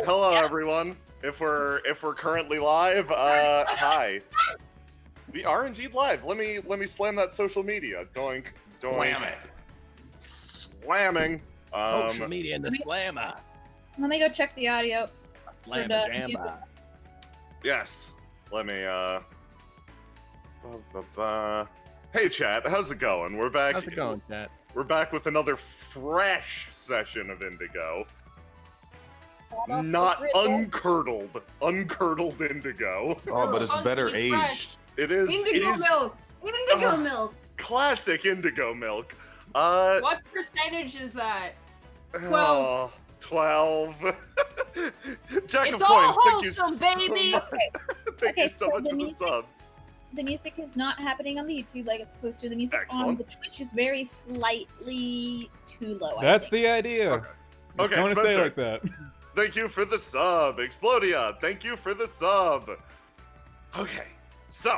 Hello, everyone. If we're currently live, hi. We are indeed live. Let me slam that social media. Doink, doink. Slam it. Slamming. Social media and the slammer. Let me go check the audio. Slam the jamba. Yes. Let me Hey chat, how's it going? We're back. How's it going, chat? We're back with another fresh session of Indigo. Not uncurdled Indigo. Oh, but it's better aged. It is. Indigo milk. Indigo milk. Classic Indigo milk. What percentage is that? 12. 12. Jack It's of all points. wholesome, Thank you baby. so much. Thank you so much the for the music, sub. the music is not happening on the YouTube like it's supposed to. The music on Excellent. the Twitch is very slightly too low. That's I think. the idea. Okay. It's Okay, going to say Spencer. like that. Thank you for the sub. Explodia, thank you for the sub. Okay, so.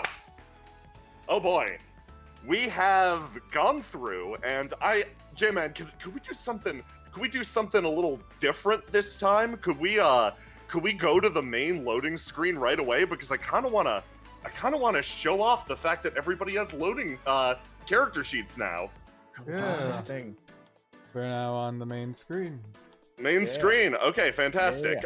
Oh boy. We have gone through, and J-Man, could we do something? Could we do something a little different this time? Could we go to the main loading screen right away? Because I kind of wanna show off the fact that everybody has loading character sheets now. Yeah. We're now on the main screen. Main screen. Okay, fantastic.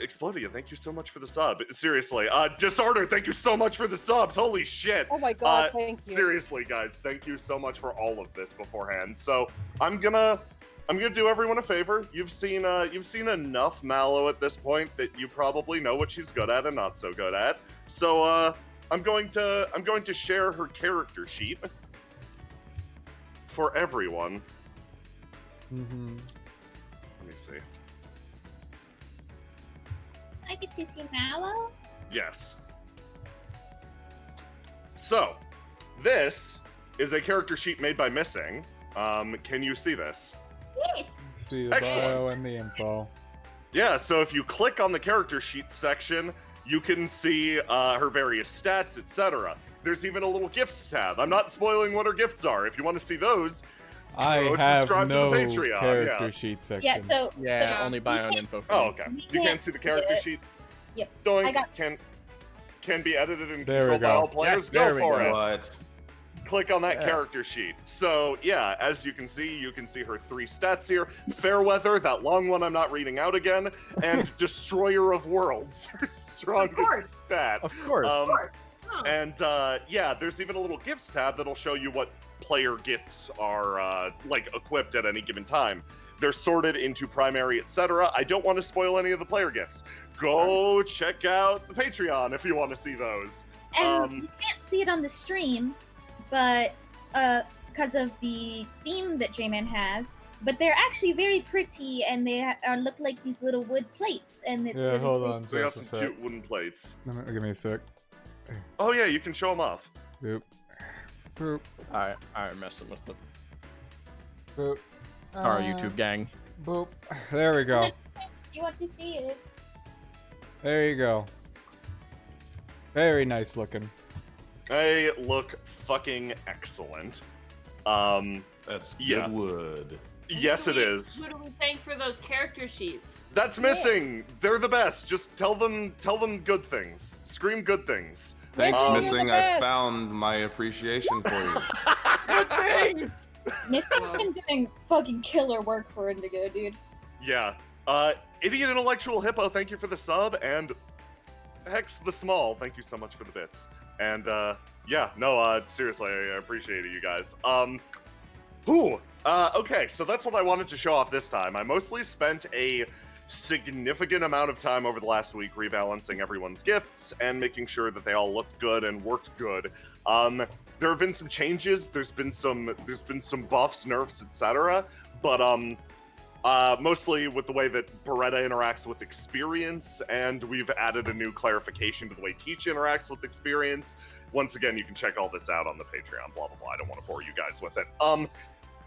Explodia, thank you so much for the sub. Seriously. Disorder, thank you so much for the subs. Holy shit. Oh my god, thank you. Seriously, guys, thank you so much for all of this beforehand. So I'm gonna do everyone a favor. You've seen enough Mallow at this point that you probably know what she's good at and not so good at. So I'm going to share her character sheet for everyone. Mm-hmm. Let me see. I get to see Mallow. Yes. So, this is a character sheet made by Missing. Can you see this? Yes. See the Excellent. bio and the info. Yeah, so if you click on the character sheet section, you can see her various stats, etc. There's even a little gifts tab. I'm not spoiling what her gifts are. If you want to see those, I go have subscribe no to the Patreon. character Yeah. sheet section. Yeah. So Yeah, so only bio and info. Oh, okay. We You can't can't see the see character it. sheet? Yep. Doink I got- can be edited and There we controlled by all go. players. Yeah, there Go we for go. it. What? Click on that Yeah. character sheet. So yeah, as you can see her 3 stats here. Fairweather, that long one I'm not reading out again, and Destroyer of Worlds, her strongest stat. Of course. And yeah, there's even a little gifts tab that'll show you what player gifts are like equipped at any given time. They're sorted into primary, etc. I don't want to spoil any of the player gifts. Go check out the Patreon if you want to see those. And you can't see it on the stream, but because of the theme that J-Man has. But they're actually very pretty, and they look like these little wood plates, and it's Yeah, really hold pretty. on. So we got Just a some sec. cute wooden plates. Give me a sec. Oh yeah, you can show them off. Boop. Boop. I messing with the Boop. our YouTube gang. Boop. There we go. You want to see it? There you go. Very nice looking. They look fucking excellent. That's good Yeah. wood. Yes, it is. Who do we thank for those character sheets? That's Missing. They're the best. Just tell them good things. Scream good things. Thanks, You're the Missing. I best. found my appreciation for you. Good things. Missing's been doing fucking killer work for Indigo, dude. Yeah. Idiot Intellectual Hippo, thank you for the sub, and Hex the Small, thank you so much for the bits. And yeah, no, seriously, I appreciate it, you guys. Okay, so that's what I wanted to show off this time. I mostly spent a significant amount of time over the last week rebalancing everyone's gifts and making sure that they all looked good and worked good. There have been some changes, there's been some buffs, nerfs, etc. But mostly with the way that Beretta interacts with experience, and we've added a new clarification to the way Teach interacts with experience. Once again, you can check all this out on the Patreon, blah, blah, blah. I don't want to bore you guys with it.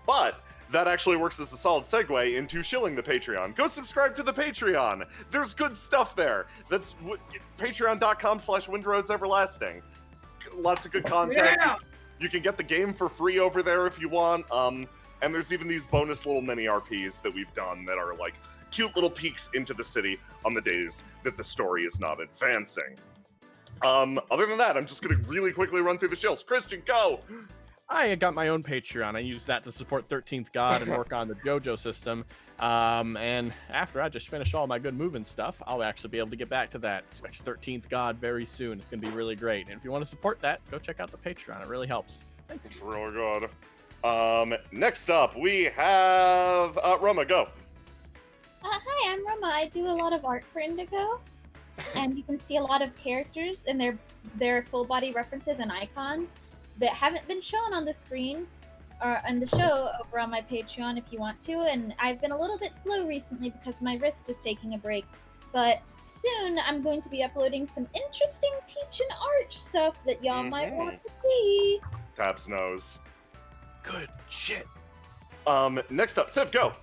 But that actually works as a solid segue into shilling the Patreon. Go subscribe to the Patreon. There's good stuff there. That's patreon.com/WindroseEverlasting. Lots of good content. Yeah. You can get the game for free over there if you want. And there's even these bonus little mini RPs that we've done that are like cute little peeks into the city on the days that the story is not advancing. Other than that, I'm just gonna really quickly run through the shills. Christian, go! I got my own Patreon. I use that to support 13th God and work on the JoJo system. And after I just finish all my good moving stuff, I'll actually be able to get back to that. Expect 13th God very soon. It's going to be really great. And if you want to support that, go check out the Patreon. It really helps. Thank you. It's really good. Next up, we have Roma, go. Hi, I'm Roma. I do a lot of art for Indigo, and you can see a lot of characters and their full body references and icons that haven't been shown on the screen or on the show over on my Patreon if you want to. And I've been a little bit slow recently because my wrist is taking a break, but soon I'm going to be uploading some interesting teach and art stuff that y'all might want to see. Taps knows. Good shit. Next up, Selyf, go.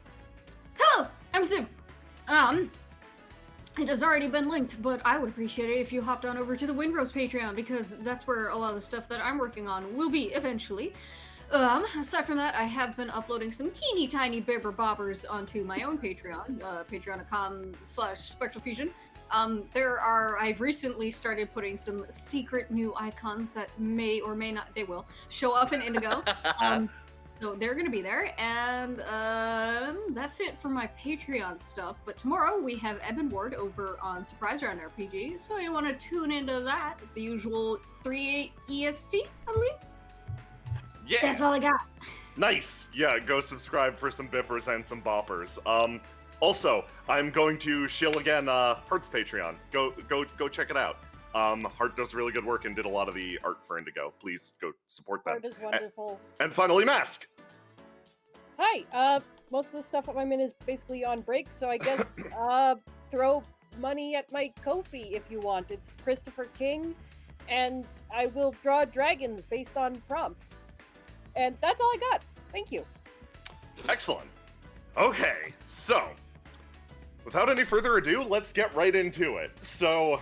Hello, I'm Sim. It has already been linked, but I would appreciate it if you hopped on over to the Windrose Patreon, because that's where a lot of the stuff that I'm working on will be eventually. Aside from that, I have been uploading some teeny tiny bibber bobbers onto my own Patreon, patreon.com/spectralfusion. I've recently started putting some secret new icons that may or may not, they will, show up in Indigo. So they're gonna be there, and that's it for my Patreon stuff. But tomorrow we have Eben Ward over on Surprise Round RPG, so you want to tune into that at the usual 3 EST, I believe. Yeah. That's all I got. Nice. Yeah, go subscribe for some bippers and some boppers. Also, I'm going to shill again Heart's Patreon. Go check it out. Heart does really good work and did a lot of the art for Indigo. Please go support them. Heart is wonderful. And finally, Mask. Hi. Most of the stuff I'm in is basically on break, so I guess throw money at my Ko-fi if you want. It's Christopher King, and I will draw dragons based on prompts. And that's all I got. Thank you. Excellent. Okay, so without any further ado, let's get right into it. So,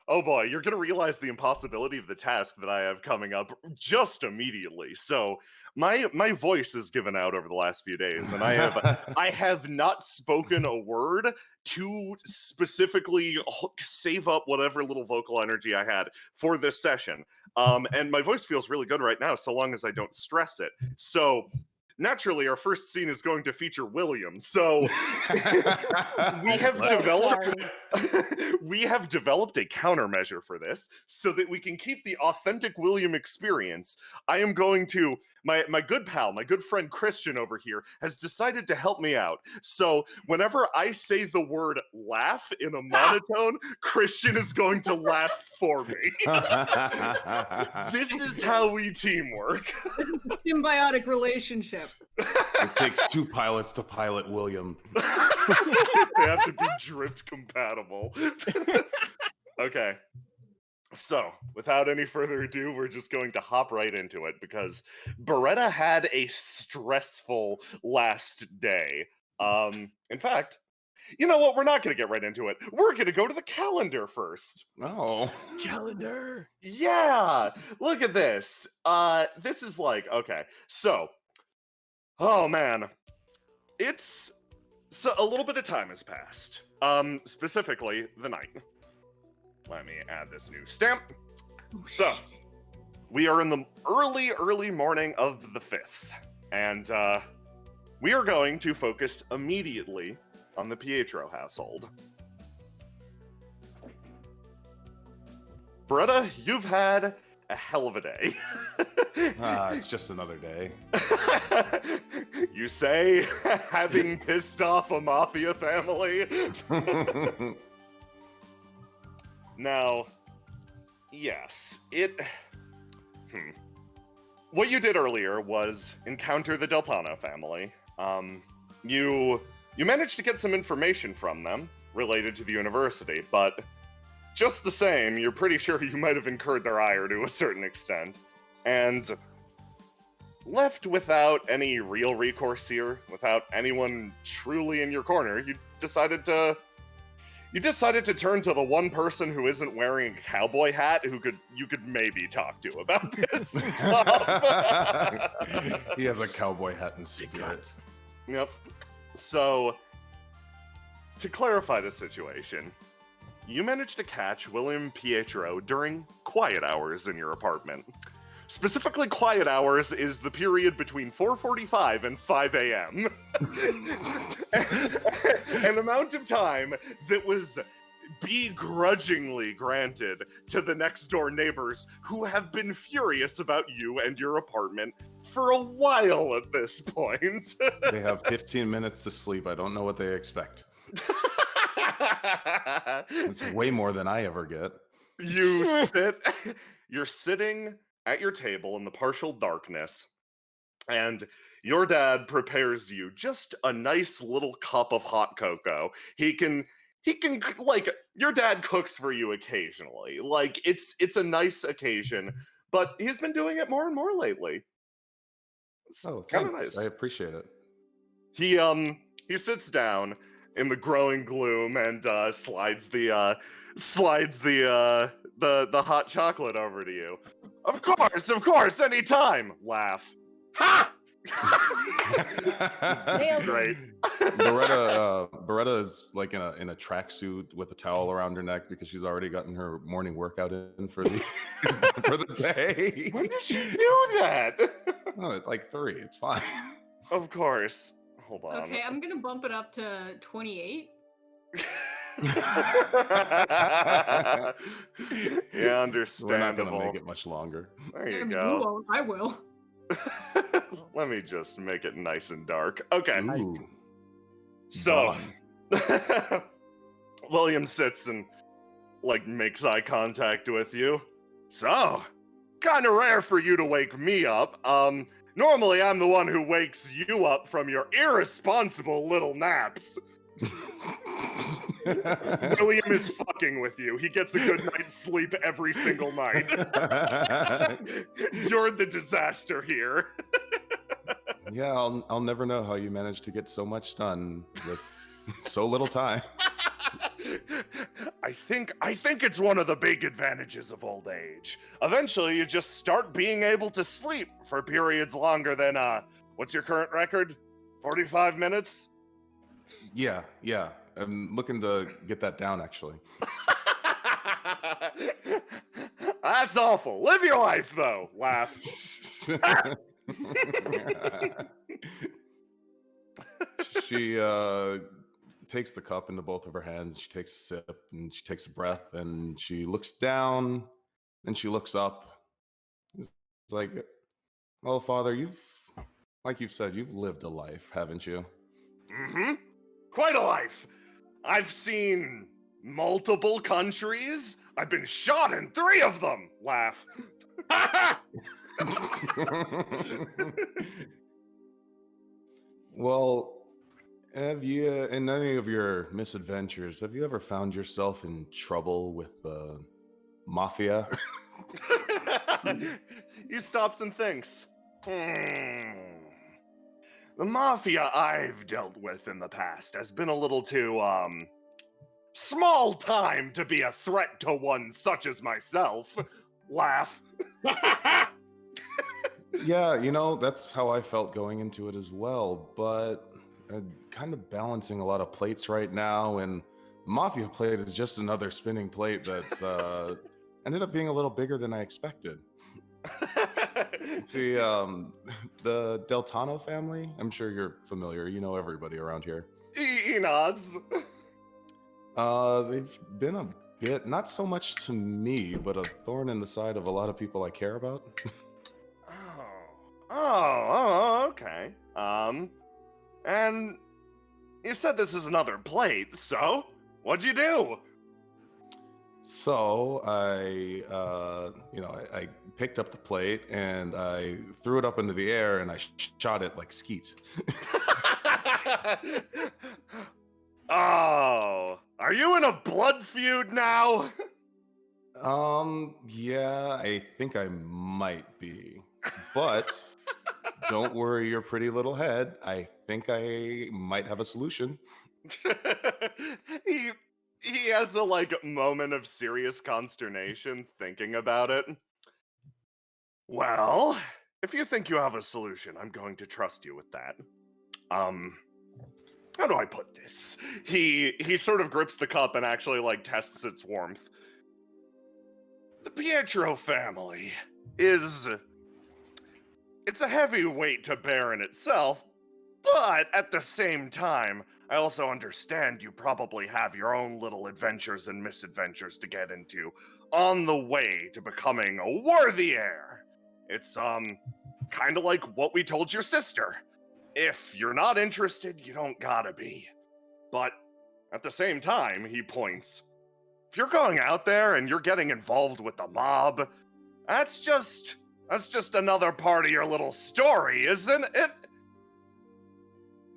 oh boy, you're gonna realize the impossibility of the task that I have coming up just immediately. So, my voice has given out over the last few days, and I have not spoken a word to specifically save up whatever little vocal energy I had for this session. And my voice feels really good right now, so long as I don't stress it. So, naturally, our first scene is going to feature William. So we have developed a countermeasure for this so that we can keep the authentic William experience. I am going to my good pal, my good friend Christian over here has decided to help me out. So whenever I say the word laugh in a monotone, Christian is going to laugh for me. This is how we teamwork. This is a symbiotic relationship. It takes 2 pilots to pilot William. They have to be drift compatible. Okay. So, without any further ado, we're just going to hop right into it because Beretta had a stressful last day. In fact, you know what? We're not going to get right into it. We're going to go to the calendar first. Oh. Calendar. Yeah. Look at this. This is like, okay. So, oh man. So a little bit of time has passed. Specifically, the night. Let me add this new stamp. So, we are in the early morning of the 5th. And, we are going to focus immediately on the Pietro household. Beretta, you've had a hell of a day. It's just another day. You say, having pissed off a mafia family? Now, yes, what you did earlier was encounter the Deltano family. You managed to get some information from them related to the university, but just the same, you're pretty sure you might have incurred their ire to a certain extent. And left without any real recourse here, without anyone truly in your corner, you decided to turn to the one person who isn't wearing a cowboy hat you could maybe talk to about this stuff. He has a cowboy hat in spirit. Yep. So, to clarify the situation, you managed to catch William Pietro during quiet hours in your apartment. Specifically, quiet hours is the period between 4:45 and 5 a.m. An amount of time that was begrudgingly granted to the next door neighbors who have been furious about you and your apartment for a while at this point. They have 15 minutes to sleep. I don't know what they expect. It's way more than I ever get. You're sitting at your table in the partial darkness, and your dad prepares you just a nice little cup of hot cocoa. He can like, your dad cooks for you occasionally. Like, it's a nice occasion, but he's been doing it more and more lately. It's Oh, kind thanks. of nice. I appreciate it. He sits down in the growing gloom and slides the hot chocolate over to you. Of course, anytime. Laugh. Ha! Nailed it. Great. Beretta is like in a tracksuit with a towel around her neck because she's already gotten her morning workout in for the for the day. When did she do that? Oh, at like 3. It's fine. Of course. Hold on. Okay, I'm gonna bump it up to 28. Yeah, We're not understandable. gonna make it much longer. There you I mean, go. you won't. I will. Let me just make it nice and dark. Okay. Ooh. So, Dawn. William sits and, like, makes eye contact with you. So, kind of rare for you to wake me up. Normally I'm the one who wakes you up from your irresponsible little naps. William is fucking with you. He gets a good night's sleep every single night. You're the disaster here. Yeah, I'll never know how you managed to get so much done with so little time. I think it's one of the big advantages of old age. Eventually you just start being able to sleep for periods longer than what's your current record? 45 minutes? Yeah. I'm looking to get that down, actually. That's awful. Live your life, though. Laugh. She takes the cup into both of her hands. She takes a sip and she takes a breath and she looks down and she looks up. It's like, well, Father, like you've said, you've lived a life, haven't you? Mm-hmm. Quite a life. I've seen multiple countries. I've been shot in 3 of them. Laugh. Well, have you, in any of your misadventures, have you ever found yourself in trouble with the mafia? He stops and thinks. The mafia I've dealt with in the past has been a little too, small time to be a threat to one such as myself. Laugh. Yeah, that's how I felt going into it as well, but kind of balancing a lot of plates right now, and the mafia plate is just another spinning plate that ended up being a little bigger than I expected. See, the Deltano family, I'm sure you're familiar. You know everybody around here. He nods. They've been a bit, not so much to me, but a thorn in the side of a lot of people I care about. Okay. And you said this is another plate, so what'd you do? So I picked up the plate and I threw it up into the air and I shot it like skeet. Oh, are you in a blood feud now? Yeah, I think I might be, but don't worry your pretty little head. I think I might have a solution. He has a moment of serious consternation thinking about it. Well, if you think you have a solution, I'm going to trust you with that. how do I put this? He sort of grips the cup and actually like tests its warmth. The Pietro family is, it's a heavy weight to bear in itself, but at the same time, I also understand you probably have your own little adventures and misadventures to get into on the way to becoming a worthy heir. It's kind of like what we told your sister. If you're not interested, you don't gotta be. But at the same time, he points, if you're going out there and you're getting involved with the mob, that's just another part of your little story, isn't it?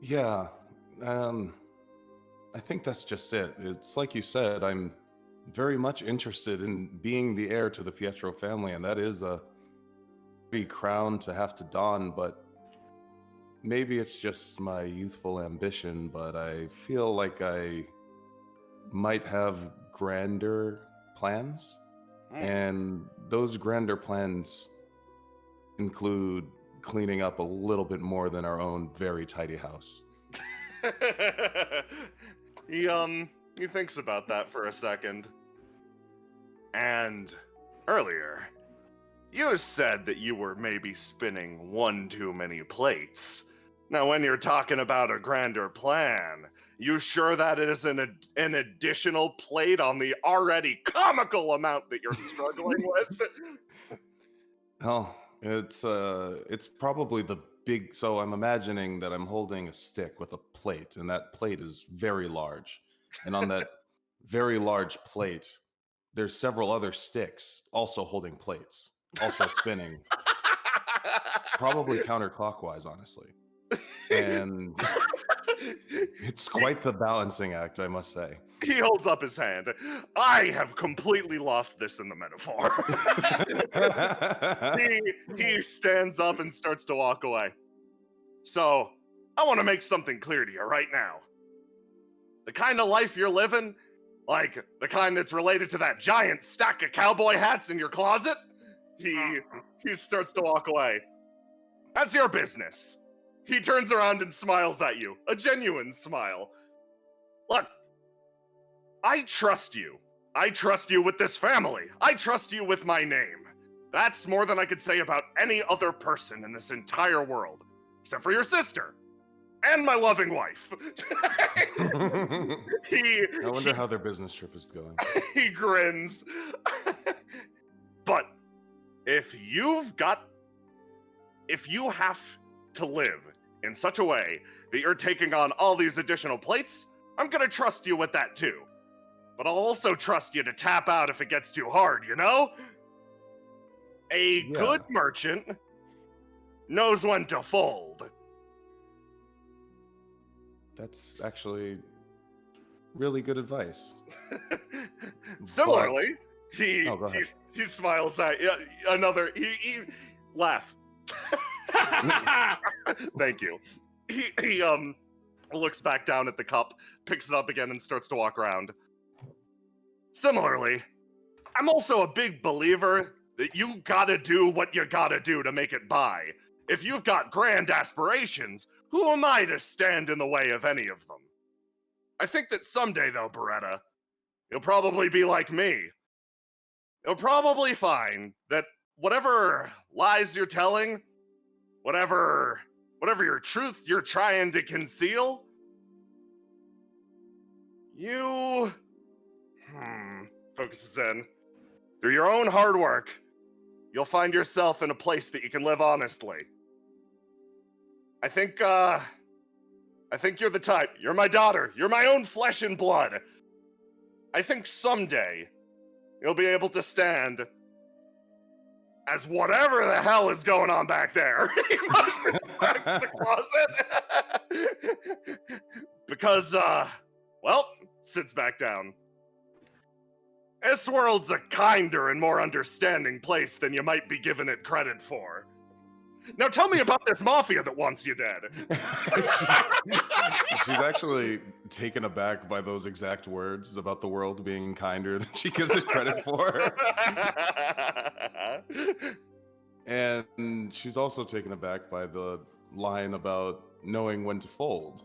Yeah, I think that's just it. It's like you said, I'm very much interested in being the heir to the Pietro family, and that is a big crown to have to don, but maybe it's just my youthful ambition, but I feel like I might have grander plans, and those grander plans include cleaning up a little bit more than our own very tidy house. He thinks about that for a second. And earlier, you said that you were maybe spinning one too many plates. Now, when you're talking about a grander plan, you sure that it is an additional plate on the already comical amount that you're struggling with? Oh, it's probably the big. So I'm imagining that I'm holding a stick with a plate, and that plate is very large. And on that very large plate, there's several other sticks also holding plates, also spinning, probably counterclockwise, honestly. And it's quite the balancing act, I must say. He holds up his hand. I have completely lost this in the metaphor. he stands up and starts to walk away. So, I want to make something clear to you right now. The kind of life you're living, like the kind that's related to that giant stack of cowboy hats in your closet, he starts to walk away. That's your business. He turns around and smiles at you, a genuine smile. Look, I trust you. I trust you with this family. I trust you with my name. That's more than I could say about any other person in this entire world, except for your sister and my loving wife. I wonder how their business trip is going. He grins. But if you have to live in such a way that you're taking on all these additional plates, I'm gonna trust you with that too. But I'll also trust you to tap out if it gets too hard, you know? A good merchant knows when to fold. That's actually really good advice. Similarly, he smiles at he laugh. Thank you. He looks back down at the cup, picks it up again, and starts to walk around. Similarly, I'm also a big believer that you gotta do what you gotta do to make it by. If you've got grand aspirations, who am I to stand in the way of any of them? I think that someday, though, Beretta, you'll probably be like me. You'll probably find that whatever lies you're telling, whatever your truth you're trying to conceal, you focuses in. Through your own hard work, you'll find yourself in a place that you can live honestly. I think you're the type. You're my daughter. You're my own flesh and blood. I think someday you'll be able to stand as whatever the hell is going on back there. He motions back to the closet. Because, sits back down. This world's a kinder and more understanding place than you might be giving it credit for. Now tell me about this mafia that wants you dead. She's actually taken aback by those exact words about the world being kinder than she gives it credit for. And she's also taken aback by the line about knowing when to fold.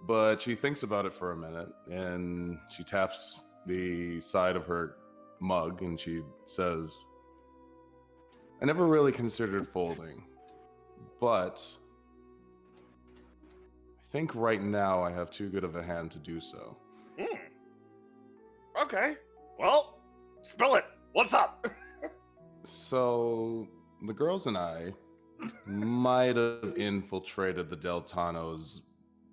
But she thinks about it for a minute, and she taps the side of her mug, and she says, I never really considered folding, but I think right now I have too good of a hand to do so. Okay. Well, spill it. What's up? So, the girls and I might have infiltrated the Del Tano's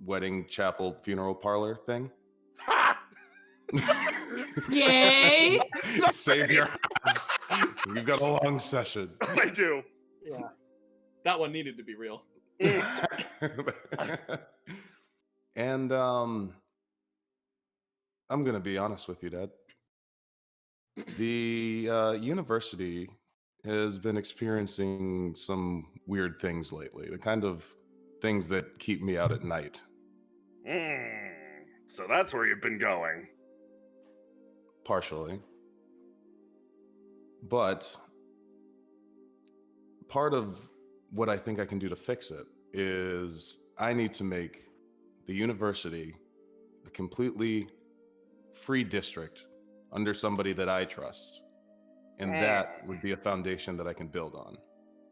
wedding chapel funeral parlor thing. Ha! Yay! Save your ass. We've got a long session. I do. Yeah. That one needed to be real. And I'm gonna be honest with you, Dad. The university has been experiencing some weird things lately. The kind of things that keep me out at night. So that's where you've been going. Partially. But part of what I think I can do to fix it is I need to make the university a completely free district under somebody that I trust. And that would be a foundation that I can build on.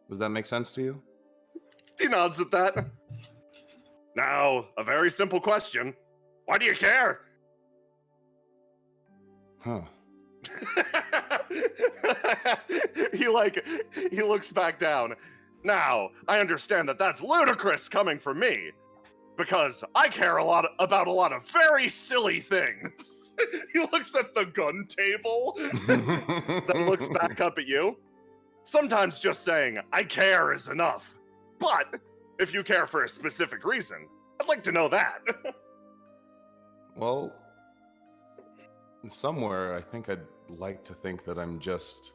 Does that make sense to you? He nods at that. Now, a very simple question. Why do you care? Huh. he looks back down. Now, I understand that that's ludicrous coming from me, because I care about a lot of very silly things. He looks at the gun table, then looks back up at you. Sometimes just saying, I care is enough. But, if you care for a specific reason, I'd like to know that. Well, somewhere I think I'd like to think that I'm just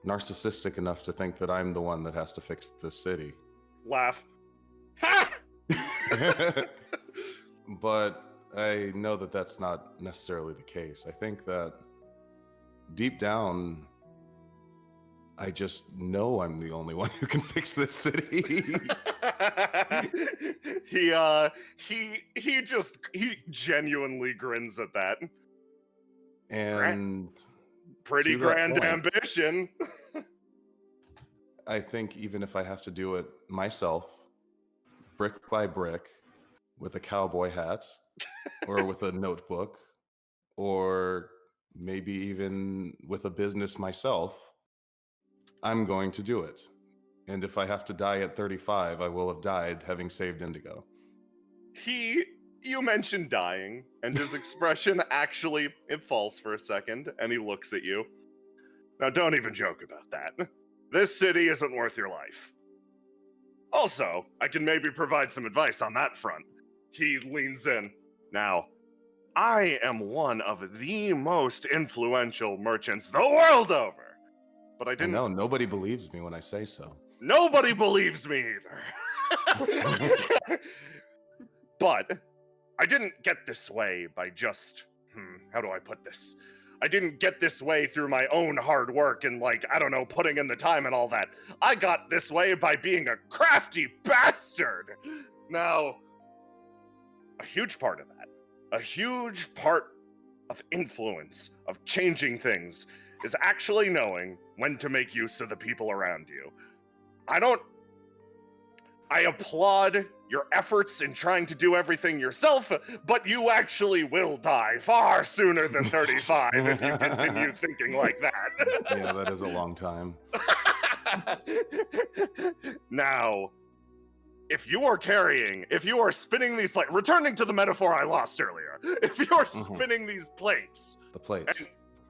narcissistic enough to think that I'm the one that has to fix this city. Laugh. But I know that that's not necessarily the case. I think that deep down, I just know I'm the only one who can fix this city. he genuinely grins at that. And Pretty to that grand point, ambition. I think even if I have to do it myself, brick by brick, with a cowboy hat, or with a notebook, or maybe even with a business myself, I'm going to do it. And if I have to die at 35, I will have died having saved Indigo. You mentioned dying, and his expression actually, it falls for a second, and he looks at you. Now, don't even joke about that. This city isn't worth your life. Also, I can maybe provide some advice on that front. He leans in. Now, I am one of the most influential merchants the world over. But I didn't. No, nobody believes me when I say so. Nobody believes me either. But I didn't get this way by just, how do I put this? I didn't get this way through my own hard work and, putting in the time and all that. I got this way by being a crafty bastard. Now, a huge part of that, a huge part of influence, of changing things, is actually knowing when to make use of the people around you. I applaud your efforts in trying to do everything yourself, but you actually will die far sooner than 35 if you continue thinking like that. Yeah, that is a long time. Now, if you are spinning these plates, returning to the metaphor I lost earlier, if you're spinning these plates, The plates.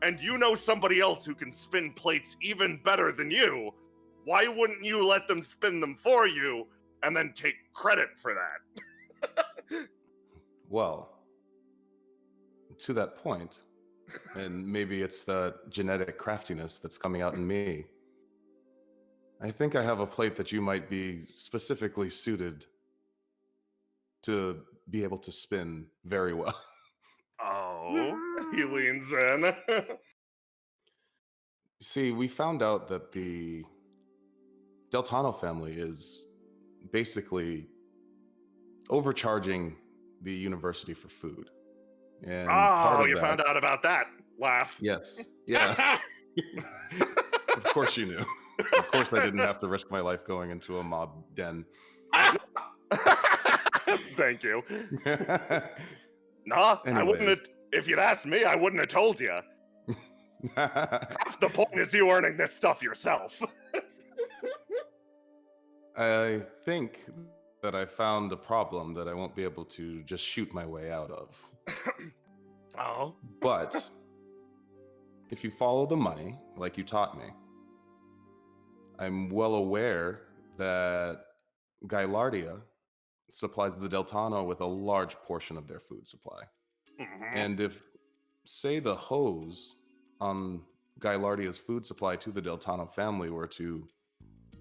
and you know somebody else who can spin plates even better than you, why wouldn't you let them spin them for you and then take credit for that? Well, to that point, and maybe it's the genetic craftiness that's coming out in me, I think I have a plate that you might be specifically suited to be able to spin very well. Oh, he leans in. See, we found out that the Deltano family is basically overcharging the university for food. And part Oh, of you that, found out about that. Laugh. yes, yeah. Of course you knew. Of course I didn't have to risk my life going into a mob den. Thank you. Nah, I wouldn't Anyways. have. If you'd asked me, I wouldn't have told you. Half the point is you earning this stuff yourself. I think that I found a problem that I won't be able to just shoot my way out of. Oh. But if you follow the money, like you taught me, I'm well aware that Gylardia supplies the Deltano with a large portion of their food supply. Mhm. And if, say, the hose on Gylardia's food supply to the Deltano family were to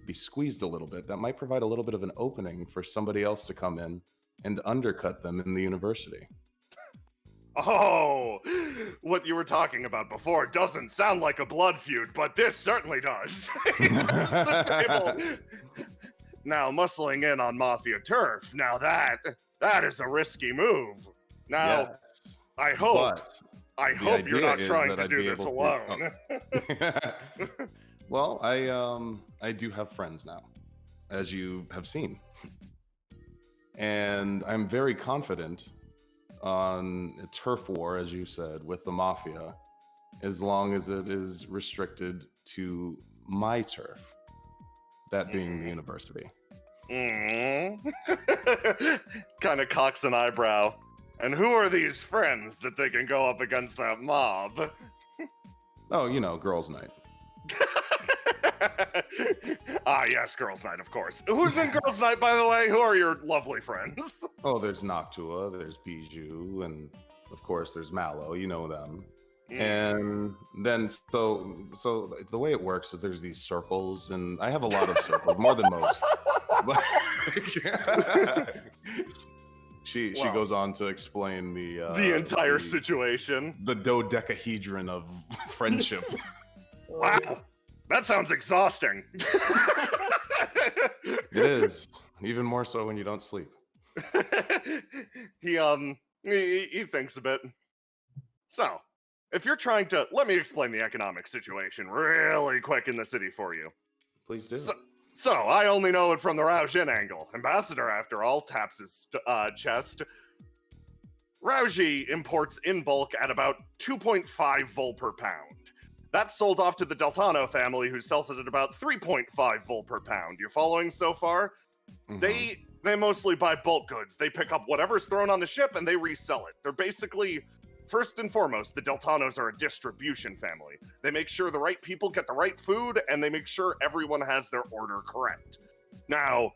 be squeezed a little bit, that might provide a little bit of an opening for somebody else to come in and undercut them in the university. Oh, what you were talking about before doesn't sound like a blood feud, but this certainly does. He flips the table. Now, muscling in on Mafia turf, now that is a risky move. Now, Yes, I hope the you're idea not is trying that to I'd do be this able alone. Well, I do have friends now, as you have seen. And I'm very confident on a turf war, as you said, with the Mafia, as long as it is restricted to my turf, that being the university. Kind of cocks an eyebrow. And who are these friends that they can go up against that mob? Oh, you know, girls' night. Ah, yes, girls' night, of course. Who's in girls' night, by the way? Who are your lovely friends? Oh, there's Noctua, there's Bijou, and of course there's Mallow, you know them. And then so the way it works is there's these circles, and I have a lot of circles, more than most. But she goes on to explain the entire situation. The dodecahedron of friendship. Wow, that sounds exhausting. It is, even more so when you don't sleep. He thinks a bit. So, if you're trying to, let me explain the economic situation really quick in the city for you. Please do. So I only know it from the Raojin angle. Ambassador, after all, taps his chest. Raoji imports in bulk at about 2.5 vol per pound. That's sold off to the Deltano family, who sells it at about 3.5 vol per pound. You following so far? Mhm. They mostly buy bulk goods. They pick up whatever's thrown on the ship and they resell it. They're basically, first and foremost, the Deltanos are a distribution family. They make sure the right people get the right food, and they make sure everyone has their order correct. Now,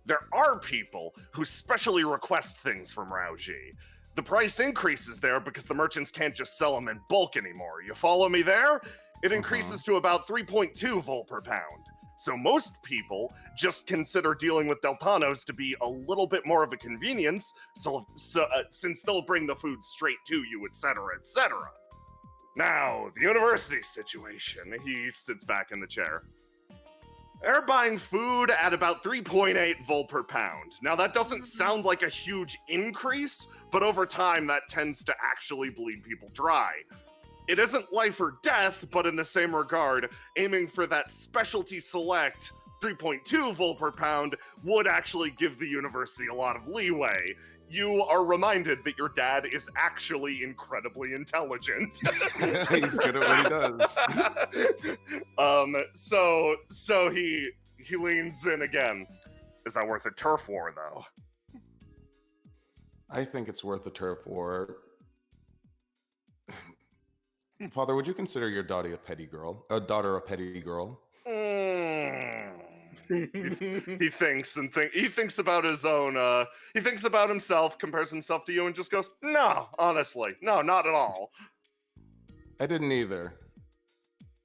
there are people who specially request things from Raoji. The price increases there because the merchants can't just sell them in bulk anymore. You follow me there? It increases to about 3.2 vol per pound. So most people just consider dealing with Deltanos to be a little bit more of a convenience, since they'll bring the food straight to you, etc., etc. Now, the university situation. He sits back in the chair. They're buying food at about 3.8 vol per pound. Now, that doesn't sound like a huge increase, but over time, that tends to actually bleed people dry. It isn't life or death, but in the same regard, aiming for that specialty select 3.2 vol per pound would actually give the university a lot of leeway. You are reminded that your dad is actually incredibly intelligent. He's good at what he does. So he leans in again. Is that worth a turf war, though? I think it's worth a turf war. Father, would you consider your daughter a petty girl? He thinks he thinks about his own. He thinks about himself, compares himself to you, and just goes, "No, honestly, no, not at all." I didn't either,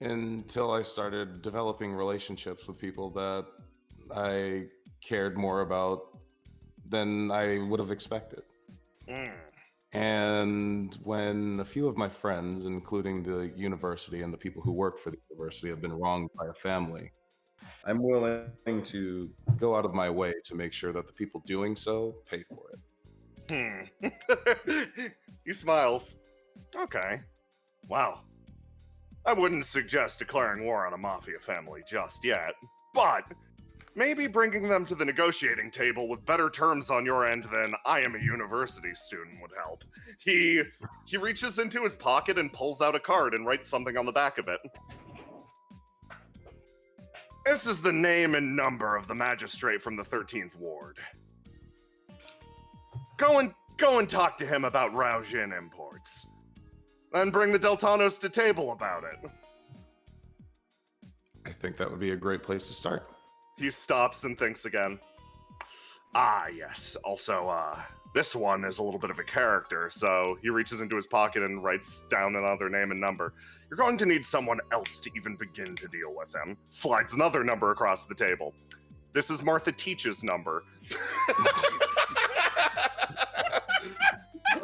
until I started developing relationships with people that I cared more about than I would have expected. And when a few of my friends, including the university and the people who work for the university, have been wronged by a family, I'm willing to go out of my way to make sure that the people doing so pay for it. He smiles. Okay. Wow. I wouldn't suggest declaring war on a mafia family just yet, but maybe bringing them to the negotiating table with better terms on your end than I am a university student would help. He reaches into his pocket and pulls out a card and writes something on the back of it. This is the name and number of the magistrate from the 13th Ward. Go and talk to him about Raojin imports. Then bring the Deltanos to table about it. I think that would be a great place to start. He stops and thinks again. Ah, yes. Also, this one is a little bit of a character, so he reaches into his pocket and writes down another name and number. You're going to need someone else to even begin to deal with him. Slides another number across the table. This is Martha Teach's number.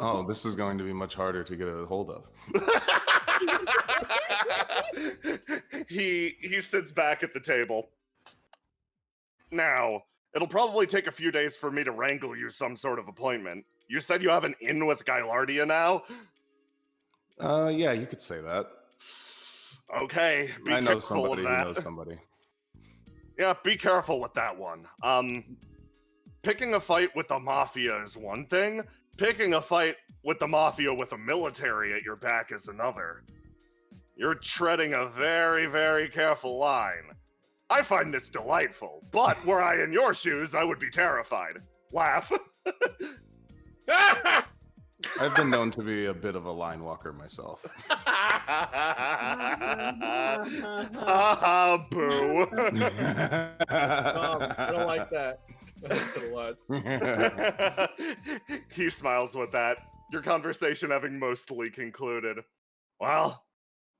Oh, this is going to be much harder to get a hold of. He sits back at the table. Now, it'll probably take a few days for me to wrangle you some sort of appointment. You said you have an in with Gylardia now? Yeah, you could say that. Okay, be I know careful somebody of who that. knows somebody. Yeah, be careful with that one. Picking a fight with the Mafia is one thing. Picking a fight with the Mafia with a military at your back is another. You're treading a very, very careful line. I find this delightful, but were I in your shoes, I would be terrified. Laugh. I've been known to be a bit of a line walker myself. Boo. I don't like that. That's a lot. He smiles with that. Your conversation having mostly concluded. Well,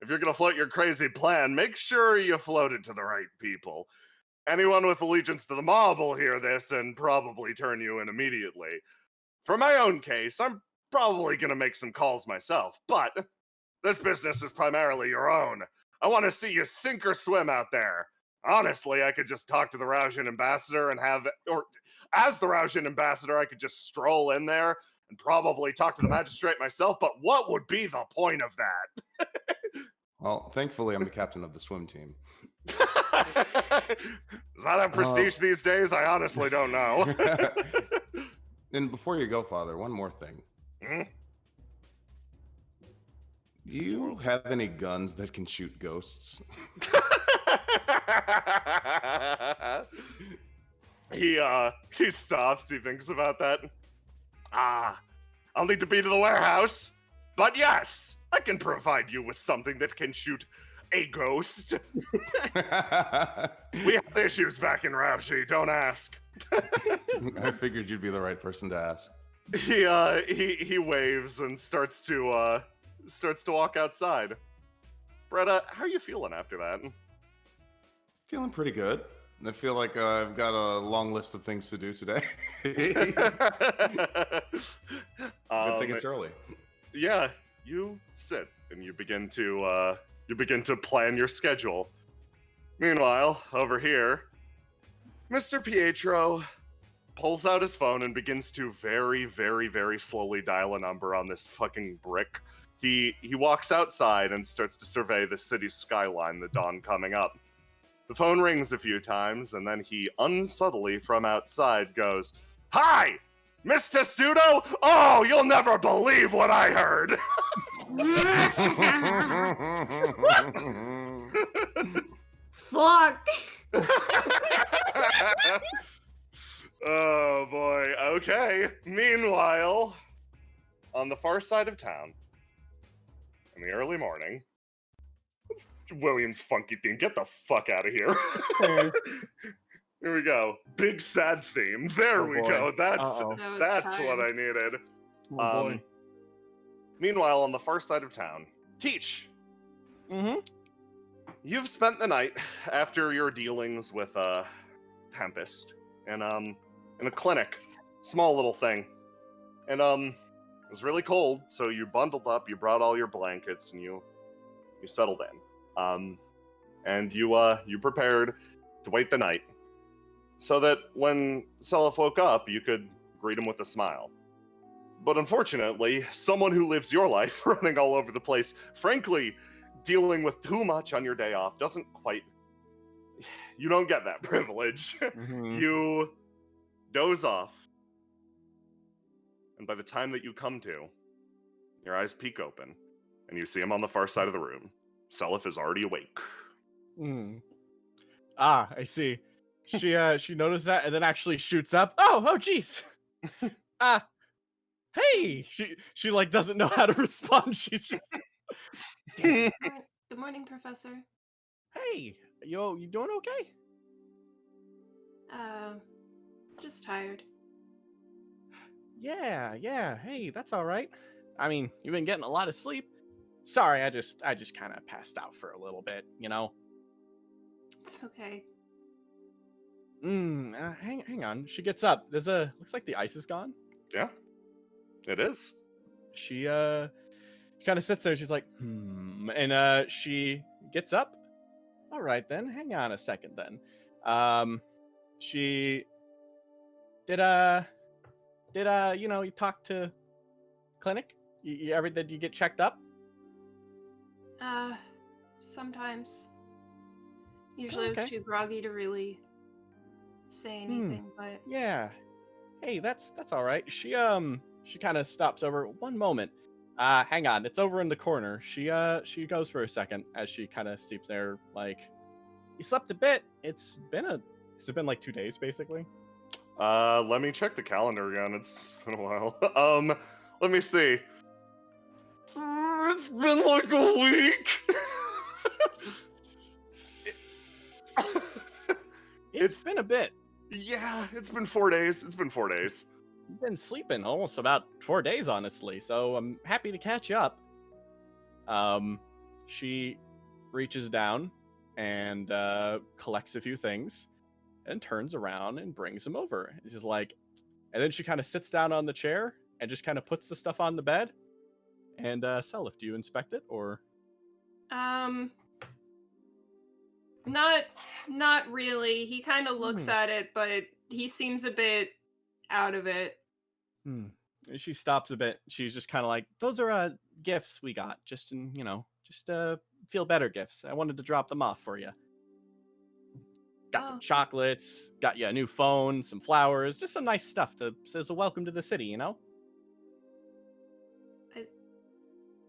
if you're gonna float your crazy plan, make sure you float it to the right people. Anyone with allegiance to the mob will hear this and probably turn you in immediately. For my own case, I'm probably gonna make some calls myself, but this business is primarily your own. I want to see you sink or swim out there. Honestly, I could just talk to the Raojin ambassador and as the Raojin ambassador, I could just stroll in there and probably talk to the magistrate myself, but what would be the point of that? Well, thankfully, I'm the captain of the swim team. Does that have prestige these days? I honestly don't know. And before you go, Father, one more thing. Hmm? Do you have any guns that can shoot ghosts? He stops, he thinks about that. I'll need to be to the warehouse. But yes, I can provide you with something that can shoot a ghost. We have issues back in Raushi, don't ask. I figured you'd be the right person to ask. He waves and starts to walk outside. Bretta, how are you feeling after that? Feeling pretty good. I feel like I've got a long list of things to do today. Good thing it's early. Yeah, you sit and you begin to plan your schedule. Meanwhile, over here, Mr. Pietro pulls out his phone and begins to very, very, very slowly dial a number on this fucking brick. He walks outside and starts to survey the city skyline, the dawn coming up. The phone rings a few times, and then he unsubtly from outside goes, "Hi! Miss Testudo? Oh, you'll never believe what I heard!" Fuck. Oh boy, okay. Meanwhile, on the far side of town, in the early morning, it's William's funky theme. Get the fuck out of here. Here we go. Big sad theme. There we boy. go. That's Now it's that's time. what I needed. Oh, boy. Meanwhile, on the far side of town, Teach, Mm-hmm. you've spent the night after your dealings with Tempest in a clinic, small little thing, and it was really cold, so you bundled up, you brought all your blankets, and you settled in, and you prepared to wait the night, so that when Selyf woke up, you could greet him with a smile. But unfortunately, someone who lives your life running all over the place, frankly, dealing with too much on your day off doesn't quite... You don't get that privilege. Mhm. You doze off. And by the time that you come to, your eyes peek open, and you see him on the far side of the room. Selyf is already awake. Mm. Ah, I see. She noticed that and then actually shoots up. Oh, jeez. Ah, hey. She like doesn't know how to respond. She's just, damn. Good morning, Professor. Hey, you doing okay? Just tired. Yeah. Hey, that's all right. I mean, you've been getting a lot of sleep. Sorry, I just kind of passed out for a little bit, you know. It's okay. Hang on. She gets up. Looks like the ice is gone. Yeah, it is. She kind of sits there. She's like, and she gets up. All right then. Hang on a second then. She did you talk to clinic? Did you get checked up? Sometimes. Usually I Okay. was too groggy to really say anything, but Yeah. Hey, that's all right. She kind of stops over. One moment. Hang on. It's over in the corner. She goes for a second as she kind of sleeps there. Like, you slept a bit. Has it been like 2 days basically? Let me check the calendar again. It's been a while. Let me see. It's been like a week. It's been a bit. Yeah, it's been 4 days. It's been 4 days. You've been sleeping almost about 4 days, honestly. So I'm happy to catch you up. She reaches down and collects a few things and turns around and brings them over. It's just like, and then she kind of sits down on the chair and just kind of puts the stuff on the bed. And Selyf, do you inspect it or? not really. He kind of looks at it, but he seems a bit out of it. And she stops a bit. She's just kind of like, those are gifts we got, just feel better gifts. I wanted to drop them off for you. Got some chocolates, got you a new phone, some flowers, just some nice stuff as a welcome to the city, you know?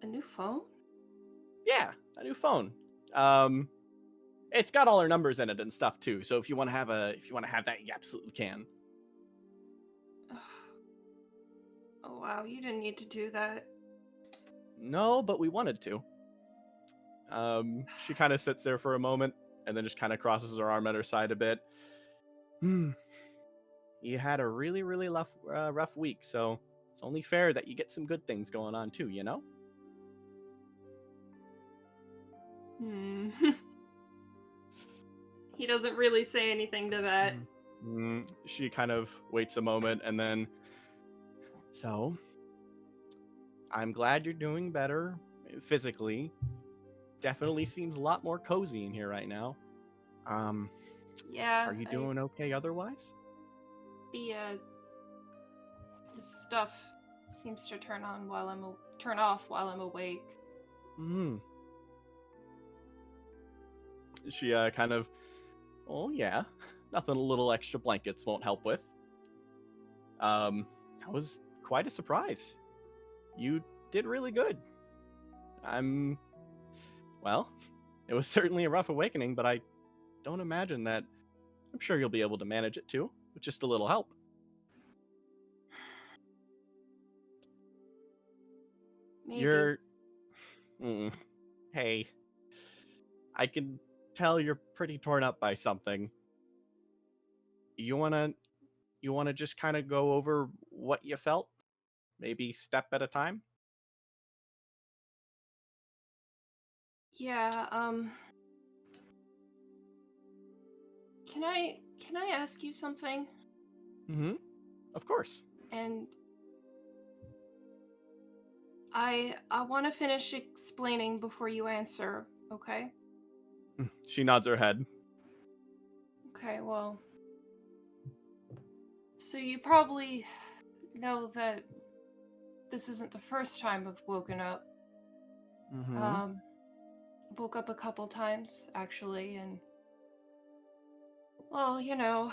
A new phone? Yeah, a new phone. It's got all our numbers in it and stuff too. So if you want to have that, you absolutely can. Oh wow, you didn't need to do that. No, but we wanted to. She kind of sits there for a moment and then just kind of crosses her arm at her side a bit. You had a really, really rough week, so it's only fair that you get some good things going on too, you know? He doesn't really say anything to that. She kind of waits a moment and then, so, I'm glad you're doing better physically. Definitely seems a lot more cozy in here right now. Yeah. Are you doing okay otherwise? The stuff seems to turn off while I'm awake. She kind of, oh yeah, nothing a little extra blankets won't help with. That was quite a surprise. You did really good. Well, it was certainly a rough awakening, but I don't imagine that. I'm sure you'll be able to manage it too, with just a little help. Maybe. Hey, I can tell you're pretty torn up by something. You wanna just kind of go over what you felt? Maybe step at a time? Yeah, Can I ask you something? Of course. And I want to finish explaining before you answer, okay? She nods her head. Okay, well. So you probably know that this isn't the first time I've woken up. Mm-hmm. Woke up a couple times, actually, and... Well, you know,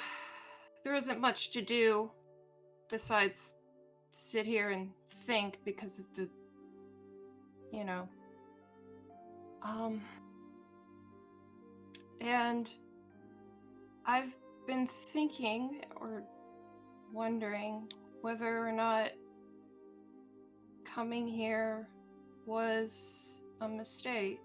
there isn't much to do besides sit here and think because of the... You know. And I've been thinking, or wondering, whether or not coming here was a mistake.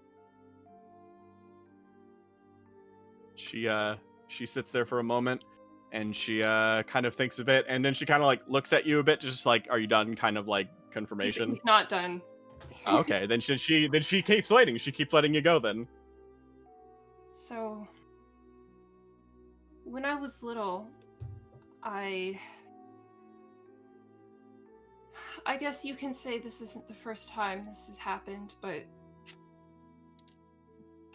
She sits there for a moment, and she kind of thinks a bit, and then she kind of like looks at you a bit, just like, "Are you done?" Kind of like confirmation. He's not done. Oh, okay, then she keeps waiting. She keeps letting you go then. So, when I was little, I guess you can say this isn't the first time this has happened, but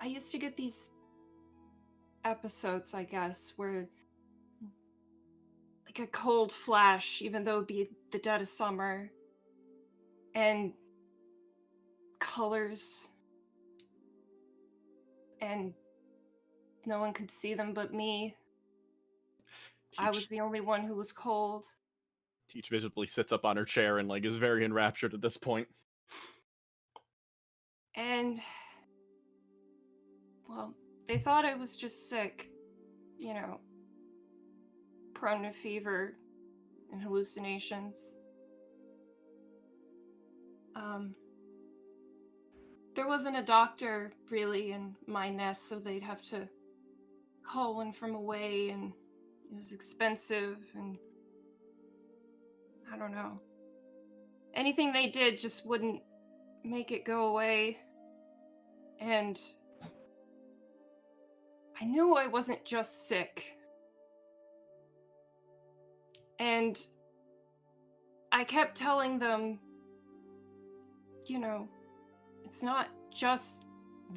I used to get these episodes, I guess, where like a cold flash, even though it'd be the dead of summer, and colors, and no one could see them but me. I was the only one who was cold. Teach visibly sits up on her chair and like is very enraptured at this point. And, well, they thought I was just sick, you know, prone to fever and hallucinations. There wasn't a doctor really in my nest, so they'd have to call one from away, and it was expensive, and I don't know. Anything they did just wouldn't make it go away. And I knew I wasn't just sick. And I kept telling them, you know, it's not just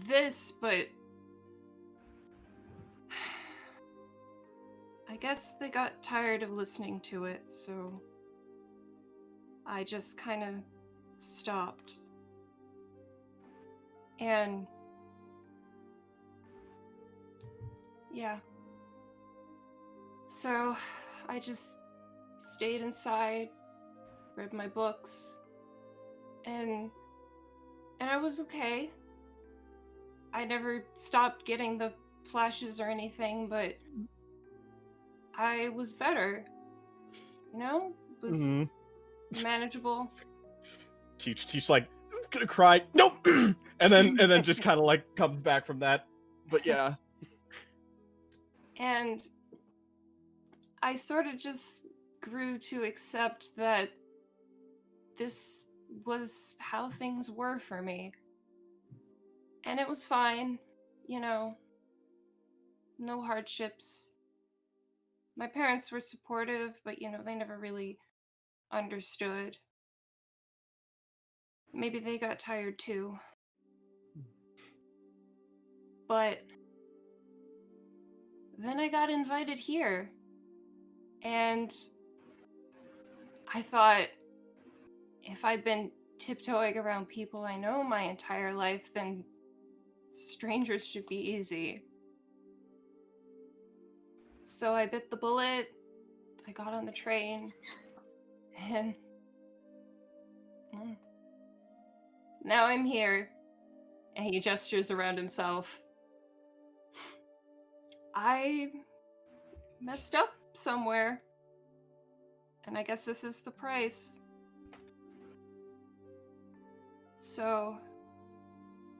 this, but I guess they got tired of listening to it, so I just kind of stopped. And yeah. So I just stayed inside, read my books, and I was okay. I never stopped getting the flashes or anything, but I was better. You know? It was manageable. Teach like gonna cry. Nope. and then just kind of like comes back from that. But yeah. And I sort of just grew to accept that this was how things were for me. And it was fine, you know, no hardships. My parents were supportive, but, you know, they never really understood. Maybe they got tired too. But then I got invited here. And I thought, if I've been tiptoeing around people I know my entire life, then strangers should be easy. So I bit the bullet, I got on the train, and now I'm here. And he gestures around himself. I messed up somewhere. And I guess this is the price. So,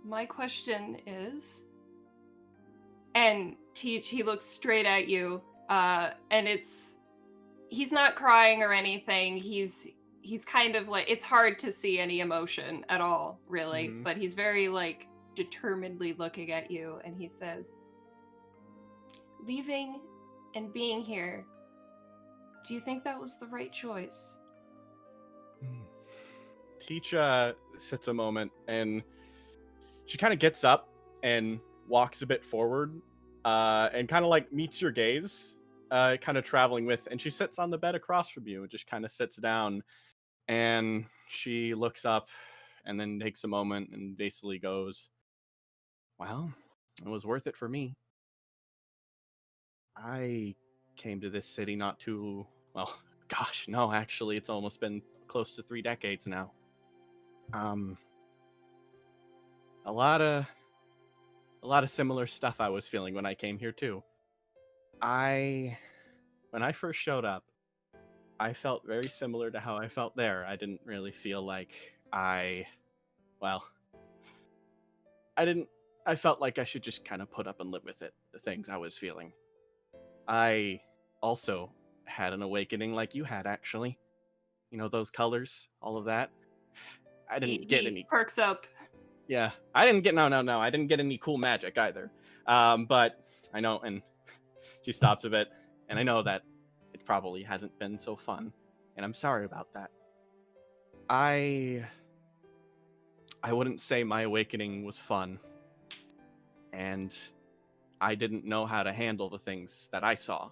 my question is, and Teach, he looks straight at you, and he's not crying or anything. He's kind of like, it's hard to see any emotion at all, really, but he's very like determinedly looking at you, and he says, leaving and being here, do you think that was the right choice? Teach sits a moment, and she kind of gets up and walks a bit forward, and kind of like meets your gaze, kind of traveling with, and she sits on the bed across from you and just kind of sits down, and she looks up and then takes a moment and basically goes, well, it was worth it for me. I came to this city not too, well, gosh, no, actually, it's almost been close to 3 decades now. A lot of similar stuff I was feeling when I came here too. When I first showed up, I felt very similar to how I felt there. I didn't really feel like I felt like I should just kind of put up and live with it, the things I was feeling. I also had an awakening like you had, actually. You know, those colors, all of that. I didn't get any. Perks up. Yeah, I didn't get, no. I didn't get any cool magic either. But I know, and she stops a bit, and I know that it probably hasn't been so fun, and I'm sorry about that. I wouldn't say my awakening was fun, and I didn't know how to handle the things that I saw.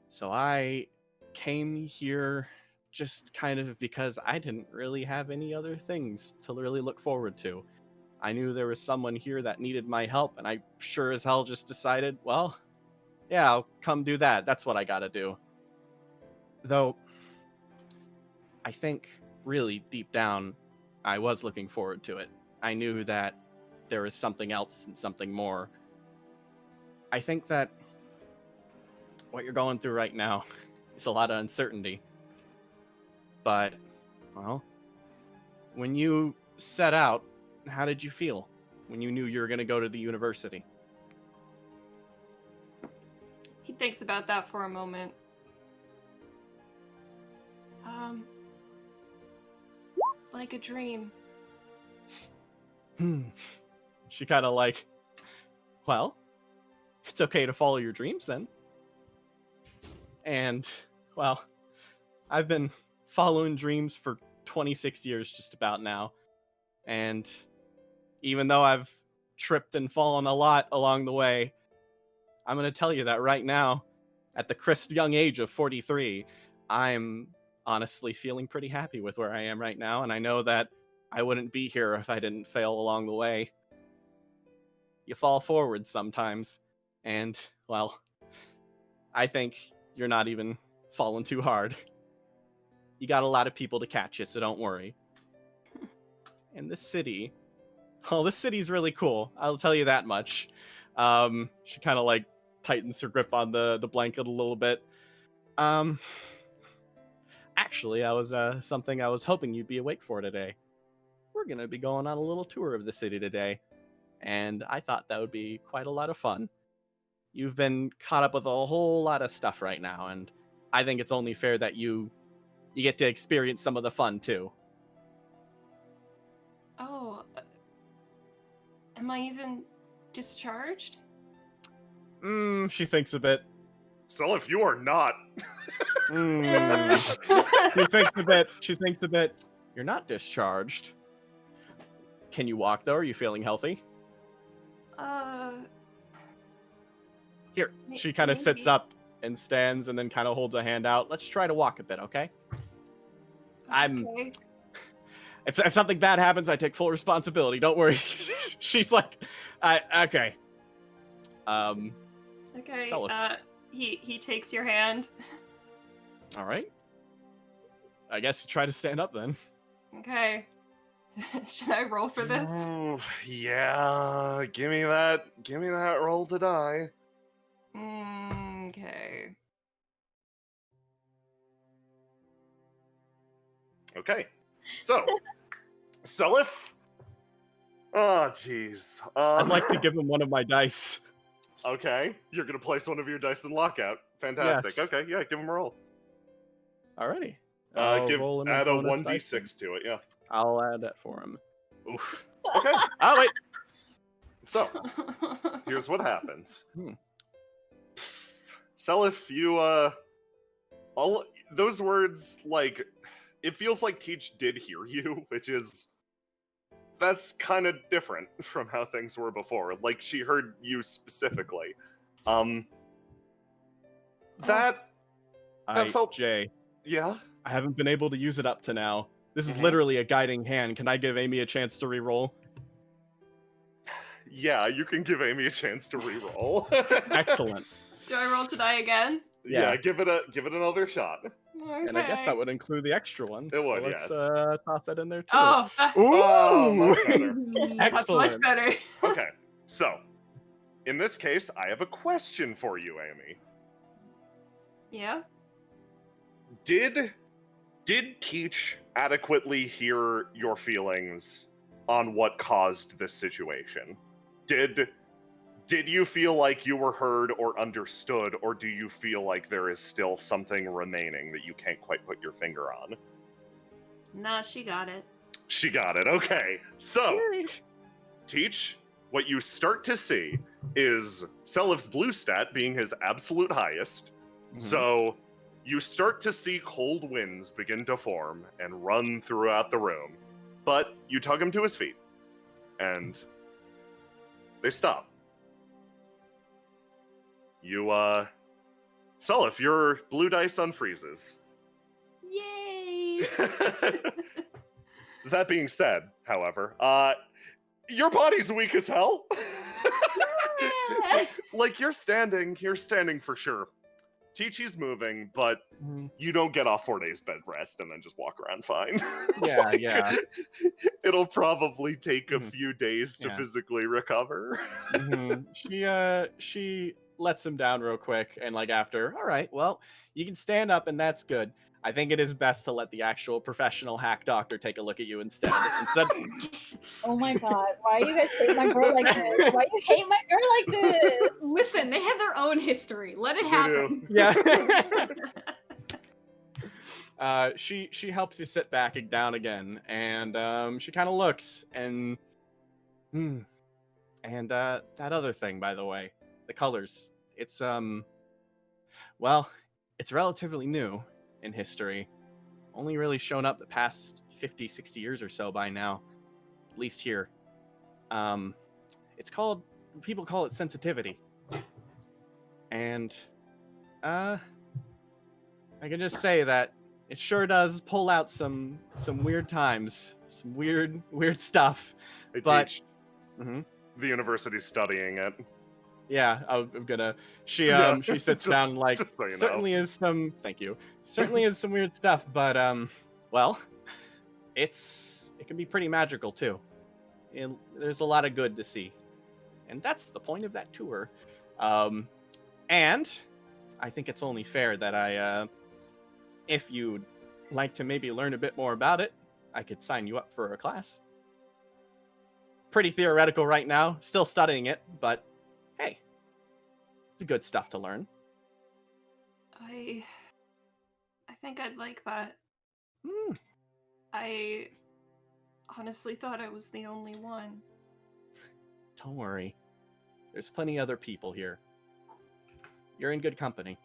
So I came here just kind of because I didn't really have any other things to really look forward to. I knew there was someone here that needed my help, and I sure as hell just decided, well, yeah, I'll come do that. That's what I gotta do. Though, I think really deep down, I was looking forward to it. I knew that there was something else and something more. I think that what you're going through right now is a lot of uncertainty. But, well, when you set out, how did you feel when you knew you were going to go to the university? He thinks about that for a moment. Like a dream. She kind of like, well, it's okay to follow your dreams then. And, well, I've been following dreams for 26 years just about now. And even though I've tripped and fallen a lot along the way, I'm going to tell you that right now, at the crisp young age of 43, I'm honestly feeling pretty happy with where I am right now. And I know that I wouldn't be here if I didn't fail along the way. You fall forward sometimes. And, well, I think you're not even falling too hard. You got a lot of people to catch you, so don't worry. And this city, well, this city's really cool. I'll tell you that much. She kind of like tightens her grip on the blanket a little bit. Actually, I was something I was hoping you'd be awake for today. We're gonna be going on a little tour of the city today, and I thought that would be quite a lot of fun. You've been caught up with a whole lot of stuff right now, and I think it's only fair that you get to experience some of the fun too. Oh, am I even discharged? She thinks a bit. Selyf, you are not. She thinks a bit. You're not discharged. Can you walk though? Are you feeling healthy? Here, she kind of sits up and stands and then kind of holds a hand out. Let's try to walk a bit, okay? Okay. If something bad happens, I take full responsibility. Don't worry. She's like, okay. Okay. Selyf. He takes your hand. All right. I guess you try to stand up then. Okay. Should I roll for this? Ooh, yeah, give me that roll to die. Okay. Okay, so Selyf. Oh, jeez. I'd like to give him one of my dice. Okay, you're gonna place one of your dice in lockout. Fantastic. Yes. Okay, yeah, give him a roll. Alrighty. Add a 1d6 to it. Yeah. I'll add that for him. Oof. Okay. Oh wait. So here's what happens. Selyf, you all those words, like, it feels like Teach did hear you, that's kind of different from how things were before. Like, she heard you specifically. That felt... Jay, Yeah? I haven't been able to use it up to now. This is Mhm. literally a guiding hand. Can I give Amy a chance to re-roll? Yeah, you can give Amy a chance to re-roll. Excellent. Do I roll to die again? Yeah, Yeah. give it another shot. Okay. And I guess that would include the extra one. It so would, let's yes. toss that in there too. Oh, Oh, much better. that's much Excellent. better. Okay, so in this case, I have a question for you, Amy. Yeah. Did Teach adequately hear your feelings on what caused this situation? Did you feel like you were heard or understood, or do you feel like there is still something remaining that you can't quite put your finger on? Nah, she got it. She got it. Okay. So, Teach, what you start to see is Selyf's blue stat being his absolute highest. Mhm. So, you start to see cold winds begin to form and run throughout the room. But you tug him to his feet, and they stop. You, Selyf, your blue dice unfreezes. Yay! That being said, however, your body's weak as hell. Yeah. Like, you're standing for sure. Chi-Chi's moving, but Mhm. you don't get off 4 days bed rest and then just walk around fine. Yeah, Like, yeah. It'll probably take a Mhm. few days to Yeah. physically recover. She lets him down real quick, and like after, all right, well, you can stand up, and that's good. I think it is best to let the actual professional hack doctor take a look at you instead. Oh my god, why you guys hate my girl like this? Why you hate my girl like this? Listen, they have their own history. Let it They happen. Yeah. She helps you sit back down again, and she kind of looks and that other thing, by the way, the colors. It's well, it's relatively new in history. Only really shown up the past 50, 60 years or so by now, at least here. It's called, people call it sensitivity. And I can just say that it sure does pull out some weird times, some weird stuff. They But- teach Mhm. the university's studying it. Yeah, I'm gonna. She Yeah, she sits just- down like just so you know. certainly is some. Thank you. Certainly is some weird stuff, but well, it can be pretty magical too. And there's a lot of good to see, and that's the point of that tour. And I think it's only fair that I, if you'd like to maybe learn a bit more about it, I could sign you up for a class. Pretty theoretical right now, still studying it, but hey, it's good stuff to learn. I think I'd like that. Hmm. I honestly thought I was the only one. Don't worry. There's plenty other people here. You're in good company.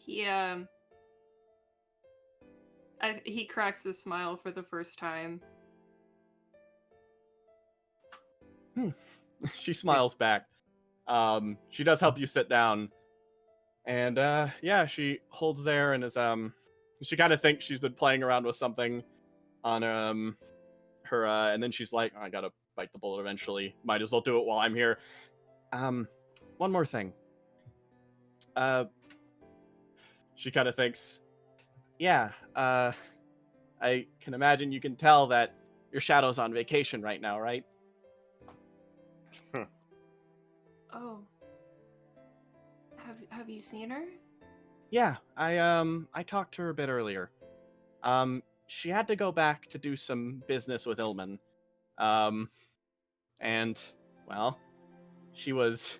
He cracks a smile for the first time. She smiles back. She does help you sit down. And yeah, she holds there and is she kind of thinks she's been playing around with something on her and then she's like, I gotta bite the bullet eventually. Might as well do it while I'm here. One more thing. She kind of thinks, yeah, I can imagine you can tell that your shadow's on vacation right now, right? Oh. Have you seen her? Yeah, I talked to her a bit earlier. She had to go back to do some business with Ilman. And well, she was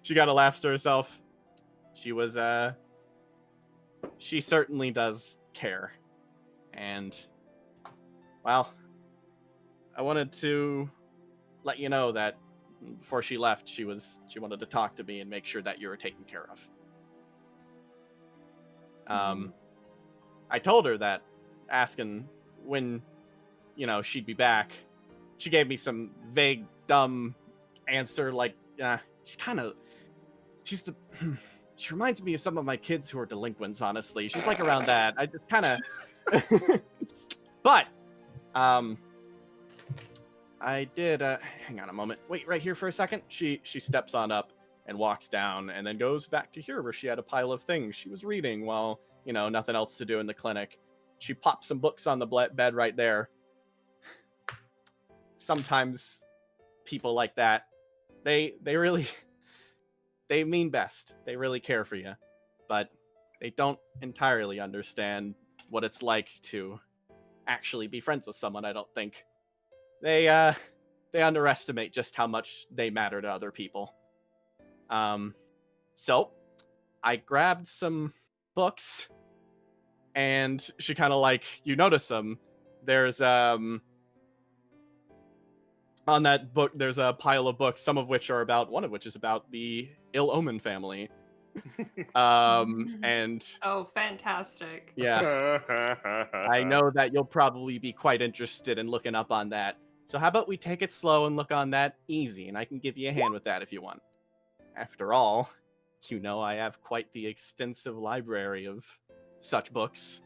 she got a laugh to herself. She was she certainly does care. And well, I wanted to let you know that before she left, she wanted to talk to me and make sure that you were taken care of. I told her that, asking when, she'd be back. She gave me some vague, dumb answer, like, she's She reminds me of some of my kids who are delinquents, honestly. She's like around that. I just kind of... But, I did, hang on a moment. Wait right here for a second. She steps on up and walks down and then goes back to here where she had a pile of things she was reading while, you know, nothing else to do in the clinic. She pops some books on the bed right there. Sometimes people like that, they really, they mean best. They really care for you, but they don't entirely understand what it's like to actually be friends with someone, I don't think. They underestimate just how much they matter to other people. So I grabbed some books and she kind of like, you notice them. There's, on that book, there's a pile of books, some of which are about, one of which is about the Ill Omen family. And Oh, fantastic. yeah, I know that you'll probably be quite interested in looking up on that. So how about we take it slow and look on that easy, and I can give you a hand with that if you want. After all, you know I have quite the extensive library of such books.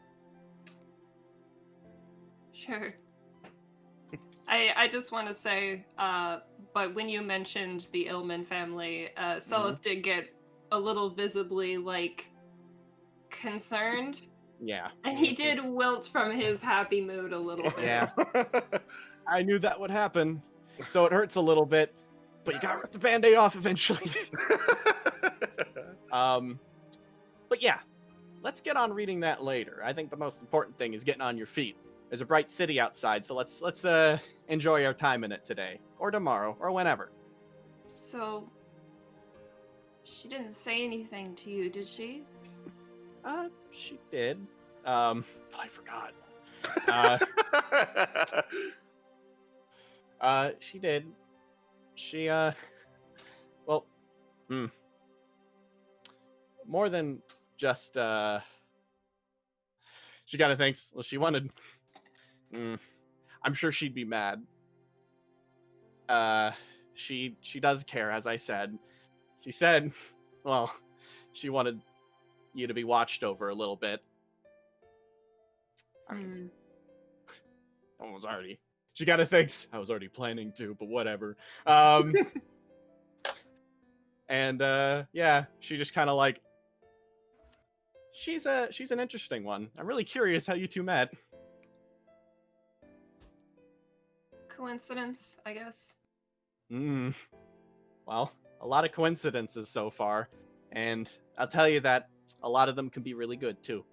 Sure. I just want to say, but when you mentioned the Illman family, Selyf did get a little visibly, like, concerned. Yeah. And he did wilt from his happy mood a little bit. Yeah. I knew that would happen, so it hurts a little bit, but you gotta rip the Band-Aid off eventually. But yeah, let's get on reading that later. I think the most important thing is getting on your feet. There's a bright city outside, so let's enjoy our time in it today, or tomorrow, or whenever. So, she didn't say anything to you, did she? She did. But I forgot. She did. She, well, more than just, she kind of thinks, well, she wanted, I'm sure she'd be mad. She does care, as I said. She said, well, she wanted you to be watched over a little bit. I mean, she kind of thinks I was already planning to, but whatever. And yeah, she just kind of like, she's an interesting one. I'm really curious how you two met. Coincidence, I guess. Well, a lot of coincidences so far, and I'll tell you that a lot of them can be really good too.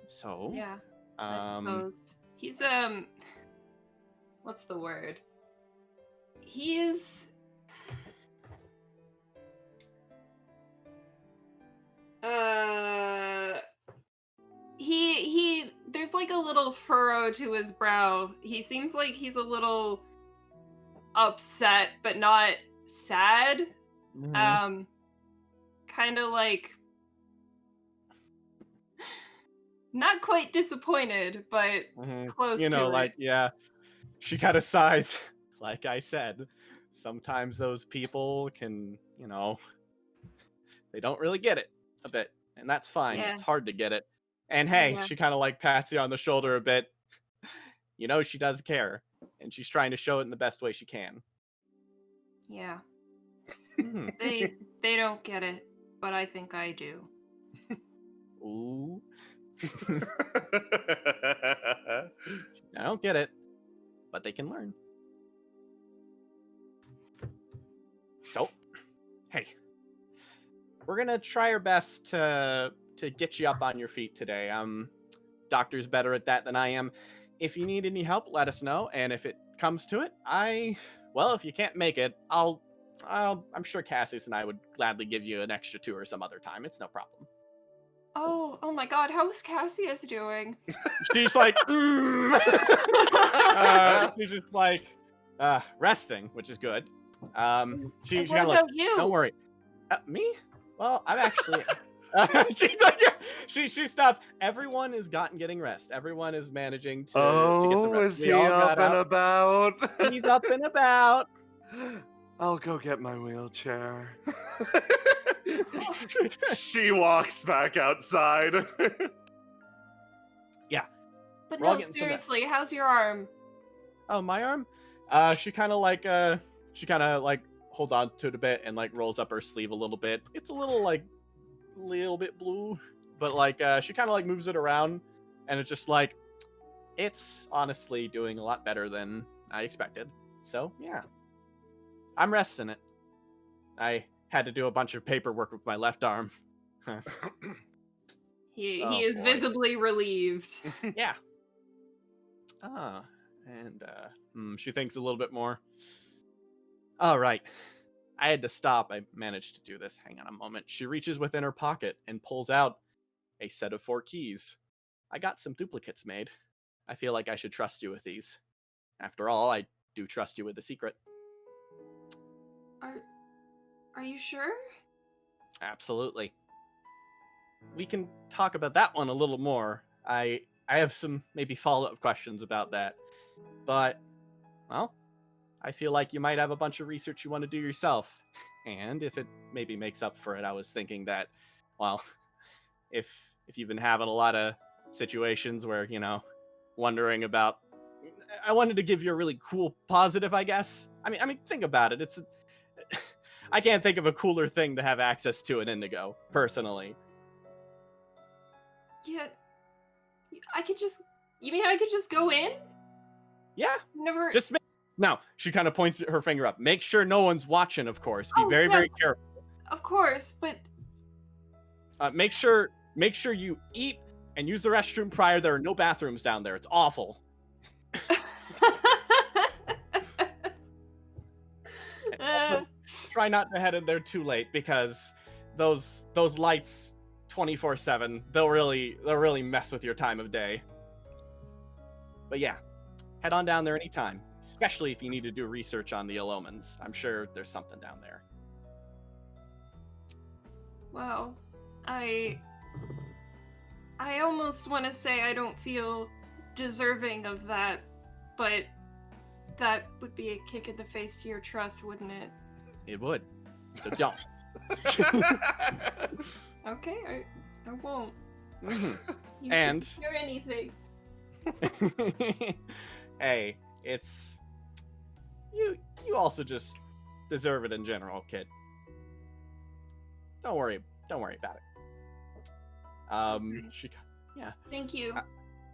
So Yeah, I suppose. He's what's the word? He's he there's like a little furrow to his brow. He seems like he's a little upset but not sad. Kind of like not quite disappointed, but close you know, to like, it. yeah. She kind of sighs. Like I said, sometimes those people can, you know, they don't really get it a bit, and that's fine. Yeah. It's hard to get it. And hey, Yeah. she kind of like pats you on the shoulder a bit. You know, she does care, and she's trying to show it in the best way she can. Yeah. They don't get it, but I think I do. Ooh. I don't get it, but they can learn. So, hey, we're gonna try our best to get you up on your feet today. Doctor's better at that than I am. If you need any help, let us know. And if it comes to it, well, if you can't make it, I'm sure Cassius and I would gladly give you an extra tour some other time. It's no problem. Oh my God! How is Cassius doing? She's like, she's just like, resting, which is good. She What kind of looks. about you? Don't worry. Me? Well, I'm actually. She's like, she stopped. Everyone is getting rest. Everyone is managing to get some rest. Is he up and about? He's up and about. I'll go get my wheelchair. She walks back outside. But We're all no, getting some- seriously, how's your arm? Oh, my arm? She kind of like holds on to it a bit and like rolls up her sleeve a little bit. It's a little bit blue, but like she kind of like moves it around, and it's just like it's honestly doing a lot better than I expected. So yeah, I'm resting it. I had to do a bunch of paperwork with my left arm. He Oh, is boy. visibly relieved. Yeah. And she thinks a little bit more. All right. I had to stop. I managed to do this. Hang on a moment. She reaches within her pocket and pulls out a set of 4 keys. I got some duplicates made. I feel like I should trust you with these. After all, I do trust you with the secret. Are you sure? Absolutely. We can talk about that one a little more. I have some maybe follow-up questions about that. But, well, I feel like you might have a bunch of research you want to do yourself. And if it maybe makes up for it, I was thinking that, well, if you've been having a lot of situations where, wondering about, I wanted to give you a really cool positive, I guess. I mean, think about it. I can't think of a cooler thing to have access to in Indigo, personally. Yeah. You mean I could just go in? Yeah. Never. No, she kind of points her finger up. Make sure no one's watching, of course. Be very, yeah. very careful. Of course, but Make sure you eat and use the restroom prior. There are no bathrooms down there. It's awful. Try not to head in there too late because those lights 24/7, they'll really mess with your time of day. But yeah, head on down there anytime, especially if you need to do research on the Elomans. I'm sure there's something down there. Well, I almost want to say I don't feel deserving of that, but that would be a kick in the face to your trust, wouldn't it? It would. So don't. Okay, I won't. Mhm. You And- couldn't hear anything. Hey, it's you also just deserve it in general, kid. Don't worry about it. Thank you.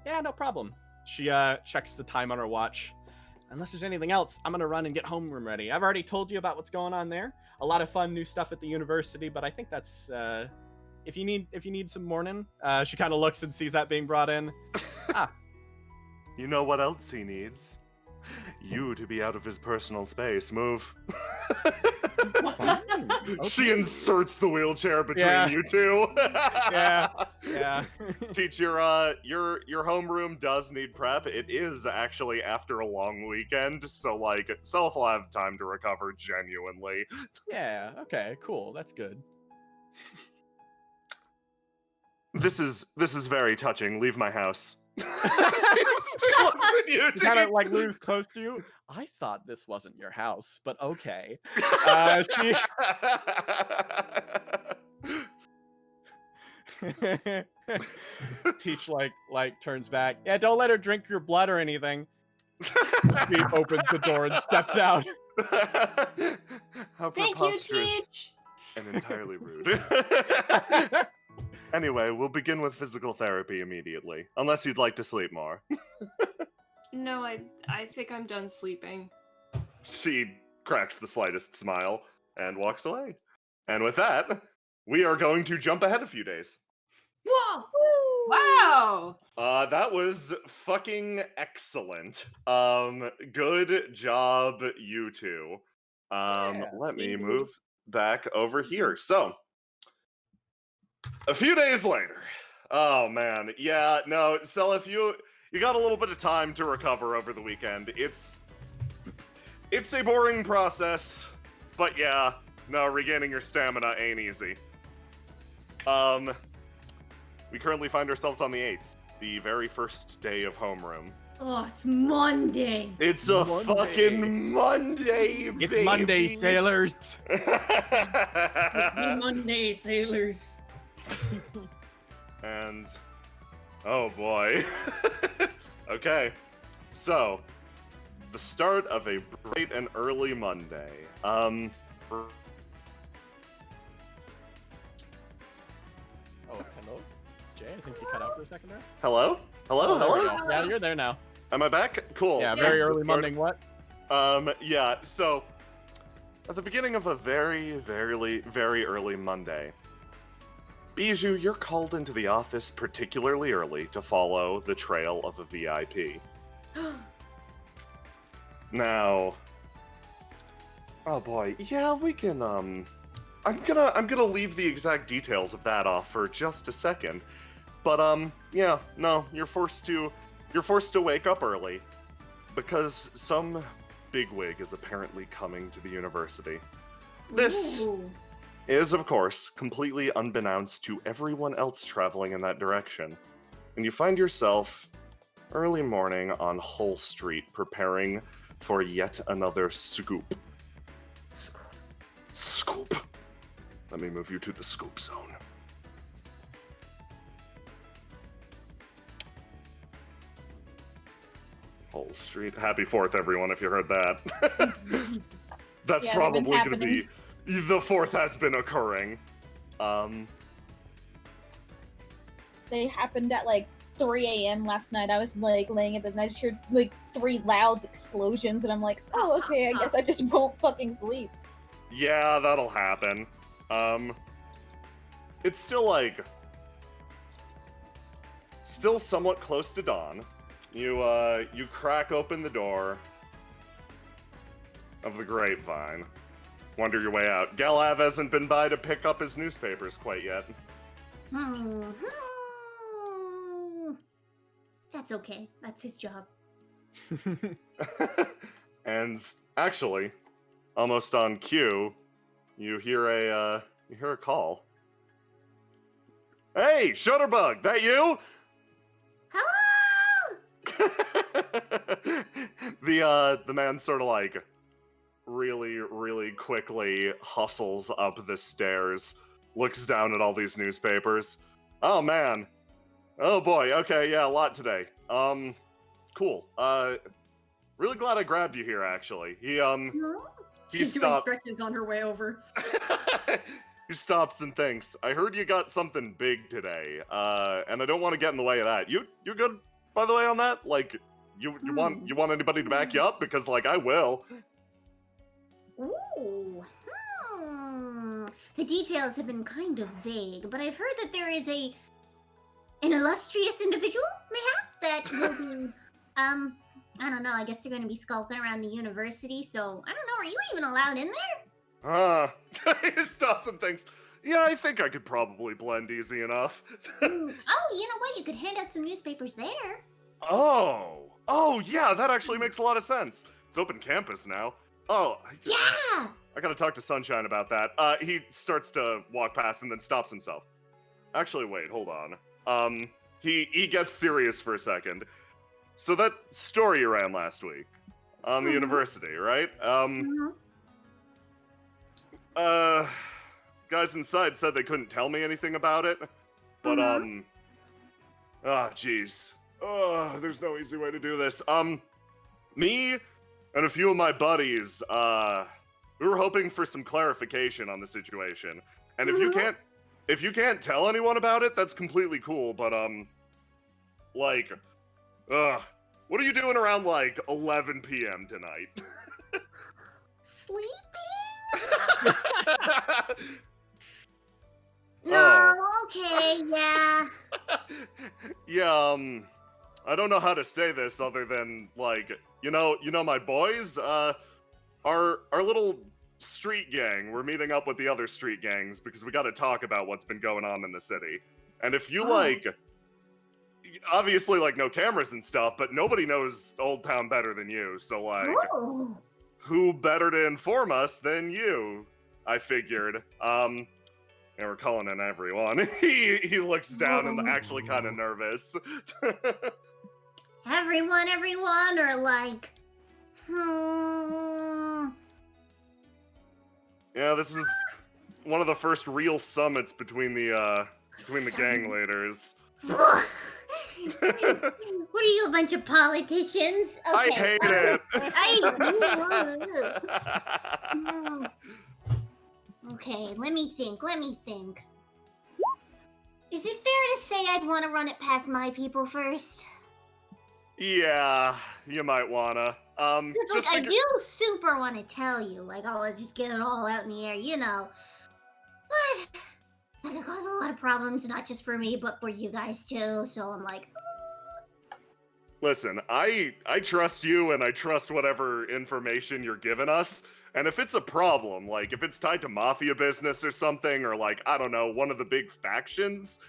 Yeah, no problem. She checks the time on her watch. Unless there's anything else, I'm gonna run and get homeroom ready. I've already told you about what's going on there. A lot of fun new stuff at the university, but I think that's if you need some morning. She kind of looks and sees that being brought in. You know what else he needs? You to be out of his personal space. Move. She inserts the wheelchair between Yeah. you two. Yeah. Teach, your homeroom does need prep. It is actually after a long weekend, so like Selyf will have time to recover genuinely. Yeah. Okay. Cool. That's good. This is very touching. Leave my house. She looks at you, Kind of Teach. like moves close to you. I thought this wasn't your house, but okay. Teach like turns back. Yeah, don't let her drink your blood or anything. She opens the door and steps out. How Thank you, preposterous Teach. and entirely rude. Anyway, we'll begin with physical therapy immediately, unless you'd like to sleep more. No, I think I'm done sleeping. She cracks the slightest smile and walks away. And with that, we are going to jump ahead a few days. Whoa! Wow! That was fucking excellent. Good job, you two. Yeah, Let me indeed. move back over here. So, a few days later. Oh man, yeah, no, Selyf, you got a little bit of time to recover over the weekend. It's a boring process, but yeah, no, regaining your stamina ain't easy. We currently find ourselves on the 8th, the very first day of homeroom. Oh, it's Monday. It's a Monday. fucking Monday, It's baby. Monday, sailors. Happy Monday, sailors. And oh boy. Okay. So, the start of a bright and early Monday. Oh, hello? Jay, I think you cut out for a second there. Hello? Hello? Oh, there we Hello? go. Yeah, you're there now. Am I back? Cool. Yeah, Yes. very Yes, early the start- Monday. What? Yeah, so at the beginning of a very, very early Monday, Bijou, you're called into the office particularly early to follow the trail of a VIP. Now, oh boy, yeah, we can, I'm gonna leave the exact details of that off for just a second. But, yeah, no, you're forced to wake up early because some bigwig is apparently coming to the university. This Ooh. is, of course, completely unbeknownst to everyone else traveling in that direction. And you find yourself early morning on Hull Street preparing for yet another scoop. Scoop. Let me move you to the scoop zone. Hull Street. Happy 4th, everyone, if you heard that. That's Yeah, they've been probably going to happening. be... The 4th has been occurring. They happened at like 3 a.m. last night. I was like laying in bed and I just heard like 3 loud explosions and I'm like, oh, okay, I guess I just won't fucking sleep. Yeah, that'll happen. It's still like... Still somewhat close to dawn. You crack open the door of the grapevine. Wander your way out. Galav hasn't been by to pick up his newspapers quite yet. That's okay. That's his job. And actually, almost on cue, you hear a call. Hey, Shutterbug, that you? Hello! The man sort of like really quickly hustles up the stairs, looks down at all these newspapers. Oh man. Oh boy, okay, yeah, a lot today. Cool. Really glad I grabbed you here actually. He She's doing stopped. stretches on her way over. He stops and thinks, I heard you got something big today, and I don't want to get in the way of that. You good, by the way, on that? Like, you want anybody to back you up? Because, like, I will. Ooh. The details have been kind of vague, but I've heard that there is an illustrious individual, mayhap, that will be, I don't know, I guess they're going to be skulking around the university, so, I don't know, are you even allowed in there? He stops and thinks, yeah, I think I could probably blend easy enough. Oh, you know what? You could hand out some newspapers there. Oh, yeah, that actually makes a lot of sense. It's open campus now. Oh, Yeah! I gotta talk to Sunshine about that. He starts to walk past and then stops himself. Actually, wait, hold on. He gets serious for a second. So that story you ran last week on the university, right? Guys inside said they couldn't tell me anything about it, but jeez. There's no easy way to do this. Me and a few of my buddies, we were hoping for some clarification on the situation. And if you can't tell anyone about it, that's completely cool, but what are you doing around like 11 p.m. tonight? Sleeping? Oh. No, okay, yeah. Yeah, I don't know how to say this other than, like, you know my boys? Our little street gang, we're meeting up with the other street gangs because we gotta talk about what's been going on in the city. And if you, like, obviously, like, no cameras and stuff, but nobody knows Old Town better than you, so, like, Ooh. who better to inform us than you? I figured. And we're calling in everyone. He looks down and actually kind of nervous. everyone, or like, Yeah, this is one of the first real summits between the gang leaders. What are you, a bunch of politicians? I hate it. Okay, let me think. Is it fair to say I'd want to run it past my people first? Yeah, you might wanna. Because, I do super want to tell you, like, oh, just get it all out in the air, you know. But that could cause a lot of problems, not just for me, but for you guys too. So I'm like, Listen, I trust you and I trust whatever information you're giving us. And if it's a problem, like if it's tied to mafia business or something, or like, I don't know, one of the big factions,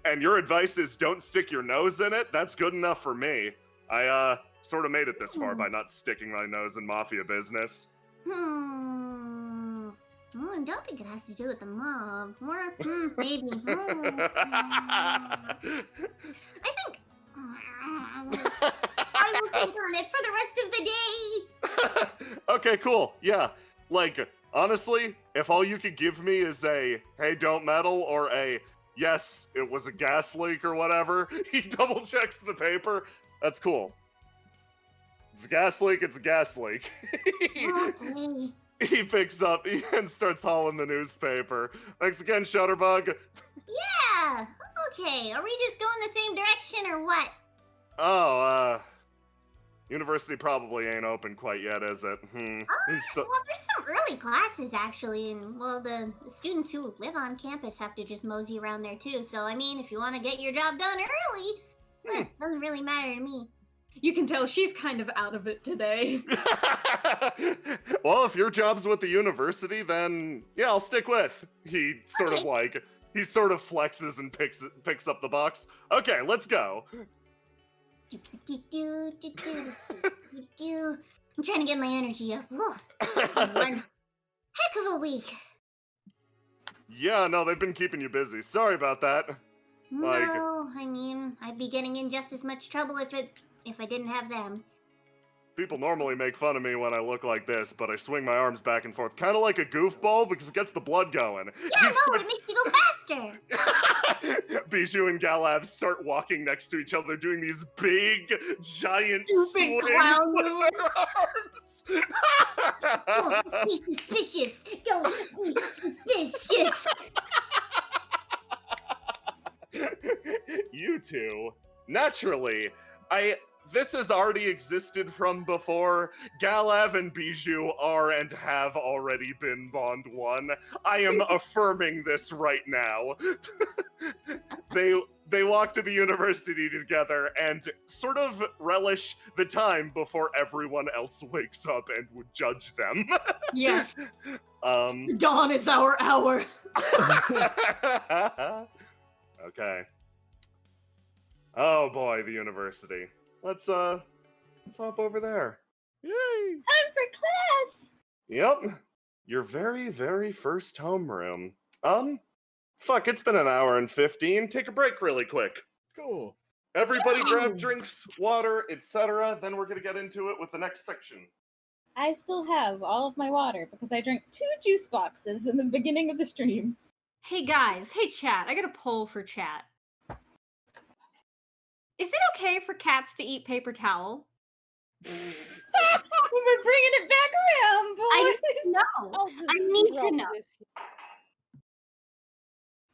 and your advice is don't stick your nose in it, that's good enough for me. I sort of made it this far by not sticking my nose in mafia business. Well, I don't think it has to do with the mob. Or, maybe. I think I will think on it for the rest of the day. Okay, cool. Yeah. Like, honestly, if all you could give me is a, hey, don't meddle, or a, yes, it was a gas leak or whatever, he double checks the paper, that's cool. It's a gas leak, it's a gas leak. Okay. He picks up and starts hauling the newspaper. Thanks again, Shutterbug. Yeah. Okay. Are we just going the same direction or what? Oh, university probably ain't open quite yet, is it? Well, there's some early classes actually, and well, the students who live on campus have to just mosey around there too. So I mean, if you want to get your job done early, doesn't really matter to me. You can tell she's kind of out of it today. Well, if your job's with the university, then yeah, I'll stick with. He sort of flexes and picks up the box. Okay, let's go. I'm trying to get my energy up. One heck of a week. Yeah, no, they've been keeping you busy. Sorry about that. No, I mean, I'd be getting in just as much trouble if I didn't have them. People normally make fun of me when I look like this, but I swing my arms back and forth, kind of like a goofball, because it gets the blood going. Yeah, it makes you go faster. Bijou and Galav start walking next to each other, doing these big, giant swings clown with their arms. Don't be suspicious. Don't be suspicious. You two, naturally, this has already existed from before. Galav and Bijou are and have already been Bond 1. I am affirming this right now. They walk to the university together and sort of relish the time before everyone else wakes up and would judge them. Yes. Dawn is our hour. Okay. Oh boy, the university. Let's hop over there. Yay! Time for class! Yep. Your very, very first homeroom. Fuck, it's been an hour and 15. Take a break really quick. Cool. Everybody grab drinks, water, etc. Then we're gonna get into it with the next section. I still have all of my water because I drank 2 juice boxes in the beginning of the stream. Hey guys, hey chat, I got a poll for chat. Is it okay for cats to eat paper towel? We're bringing it back around, boys! No, I need to know.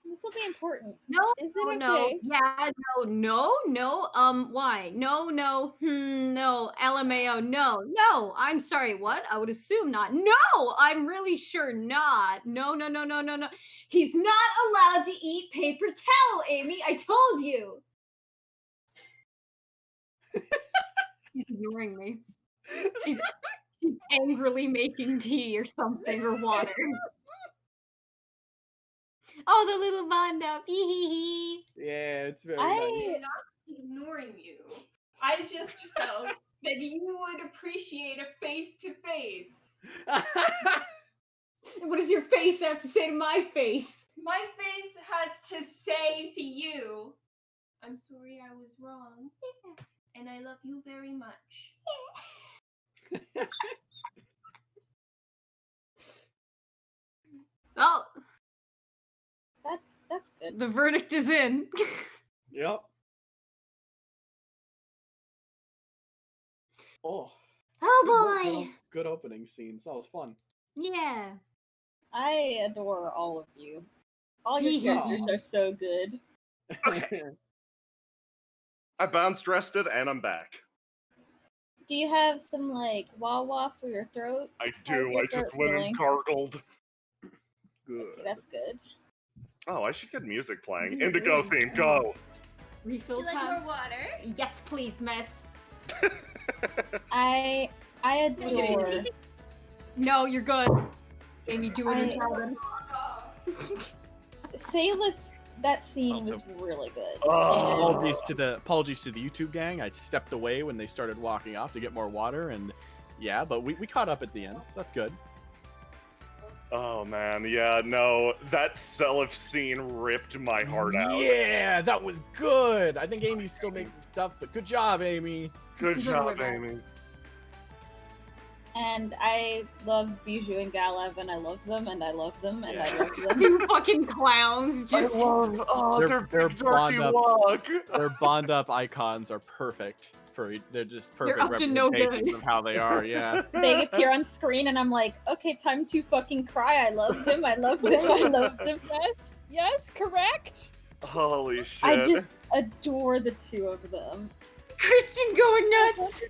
This will be important. No, Is it okay? no, yeah, no, why? No, LMAO, no, I'm sorry, what? I would assume not. No, I'm really sure not. No. He's not allowed to eat paper towel, Amy, I told you. She's ignoring me. She's angrily making tea or something, or water. Oh, the little bond up. Yeah, it's very I'm not ignoring you. I just felt that you would appreciate a face-to-face. What does your face have to say to my face? My face has to say to you, I'm sorry I was wrong. And and I love you very much. Well, That's good. the verdict is in. Yep. Oh. Oh Good, boy. good opening scenes. That was fun. Yeah. I adore all of you. All your characters are so good. I bounced, rested, and I'm back. Do you have some like wah-wah for your throat? I How's do. your I just throat went feeling? and gargled. Good. Okay, that's good. Oh, I should get music playing. Indigo theme, go! Refill Would you like time. more water? Yes, please, Myth. I adore. No, you're good. Amy, do it in time. Selyf, that scene Also- was really good. Oh. Apologies to the YouTube gang. I stepped away when they started walking off to get more water, and yeah, but we caught up at the end, so that's good. Oh man, yeah, no, that Selyf scene ripped my heart out. Yeah, that was good. I think Amy's still making stuff, but good job, Amy. Good job, Amy. And I love Bijou and Galav, and I love them, and I love them, and I love them. You fucking clowns. Just I love, oh, They're- their they're big darky bond up. walk. Their bond up icons are perfect they're just perfect up to no representations good. of how they are. Yeah. They appear on screen, and I'm like, okay, time to fucking cry. I love them. I love them. I love them. Yes, correct. Holy shit. I just adore the two of them. Christian going nuts.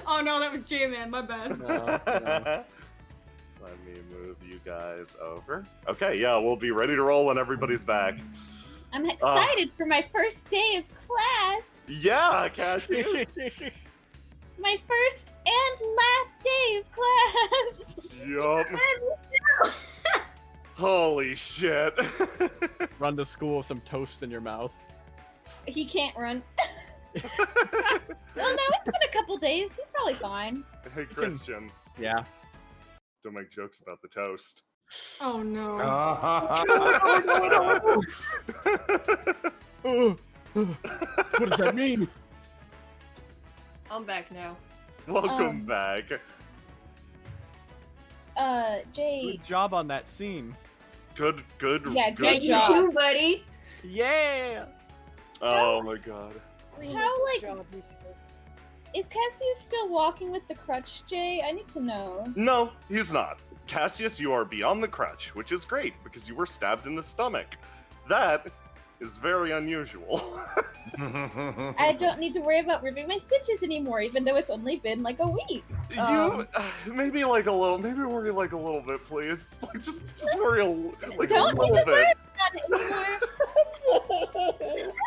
Oh no, that was J-Man. My bad. No. Let me move you guys over. Okay, yeah, we'll be ready to roll when everybody's back. I'm excited for my first day of class. Yeah, Cassius. My first and last day of class. Yup. Holy shit. Run to school with some toast in your mouth. He can't run. Well, no, it's been a couple days. He's probably fine. Hey, Christian, Yeah. don't make jokes about the toast. Oh no. What does that mean? I'm back now. Welcome back. Jay. Good job on that scene. Good. Yeah, good good job. job. You, buddy. Yeah. Oh my god. How, like, Job, you two. is Cassius still walking with the crutch, Jay? I need to know. No, he's not. Cassius, you are beyond the crutch, which is great because you were stabbed in the stomach. That is very unusual. I don't need to worry about ripping my stitches anymore, even though it's only been like a week. Maybe like a little, maybe worry like a little bit, please. Like just worry like Don't a little even bit. worry about it anymore.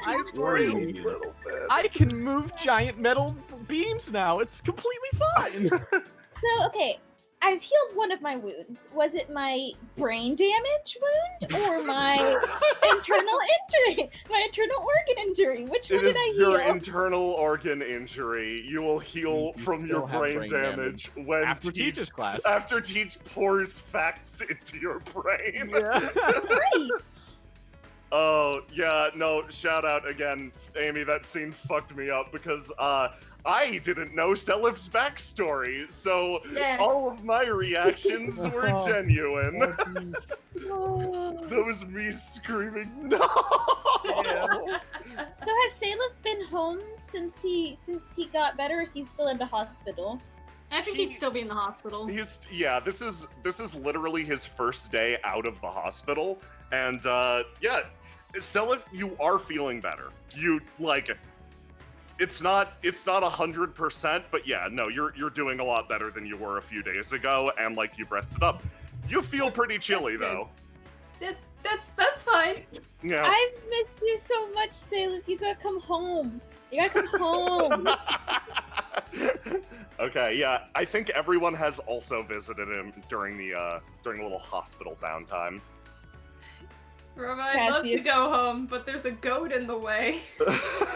I Worry a worry. little bit. I can move giant metal beams now. It's completely fine. So, okay, I've healed one of my wounds. Was it my brain damage wound or my internal injury? My internal organ injury? Which one It did is I your heal? internal organ injury. You will heal You from your still have brain brain damage when After teacher's class. after Teach pours facts into your brain. Yeah. Great. Oh, yeah, no, shout out again, Amy, that scene fucked me up because, I didn't know Selyf's backstory, so Yeah. all of my reactions were genuine. Oh, That was me screaming, no! So has Selyf been home since he got better, or is he still in the hospital? I think he'd still be in the hospital. This is literally his first day out of the hospital, and, yeah, Selyf, you are feeling better. You, like, it's not 100%, but yeah, no, you're doing a lot better than you were a few days ago, and like you've rested up. You feel pretty chilly though. That's fine. Yeah. I've missed you so much, Selyf. You gotta come home. You gotta come home. Okay, yeah, I think everyone has also visited him during the little hospital downtime. Roma, I'd love to Cassius. go home, but there's a goat in the way.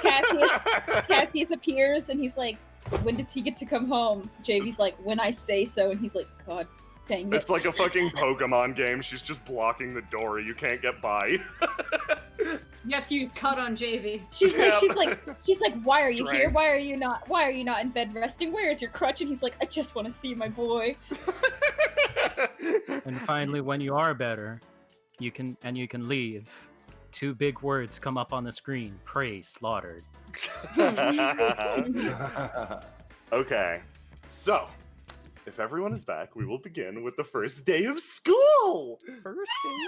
Cassius appears and he's like, when does he get to come home? JV's like, when I say so, and he's like, God Dang it. It's like a fucking Pokemon game. She's just blocking the door. You can't get by. You have to use cut on JV. She's like, why are you here? Strength. Why are you not in bed resting? Where is your crutch? And he's like, I just want to see my boy. And finally, when you are better, you can leave. 2 big words come up on the screen: prey slaughtered. Okay, so if everyone is back, we will begin with the first day of school. First day.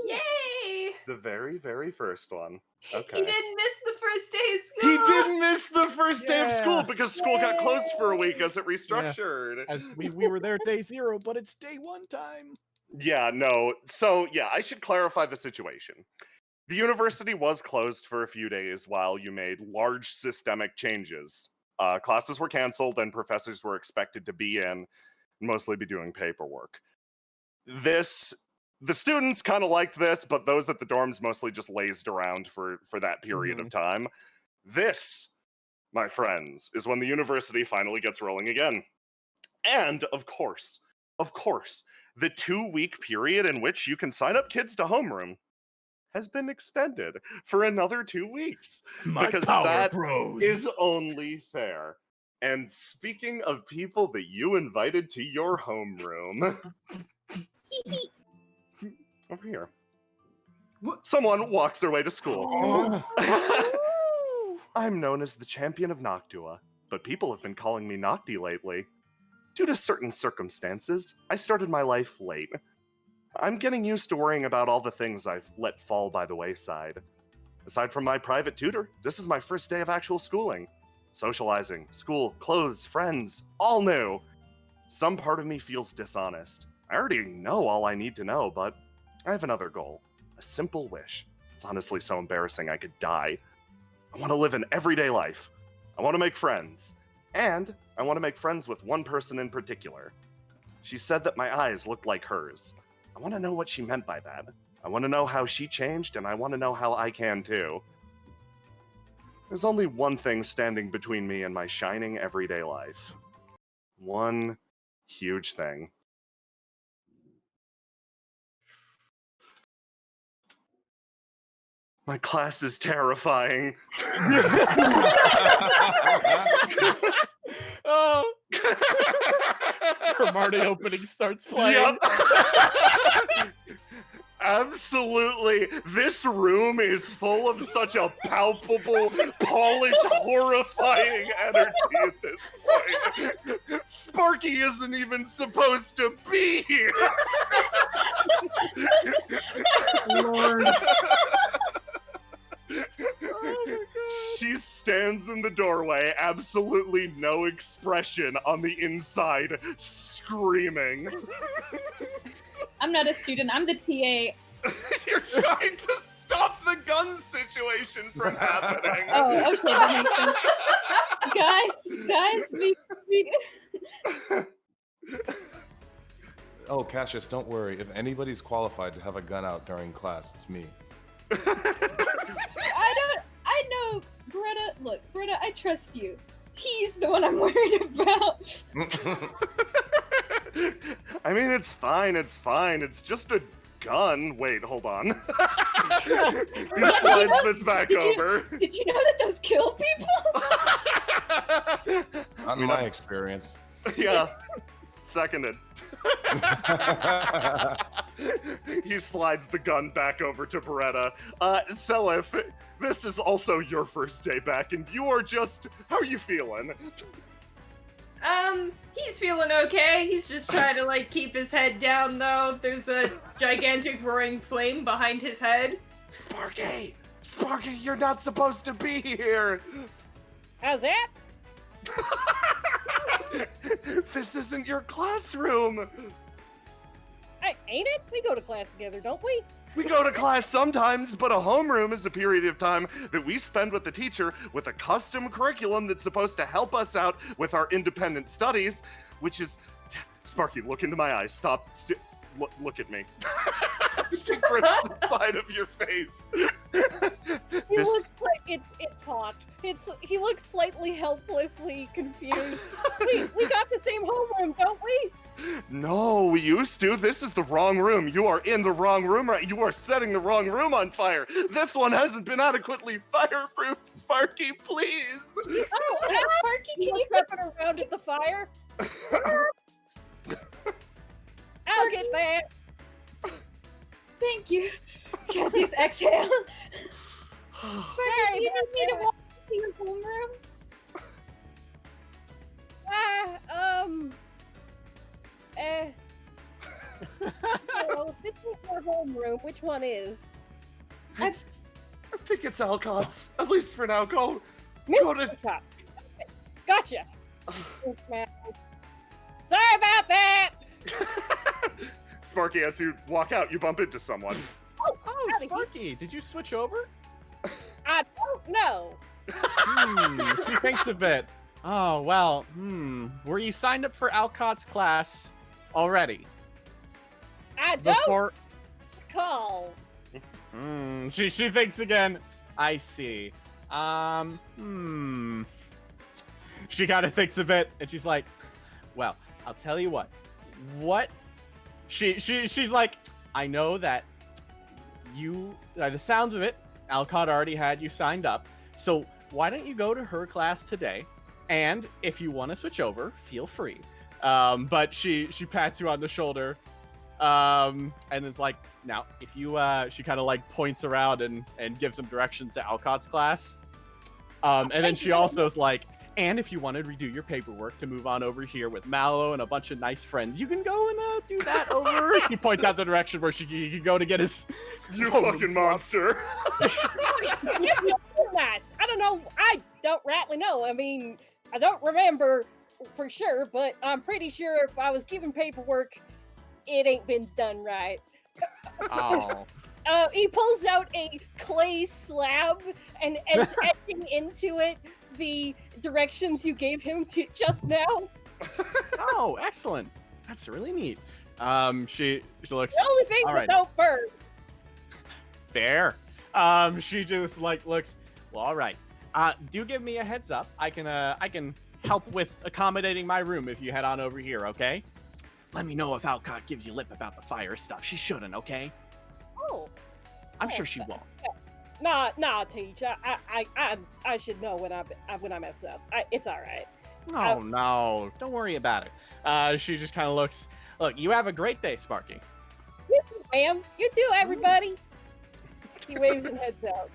Yay! The very, very first one. Okay. He didn't miss the first day of school. He did miss the first day of school Yeah. because school got closed for a week as it restructured. As we were there day 0, but it's day 1 time. Yeah, no. So, yeah, I should clarify the situation. The university was closed for a few days while you made large systemic changes. Classes were canceled and professors were expected to be in, mostly be doing paperwork. The students kind of liked this, but those at the dorms mostly just lazed around for that period of time. This, my friends, is when the university finally gets rolling again. And, of course, the 2-week period in which you can sign up kids to homeroom has been extended for another 2 weeks. Because that is only fair. And speaking of people that you invited to your homeroom... over here. Someone walks their way to school. I'm known as the champion of Noctua, but people have been calling me Nocti lately. Due to certain circumstances, I started my life late. I'm getting used to worrying about all the things I've let fall by the wayside. Aside from my private tutor, this is my first day of actual schooling. Socializing, school, clothes, friends, all new. Some part of me feels dishonest. I already know all I need to know, but I have another goal. A simple wish. It's honestly so embarrassing I could die. I want to live an everyday life. I want to make friends. And I want to make friends with one person in particular. She said that my eyes looked like hers. I want to know what she meant by that. I want to know how she changed, and I want to know how I can too. There's only one thing standing between me and my shining everyday life. One huge thing. My class is terrifying. Oh. Marty opening starts playing. Yep. Absolutely. This room is full of such a palpable, polished, horrifying energy at this point. Sparky isn't even supposed to be here. Lord. She stands in the doorway, absolutely no expression on the inside, screaming. I'm not a student, I'm the TA. You're trying to stop the gun situation from happening. Oh, okay, that makes sense. Guys, Oh, Cassius, don't worry. If anybody's qualified to have a gun out during class, it's me. I know, Greta, look, Greta, I trust you. He's the one I'm worried about. I mean, it's fine, it's just a gun. Wait, hold on. He slides this back over. Did you know that those kill people? Not in my experience. Yeah, seconded. He slides the gun back over to Beretta. Selyf, this is also your first day back, and you are just... How are you feeling? He's feeling okay. He's just trying to, like, keep his head down, though. There's a gigantic roaring flame behind his head. Sparky! Sparky, you're not supposed to be here! How's that? This isn't your classroom! Ain't it? We go to class together, don't we? We go to class sometimes, but a homeroom is a period of time that we spend with the teacher with a custom curriculum that's supposed to help us out with our independent studies, which is... Sparky, look into my eyes. Stop. look at me. She grips the side of your face. He looks like it's hot. He looks slightly helplessly confused. We got the same homeroom, don't we? No, we used to. This is the wrong room. You are in the wrong room. Right? You are setting the wrong room on fire. This one hasn't been adequately fireproofed. Sparky, please. Oh, Sparky, can you flip it around at the fire? I'll get that. Thank you. Cassie's exhale. Sparky, do you need me to walk to your homeroom? This is your homeroom. Which one is? I think it's Alcott's. At least for now. Go to... Gotcha. Sorry about that. Sparky, as you walk out, you bump into someone. Oh, Sparky, did you switch over? I don't know. She thinks a bit. Oh, well, were you signed up for Alcott's class already? I don't recall. She thinks again. I see. She kind of thinks a bit, and she's like, well, I'll tell you what. She's like, I know that you, by the sounds of it, Alcott already had you signed up. So why don't you go to her class today? And if you want to switch over, feel free. But she pats you on the shoulder, and is like, now if you she kind of like points around and gives some directions to Alcott's class. And then she also is like, and if you want to redo your paperwork to move on over here with Mallow and a bunch of nice friends, you can go and do that over. He points out the direction where he can go to get his. You fucking monster. Nice. I don't know. I don't rightly know. I mean, I don't remember for sure, but I'm pretty sure if I was given paperwork, it ain't been done right. Oh. He pulls out a clay slab and is etching into it the directions you gave him just now. Oh, excellent. That's really neat. She looks. The only thing that don't burn. Fair. She just like looks. Well, all right. Do give me a heads up. I can help with accommodating my room if you head on over here. Okay. Let me know if Alcott gives you lip about the fire stuff. She shouldn't. Okay. Oh. I'm sure she won't. Nah, Teach. I should know when I mess up. It's all right. Oh no, don't worry about it. She just kind of looks. Look, you have a great day, Sparky. You too, ma'am. You too, everybody. He waves and heads out.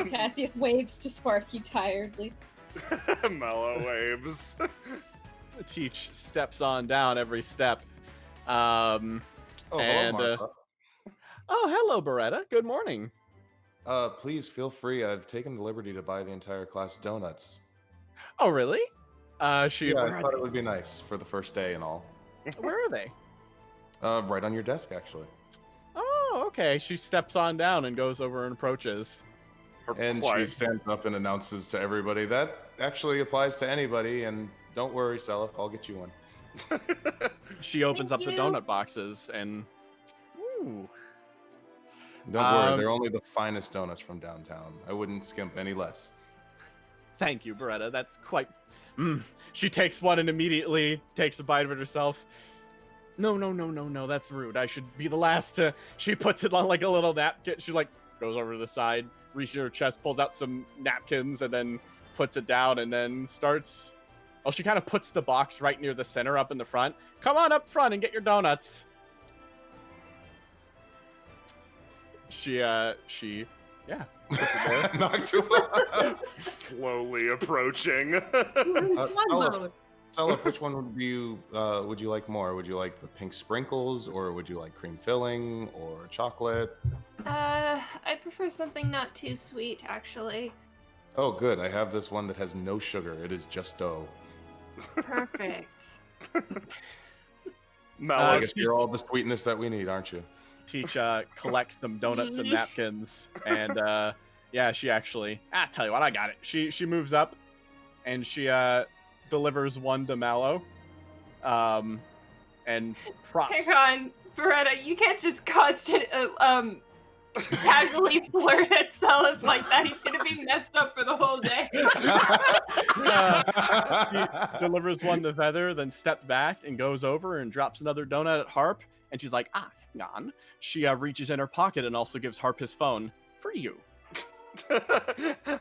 Cassius waves to Sparky tiredly. Mellow waves. Teach steps on down every step. Hello, Martha. Oh, hello, Beretta. Good morning. Please feel free. I've taken the liberty to buy the entire class donuts. Oh, really? I thought it would be nice for the first day and all. Where are they? Right on your desk, actually. Oh, okay. She steps on down and goes over and approaches. She stands up and announces to everybody that actually applies to anybody. And don't worry, Selyf, I'll get you one. She opens up the donut boxes and. Ooh. Don't worry, they're only the finest donuts from downtown. I wouldn't skimp any less. Thank you, Beretta. That's quite... She takes one and immediately takes a bite of it herself. No, that's rude. I should be the last to... She puts it on like a little napkin. She like goes over to the side, reaches her chest, pulls out some napkins, and then puts it down and then starts... Well, she kind of puts the box right near the center up in the front. Come on up front and get your donuts. She puts it there. Knocked him out. Slowly approaching. Selyf, which one would you like more? Would you like the pink sprinkles, or would you like cream filling, or chocolate? I prefer something not too sweet, actually. Oh, good. I have this one that has no sugar. It is just dough. Perfect. I guess you're all the sweetness that we need, aren't you? Teach collects some donuts and napkins, and she actually. Tell you what, I got it. She moves up, and she delivers one to Mallow, and props. Hang on, Beretta, you can't just casually flirt at Selyf like that. He's gonna be messed up for the whole day. She delivers one to Feather, then steps back and goes over and drops another donut at Harp. And she's like, hang on. She reaches in her pocket and also gives Harp his phone. For you.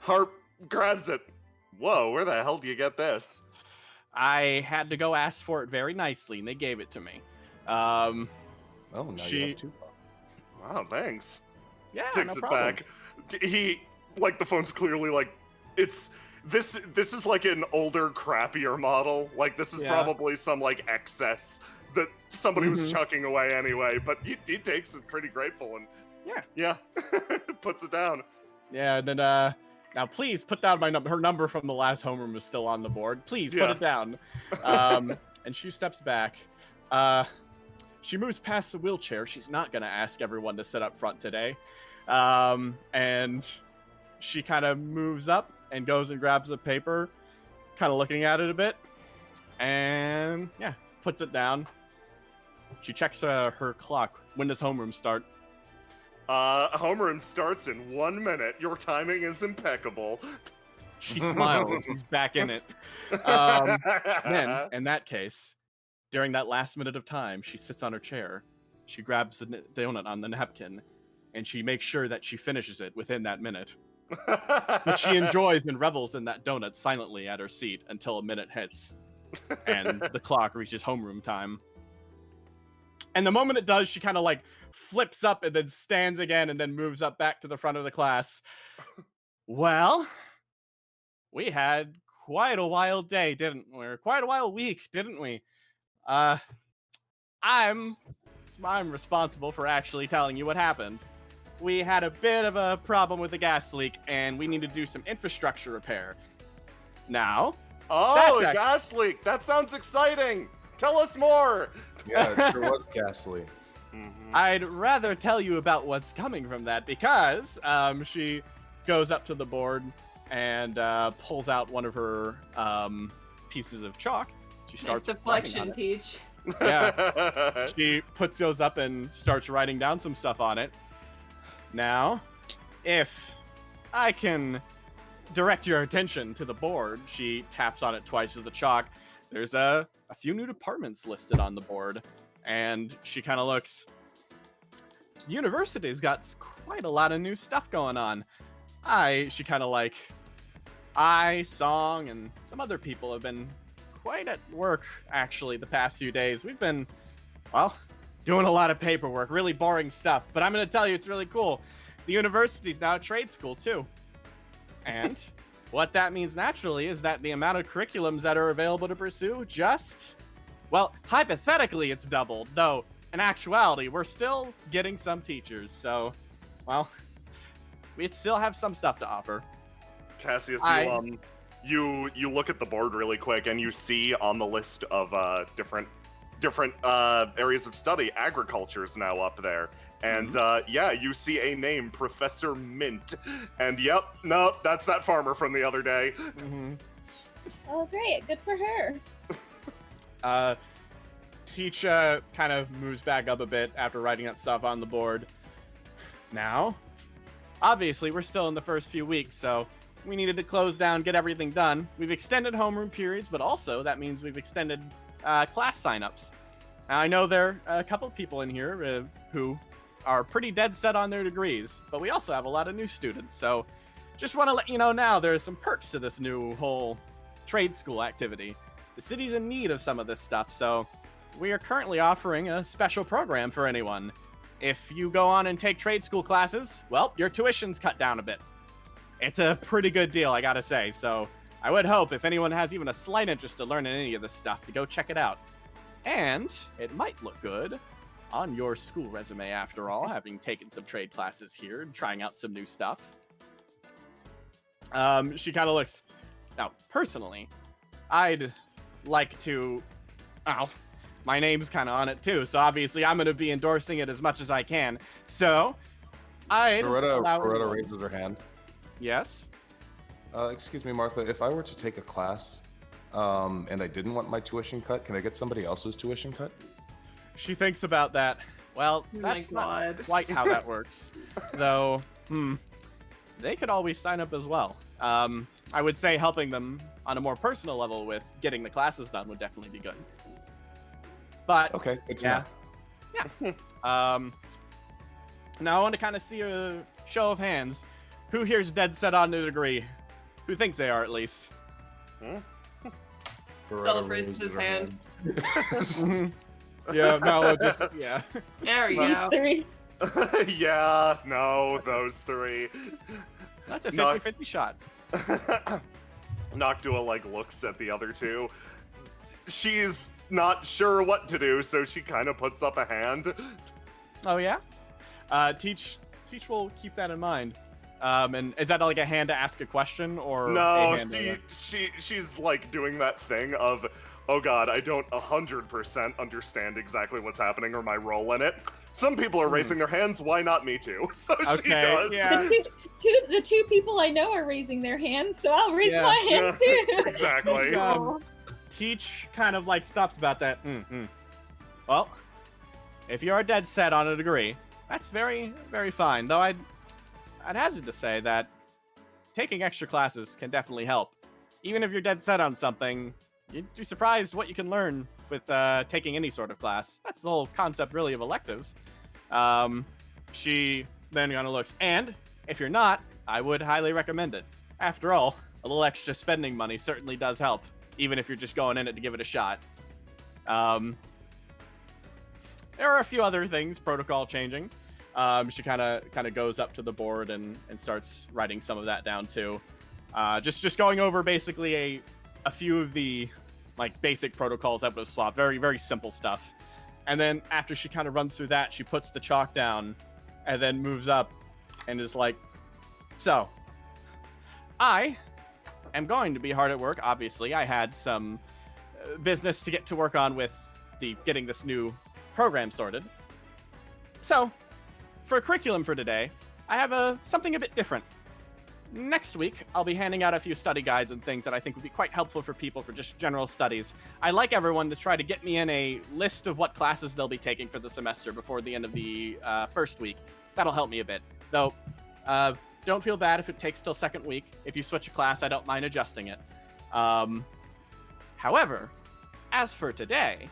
Harp grabs it. Whoa, where the hell do you get this? I had to go ask for it very nicely, and they gave it to me. Oh, now you have 2. Wow, thanks. Yeah, Takes no it problem. back. He, like, the phone's clearly, like, it's... This is, like, an older, crappier model. Like, this is probably some, like, excess that somebody was chucking away anyway, but he takes it pretty grateful and... Yeah. Puts it down. Yeah, and then, now please put down my number. Her number from the last homeroom is still on the board. Please put it down. And she steps back. She moves past the wheelchair. She's not going to ask everyone to sit up front today. And she kind of moves up and goes and grabs a paper, kind of looking at it a bit. And, yeah, puts it down. She checks her clock. When does homeroom start? Homeroom starts in 1 minute. Your timing is impeccable. She smiles. He's back in it. Then, in that case, during that last minute of time, she sits on her chair. She grabs the donut on the napkin, and she makes sure that she finishes it within that minute. But she enjoys and revels in that donut silently at her seat until a minute hits, and the clock reaches homeroom time. And the moment it does, she kind of like flips up and then stands again and then moves up back to the front of the class. Well, we had quite a wild day, didn't we? Or quite a wild week, didn't we? I'm responsible for actually telling you what happened. We had a bit of a problem with the gas leak, and we need to do some infrastructure repair. Now... Oh, a gas leak! That sounds exciting! Tell us more! Yeah, it sure was gas leak. I'd rather tell you about what's coming from that, because she goes up to the board and pulls out one of her pieces of chalk. She starts nice deflection, Teach. Yeah. She puts those up and starts writing down some stuff on it. Now, if I can direct your attention to the board, she taps on it twice with the chalk. There's a few new departments listed on the board, and she kind of looks. The university's got quite a lot of new stuff going on. She kind of like, Song, and some other people have been quite at work, actually, the past few days. We've been, well, doing a lot of paperwork, really boring stuff, but I'm going to tell you it's really cool. The university's now a trade school, too. And what that means naturally is that the amount of curriculums that are available to pursue well, hypothetically it's doubled, though in actuality we're still getting some teachers, so, well, we still have some stuff to offer. Cassius, you look at the board really quick, and you see on the list of different areas of study, agriculture is now up there. And you see a name, Professor Mint. And yep, no, that's that farmer from the other day. Oh, great. Good for her. Teach kind of moves back up a bit after writing that stuff on the board. Now, obviously, we're still in the first few weeks, so we needed to close down, get everything done. We've extended homeroom periods, but also that means we've extended class signups. Now, I know there are a couple of people in here who are pretty dead set on their degrees, but we also have a lot of new students, so just want to let you know now there's some perks to this new whole trade school activity. The city's in need of some of this stuff, so we are currently offering a special program for anyone. If you go on and take trade school classes, well, your tuition's cut down a bit. It's a pretty good deal, I gotta say, so I would hope if anyone has even a slight interest to learn any of this stuff to go check it out. And it might look good on your school resume, after all, having taken some trade classes here and trying out some new stuff. She kind of looks... Now, personally, I'd like to... Oh, my name's kind of on it, too, so obviously I'm going to be endorsing it as much as I can. So, Beretta raises her hand. Yes? Excuse me, Martha, if I were to take a class, and I didn't want my tuition cut, can I get somebody else's tuition cut? She thinks about that. Well, Oh my that's not God. quite how that works, though. They could always sign up as well. I would say helping them on a more personal level with getting the classes done would definitely be good. But Okay, good to yeah, know. yeah. Now I want to kind of see a show of hands. Who here's dead set on to a degree? Who thinks they are, at least? Selyf raises his hand. Yeah, Mallow just yeah. There you These go. three. Yeah, no, those three. That's a No. 50-50 shot. Noctua like looks at the other two. She's not sure what to do, so she kind of puts up a hand. Oh yeah. Teach will keep that in mind. And is that like a hand to ask a question or No, a hand to... she's like doing that thing of, oh god, I don't 100% understand exactly what's happening or my role in it. Some people are raising their hands, why not me too? So she Okay, does. yeah. The two people I know are raising their hands, so I'll raise Yeah. my hand too. Exactly. Teach kind of like stops about that. Well, if you are dead set on a degree, that's very, very fine. Though I'd hazard to say that taking extra classes can definitely help. Even if you're dead set on something, you'd be surprised what you can learn with taking any sort of class. That's the whole concept, really, of electives. She then kind of looks, and if you're not, I would highly recommend it. After all, a little extra spending money certainly does help, even if you're just going in it to give it a shot. There are a few other things, protocol changing. She kind of goes up to the board and starts writing some of that down too. Just going over basically a few of the like basic protocols that would have swapped. Very, very simple stuff. And then after she kind of runs through that, she puts the chalk down and then moves up and is like, so, I am going to be hard at work. Obviously, I had some business to get to work on with getting this new program sorted. So, for a curriculum for today, I have something a bit different. Next week, I'll be handing out a few study guides and things that I think would be quite helpful for people for just general studies. I'd like everyone to try to get me in a list of what classes they'll be taking for the semester before the end of the first week. That'll help me a bit. Though, don't feel bad if it takes till second week. If you switch a class, I don't mind adjusting it. However, as for today,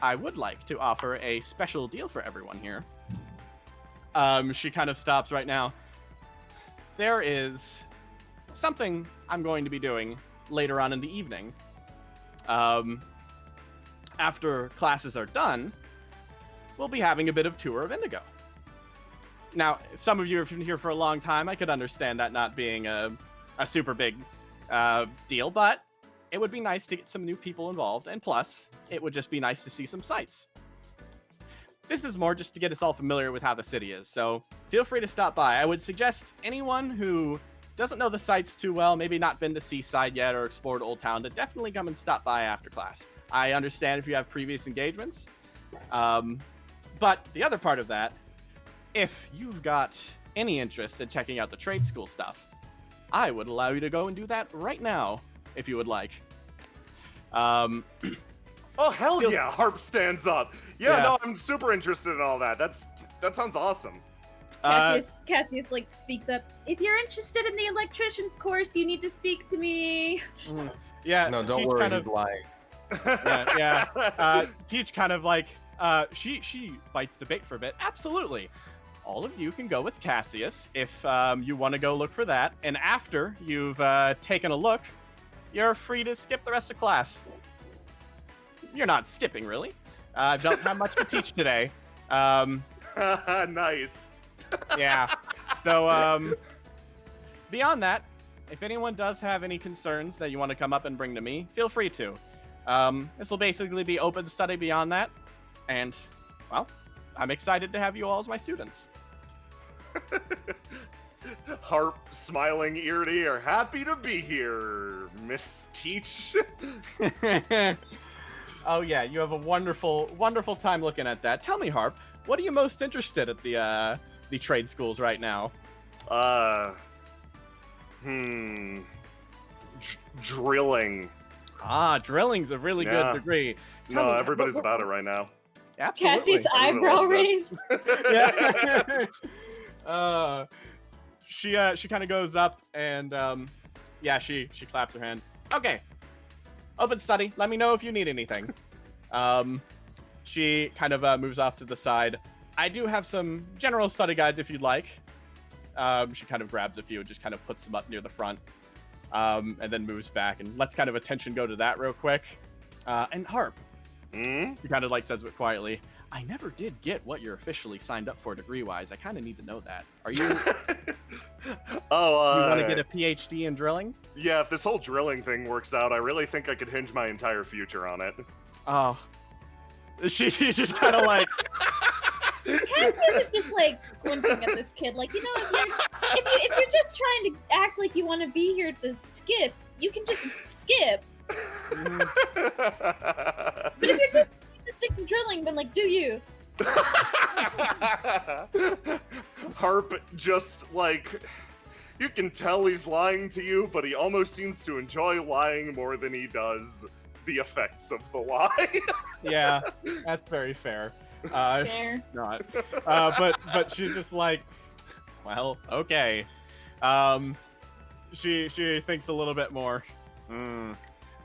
I would like to offer a special deal for everyone here. She kind of stops right now. There is something I'm going to be doing later on in the evening. After classes are done, we'll be having a bit of tour of Indigo. Now, if some of you have been here for a long time, I could understand that not being a super big deal, but it would be nice to get some new people involved, and plus, it would just be nice to see some sights. This is more just to get us all familiar with how the city is, so feel free to stop by. I would suggest anyone who doesn't know the sights too well, maybe not been to Seaside yet or explored Old Town, to definitely come and stop by after class. I understand if you have previous engagements, but the other part of that, if you've got any interest in checking out the trade school stuff, I would allow you to go and do that right now, if you would like. Oh, hell yeah, Harp stands up. Yeah, no, I'm super interested in all that. That sounds awesome. Cassius like speaks up. If you're interested in the electrician's course, you need to speak to me. Yeah. No, don't Teach worry, kind he's of, lying. yeah. Teach kind of like, she bites the bait for a bit. Absolutely. All of you can go with Cassius if you want to go look for that. And after you've taken a look, you're free to skip the rest of class. You're not skipping, really. I don't have much to teach today. Nice. Yeah. So, beyond that, if anyone does have any concerns that you want to come up and bring to me, feel free to. This will basically be open study beyond that. And, well, I'm excited to have you all as my students. Harp smiling ear to ear. Happy to be here, Miss Teach. Oh yeah, you have a wonderful, wonderful time looking at that. Tell me, Harp, what are you most interested at the trade schools right now? Drilling. Ah, drilling's a really good degree. No, everybody's about it right now. Absolutely. Cassie's eyebrow raised. Yeah. She kind of goes up and yeah, she claps her hand. Okay. Open study. Let me know if you need anything. She kind of moves off to the side. I do have some general study guides if you'd like. She kind of grabs a few and just kind of puts them up near the front. And then moves back and lets kind of attention go to that real quick. And Harp. He kind of like says it quietly. I never did get what you're officially signed up for degree-wise. I kind of need to know that. Are you... you want to get a PhD in drilling? Yeah, if this whole drilling thing works out, I really think I could hinge my entire future on it. Oh. She's just kind of like... Cassius is just like squinting at this kid, like, you know, if you're just trying to act like you want to be here to skip, you can just skip. But if you're just to stick to drilling, then like, do you? Harp just like, you can tell he's lying to you, but he almost seems to enjoy lying more than he does the effects of the lie. Yeah, that's very fair. Fair. Not. But she's just like, well, okay. She thinks a little bit more.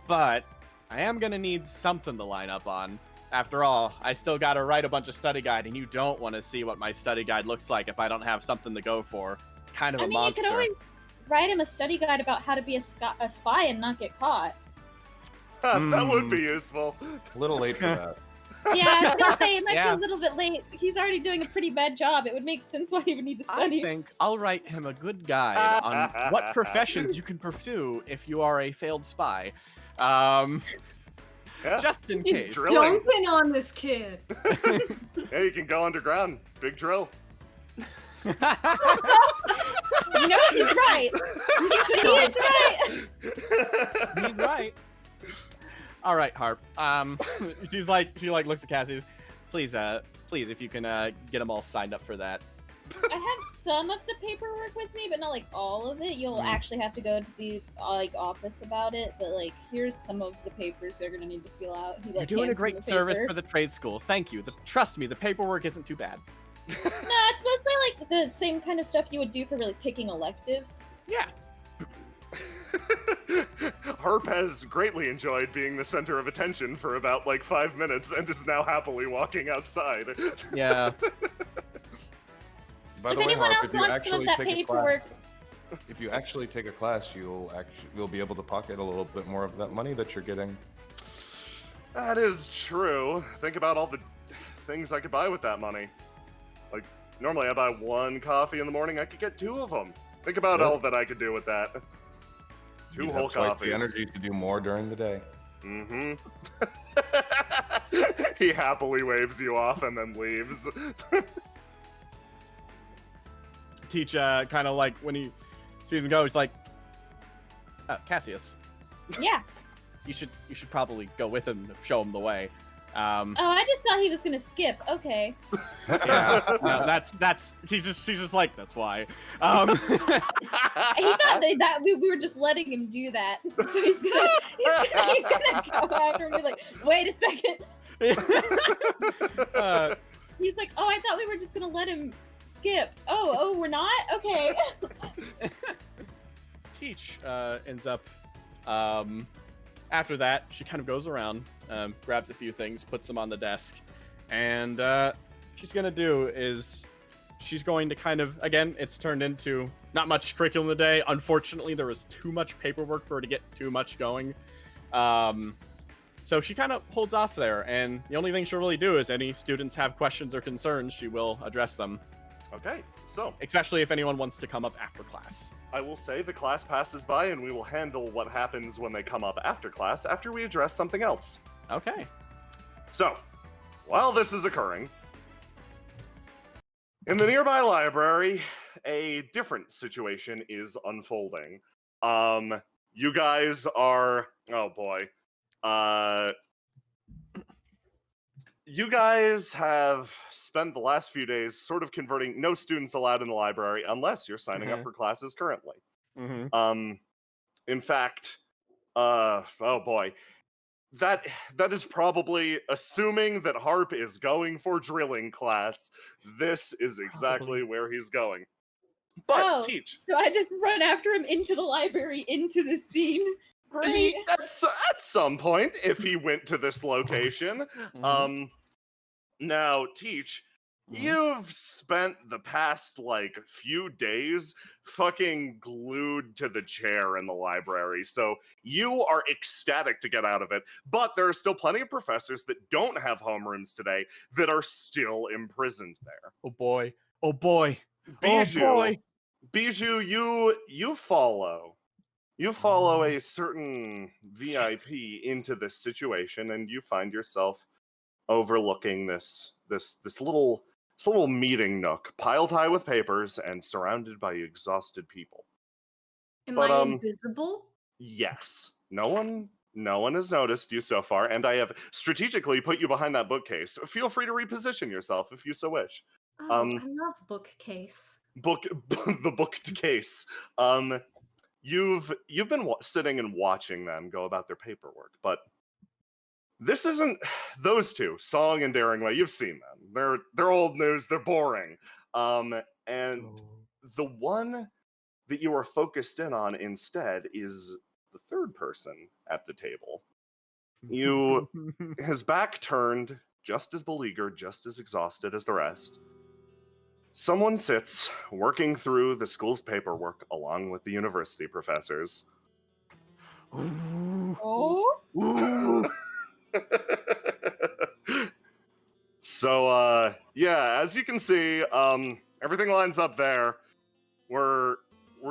But I am gonna need something to line up on. After all, I still gotta write a bunch of study guide, and you don't want to see what my study guide looks like if I don't have something to go for. It's kind of a monster. You could always write him a study guide about how to be a spy and not get caught. That would be useful. A little late for that. Yeah, I was gonna say it might Yeah. be a little bit late. He's already doing a pretty bad job. It would make sense why he would need to study. I think I'll write him a good guide on what professions you can pursue if you are a failed spy. Just in case. Drilling. Dumping on this kid. Yeah, you can go underground. Big drill. You know what? He's right. He is right. He's right. All right, Harp. She looks at Cassie. Please, if you can get them all signed up for that. I have some of the paperwork with me, but not like all of it. You'll actually have to go to the office about it. But like, here's some of the papers they're gonna need to fill out. He, You're like, doing a hands great him the service paper. for the trade school. Thank you. Trust me, the paperwork isn't too bad. No, it's mostly like the same kind of stuff you would do for really picking electives. Yeah. Harp has greatly enjoyed being the center of attention for about like 5 minutes and is now happily walking outside. Yeah. By If the way, anyone Harp, else if you wants some of actually that take a paperwork- class, if you actually take a class, you'll be able to pocket a little bit more of that money that you're getting. That is true. Think about all the things I could buy with that money. Like, normally I buy 1 coffee in the morning, I could get 2 of them. Think about all that I could do with that. 2 You'd whole have twice coffees. the energy to do more during the day. Mm-hmm. He happily waves you off and then leaves. Teach kind of like when he sees him go, he's like, Cassius, Yeah. you should probably go with him to show him the way. Oh, I just thought he was gonna skip. Okay. Yeah, that's she's just like, that's why. He thought that we were just letting him do that. So he's gonna go after him and be like, wait a second. He's like, oh, I thought we were just gonna let him skip. Oh, we're not? Okay. Teach ends up after that, she kind of goes around, grabs a few things, puts them on the desk, and she's gonna do is she's going to kind of, again, it's turned into not much curriculum today. Unfortunately, there was too much paperwork for her to get too much going. So she kind of holds off there, and the only thing she'll really do is any students have questions or concerns, she will address them. Okay, so Especially if anyone wants to come up after class. I will say the class passes by and we will handle what happens when they come up after class after we address something else. Okay. So, while this is occurring, in the nearby library, a different situation is unfolding. You guys are, oh boy. You guys have spent the last few days sort of converting no students allowed in the library unless you're signing up for classes currently. Mm-hmm. In fact, oh boy. That is probably, assuming that Harp is going for drilling class, this is exactly where he's going. But Teach, so I just run after him into the library, into the scene. Great. at some point, if he went to this location, now Teach, you've spent the past like few days fucking glued to the chair in the library, so you are ecstatic to get out of it, but there are still plenty of professors that don't have homerooms today that are still imprisoned there. Oh boy. Oh boy. Bijou, Oh boy. Bijou, you follow a certain VIP into this situation, and you find yourself overlooking this little meeting nook, piled high with papers and surrounded by exhausted people. Am I invisible? Yes. No one has noticed you so far, and I have strategically put you behind that bookcase. Feel free to reposition yourself if you so wish. Oh, I love bookcase. The booked case. You've been sitting and watching them go about their paperwork, but this isn't those two, Song and Daringway. You've seen them. They're old news. They're boring. And the one that you are focused in on instead is the third person at the table. His back turned, just as beleaguered, just as exhausted as the rest. Someone sits, working through the school's paperwork along with the university professors. Oh. So, yeah, as you can see, everything lines up there. We're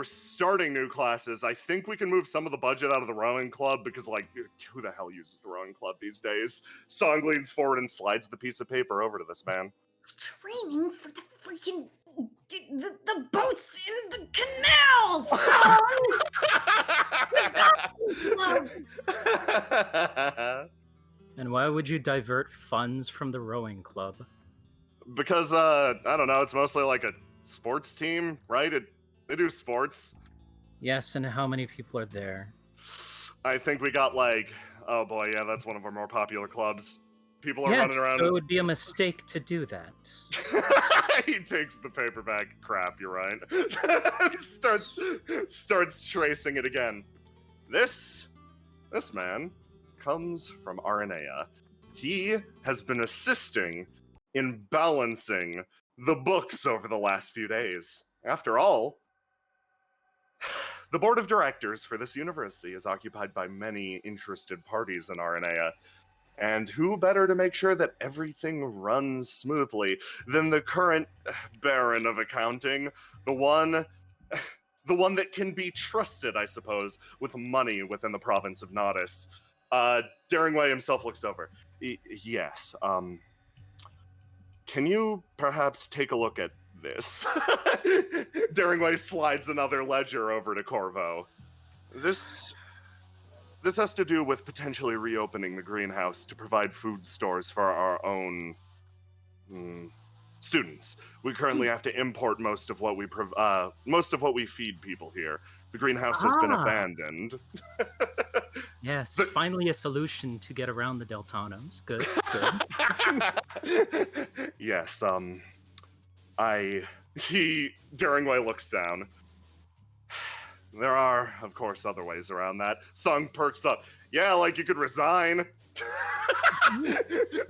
starting new classes. I think we can move some of the budget out of the rowing club because, like, who the hell uses the rowing club these days? Song leans forward and slides the piece of paper over to this man. Training for the freaking the boats in the canal, son! And why would you divert funds from the rowing club? Because, I don't know, it's mostly like a sports team, right? They do sports. Yes, and how many people are there? I think we got like, oh boy, yeah, that's one of our more popular clubs. People are running around. So it would be a mistake to do that. He takes the paperback. Crap, you're right. starts tracing it again. This man comes from Aranea. He has been assisting in balancing the books over the last few days. After all, the board of directors for this university is occupied by many interested parties in Aranea. And who better to make sure that everything runs smoothly than the current Baron of Accounting, the one that can be trusted, I suppose, with money within the province of Nodus. Daringway himself looks over. Yes, can you perhaps take a look at this? Daringway slides another ledger over to Corvo. This has to do with potentially reopening the greenhouse to provide food stores for our own students. We currently have to import most of what we feed people here. The greenhouse has been abandoned. Yes, finally a solution to get around the Deltanos. Good. Yes, Daringway looks down. There are, of course, other ways around that. Song perks up. Yeah, like you could resign.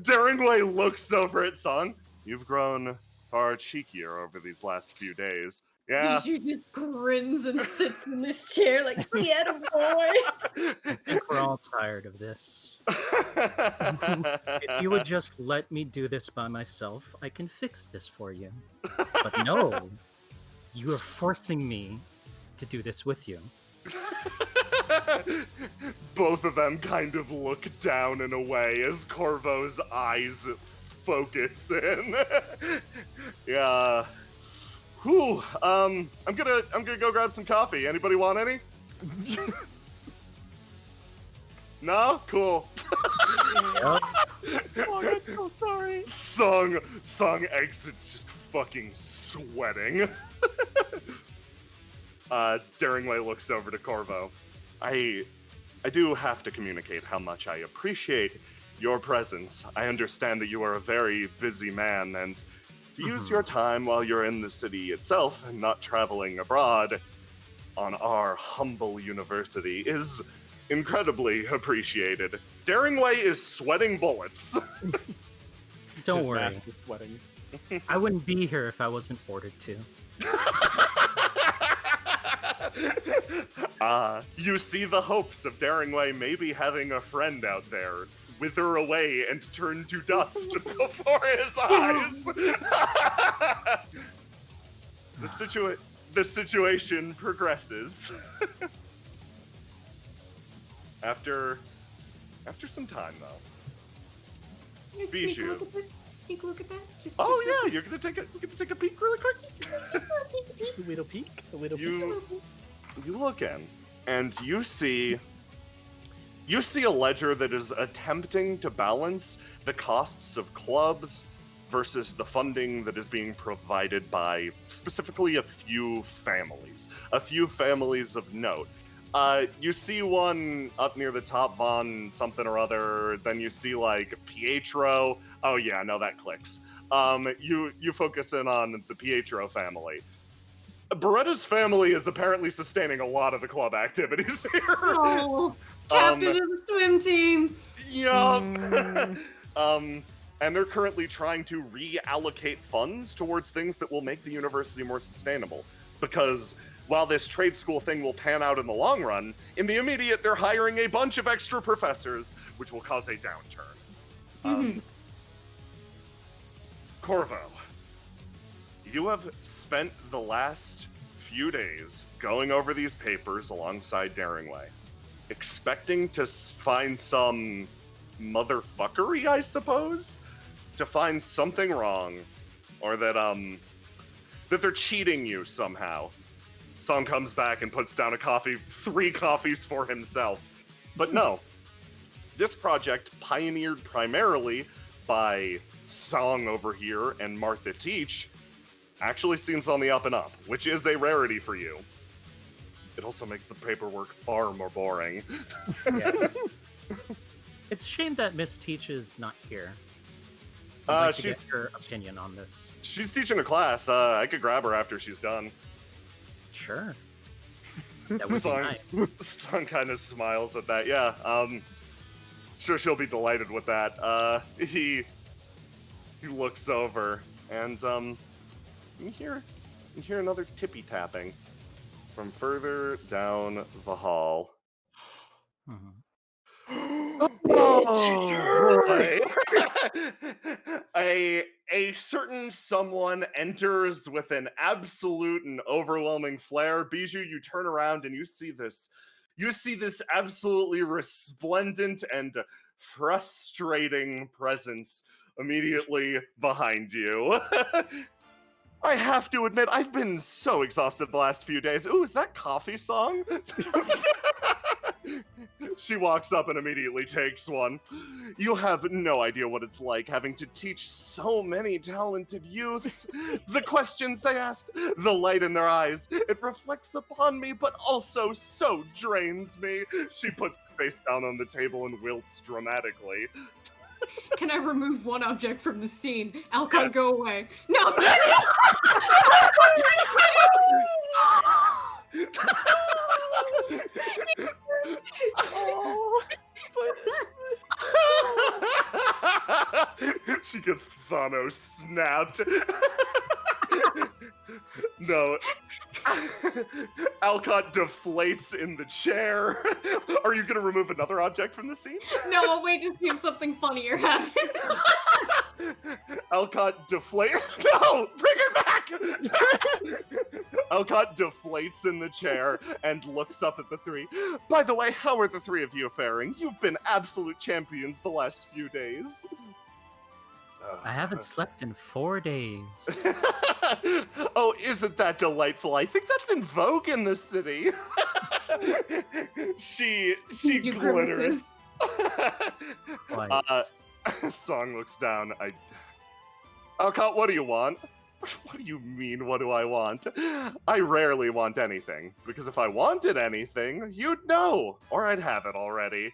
Daringway looks over at Song. You've grown far cheekier over these last few days. Yeah. She just grins and sits in this chair like, get him, boy. I think we're all tired of this. If you would just let me do this by myself, I can fix this for you. But no, you are forcing me to do this with you. Both of them kind of look down in a way as Corvo's eyes focus in. Yeah. Whew. I'm gonna go grab some coffee. Anybody want any? No? Cool. Song, I'm so sorry. Song exits just fucking sweating. Daringway looks over to Corvo. I I do have to communicate how much I appreciate your presence. I understand that you are a very busy man, and to use your time while you're in the city itself and not traveling abroad on our humble university is incredibly appreciated. Daringway is sweating bullets. Don't His worry. mask is sweating. I wouldn't be here if I wasn't ordered to. You see the hopes of Daringway maybe having a friend out there wither away and turn to dust before his eyes. The situation progresses. After some time, though. Can I Bijou. sneak a look at that? Just, Oh just yeah, you're gonna take a peek really quick. just a A little peek. A little peek. You look in, and you see a ledger that is attempting to balance the costs of clubs versus the funding that is being provided by specifically a few families of note. You see one up near the top, Von something or other, then you see like Pietro. Oh yeah, no, that clicks. You focus in on the Pietro family. Beretta's family is apparently sustaining a lot of the club activities here. Oh, captain of the swim team. Yup. And they're currently trying to reallocate funds towards things that will make the university more sustainable. Because while this trade school thing will pan out in the long run, in the immediate, they're hiring a bunch of extra professors, which will cause a downturn. Corvo, you have spent the last few days going over these papers alongside Daringway, expecting to find some motherfuckery, I suppose? To find something wrong, or that they're cheating you somehow. Song comes back and puts down a coffee, 3 coffees for himself. But no, this project, pioneered primarily by Song over here and Martha Teach, actually seems on the up and up, which is a rarity for you. It also makes the paperwork far more boring. Yeah. It's a shame that Miss Teach is not here. I'd like to get her opinion on this. She's teaching a class. I could grab her after she's done. Sure. That would be nice. Song kind of smiles at that. Yeah. Sure, she'll be delighted with that. He looks over and you hear another tippy tapping from further down the hall. Oh boy! a certain someone enters with an absolute and overwhelming flair. Bijou, you turn around and you see this absolutely resplendent and frustrating presence immediately behind you. I have to admit, I've been so exhausted the last few days. Ooh, is that Coffee Song? She walks up and immediately takes one. You have no idea what it's like having to teach so many talented youths. The questions they ask, the light in their eyes, it reflects upon me, but also so drains me. She puts her face down on the table and wilts dramatically. Can I remove one object from the scene? Alcott, go away. No, I'm kidding! She gets Thanos snapped. No. Alcott deflates in the chair. Are you going to remove another object from the scene? No, I'll wait to see if something funnier happens. Alcott deflates. No! Bring her back! Alcott deflates in the chair and looks up at the 3. By the way, how are the 3 of you faring? You've been absolute champions the last few days. I haven't slept in 4 days. Oh, isn't that delightful? I think that's in vogue in the city. She glitters. Quite. Song looks down. Alcott, what do you want? What do you mean, what do I want? I rarely want anything, because if I wanted anything, you'd know, or I'd have it already.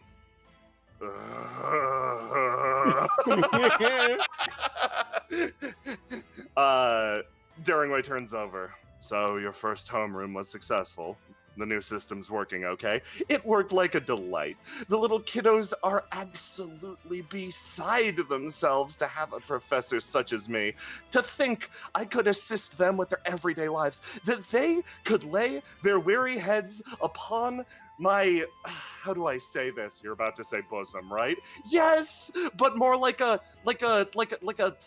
Daringway turns over. So your first homeroom was successful. The new system's working okay. It worked like a delight. The little kiddos are absolutely beside themselves to have a professor such as me. To think I could assist them with their everyday lives. That they could lay their weary heads upon my, how do I say this? You're about to say bosom, right? Yes, but more like a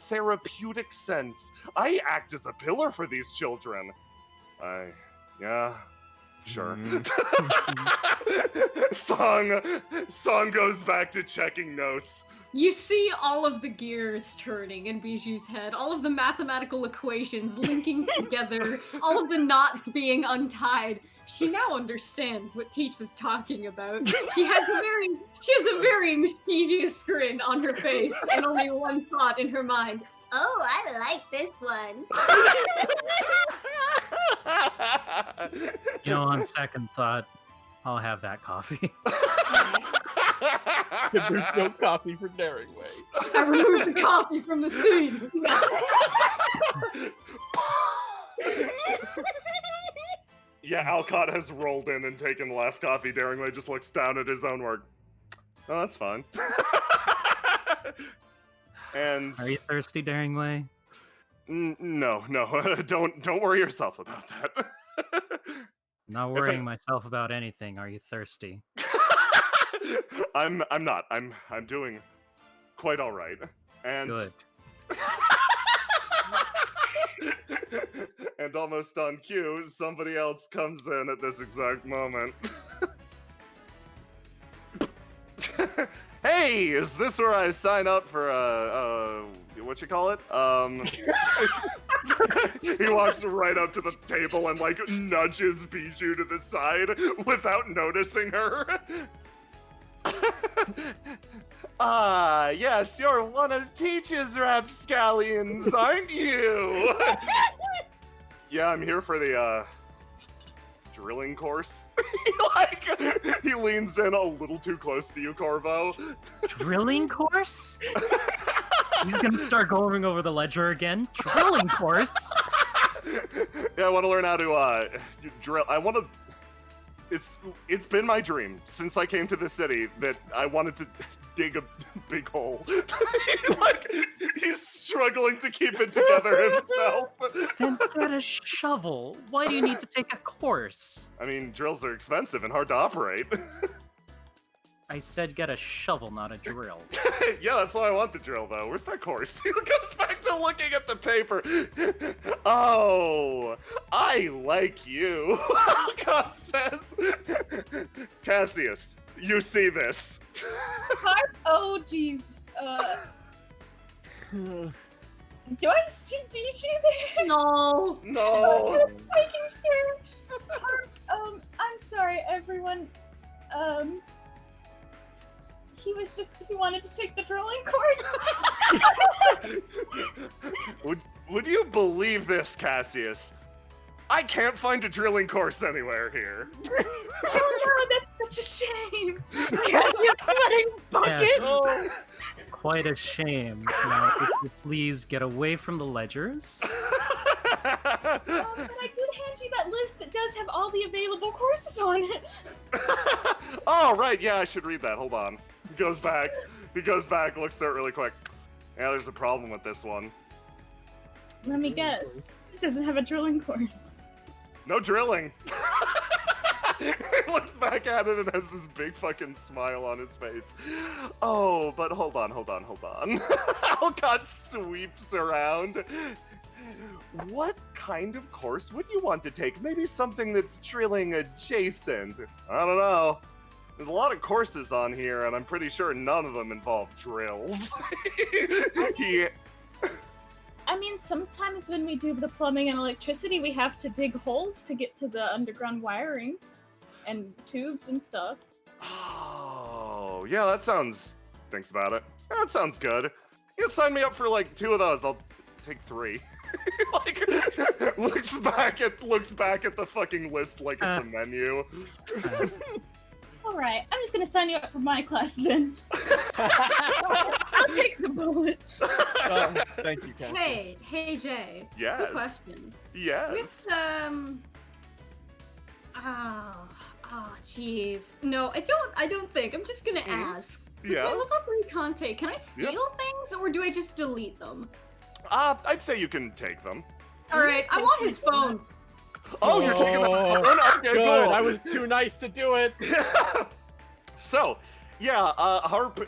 therapeutic sense. I act as a pillar for these children. Yeah. Sure. Song goes back to checking notes. You see all of the gears turning in Biju's head, all of the mathematical equations linking together, all of the knots being untied. She now understands what Teach was talking about. She has a very mischievous grin on her face and only one thought in her mind. Oh, I like this one. You know, on second thought, I'll have that coffee. There's no coffee for Daringway. I removed the coffee from the scene. Yeah, Alcott has rolled in and taken the last coffee. Daringway just looks down at his own work. Oh, that's fine. And Are you thirsty, Daringway? no, don't worry yourself about that. Not worrying myself about anything. Are you thirsty? I'm not. I'm doing quite all right. And Good. And almost on cue, somebody else comes in at this exact moment. Hey, is this where I sign up for what you call it? He walks right up to the table and like nudges Bijou to the side without noticing her. Ah, yes, you're one of Teach's rapscallions, aren't you? Yeah, I'm here for the drilling course. He leans in a little too close to you, Corvo. Drilling course? He's gonna start going over the ledger again. Drilling course? Yeah, I want to learn how to drill. I want to. It's been my dream since I came to the city that I wanted to dig a big hole. He's struggling to keep it together himself. Then get a shovel. Why do you need to take a course? I mean, drills are expensive and hard to operate. I said get a shovel, not a drill. Yeah, that's why I want the drill, though. Where's that course? He goes back to looking at the paper. Oh, I like you. God says. Cassius, you see this. Oh, jeez. Do I see Bijou there? No. No. Just making sure. I'm sorry, everyone. He wanted to take the drilling course. Would you believe this, Cassius? I can't find a drilling course anywhere here. Oh no, that's such a shame. Cassius cutting bucket. Yes. Oh. Quite a shame. Now, if you please get away from the ledgers. But I did hand you that list that does have all the available courses on it. Oh, right. Yeah, I should read that. Hold on. He goes back, looks through it really quick. Yeah, there's a problem with this one. Let me guess. It doesn't have a drilling course. No drilling. He looks back at it and has this big fucking smile on his face. Oh, but hold on. Alcott sweeps around. What kind of course would you want to take? Maybe something that's drilling adjacent. I don't know. There's a lot of courses on here, and I'm pretty sure none of them involve drills. I mean, sometimes when we do the plumbing and electricity, we have to dig holes to get to the underground wiring and tubes and stuff. Oh, yeah, that sounds... Thinks about it. That sounds good. You sign me up for like 2 of those. I'll take 3. like looks back at the fucking list like it's a menu. All right, I'm just gonna sign you up for my class then. I'll take the bullet. Thank you, Cassius. Hey, Jay. Yes. Good question. Yes. With jeez. No, I don't think. I'm just gonna ask. Yeah. With my level 3 Conte, can I steal things or do I just delete them? I'd say you can take them. All right, I want his phone. Oh, you're taking the phone? Okay, good. cool. I was too nice to do it. So, yeah, Harp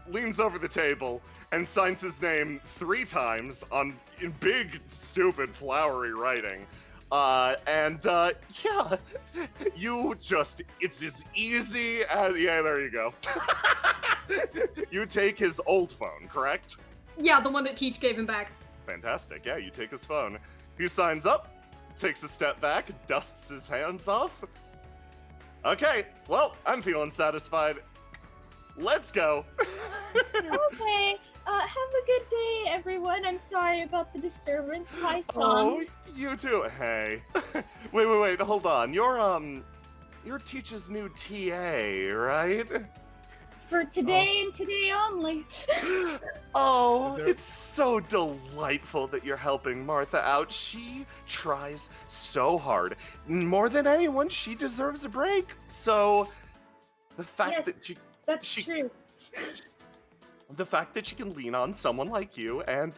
leans over the table and signs his name 3 times in big, stupid, flowery writing. Yeah, it's as easy as, yeah, there you go. You take his old phone, correct? Yeah, the one that Teach gave him back. Fantastic, yeah, you take his phone. He signs up, takes a step back, dusts his hands off. Okay, well, I'm feeling satisfied. Let's go. Okay, have a good day, everyone. I'm sorry about the disturbance. Hi, Son. Oh, you too. Hey. Wait, hold on. You're Teach's new TA, right? For today and today only. Oh, it's so delightful that you're helping Martha out. She tries so hard. More than anyone, she deserves a break. So, the fact that that's true. The fact that she can lean on someone like you and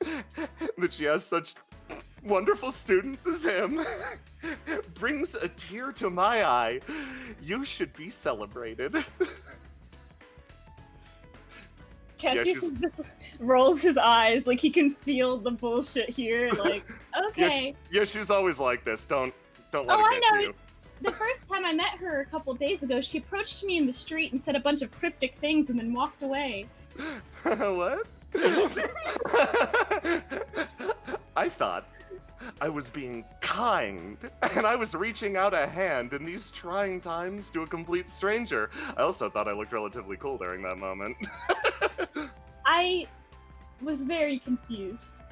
that she has such wonderful students as him brings a tear to my eye. You should be celebrated. Cassius just rolls his eyes, like he can feel the bullshit here. Like, okay. Yeah, she's always like this. Don't let Oh, it get to you. The first time I met her a couple days ago, she approached me in the street and said a bunch of cryptic things and then walked away. What? I thought I was being kind, and I was reaching out a hand in these trying times to a complete stranger. I also thought I looked relatively cool during that moment. I was very confused.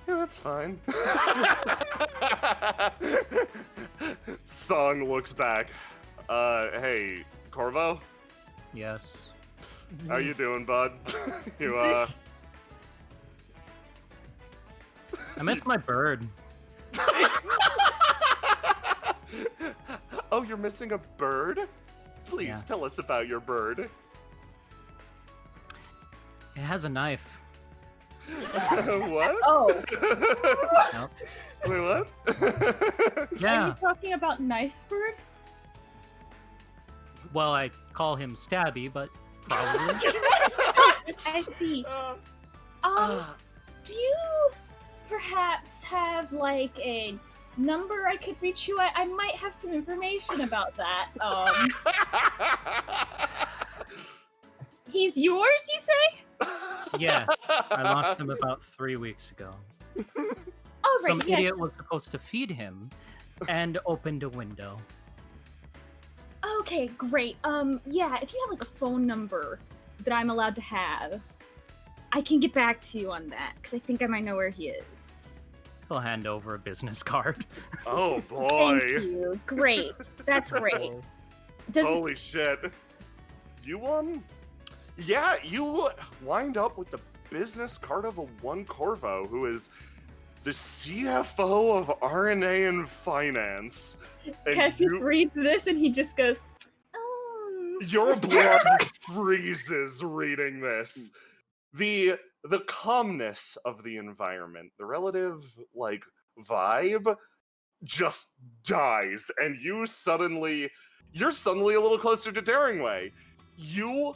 Yeah, that's fine. Song looks back. Hey, Corvo? Yes. How you doing, bud? I missed my bird. Oh, you're missing a bird? Please Yes. tell us about your bird. It has a knife. What? Oh. Nope. Wait, what? Are Yeah. you talking about Knife Bird? Well, I call him Stabby, but probably. I see. Do you perhaps have like a number I could reach you at? I might have some information about that. He's yours, you say? Yes, I lost him about 3 weeks ago. Oh, right, Some yes. idiot was supposed to feed him and opened a window. Okay, great. Yeah, if you have like a phone number that I'm allowed to have, I can get back to you on that, because I think I might know where he is. He'll hand over a business card. Oh boy. Thank you. Great. That's great. Holy shit. Yeah, you wind up with the business card of a one Corvo, who is the CFO of RNA and Finance. And Cassius reads this and he just goes, your blood freezes reading this. The calmness of the environment, the relative vibe just dies, and you're suddenly a little closer to Daringway. You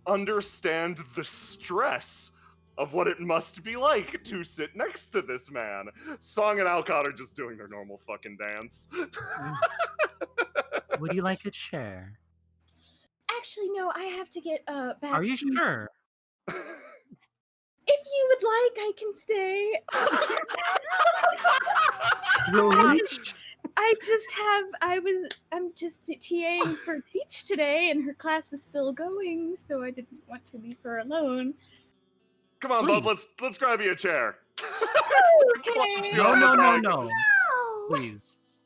understand the stress of what it must be like to sit next to this man. Song and Alcott are just doing their normal fucking dance. Would you like a chair? actually, no, I have to get back Are you to... sure? If you would like, I can stay. I'm just TAing for Teach today, and her class is still going, so I didn't want to leave her alone. Come on, Please. bud. Let's grab you a chair. Okay. No. Please.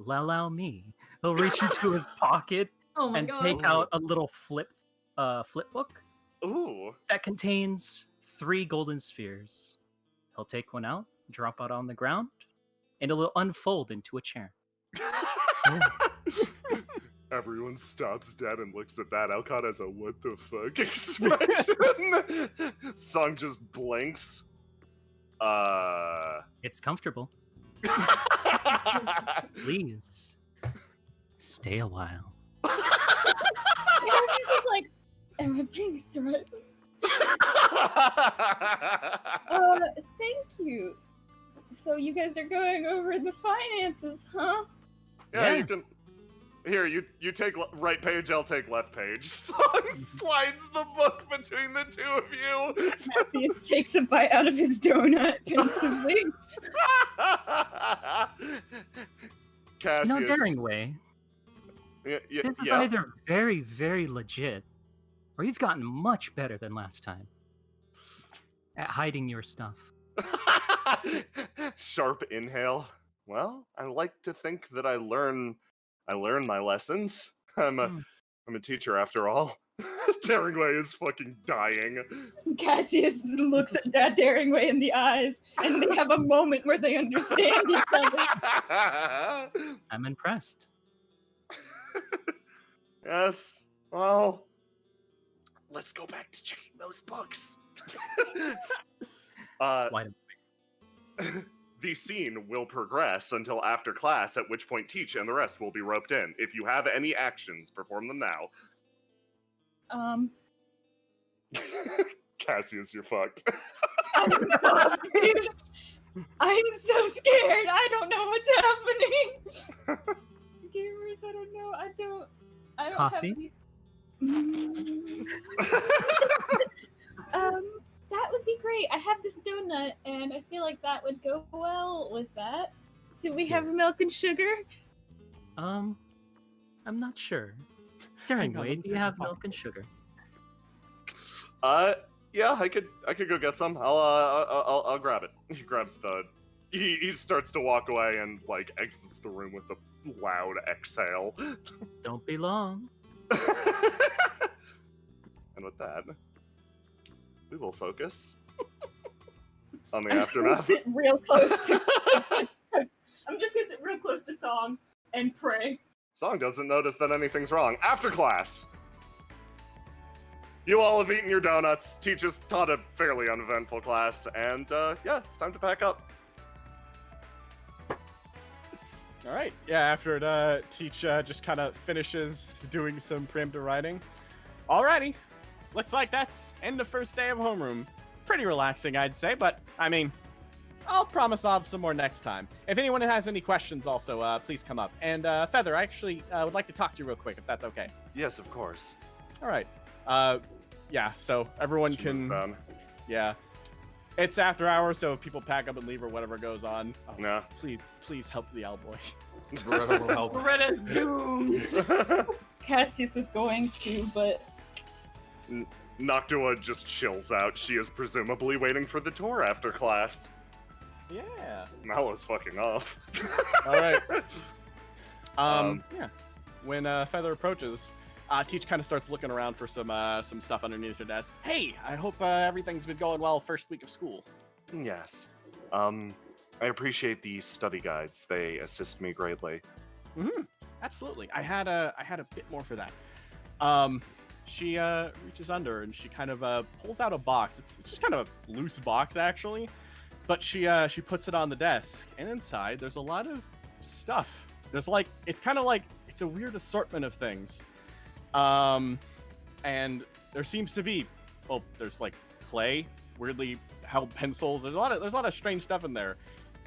Allow me. He'll reach into his pocket Oh my and god. take out a little flip book Ooh. that contains 3 golden spheres. He'll take one out, drop it on the ground, and it will unfold into a chair. Everyone stops dead and looks at that. Alcott has a what the fuck expression. Song just blinks. It's comfortable. Please stay a while. He's just like, am I being threatened? Thank you. So you guys are going over the finances, huh? Yeah, Yes. you can. Here, you take right page, I'll take left page. Song slides the book between the two of you. Cassius takes a bite out of his donut pensively. Cassius. No daring way. Yeah, This is either very, very legit, or you've gotten much better than last time at hiding your stuff. Sharp inhale. Well, I like to think that I learn my lessons. I'm a teacher after all. Daringway is fucking dying. Cassius looks at Dad Daringway in the eyes, and they have a moment where they understand each other. I'm impressed. Yes. Well, let's go back to checking those books. Why? The scene will progress until after class, at which point Teach and the rest will be roped in. If you have any actions, perform them now. Cassius, you're fucked. Dude, I'm so scared. I don't know what's happening. Gamers, I don't know. I don't Coffee? have any... that would be great. I have this donut, and I feel like that would go well with that. Do we have milk and sugar? I'm not sure. Daringway, do you have milk and sugar? Yeah, I could go get some. I'll grab it. He grabs he starts to walk away and like exits the room with a loud exhale. Don't be long. And with that, we will focus on the aftermath. Sit real close to. I'm just gonna sit real close to Song and pray. Song doesn't notice that anything's wrong. After class, you all have eaten your donuts. Teach has taught a fairly uneventful class, and yeah, it's time to pack up. All right. Yeah, after Teach just kind of finishes doing some preemptive writing. Alrighty. Looks like that's end of first day of homeroom. Pretty relaxing, I'd say, but I mean, I'll promise I'll have some more next time. If anyone has any questions also, please come up. And Feather, I actually would like to talk to you real quick, if that's okay. Yes, of course. All right. Yeah, so everyone She moves can... down. Yeah. It's after hours, so if people pack up and leave or whatever goes on, No. please help the owlboy. Beretta will help. Beretta zooms. Cassius was going to, but Noctua just chills out. She is presumably waiting for the tour after class. Yeah. Mallow's fucking off. All right. Yeah. When Feather approaches, Teach kind of starts looking around for some stuff underneath her desk. Hey, I hope everything's been going well first week of school. Yes. I appreciate the study guides. They assist me greatly. Mm-hmm. Absolutely. I had a bit more for that. She reaches under and she kind of pulls out a box. It's just kind of a loose box actually, but she puts it on the desk, and inside there's a lot of stuff. There's like it's a weird assortment of things. And there seems to be, there's like clay, weirdly held pencils. There's a lot of strange stuff in there.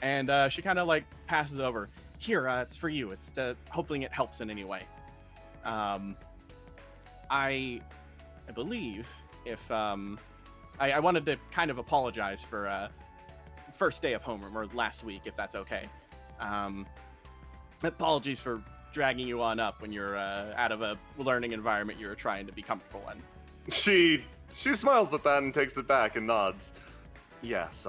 And she kind of like passes it over. Here, it's for you. It's hoping it helps in any way. I believe if I wanted to kind of apologize for first day of homeroom, or last week, if that's okay. Apologies for dragging you on up when you're out of a learning environment you're trying to be comfortable in. She She smiles at that and takes it back and nods. Yes,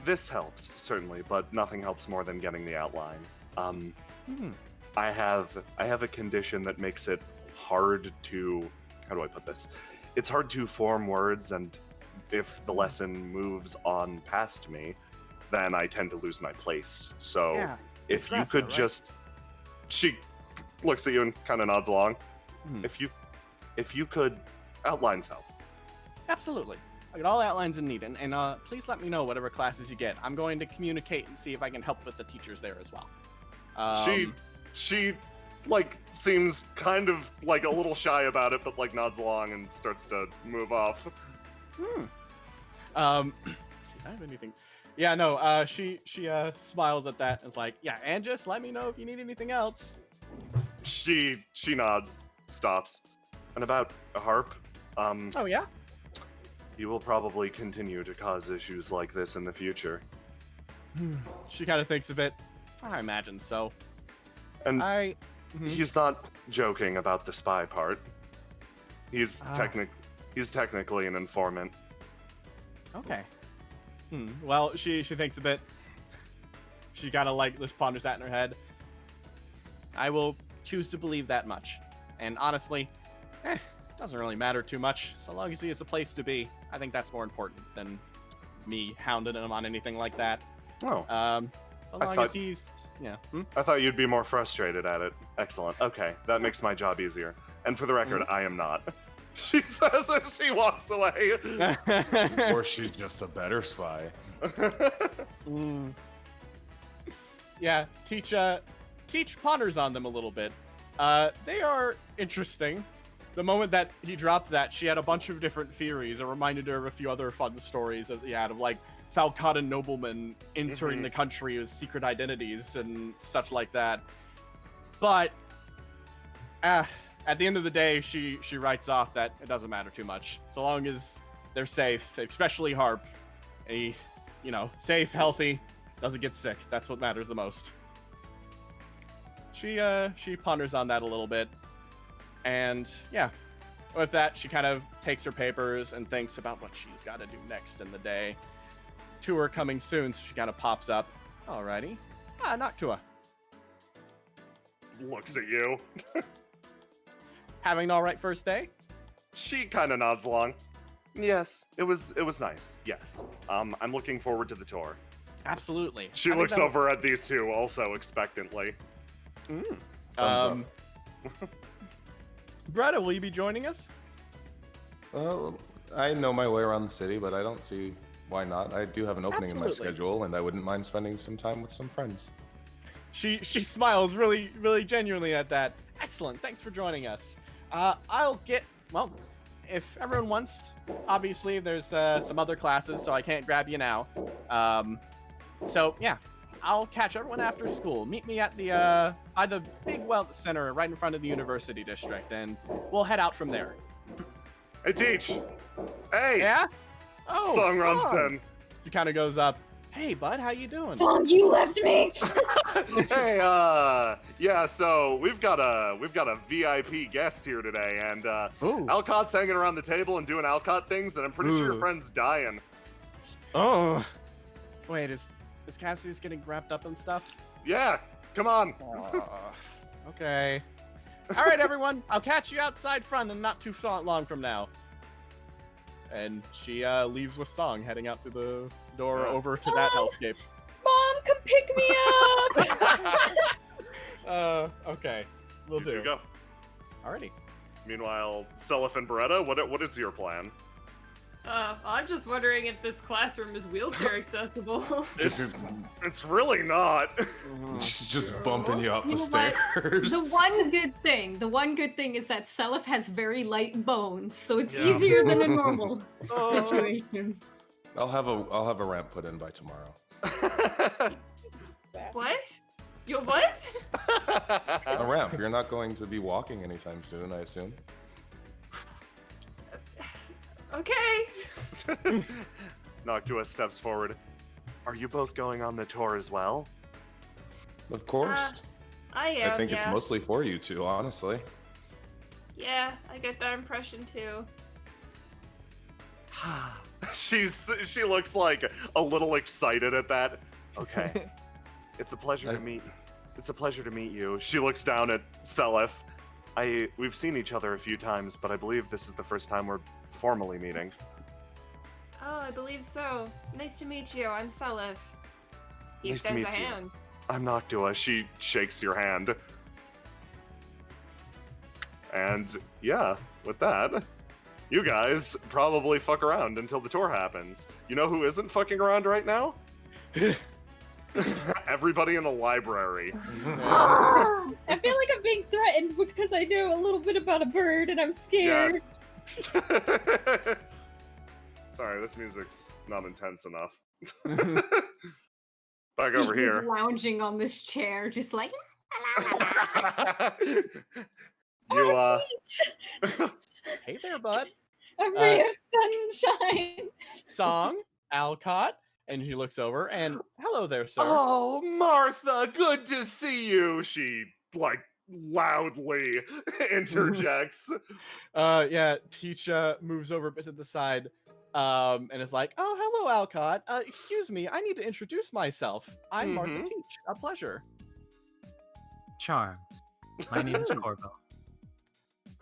this helps, certainly, but nothing helps more than getting the outline. I have a condition that makes it hard to, how do I put this? It's hard to form words, and if the lesson moves on past me, then I tend to lose my place. So Yeah, if you dysgraphia, could right? just, she looks at you and kind of nods along. If you could outline so. Absolutely. I got all the outlines I need, and please let me know whatever classes you get. I'm going to communicate and see if I can help with the teachers there as well. She like seems kind of like a little shy about it, but like nods along and starts to move off. Let's see if I have anything. Yeah, no, she smiles at that and is like, yeah, and just let me know if you need anything else. She nods, stops. And about a harp, Oh yeah? you will probably continue to cause issues like this in the future. She kind of thinks a bit. I imagine so. And Mhm. he's not joking about the spy part. He's Ah. technically an informant. Okay. Well, she thinks a bit. She kind of like just ponders that in her head. I will choose to believe that much. And honestly, doesn't really matter too much. So long as he has a place to be, I think that's more important than me hounding him on anything like that. Oh. So long as he's, yeah. I thought you'd be more frustrated at it. Excellent. Okay, that makes my job easier. And for the record, I am not. She says as she walks away. Or she's just a better spy. Yeah, Teach ponders on them a little bit. They are interesting. The moment that he dropped that, she had a bunch of different theories. It reminded her of a few other fun stories that he had of like Falcata noblemen entering the country with secret identities and such like that. But at the end of the day, she writes off that it doesn't matter too much. So long as they're safe, especially Harp. Safe, healthy, doesn't get sick. That's what matters the most. She ponders on that a little bit. And yeah, with that, she kind of takes her papers and thinks about what she's got to do next in the day. Tour coming soon, so she kind of pops up. Alrighty. Noctua. Looks at you. Having an alright first day? She kind of nods along. Yes, it was nice. Yes. I'm looking forward to the tour. Absolutely. She looks over at these two also expectantly. Thumbs Bretta, will you be joining us? Well, I know my way around the city, but I don't see why not. I do have an opening in my Absolutely. schedule, and I wouldn't mind spending some time with some friends. She smiles really, really genuinely at that. Excellent. Thanks for joining us. If everyone wants, obviously there's some other classes, so I can't grab you now. So yeah, I'll catch everyone after school. Meet me at the by the big wealth center right in front of the university district, and we'll head out from there. Hey, Teach. Hey. Yeah? Oh, Song runs in. She kind of goes up. Hey, bud, how you doing? Song, you left me. Hey, yeah. So we've got a VIP guest here today, and Alcott's hanging around the table and doing Alcott things, and I'm pretty sure your friend's dying. Oh. Wait, is Cassidy's getting wrapped up and stuff? Yeah. Come on. Okay. All right, everyone. I'll catch you outside front and not too long from now. And she leaves with Song, heading out through the door over to that hellscape. Mom, come pick me up. Okay. We'll You do. two go. Alrighty. Meanwhile, Selyf and Beretta, what is your plan? I'm just wondering if this classroom is wheelchair accessible. It's really not. She's just bumping you up You the know what? stairs. The one good thing is that Selyf has very light bones, so it's Yeah. easier than a normal situation. I'll have a ramp put in by tomorrow. What? You what? A ramp. You're not going to be walking anytime soon, I assume. Okay. Noctua steps forward. Are you both going on the tour as well? Of course. I am. I think it's mostly for you two, honestly. Yeah, I get that impression too. She looks like a little excited at that. Okay. It's a pleasure to meet. It's a pleasure to meet you. She looks down at Selyf. We've seen each other a few times, but I believe this is the first time we're formally meeting. Oh, I believe so. Nice to meet you. I'm Selyf. He Nice to extends meet a you. hand. I'm Noctua. She shakes your hand. And yeah, with that, you guys probably fuck around until the tour happens. You know who isn't fucking around right now? Everybody in the library. I feel like I'm being threatened because I know a little bit about a bird and I'm scared. Yes. Sorry, this music's not intense enough. Back over He's here. lounging on this chair, just like. You Hey there, bud. A ray of sunshine. Song, Alcott, and she looks over and hello there, sir. Oh, Martha, good to see you. She like loudly interjects. Yeah, Teacha moves over a bit to the side, and is like, "Oh, hello, Alcott. Excuse me, I need to introduce myself. I'm Martha Teach. A pleasure." Charmed. My name is Corvo.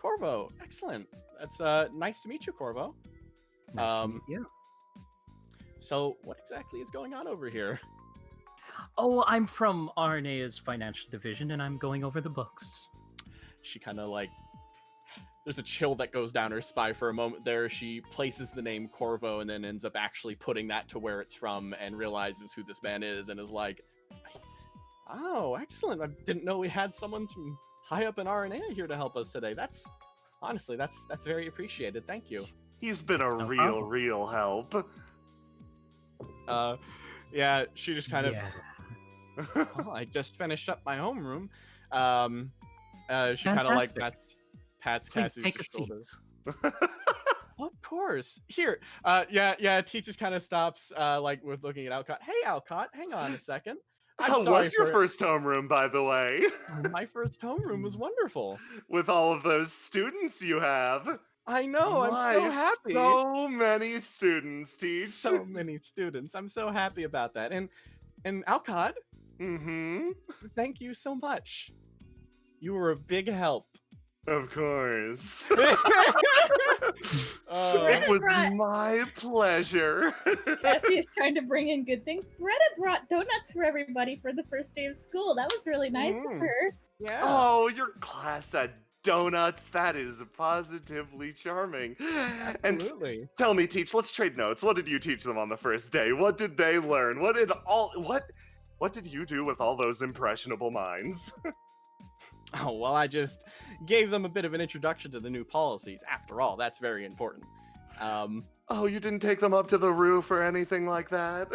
Corvo, excellent. That's nice to meet you, Corvo. Nice to meet you. So, what exactly is going on over here? Oh, I'm from RNA's financial division, and I'm going over the books. She kind of like, there's a chill that goes down her spine for a moment there. She places the name Corvo and then ends up actually putting that to where it's from and realizes who this man is and is like, oh, excellent. I didn't know we had someone from high up in RNA here to help us today. That's very appreciated. Thank you. He's been a real help. Yeah, she just kind of, oh, I just finished up my homeroom. She kind of like pats Cassie's shoulders. Of course. Here. Yeah, Teach just kind of stops, like with looking at Alcott. Hey, Alcott, hang on a second. How was your first homeroom, by the way? My first homeroom was wonderful. With all of those students you have. I know, I'm so happy. So many students, Teach. So many students. I'm so happy about that. And Alcott, thank you so much. You were a big help. Of course. It was my pleasure. Cassie is trying to bring in good things. Greta brought donuts for everybody for the first day of school. That was really nice of her. Yeah. Oh, your class had donuts. That is positively charming. Absolutely. And tell me, Teach, let's trade notes. What did you teach them on the first day? What did they learn? What did you do with all those impressionable minds? Oh, well, I just gave them a bit of an introduction to the new policies. After all, that's very important. Oh, you didn't take them up to the roof or anything like that?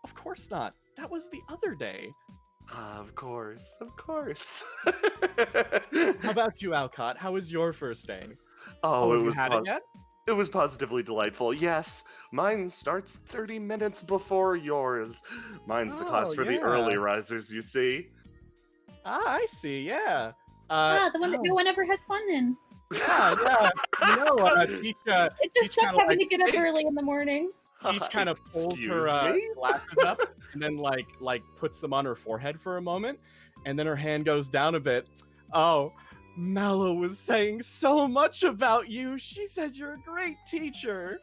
Of course not. That was the other day. Of course. How about you, Alcott? How was your first day? Oh, have you had it yet? It was positively delightful. Yes, mine starts 30 minutes before yours. Mine's the class for the early risers, you see. Ah, I see. Yeah. The one that no one ever has fun in. Yeah. You know, Teach, it just sucks having to get up early in the morning. Teach kind of folds her glasses up and then like puts them on her forehead for a moment, and then her hand goes down a bit. Oh, Mallow was saying so much about you. She says you're a great teacher.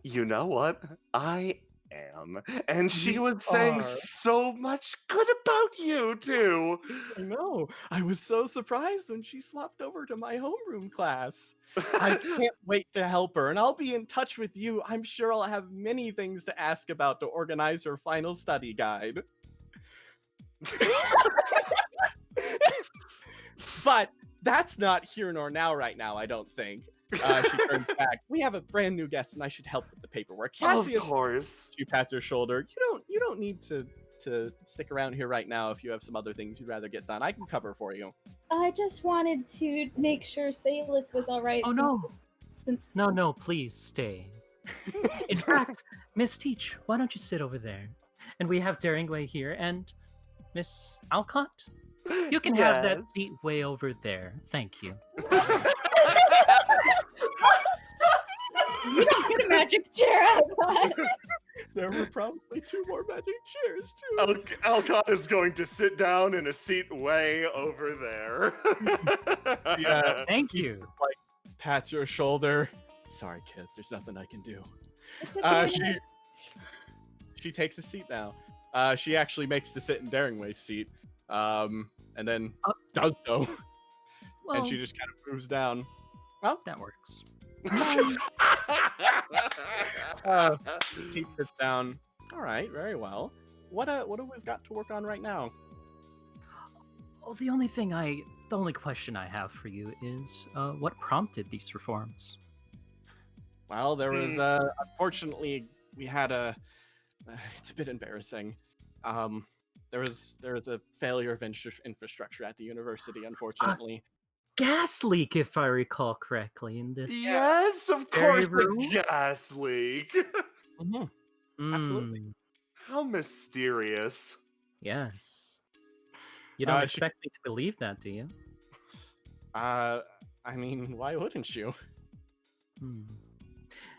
You know what? I am. And she was saying so much good about you, too. I know. I was so surprised when she swapped over to my homeroom class. I can't wait to help her, and I'll be in touch with you. I'm sure I'll have many things to ask about to organize her final study guide. But that's not here nor now right now, I don't think. She turns back. We have a brand new guest, and I should help with the paperwork. Cassius, of course. She pats her shoulder. You don't need to stick around here right now if you have some other things you'd rather get done. I can cover for you. I just wanted to make sure Selyf was all right. Oh, no. No, please stay. In fact, Miss Teach, why don't you sit over there? And we have Daringway here, and Miss Alcott, You can have that Yes. seat way over there. Thank you. You don't get a magic chair out of that. There were probably 2 more magic chairs too. Alcott is going to sit down in a seat way over there. Yeah, Thank he you. just, like pats your shoulder. Sorry, kid. There's nothing I can do. It's okay. She takes a seat now. She actually makes the sit in Daringway's seat, and then does so, Well, and she just kind of moves down. that works. She sits down. All right, very well. What do we've got to work on right now? Oh, the only question I have for you is, what prompted these reforms? Well, there was unfortunately we had a. It's a bit embarrassing. There was a failure of infrastructure at the university, unfortunately. Gas leak, if I recall correctly, in this. Yes, of Very course, room? the gas leak. Absolutely. Mm, How mysterious. yes. You don't she- expect me to believe that, do you? I mean, why wouldn't you? Hmm.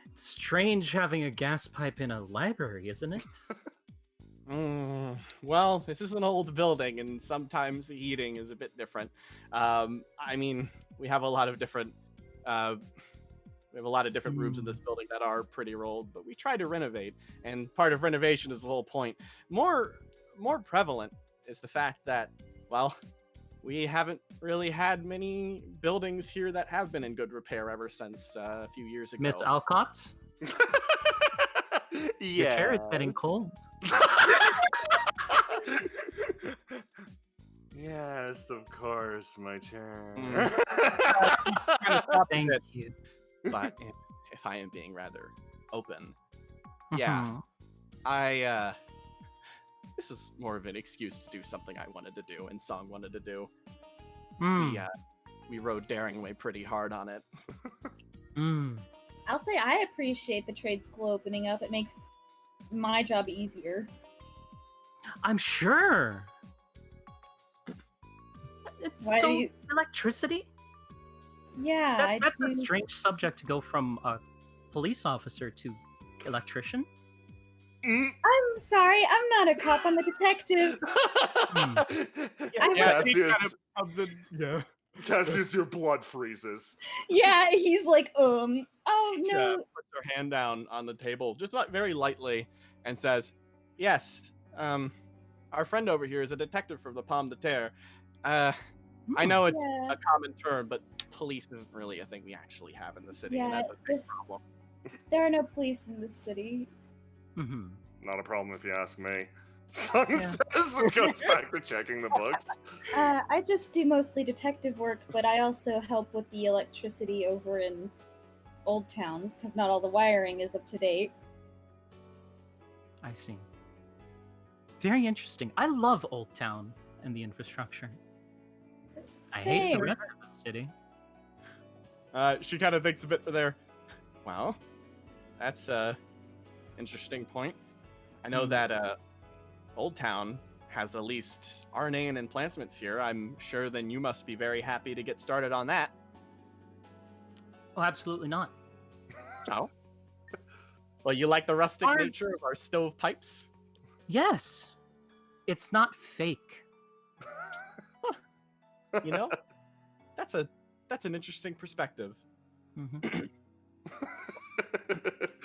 It's strange having a gas pipe in a library, isn't it? Well, this is an old building, and sometimes the heating is a bit different. I mean, we have a lot of different rooms in this building that are pretty old, but we try to renovate, and part of renovation is the whole point. More prevalent is the fact that, well, we haven't really had many buildings here that have been in good repair ever since a few years ago. Miss Alcott? Your chair is getting cold. Yes, of course, my chair. Thank you. But if I am being rather open, yeah, this is more of an excuse to do something I wanted to do and Song wanted to do. We rode Daringway pretty hard on it. I'll say I appreciate the trade school opening up. It makes my job easier. I'm sure. It's Why do so you- electricity? Yeah, That's I a do. strange subject to go from a police officer to electrician. I'm sorry, I'm not a cop. I'm a detective. Cassius, your blood freezes. Yeah, he's like, oh Teach, no. puts her hand down on the table, just not very lightly, and says, "Yes, our friend over here is a detective from the Pomme de Terre. I know it's Yeah. a common term, but police isn't really a thing we actually have in the city, and Yeah, that's a big this- problem." There are no police in this city. Mm-hmm. Not a problem if you ask me. Sung Yeah. says and goes back to checking the books. I just do mostly detective work, but I also help with the electricity over in Old Town, because not all the wiring is up to date. I see. Very interesting. I love Old Town and the infrastructure. I hate the Same. rest of the city. She kind of thinks a bit there. Well, that's a interesting point. I know that Old Town has at least RNA and emplacements here. I'm sure then you must be very happy to get started on that. Oh, absolutely not. Oh? Well, you like the rustic Ours- nature of our stovepipes? Yes. It's not fake. You know, that's an interesting perspective. Mhm.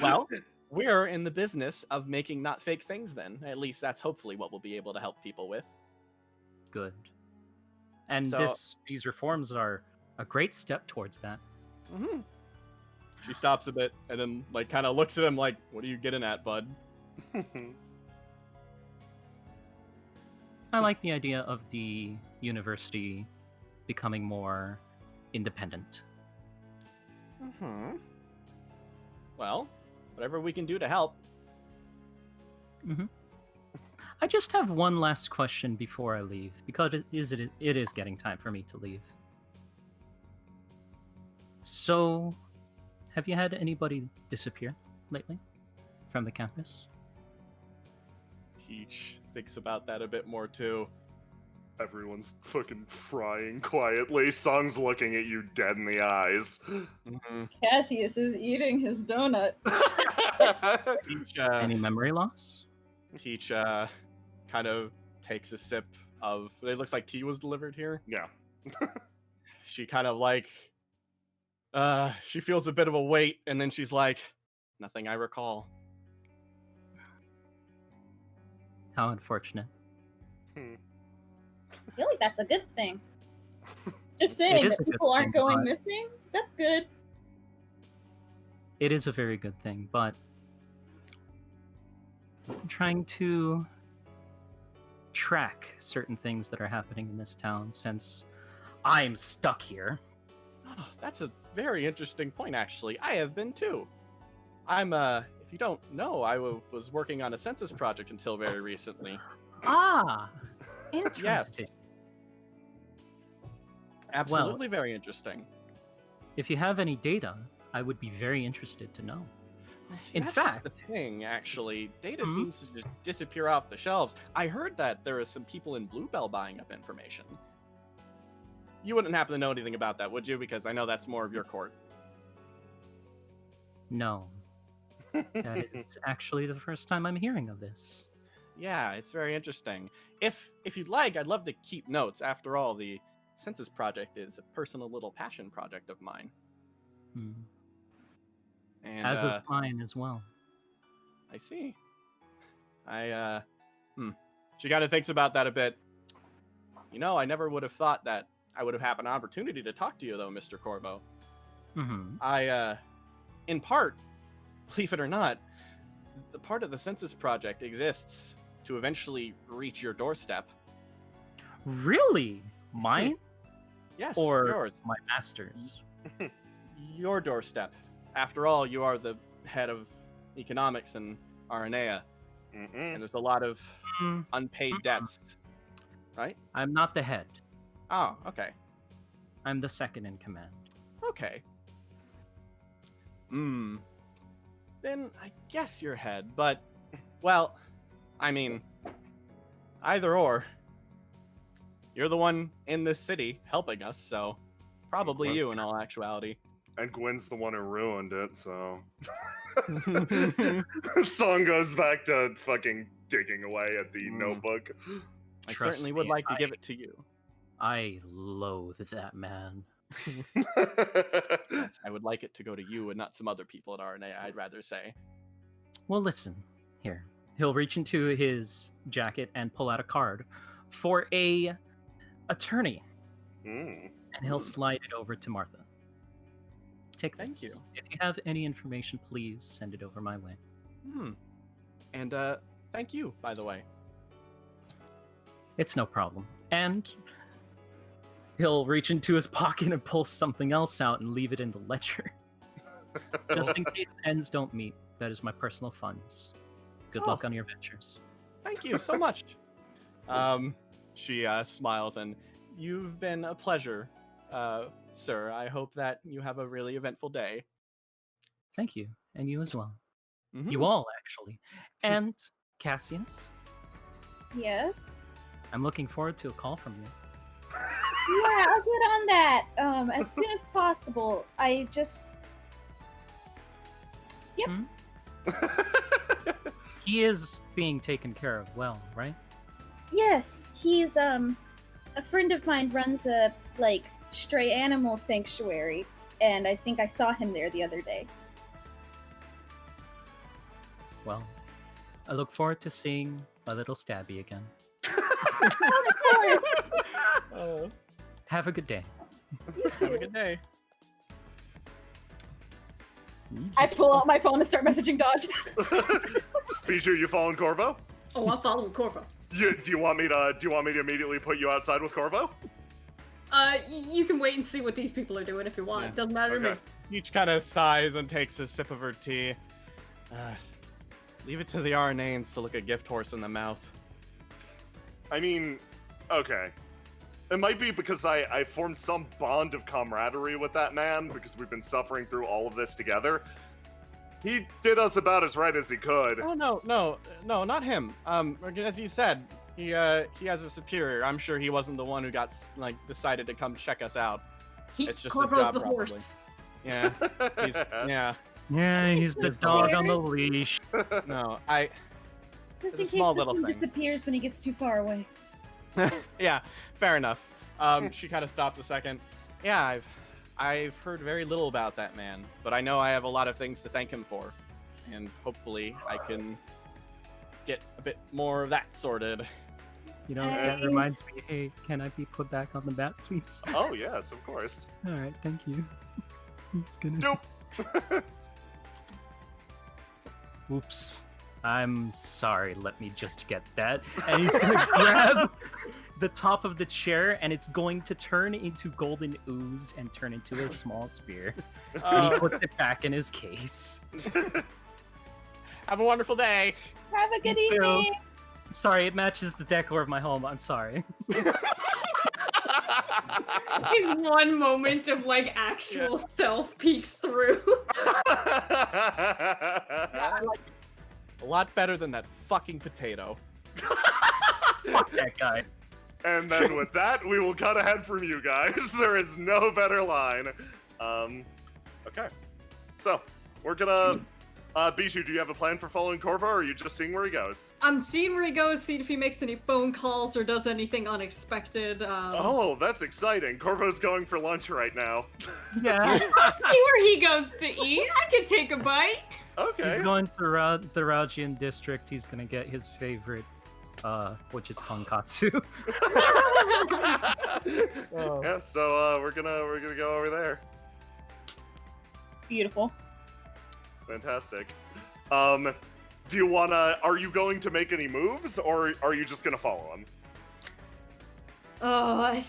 Well, we're in the business of making not fake things then. At least that's hopefully what we'll be able to help people with. Good. And So- these reforms are a great step towards that. Mm-hmm. She stops a bit and then like kind of looks at him like, "What are you getting at, bud?" I like the idea of the university becoming more independent. Mm-hmm. Well, whatever we can do to help. Mm-hmm. I just have one last question before I leave, because it is getting time for me to leave. So, have you had anybody disappear lately from the campus? Teach thinks about that a bit more too. Everyone's fucking frying quietly. Song's looking at you dead in the eyes. Cassius is eating his donut. Teach, Any memory loss? Teach kind of takes a sip of. It looks like tea was delivered here. Yeah. She kind of like. She feels a bit of a weight, and then she's like, "Nothing I recall." How unfortunate. I feel like that's a good thing. Just saying is that a good people aren't thing, going but- missing. That's good. It is a very good thing, but I'm trying to track certain things that are happening in this town since I'm stuck here. Oh, that's a very interesting point, actually. I have been too. I'm if you don't know, I was working on a census project until very recently. Ah, interesting. Yes. Absolutely very interesting. If you have any data, I would be very interested to know. See, In that's just fact, the thing, actually. Data Mhm. seems to just disappear off the shelves. I heard that there are some people in Bluebell buying up information. You wouldn't happen to know anything about that, would you? Because I know that's more of your court. no. That is actually the first time I'm hearing of this. Yeah, it's very interesting. If you'd like, I'd love to keep notes. After all, the census project is a personal little passion project of mine. Hmm. And As of mine as well. I see. She kind of thinks about that a bit. You know, I never would have thought that I would have had an opportunity to talk to you, though, Mr. Corvo. Mm-hmm. In part, believe it or not, the part of the census project exists to eventually reach your doorstep. Really? Mine? Yes, Or yours. my master's? Your doorstep. After all, you are the head of economics in Aranea, and there's a lot of unpaid debts, right? I'm not the head. Oh, okay. I'm the second in command. Okay. Then I guess you're head, but, well, I mean, either or. You're the one in this city helping us, so probably you in all actuality. And Gwen's the one who ruined it, so. Song goes back to fucking digging away at the notebook. I Trust certainly would me, like to give it to you. I loathe that man. Yes, I would like it to go to you and not some other people at RNA, I'd rather say. Well, listen, here. He'll reach into his jacket and pull out a card for a attorney, and he'll slide it over to Martha. Take this. Thank you. If you have any information, please send it over my way. And, thank you, by the way. It's no problem. And he'll reach into his pocket and pull something else out and leave it in the ledger. Just in case ends don't meet. That is my personal funds. Good luck on your ventures. Thank you so much. She smiles, and you've been a pleasure, sir. I hope that you have a really eventful day. Thank you. And you as well. Mhm. You all, actually. And Cassius, Yes. I'm looking forward to a call from you. Yeah, I'll get on that as soon as possible. I just. Yep. He is being taken care of well, right? Yes, he's a friend of mine runs a stray animal sanctuary, and I think I saw him there the other day. Well, I look forward to seeing my little Stabby again. Have a good day. Have a good day. I pull out my phone and start messaging Dodge. Bijou, you following Corvo? Oh, I'm following Corvo. Do you want me to immediately put you outside with Corvo? You can wait and see what these people are doing if you want. It doesn't matter to me. Each kind of sighs and takes a sip of her tea. Leave it to the RNAs to look a gift horse in the mouth. I mean, okay. It might be because I formed some bond of camaraderie with that man because we've been suffering through all of this together. He did us about as right as he could. Oh, no, not him. As you said, He has a superior. I'm sure he wasn't the one who got decided to come check us out. It's just his Corvo's job, the probably. horse. Yeah. Yeah. Yeah, he's the dog on the leash. No, Just It's in a case small this little one thing. disappears when he gets too far away. yeah, fair enough. She kind of stopped a second. Yeah, I've heard very little about that man, but I know I have a lot of things to thank him for, and hopefully I can get a bit more of that sorted. You know, that reminds me. Hey, can I be put back on the map, please? Oh yes, of course. All right, thank you. He's gonna. Nope. Oops. I'm sorry. Let me just get that. And he's gonna grab the top of the chair, and it's going to turn into golden ooze and turn into a small sphere. And he puts it back in his case. Have a wonderful day. Have a good You too. evening. I'm sorry, it matches the decor of my home. I'm sorry. His one moment of like actual self peeks through. I like it a lot better than that fucking potato. Fuck that guy. And then with that, we will cut ahead from you guys. There is no better line. Okay. So, we're gonna... Bijou, do you have a plan for following Corvo, or are you just seeing where he goes? I'm seeing where he goes, seeing if he makes any phone calls or does anything unexpected. Oh, that's exciting. Corvo's going for lunch right now. Yeah. See where he goes to eat. I can take a bite. Okay. He's going to the Raugian district. He's gonna get his favorite, which is tonkatsu. Yeah, so we're gonna go over there. Beautiful. Fantastic. Do you wanna? Are you going to make any moves, or are you just gonna follow him? I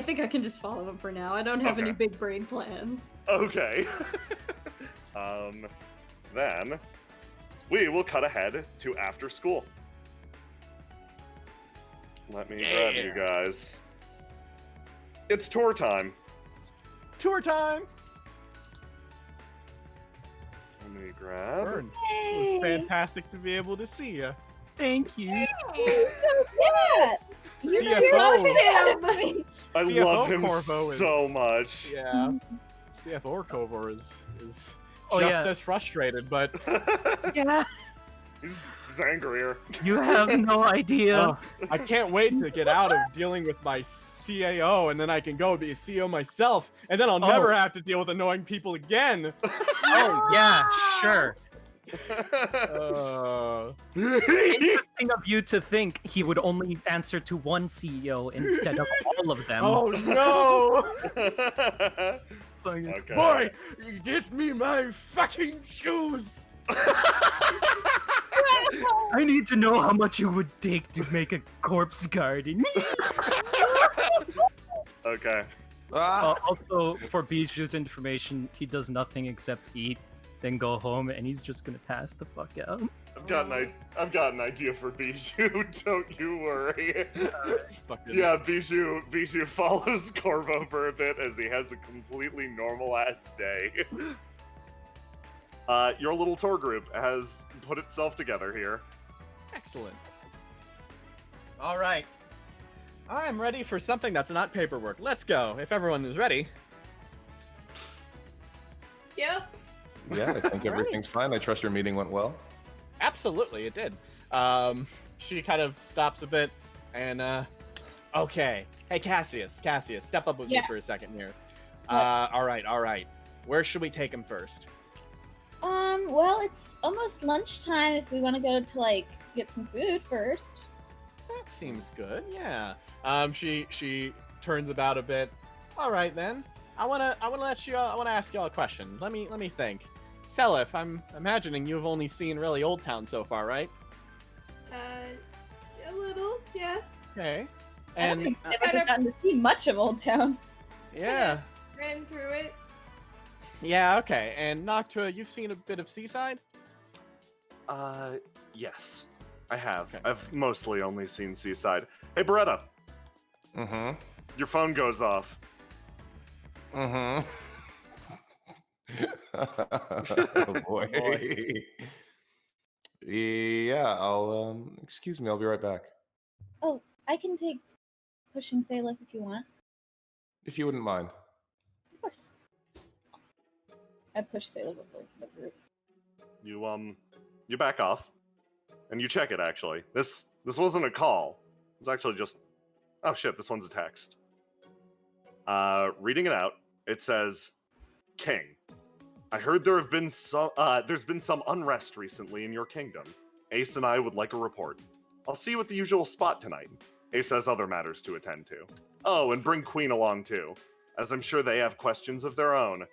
think I can just follow him for now. I don't have Okay. any big brain plans. Okay. Then we will cut ahead to after school. Let me grab you guys. It's tour time. Tour time. Let me grab. Burn. It was fantastic to be able to see you. Thank you. Yeah. You CFO. him. I CFO love him Corvo so is- much. Yeah. CFO Corvo is just yeah. as frustrated, but Yeah. He's angrier. You have no idea. oh, I can't wait to get out of dealing with my CAO, and then I can go be a CEO myself, and then I'll never have to deal with annoying people again. Oh yeah, sure. Interesting of you to think he would only answer to one CEO instead of all of them. Oh no! Okay. Boy, get me my fucking shoes! I need to know how much it would take to make a corpse garden. Okay. Also, for Bijou's information, he does nothing except eat, then go home, and he's just gonna pass the fuck out. I've got an idea for Bijou. Don't you worry. Fucking- Yeah, Bijou follows Corvo for a bit as he has a completely normal ass day. Your little tour group has put itself together here. Excellent. All right. I'm ready for something that's not paperwork. Let's go, if everyone is ready. Yep. Yeah, I think everything's fine. I trust your meeting went well. Absolutely, it did. She kind of stops a bit, and, okay. Hey, Cassius, step up with me Yeah. for a second here. All right. Where should we take him first? Well, it's almost lunchtime if we want to go to, like, get some food first. That seems good, yeah. She turns about a bit. All right, then. I wanna ask y'all a question. Let me think. Selyf, I'm imagining you've only seen really Old Town so far, right? A little, yeah. Okay. I don't And think I've ever gotten to see much of Old Town. yeah. Ran through it. Yeah, okay. And Noctua, you've seen a bit of Seaside? Yes, I have. Okay. I've mostly only seen Seaside. Hey, Beretta, Mm-hmm. your phone goes off. Mm-hmm. Oh boy. Boy. Yeah, excuse me, I'll be right back. Oh, I can take pushing Selyf if you want. If you wouldn't mind. Of course. I push Selyf before the group. You back off, and you check it. Actually, this wasn't a call. It's actually just, oh shit, this one's a text. Reading it out, it says, "King, I heard there's been some unrest recently in your kingdom. Ace and I would like a report. I'll see you at the usual spot tonight. Ace has other matters to attend to. Oh, and bring Queen along too, as I'm sure they have questions of their own.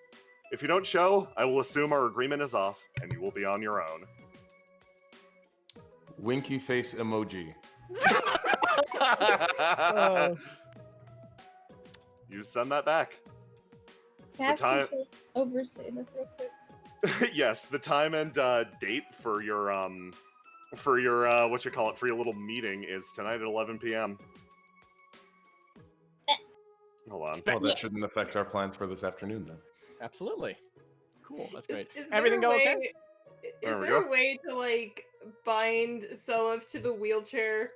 If you don't show, I will assume our agreement is off, and you will be on your own." Winky face emoji. You send that back. Can I The time- take over Selyf real quick? Yes, the time and date for your for your little meeting is tonight at 11 p.m. Hold on. Well, that shouldn't affect our plans for this afternoon then. Absolutely. Cool. That's great. Is Everything there go a okay? way- There Is we there go. a way to like bind Selyf to the wheelchair?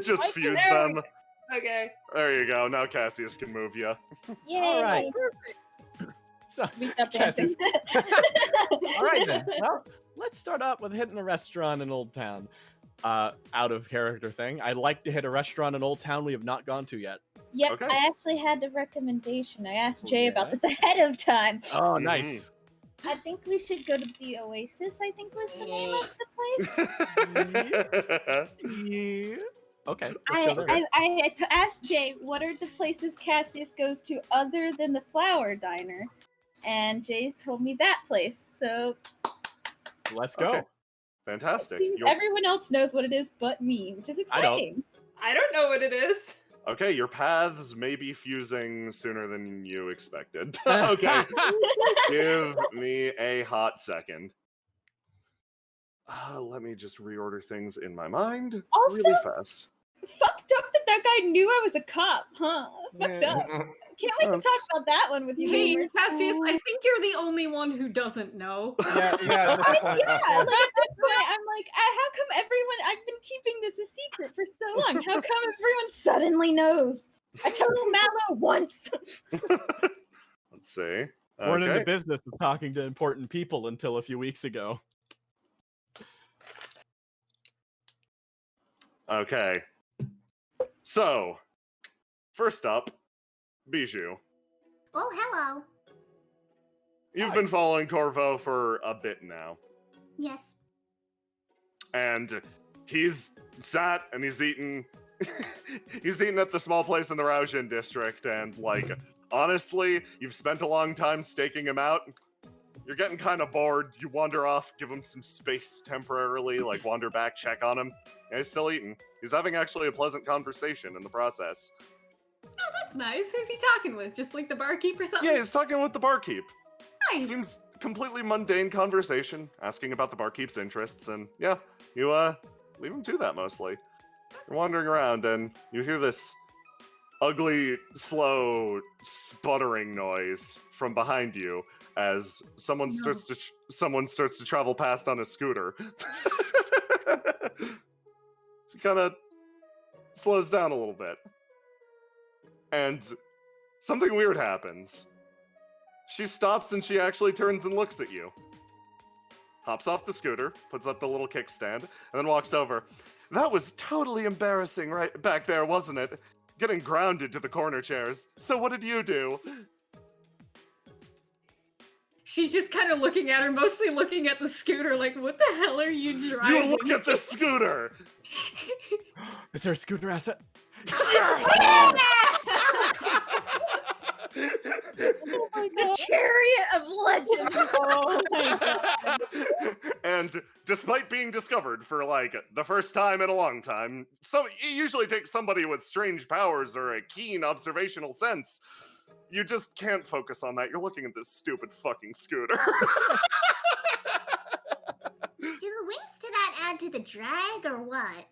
Just I fuse can- them. Okay. There you go. Now Cassius can move you. Yay! All right. So, We stop dancing. all right then. Well, let's start out with hitting a restaurant in Old Town. Out of character thing. I'd like to hit a restaurant in Old Town we have not gone to yet. Yep, Okay. I actually had a recommendation. I asked Oh, Jay yeah? about this ahead of time. Oh, nice. I think we should go to the Oasis, I think was the name of the place. Yeah. Okay. Let's go there. I asked Jay, what are the places Cassius goes to other than the Flower Diner? And Jay told me that place. So Let's go. Okay. Fantastic. seems Your- everyone else knows what it is but me, which is I don't. exciting. I don't know what it is. Okay, your paths may be fusing sooner than you expected. Okay. Give me a hot second. Let me just reorder things in my mind Also- really fast. Fucked up that guy knew I was a cop, huh? Fucked Yeah. up. Can't wait to talk about that one with you. Hey, gamers. Cassius, I think you're the only one who doesn't know. Yeah. Yeah, like at this point, I'm like, how come everyone? I've been keeping this a secret for so long. How come everyone suddenly knows? I told Mallow once. Let's see. We're in the Okay. business of talking to important people until a few weeks ago. Okay. So, first up, Bijou. Oh, hello. You've Hi. been following Corvo for a bit now, Yes. and he's sat and he's eaten. He's eaten at the small place in the Raujin district, and like, honestly, you've spent a long time staking him out. You're getting kind of bored. You wander off, give him some space temporarily, like wander back, check on him. And he's still eating. He's having actually a pleasant conversation in the process. Oh, that's nice. Who's he talking with? Just like the barkeep or something? Yeah, he's talking with the barkeep. Nice. Seems completely mundane conversation, asking about the barkeep's interests, and yeah, you leave him to that mostly. You're wandering around, and you hear this ugly, slow, sputtering noise from behind you as someone starts to travel past on a scooter. She kind of slows down a little bit, and something weird happens. She stops and she actually turns and looks at you. Hops off the scooter, puts up the little kickstand, and then walks over. That was totally embarrassing right back there, wasn't it? Getting grounded to the corner chairs. So what did you do? She's just kind of looking at her, mostly looking at the scooter, like, what the hell are you driving? You look at the scooter! Is there a scooter asset? Oh my God. The Chariot of Legends. Oh my God. And despite being discovered for like the first time in a long time, it usually takes somebody with strange powers or a keen observational sense. You just can't focus on that. You're looking at this stupid fucking scooter. Do the wings to that add to the drag or what?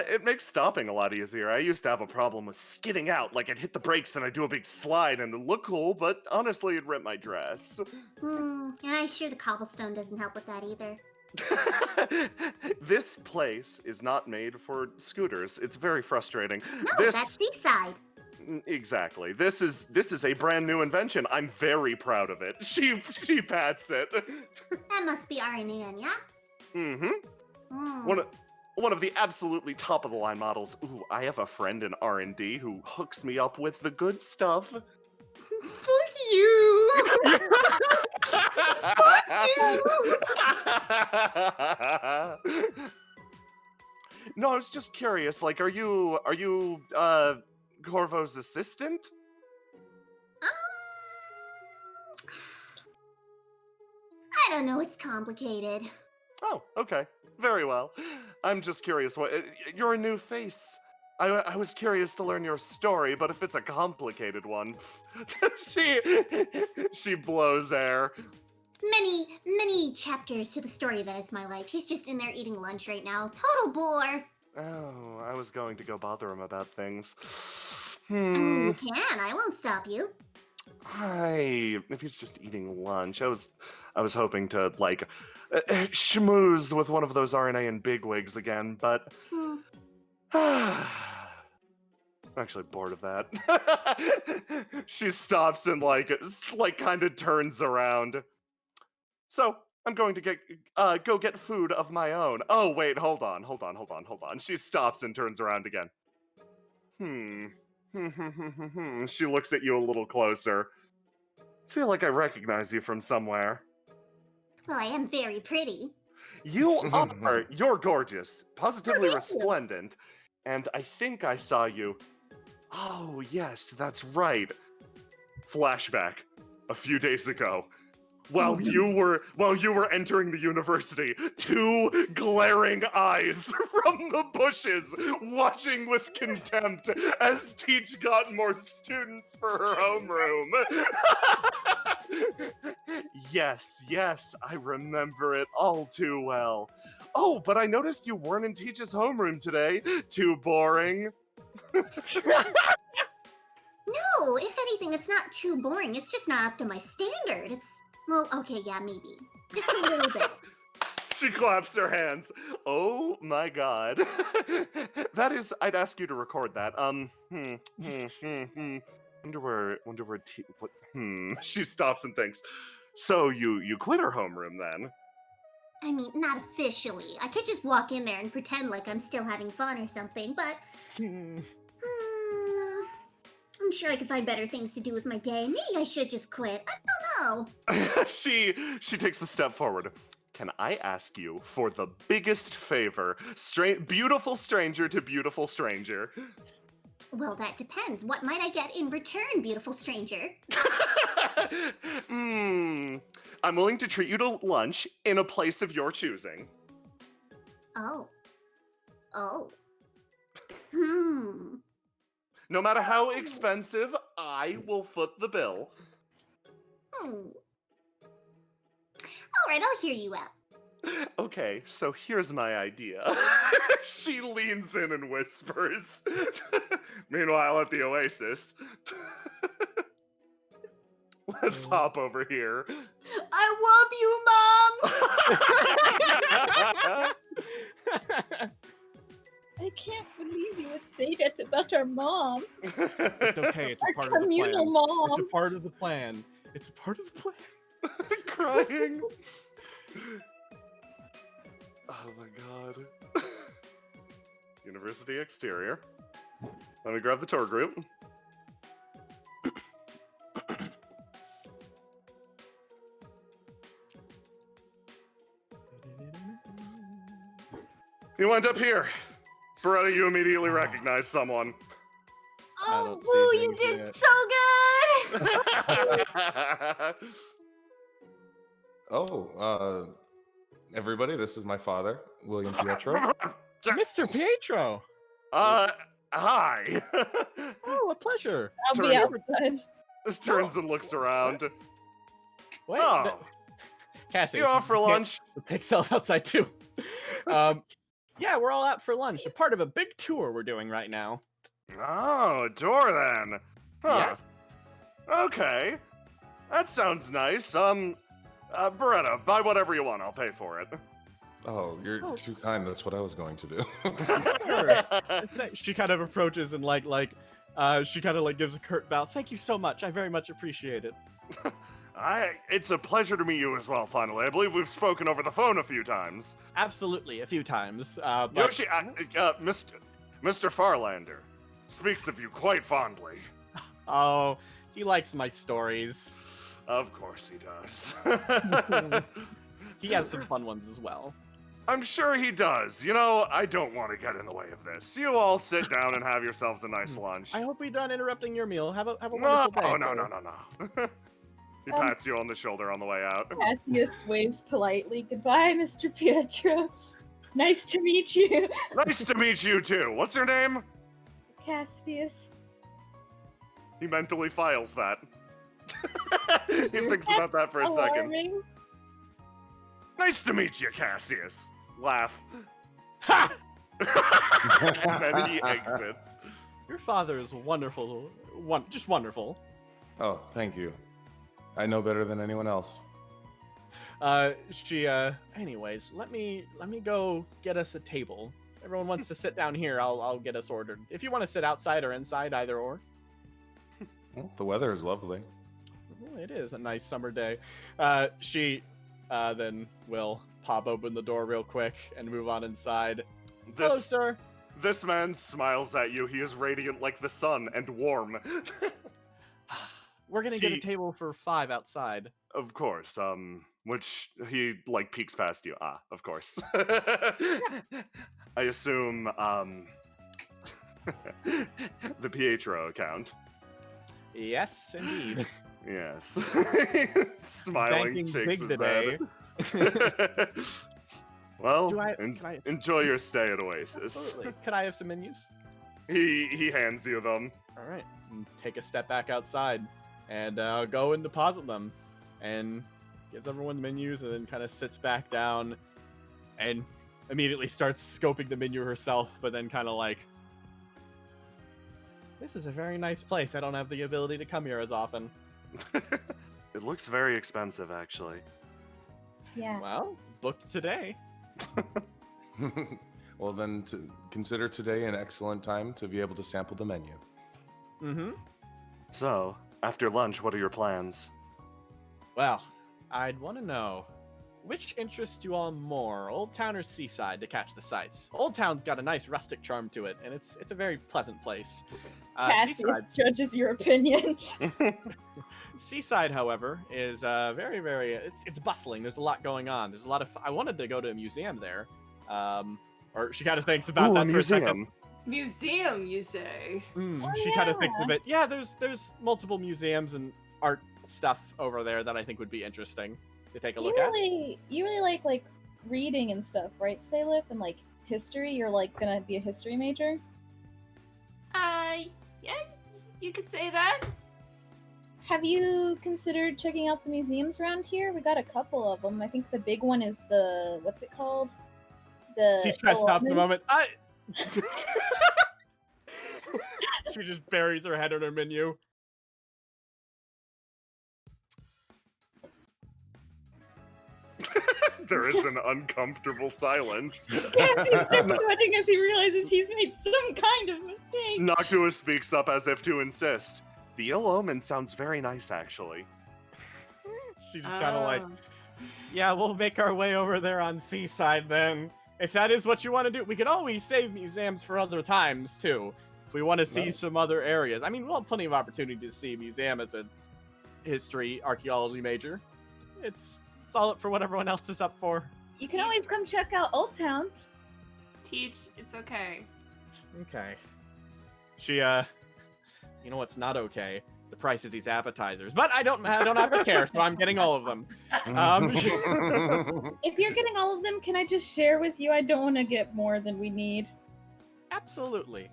It makes stopping a lot easier. I used to have a problem with skidding out. Like I'd hit the brakes and I'd do a big slide and it'd look cool, but honestly it'd rip my dress. And I'm sure the cobblestone doesn't help with that either. This place is not made for scooters. It's very frustrating. No, this that's Seaside. Exactly. This is a brand new invention. I'm very proud of it. She pats it. That must be RNN, yeah? Mm-hmm. Mm. One of the absolutely top of the line models. Ooh, I have a friend in R&D who hooks me up with the good stuff. Fuck you! No, I was just curious. Like, are you Corvo's assistant? I don't know, it's complicated. Oh, okay. Very well. I'm just curious. You're a new face. I was curious to learn your story, but if it's a complicated one, she blows air. Many chapters to the story that is my life. He's just in there eating lunch right now. Total bore. Oh, I was going to go bother him about things. You can. I won't stop you. If he's just eating lunch, I was hoping to like schmooze with one of those RNA and bigwigs again, but I'm actually bored of that. She stops and like kind of turns around. So I'm going to go get food of my own. Oh wait, hold on. She stops and turns around again. She looks at you a little closer. Feel like I recognize you from somewhere. Well, I am very pretty. You are. You're gorgeous. Positively thank you. resplendent. And I think I saw you. Oh, yes, that's right. Flashback. A few days ago. While you were entering the university, two glaring eyes from the bushes, watching with contempt as Teach got more students for her homeroom. Yes, I remember it all too well. Oh, but I noticed you weren't in Teach's homeroom today. Too boring. No, if anything, it's not too boring. It's just not up to my standard. Well, okay, yeah, maybe. Just a little bit. She claps her hands. Oh my god. That is, I'd ask you to record that. She stops and thinks. So you quit her homeroom then? I mean, not officially. I could just walk in there and pretend like I'm still having fun or something, but... I'm sure I could find better things to do with my day. Maybe I should just quit. I don't know. She takes a step forward. Can I ask you for the biggest favor? Beautiful stranger to beautiful stranger. Well, that depends. What might I get in return, beautiful stranger? I'm willing to treat you to lunch in a place of your choosing. Oh. No matter how expensive, I will foot the bill. All right, I'll hear you out. Okay, so here's my idea. She leans in and whispers. Meanwhile, at the Oasis. Let's hop over here. I love you, Mom! I can't believe you would say that about our mom. It's okay. It's a Our part of the communal plan. mom. It's a part of the plan. It's a part of the plan. Crying. Oh my god. University exterior. Let me grab the tour group. You wind up here. Beretta, you immediately recognize someone. Oh, Woo, you did so good! Everybody, this is my father, William Pietro. Mr. Pietro! Hi! Oh, a pleasure. I'll be outside. Turns and looks around. Wait, oh. Cassie, You off for lunch? Take Selyf outside too. Yeah, we're all out for lunch. A part of a big tour we're doing right now. Oh, a tour then. Huh. Yes. Okay. That sounds nice. Beretta, buy whatever you want. I'll pay for it. Oh, you're too kind. That's what I was going to do. She kind of approaches and she kind of gives a curt bow. Thank you so much. I very much appreciate it. It's a pleasure to meet you as well, finally. I believe we've spoken over the phone a few times. Absolutely, a few times. But... Yoshi, Mr. Farlander speaks of you quite fondly. Oh, he likes my stories. Of course he does. He has some fun ones as well. I'm sure he does. You know, I don't want to get in the way of this. You all sit down and have yourselves a nice lunch. I hope we're done interrupting your meal. Have a wonderful day. Oh, no. He pats you on the shoulder on the way out. Cassius waves politely. Goodbye, Mr. Pietro. Nice to meet you. Nice to meet you, too. What's your name? Cassius. He mentally files that. He thinks about that for a second. Nice to meet you, Cassius. Laugh. Ha! And then he exits. Your father is wonderful. Just wonderful. Oh, thank you. I know better than anyone else. Anyways, let me go get us a table. Everyone wants to sit down here. I'll get us ordered. If you want to sit outside or inside, either or. Well, the weather is lovely. Well, it is a nice summer day. She then will pop open the door real quick and move on inside. Hello, sir. This man smiles at you. He is radiant like the sun and warm. We're gonna get a table for 5 outside. Of course. Which he peeks past you. Of course. I assume the Pietro account. Yes, indeed. Yes. Smiling, Banking shakes big his today. head. Well, can I enjoy your stay at Oasis. Absolutely. Could I have some menus? He hands you them. All right. And take a step back outside and go and deposit them and gives everyone menus and then kind of sits back down and immediately starts scoping the menu herself, but then kind of this is a very nice place. I don't have the ability to come here as often. It looks very expensive, actually. Yeah. Well, booked today. Well, then consider today an excellent time to be able to sample the menu. Mm-hmm. So, after lunch, what are your plans? Well, I'd want to know, which interests you all more, Old Town or Seaside, to catch the sights? Old Town's got a nice rustic charm to it, and it's a very pleasant place. Cassius judges your opinion. Seaside, however, is very, very. It's bustling. There's a lot going on. There's a lot of. I wanted to go to a museum there, or she kind of thinks about that for a second. Museum, you say? She kind of thinks of it. Yeah, there's multiple museums and art stuff over there that I think would be interesting to take a look at. You really like reading and stuff, right, Selyf? And history. You're gonna be a history major. Yeah, you could say that. Have you considered checking out the museums around here? We got a couple of them. I think the big one is the what's it called? She tries to stop for a moment. She just buries her head in her menu. There is an uncomfortable silence. Yes, he starts sweating as he realizes he's made some kind of mistake. Noctua speaks up as if to insist. The Ill Omen sounds very nice, actually. She's just kind of yeah, we'll make our way over there on Seaside then. If that is what you want to do, we could always save museums for other times, too. If we want to see some other areas. I mean, we'll have plenty of opportunity to see a museum as a history, archaeology major. It's all up for what everyone else is up for. You can always come check out Old Town. Teach, it's okay. Okay. She, you know what's not okay? The price of these appetizers. But I don't have to care, so I'm getting all of them. If you're getting all of them, can I just share with you? I don't want to get more than we need. Absolutely.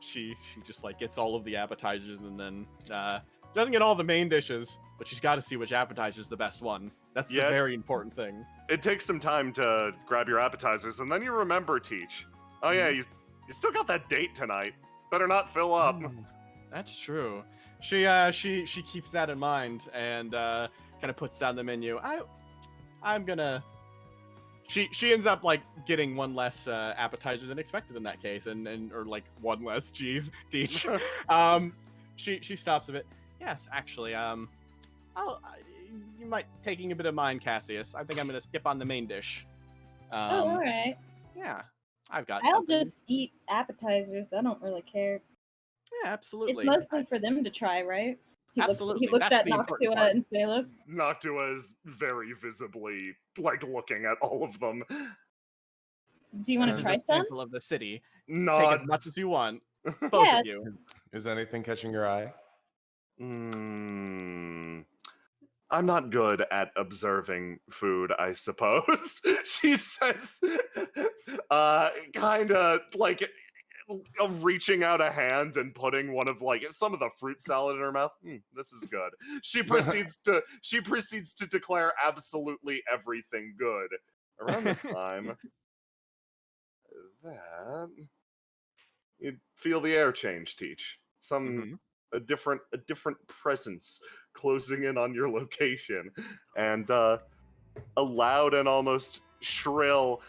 She just gets all of the appetizers and then doesn't get all the main dishes, but she's got to see which appetizer is the best one. That's the very important thing. It takes some time to grab your appetizers, and then you remember, Teach. Oh yeah, you still got that date tonight. Better not fill up. That's true. She keeps that in mind and kind of puts down the menu. I'm gonna she ends up like getting one less appetizer than expected in that case, and or like one less cheese to each. She stops a bit. Yes, actually, you might taking a bit of mine, Cassius. I think I'm gonna skip on the main dish. all right. Yeah, I've got. I'll something. just eat appetizers. I don't really care. Yeah, absolutely. It's mostly for them to try, right? Absolutely, He looks that's at the important Noctua part. and Selyf. Noctua is very visibly like looking at all of them. Do you want This to is try a some? sample of the city. Take Not. as much as you want. Both Yeah. of you. Is anything catching your eye? I'm not good at observing food, I suppose. She says, kind of like reaching out a hand and putting one of like some of the fruit salad in her mouth. This is good. She proceeds to declare absolutely everything good. Around the time that you feel the air change, Teach. A different presence closing in on your location, and a loud and almost shrill,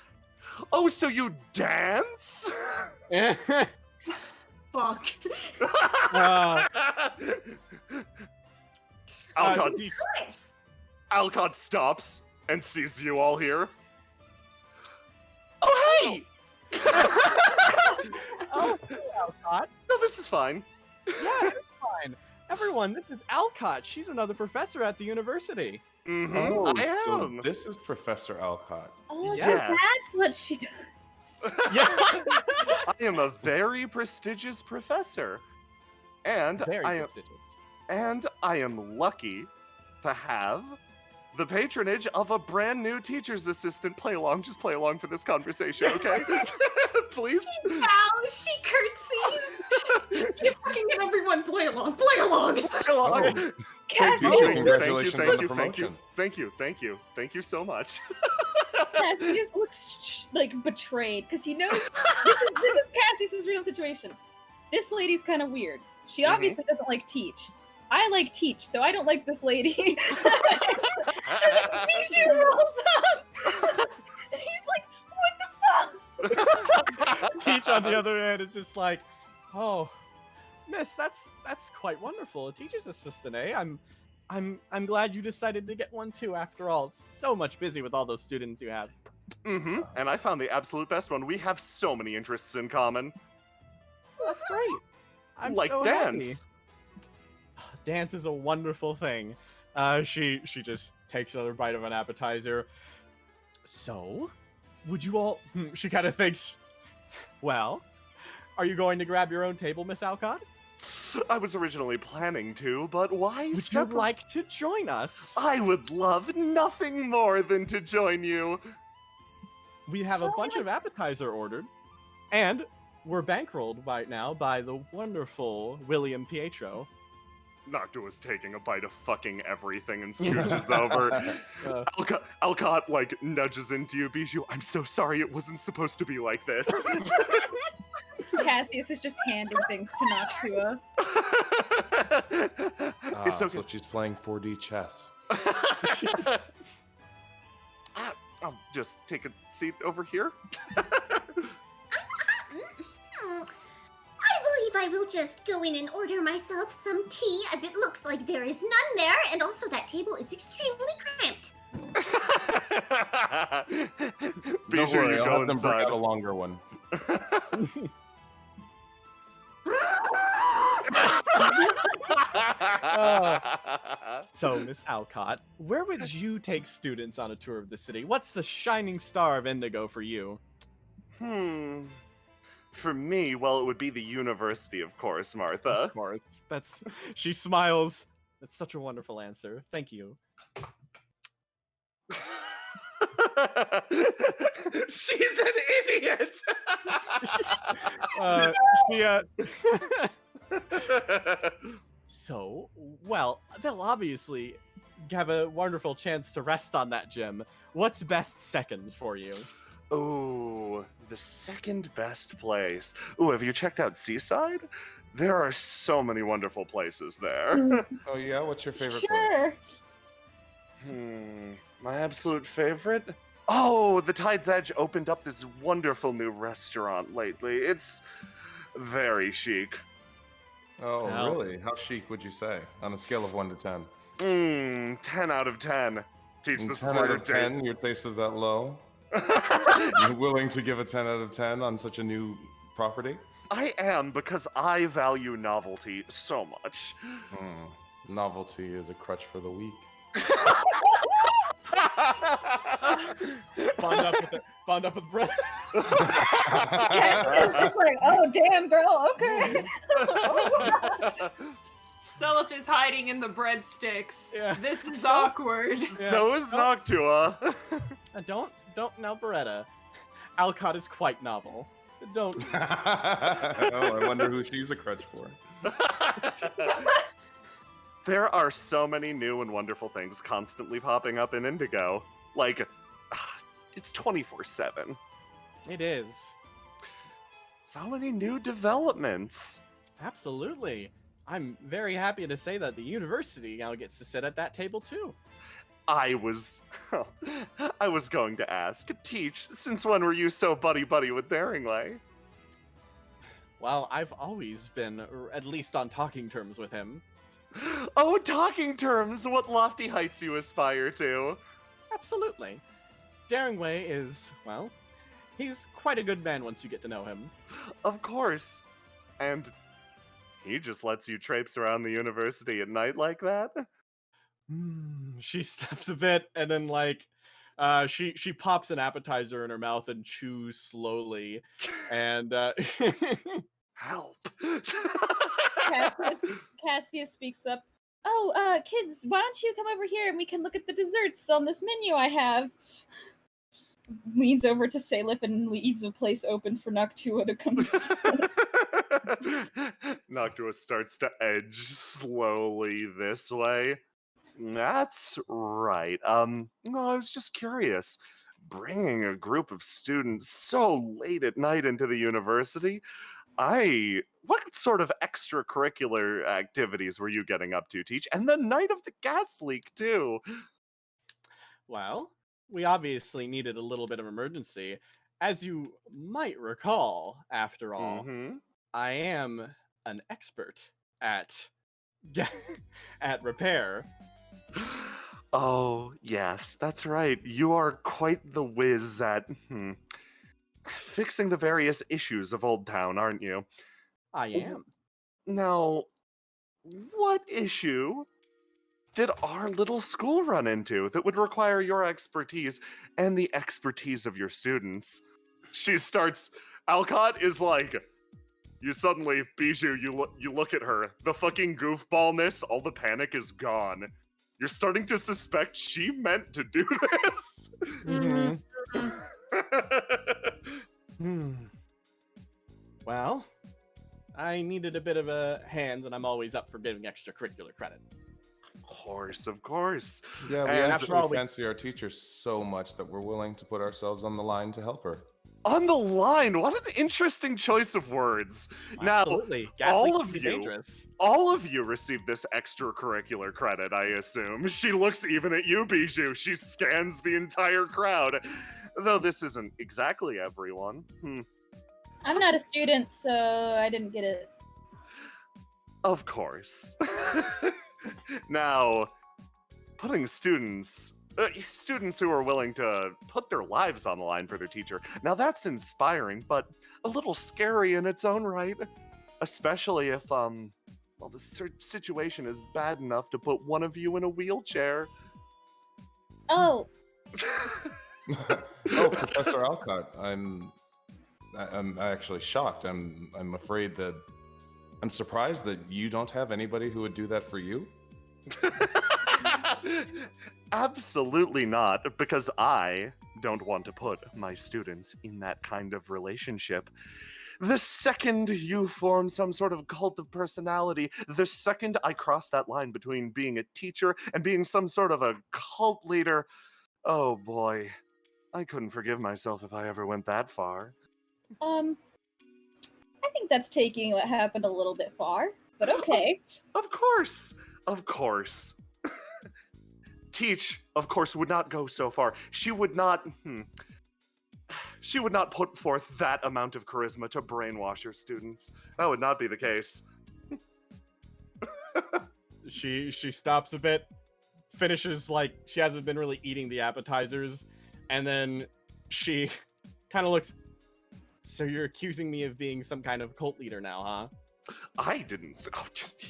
"Oh, so you dance?" Fuck. Alcott stops and sees you all here. Oh, hey! Oh, hey, Alcott. No, this is fine. Yeah, it's fine. Everyone, this is Alcott. She's another professor at the university. Oh, I so am. this is Professor Alcott. Oh, so Yes. that's what she does. Yeah. I am a very prestigious professor. And Very I am prestigious. And I am lucky to have the patronage of a brand new teacher's assistant. Just play along for this conversation, okay? Please? She bows, she curtsies. She's looking at everyone. Play along, play along. Play along. Cassie, congratulations on the promotion. Thank you so much. Cassius looks like betrayed because he knows this is Cassius's real situation. This lady's kind of weird. She obviously doesn't like Teach. I like Teach, so I don't like this lady. Bijou rolls up. He's like, "What the fuck?" Teach on the other end is just like, "Oh, Miss, that's quite wonderful. A teacher's assistant, eh? I'm glad you decided to get one too. After all, it's so much busy with all those students you have." And I found the absolute best one. We have so many interests in common. That's great. I'm like so dance. happy. Dance is a wonderful thing. She just takes another bite of an appetizer. So, would you all? She kind of thinks. Well, are you going to grab your own table, Miss Alcott? I was originally planning to, but why? Would you like to join us? I would love nothing more than to join you. We have a bunch of appetizer ordered, and we're bankrolled right now by the wonderful William Pietro. Noctua's taking a bite of fucking everything and scooches over. Alcott like nudges into you, Bijou. I'm so sorry, it wasn't supposed to be like this. Cassius is just handing things to Noctua. It's okay. So she's playing 4D chess. I'll just take a seat over here. I believe I will just go in and order myself some tea, as it looks like there is none there, and also that table is extremely cramped. Don't worry, I'll have them bring out a longer one. So, Miss Alcott, where would you take students on a tour of the city? What's the shining star of Indigo for you? For me, well, it would be the university, of course, Martha. Of course. She smiles. That's such a wonderful answer. Thank you. She's an idiot! So, well, they'll obviously have a wonderful chance to rest on that gem. What's best seconds for you? Oh, the second best place. Oh, have you checked out Seaside? There are so many wonderful places there. Oh yeah, what's your favorite Sure. place? My absolute favorite? Oh, the Tide's Edge opened up this wonderful new restaurant lately. It's very chic. Oh, Well- really? How chic would you say on a scale of 1 to 10? 10 out of 10. Teach the 10 swear out of date. 10, your taste is that low? You're willing to give a 10 out of 10 on such a new property? I am, because I value novelty so much. Novelty is a crutch for the weak. Bond up with Brett. It's just like, oh damn, girl, okay. Selyf is hiding in the breadsticks. Yeah. This is awkward. So is Noctua. Don't now, Beretta. Alcott is quite novel. Don't. Oh, I wonder who she's a crutch for. There are so many new and wonderful things constantly popping up in Indigo. Like, it's 24/7. It is. So many new developments. Absolutely. I'm very happy to say that the university now gets to sit at that table too. I was going to ask, Teach, since when were you so buddy-buddy with Daringway? Well, I've always been, at least on talking terms with him. Oh, talking terms! What lofty heights you aspire to. Absolutely. Daringway is, well, he's quite a good man once you get to know him. Of course. And he just lets you traipse around the university at night like that? She steps a bit and then she pops an appetizer in her mouth and chews slowly. And help. Cassius speaks up. Oh, kids, why don't you come over here and we can look at the desserts on this menu I have? Leans over to Selyf and leaves a place open for Noctua to come. Noctua starts to edge slowly this way. That's right. No, I was just curious. Bringing a group of students so late at night into the university, what sort of extracurricular activities were you getting up to, Teach? And the night of the gas leak, too. Well, we obviously needed a little bit of emergency. As you might recall, after all, I am an expert at repair. Oh, yes, that's right. You are quite the whiz at fixing the various issues of Old Town, aren't you? I am. Now, what issue did our little school run into that would require your expertise and the expertise of your students? She starts. Alcott is like. You suddenly, Bijou, you look at her. The fucking goofballness, all the panic is gone. You're starting to suspect she meant to do this. Well, I needed a bit of a hand, and I'm always up for giving extracurricular credit. Of course. Yeah, we And actually fancy our teacher so much that we're willing to put ourselves on the line to help her. On the line, what an interesting choice of words. Absolutely. Now, all of you received this extracurricular credit, I assume. She looks even at you, Bijou. She scans the entire crowd. Though this isn't exactly everyone. I'm not a student, so I didn't get it. Of course. Now, putting students who are willing to put their lives on the line for their teacher, now that's inspiring, but a little scary in its own right. Especially if, the situation is bad enough to put one of you in a wheelchair. Oh. Oh, Professor Alcott, I'm actually shocked. I'm afraid that I'm surprised that you don't have anybody who would do that for you. Absolutely not, because I don't want to put my students in that kind of relationship. The second you form some sort of cult of personality, the second I cross that line between being a teacher and being some sort of a cult leader, oh boy, I couldn't forgive myself if I ever went that far. I think that's taking what happened a little bit far, but okay. Of course. Teach, of course, would not go so far. She would not put forth that amount of charisma to brainwash her students. That would not be the case. She stops a bit, finishes like she hasn't been really eating the appetizers, and then she kind of looks. So you're accusing me of being some kind of cult leader now, huh? I didn't. Oh,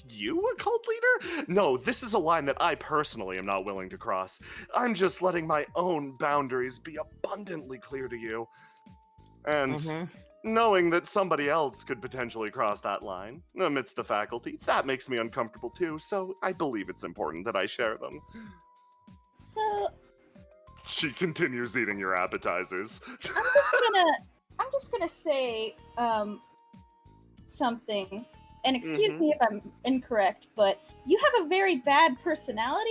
you a cult leader? No, this is a line that I personally am not willing to cross. I'm just letting my own boundaries be abundantly clear to you. And knowing that somebody else could potentially cross that line amidst the faculty, that makes me uncomfortable too, so I believe it's important that I share them. So She continues eating your appetizers. I'm just gonna say something, and excuse me if I'm incorrect, but you have a very bad personality.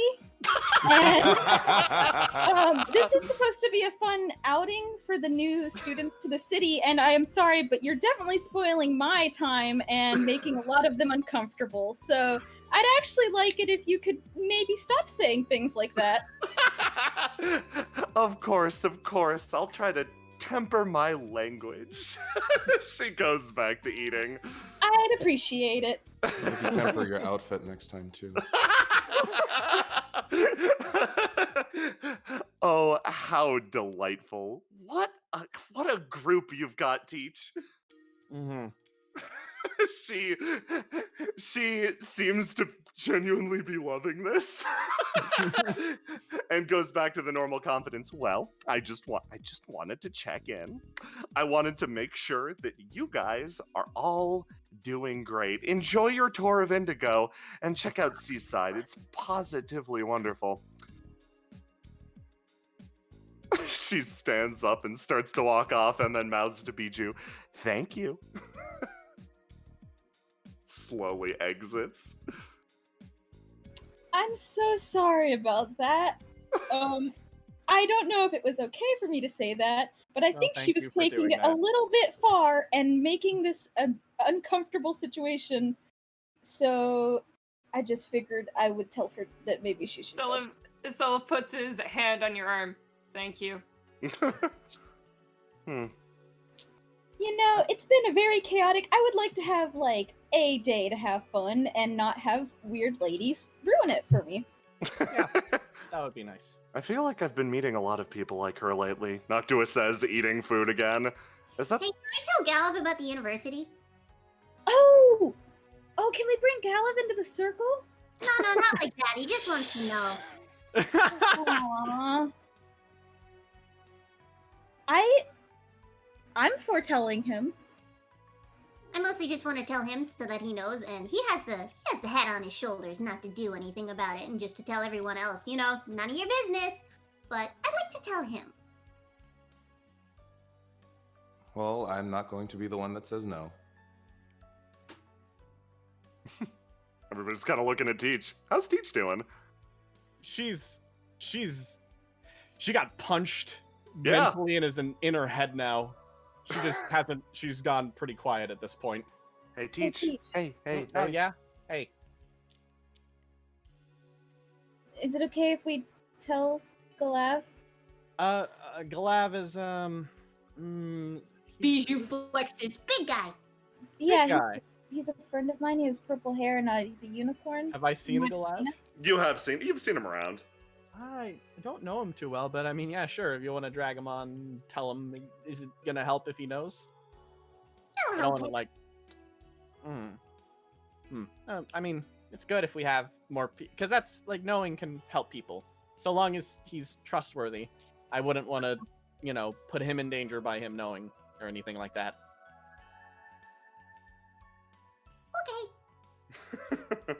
And this is supposed to be a fun outing for the new students to the city, and I am sorry, but you're definitely spoiling my time and making a lot of them uncomfortable. So I'd actually like it if you could maybe stop saying things like that. Of course. I'll try to temper my language. She goes back to eating. I'd appreciate it. Maybe temper your outfit next time too. Oh, how delightful. What a group you've got, Teach. She seems to genuinely be loving this. And goes back to the normal confidence. Well, I just wanted to check in. I wanted to make sure that you guys are all doing great. Enjoy your tour of Indigo and check out Seaside. It's positively wonderful. She stands up and starts to walk off and then mouths to Bijou, "Thank you." Slowly exits. I'm so sorry about that. I don't know if it was okay for me to say that, but I think she was taking it a little bit far and making this an uncomfortable situation. So I just figured I would tell her that maybe she should. Selyf puts his hand on your arm. Thank you. You know, it's been a very chaotic. I would like to have like a day to have fun and not have weird ladies ruin it for me. Yeah, that would be nice. I feel like I've been meeting a lot of people like her lately. Noctua says, eating food again. Is that? Hey, can I tell Galliv about the university? Oh, can we bring Galliv into the circle? No, not like that. He just wants to know. Aww. I'm foretelling him. I mostly just want to tell him so that he knows, and he has the head on his shoulders not to do anything about it, and just to tell everyone else, you know, none of your business. But I'd like to tell him. Well, I'm not going to be the one that says no. Everybody's kind of looking at Teach. How's Teach doing? She got punched mentally and is in her head now. She just hasn't. She's gone pretty quiet at this point. Hey, Teach. Hey. Oh yeah. Hey. Is it okay if we tell Galliv? Galliv is Bijou flexes. Big guy. Yeah, he's a friend of mine. He has purple hair and he's a unicorn. Have I seen Galliv? You've seen him around. I don't know him too well, but I mean, yeah, sure. If you want to drag him on, tell him. Is it gonna help if he knows? He'll I help want to him. like. I mean, it's good if we have more people, because that's like knowing can help people. So long as he's trustworthy, I wouldn't want to, put him in danger by him knowing or anything like that. Okay.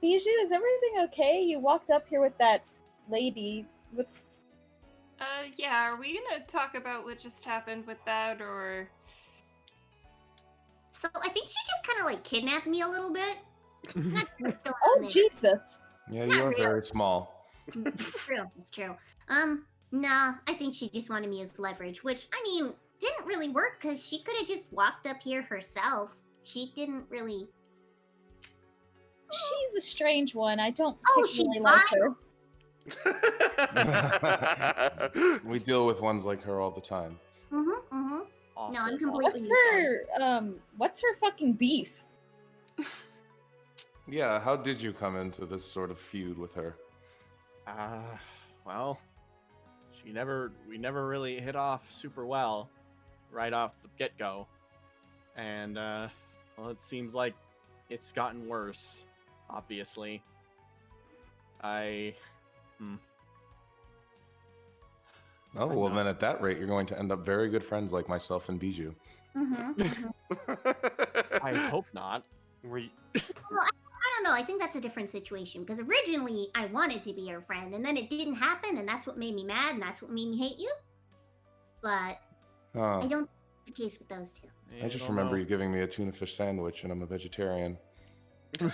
Bijou, is everything okay? You walked up here with that lady. What's... Yeah, are we gonna talk about what just happened with that, or... So I think she just kind of like kidnapped me a little bit. Not sure what's going on Oh, there. Jesus. Yeah, Not you are real. very small. It's true. Nah, I think she just wanted me as leverage, which, I mean, didn't really work because she could have just walked up here herself. She didn't really... She's a strange one. I don't Oh, she's particularly like her. vile. We deal with ones like her all the time. No, I'm completely. What's her fucking beef? Yeah, how did you come into this sort of feud with her? Well, we never really hit off super well right off the get-go. And, well, it seems like it's gotten worse, obviously. Oh, well, then at that rate, you're going to end up very good friends like myself and Bijou. I hope not. Well, I don't know. I think that's a different situation because originally I wanted to be your friend, and then it didn't happen, and that's what made me mad, and that's what made me hate you. But I don't think the case with those two. I just remember you giving me a tuna fish sandwich, and I'm a vegetarian. There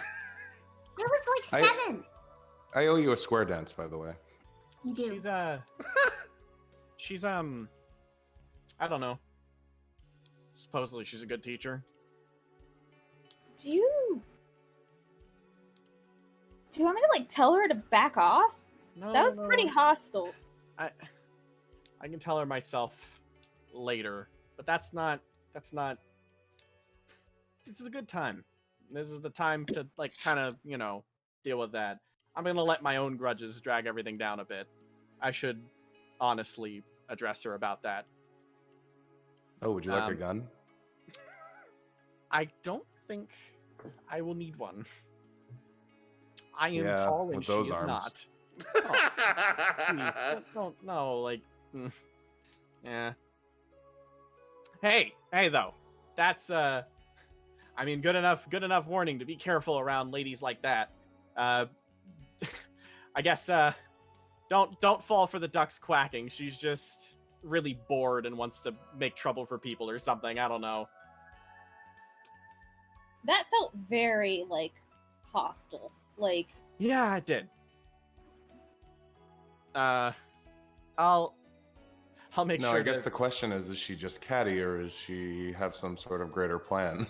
was like 7. I owe you a square dance, by the way. You do. She's I don't know. Supposedly she's a good teacher. Do you want me to like tell her to back off? No, that was pretty hostile. I can tell her myself later, but that's not. This is a good time. This is the time to like kind of, deal with that. I'm gonna let my own grudges drag everything down a bit. I should honestly address her about that. Oh, would you like a gun? I don't think I will need one. I am tall and with she those is arms. not. Oh, don't no, like, yeah. Hey, though, that's I mean, good enough warning to be careful around ladies like that. I guess don't fall for the ducks quacking. She's just really bored and wants to make trouble for people or something. I don't know. That felt very like hostile. Like, yeah, it did. I'll make sure. No, I guess the question is she just catty or does she have some sort of greater plan?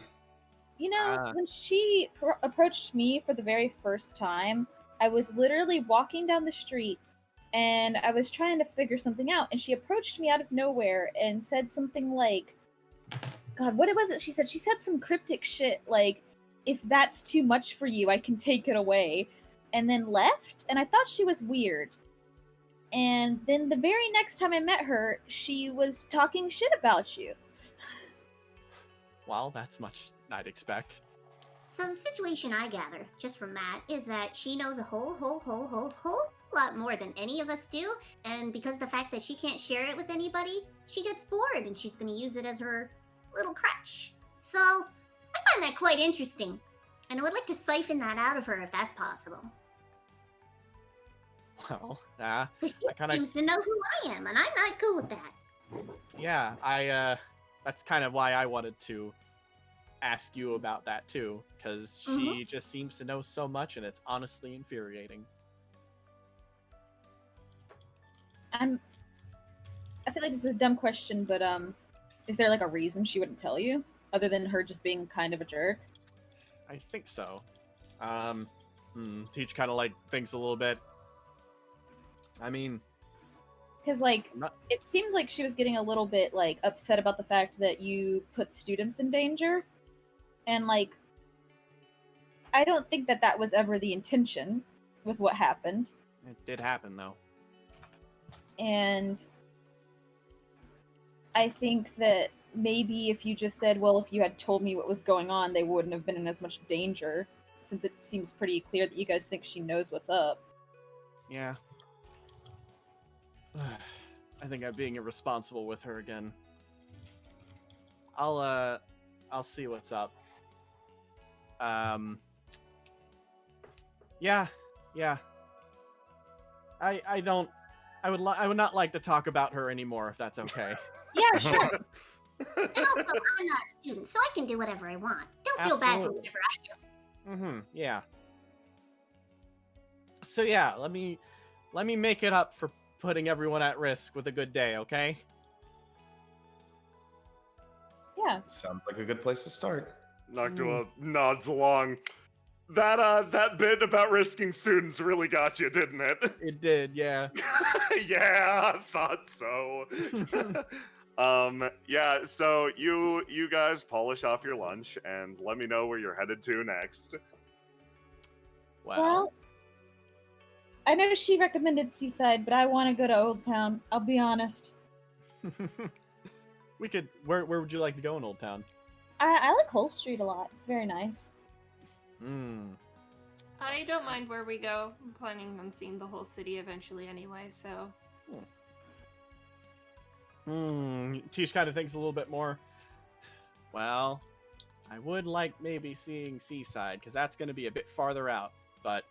When she approached me for the very first time, I was literally walking down the street and I was trying to figure something out, and she approached me out of nowhere and said something like, God, what was it she said? She said some cryptic shit like, if that's too much for you, I can take it away, and then left, and I thought she was weird. And then the very next time I met her, she was talking shit about you. Well, that's much I'd expect. So the situation I gather, just from that, is that she knows a whole lot more than any of us do, and because of the fact that she can't share it with anybody, she gets bored and she's going to use it as her little crutch. So I find that quite interesting, and I would like to siphon that out of her if that's possible. Well, Because she seems to know who I am, and I'm not cool with that. Yeah, that's kind of why I wanted to ask you about that too, because she just seems to know so much, and it's honestly infuriating. I feel like this is a dumb question, but is there like a reason she wouldn't tell you other than her just being kind of a jerk? I think so. Teach kind of like thinks a little bit. I mean, because like it seemed like she was getting a little bit like upset about the fact that you put students in danger, and like I don't think that was ever the intention with what happened. It did happen though. And I think that maybe if you just said, well, if you had told me what was going on, they wouldn't have been in as much danger, since it seems pretty clear that you guys think she knows what's up. Yeah. I think I'm being irresponsible with her again. I'll see what's up. Yeah. I would not like to talk about her anymore, if that's okay. Yeah, sure. And also, I'm not a student, so I can do whatever I want. Don't feel bad for whatever I do. Yeah. So yeah, let me make it up for putting everyone at risk with a good day, okay? Yeah. Sounds like a good place to start. Noctua nods along. That bit about risking students really got you, didn't it? It did, yeah. Yeah, thought so. Yeah, so you guys polish off your lunch and let me know where you're headed to next. Well, I know she recommended Seaside, but I want to go to Old Town. I'll be honest. We could. Where would you like to go in Old Town? I like Hull Street a lot. It's very nice. I don't mind where we go. I'm planning on seeing the whole city eventually anyway, so. Tish kind of thinks a little bit more. Well, I would like maybe seeing Seaside, because that's going to be a bit farther out, but...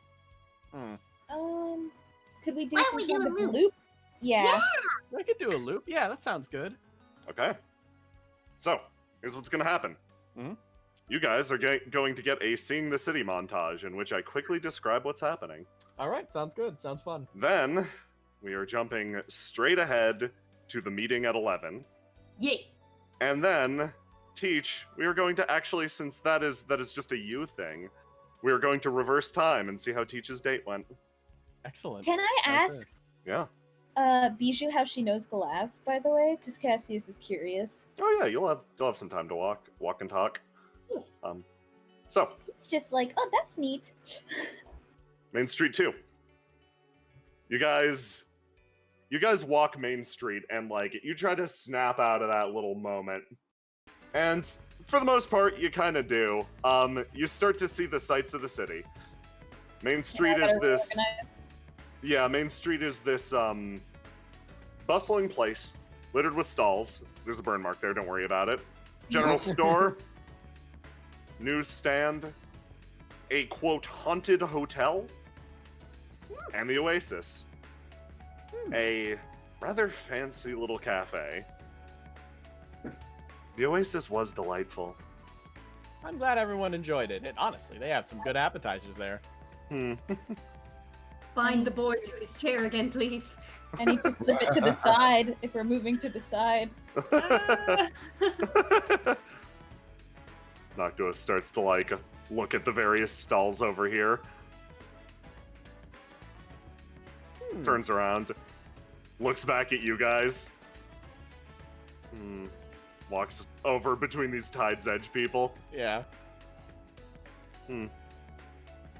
Could we do Why don't some we do kind a of loop? loop? Yeah. We could do a loop. Yeah, that sounds good. Okay. So, here's what's gonna happen. You guys are going to get a Seeing the City montage in which I quickly describe what's happening. All right, sounds good. Sounds fun. Then, we are jumping straight ahead to the meeting at 11. Yay! And then, Teach, we are going to actually, since that is just a you thing, we are going to reverse time and see how Teach's date went. Excellent. Can I ask Yeah. Bijou how she knows Galav, by the way? Because Cassius is curious. Oh yeah, you'll have some time to walk and talk. So It's just like, oh, that's neat. Main Street 2. You guys walk Main Street and like you try to snap out of that little moment. And for the most part, you kind of do. You start to see the sights of the city. Main Street is this Main Street is this bustling place littered with stalls. There's a burn mark there, don't worry about it. General store, newsstand, a quote haunted hotel, and the Oasis. A rather fancy little cafe. The Oasis was delightful. I'm glad everyone enjoyed it. And honestly, they have some good appetizers there. Bind the boy to his chair again, please. I need to flip it to the side if we're moving to the side. Noctua starts to like look at the various stalls over here. Turns around, looks back at you guys. Walks over between these Tide's Edge people. Yeah.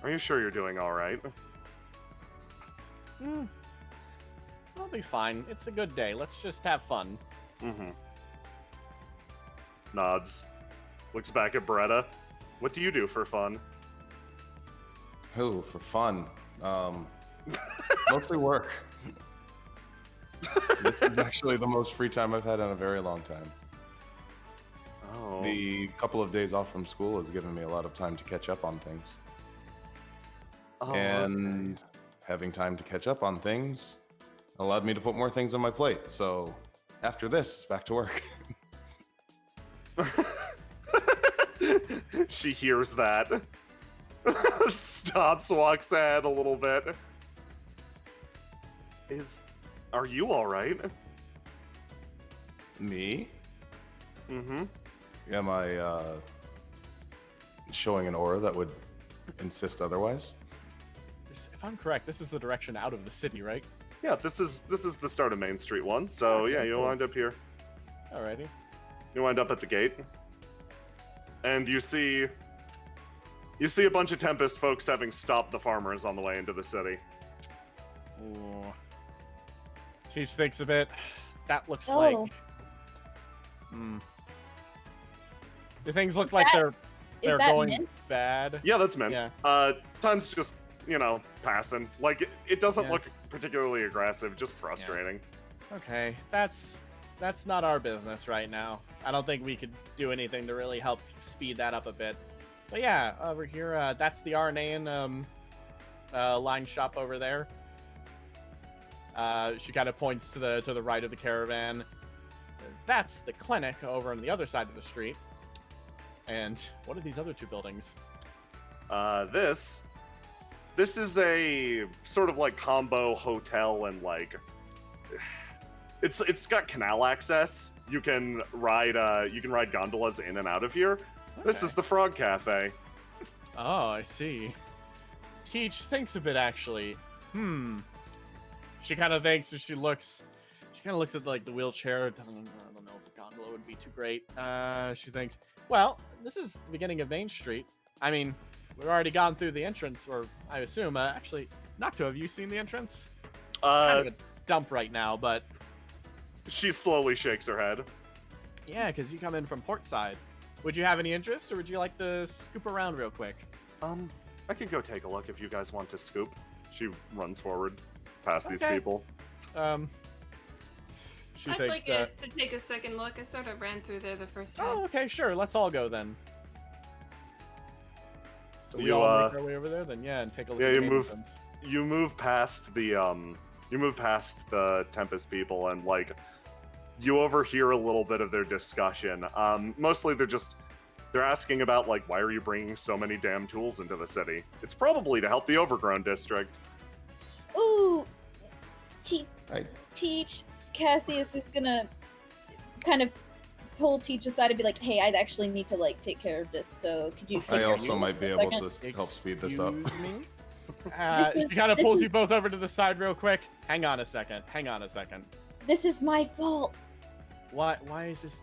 Are you sure you're doing all right? I'll be fine. It's a good day. Let's just have fun. Nods. Looks back at Beretta. What do you do for fun? Oh, for fun. Mostly work. This is actually the most free time I've had in a very long time. Oh. The couple of days off from school has given me a lot of time to catch up on things. And having time to catch up on things allowed me to put more things on my plate. So after this, it's back to work. She hears that. Stops, walks ahead a little bit. Are you alright? Me? Am I showing an aura that would insist otherwise? If I'm correct, this is the direction out of the city, right? Yeah, this is the start of Main Street 1, so Okay, yeah, you'll cool. wind up here. Alrighty. You wind up at the gate. And you see a bunch of Tempest folks having stopped the farmers on the way into the city. Ooh. She thinks a bit. That looks Oh. like... Do things look like they're Is that going mint? bad? Yeah, that's mint. Yeah. Time's just, passing. Like, it doesn't Yeah. look particularly aggressive, just frustrating. Okay, that's not our business right now. I don't think we could do anything to really help speed that up a bit. But yeah, over here, that's the Arnean line shop over there. She kind of points to the right of the caravan. That's the clinic over on the other side of the street. And what are these other two buildings? This is a sort of like combo hotel and like it's got canal access. You can ride gondolas in and out of here. This is the Frog Cafe. Oh, I see. Teach thinks a bit, actually. She kind of thinks as she kind of looks at like the wheelchair. I don't know if a gondola would be too great. She thinks, well, this is the beginning of Main Street. I mean, we've already gone through the entrance, or I assume. Actually, Nocto, have you seen the entrance? It's kind of a dump right now, but she slowly shakes her head. Yeah, because you come in from port side. Would you have any interest, or would you like to scoop around real quick? I can go take a look if you guys want to scoop. She runs forward past these Okay. people. I'd like to take a second look. I sort of ran through there the first time. Oh, okay, sure. Let's all go then. So we You, all make our way over there, then yeah, and take a look. Yeah, at you the move. entrance. You move past the Tempest people, and like you overhear a little bit of their discussion. Mostly they're asking about like, why are you bringing so many damn tools into the city? It's probably to help the Overgrown district. Ooh, Teach. Cassius is gonna kind of pull Teach aside and be like, "Hey, I'd actually need to like take care of this. So could you?" I also might be able to help speed this up. Excuse me? She kind of pulls you both over to the side real quick. Hang on a second. This is my fault. Why is this?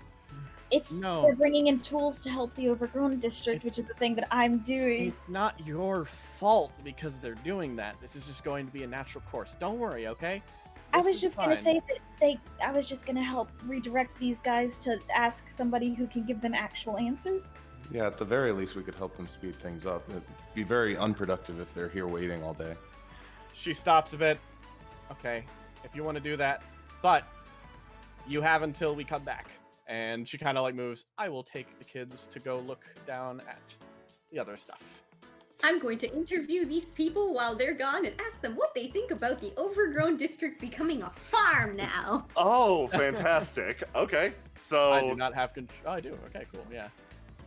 They're bringing in tools to help the Overgrown district, which is the thing that I'm doing. It's not your fault because they're doing that. This is just going to be a natural course. Don't worry, okay? I was just gonna say that I was just gonna help redirect these guys to ask somebody who can give them actual answers. Yeah, at the very least, we could help them speed things up. It'd be very unproductive if they're here waiting all day. She stops a bit. Okay, if you want to do that, but you have until we come back. And she kind of like moves. I will take the kids to go look down at the other stuff. I'm going to interview these people while they're gone and ask them what they think about the Overgrown district becoming a farm now. Oh, fantastic. Okay, so I do not have control. Oh, I do. Okay, cool. Yeah.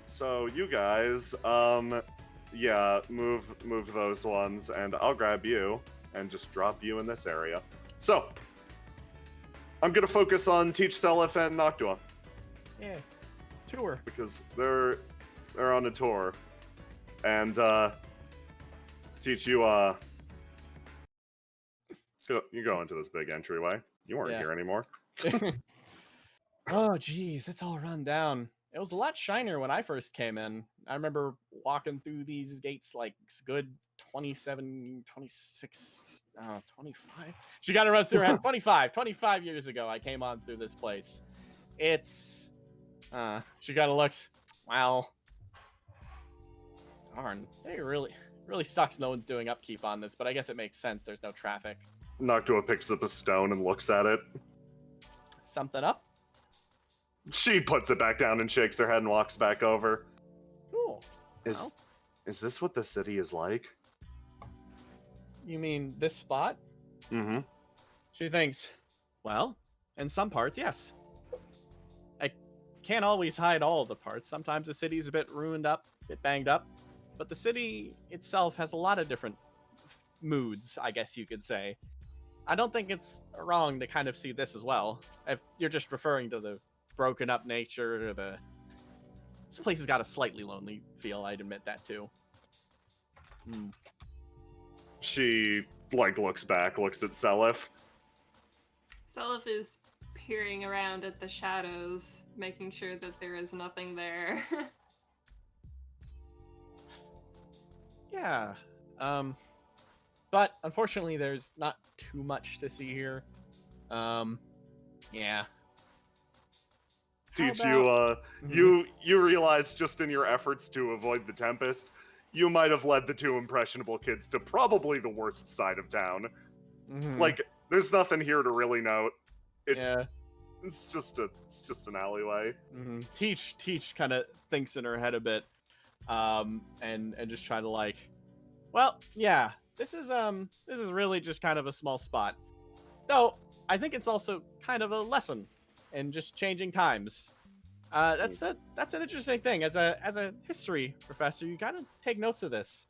So you guys, yeah, move those ones, and I'll grab you and just drop you in this area. So I'm gonna focus on Teach, Selyf, and Noctua. Yeah. Tour. Because they're on a tour. And Teach, you go into this big entryway. You weren't here anymore. Oh geez, it's all run down. It was a lot shinier when I first came in. I remember walking through these gates like good 27, 26, 25. She got to run through around 25 years ago. I came on through this place. It's she got to look. Wow. Darn, it really sucks no one's doing upkeep on this, but I guess it makes sense. There's no traffic. Noctua picks up a stone and looks at it. Something up? She puts it back down and shakes her head and walks back over. Cool. Is this what the city is like? You mean this spot? Mm-hmm. She thinks, well, in some parts, yes. I can't always hide all of the parts. Sometimes the city's a bit ruined up, a bit banged up. But the city itself has a lot of different moods, I guess you could say. I don't think it's wrong to kind of see this as well. If you're just referring to the broken up nature or this place has got a slightly lonely feel, I'd admit that too. She looks back, looks at Selyf. Selyf is peering around at the shadows, making sure that there is nothing there. Yeah. But unfortunately there's not too much to see here. Yeah. Teach, you realize just in your efforts to avoid the Tempest, you might have led the two impressionable kids to probably the worst side of town. Like, there's nothing here to really note. It's just an alleyway. Teach kind of thinks in her head a bit, and just try to like, well, yeah, this is really just kind of a small spot. Though I think it's also kind of a lesson in just changing times. That's an interesting thing. As a history professor, you gotta take notes of this.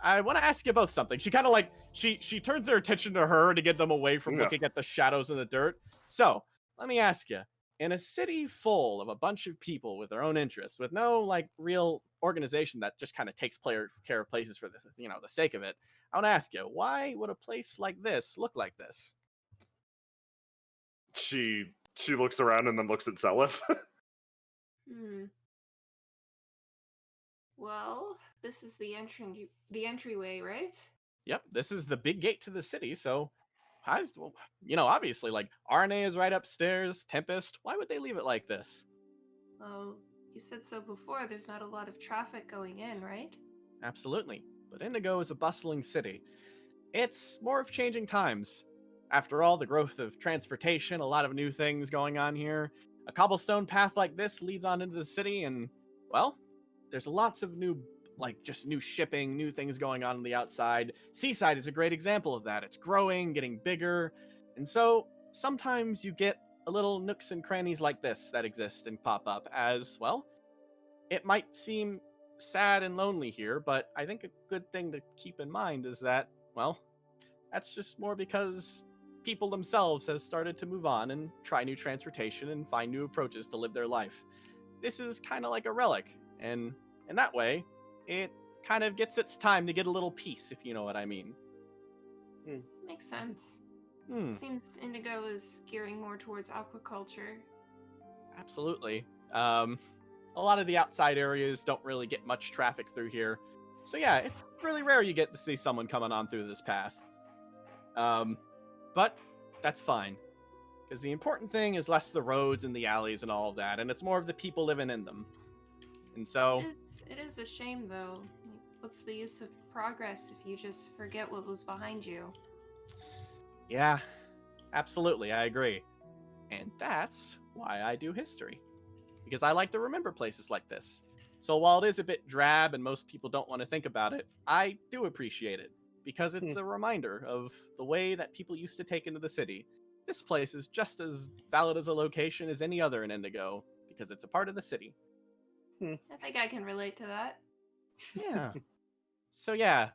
I want to ask you both something. She kind of like she turns their attention to her to get them away from looking at the shadows in the dirt. So let me ask you: in a city full of a bunch of people with their own interests, with no like real organization that just kind of takes care of places for the the sake of it, I want to ask you, why would a place like this look like this? She looks around and then looks at Selyf. Well, this is the entryway, right? Yep, this is the big gate to the city, so obviously, like, RNA is right upstairs, Tempest, why would they leave it like this? Well, you said so before, there's not a lot of traffic going in, right? Absolutely, but Indigo is a bustling city. It's more of changing times. After all, the growth of transportation, a lot of new things going on here. A cobblestone path like this leads on into the city, and, well, there's lots of new shipping, new things going on the outside. Seaside is a great example of that. It's growing, getting bigger, and so sometimes you get a little nooks and crannies like this that exist and pop up as, well, it might seem sad and lonely here, but I think a good thing to keep in mind is that, well, that's just more because people themselves have started to move on and try new transportation and find new approaches to live their life. This is kind of like a relic, and in that way, it kind of gets its time to get a little peace, if you know what I mean. Makes sense. Seems Indigo is gearing more towards aquaculture. Absolutely. A lot of the outside areas don't really get much traffic through here. So yeah, it's really rare you get to see someone coming on through this path. But that's fine. Because the important thing is less the roads and the alleys and all of that, and it's more of the people living in them. And so... It is a shame, though. What's the use of progress if you just forget what was behind you? Yeah, absolutely, I agree. And that's why I do history. Because I like to remember places like this. So while it is a bit drab and most people don't want to think about it, I do appreciate it. Because it's a reminder of the way that people used to take into the city. This place is just as valid as a location as any other in Indigo, because it's a part of the city. I think I can relate to that. Yeah. So yeah.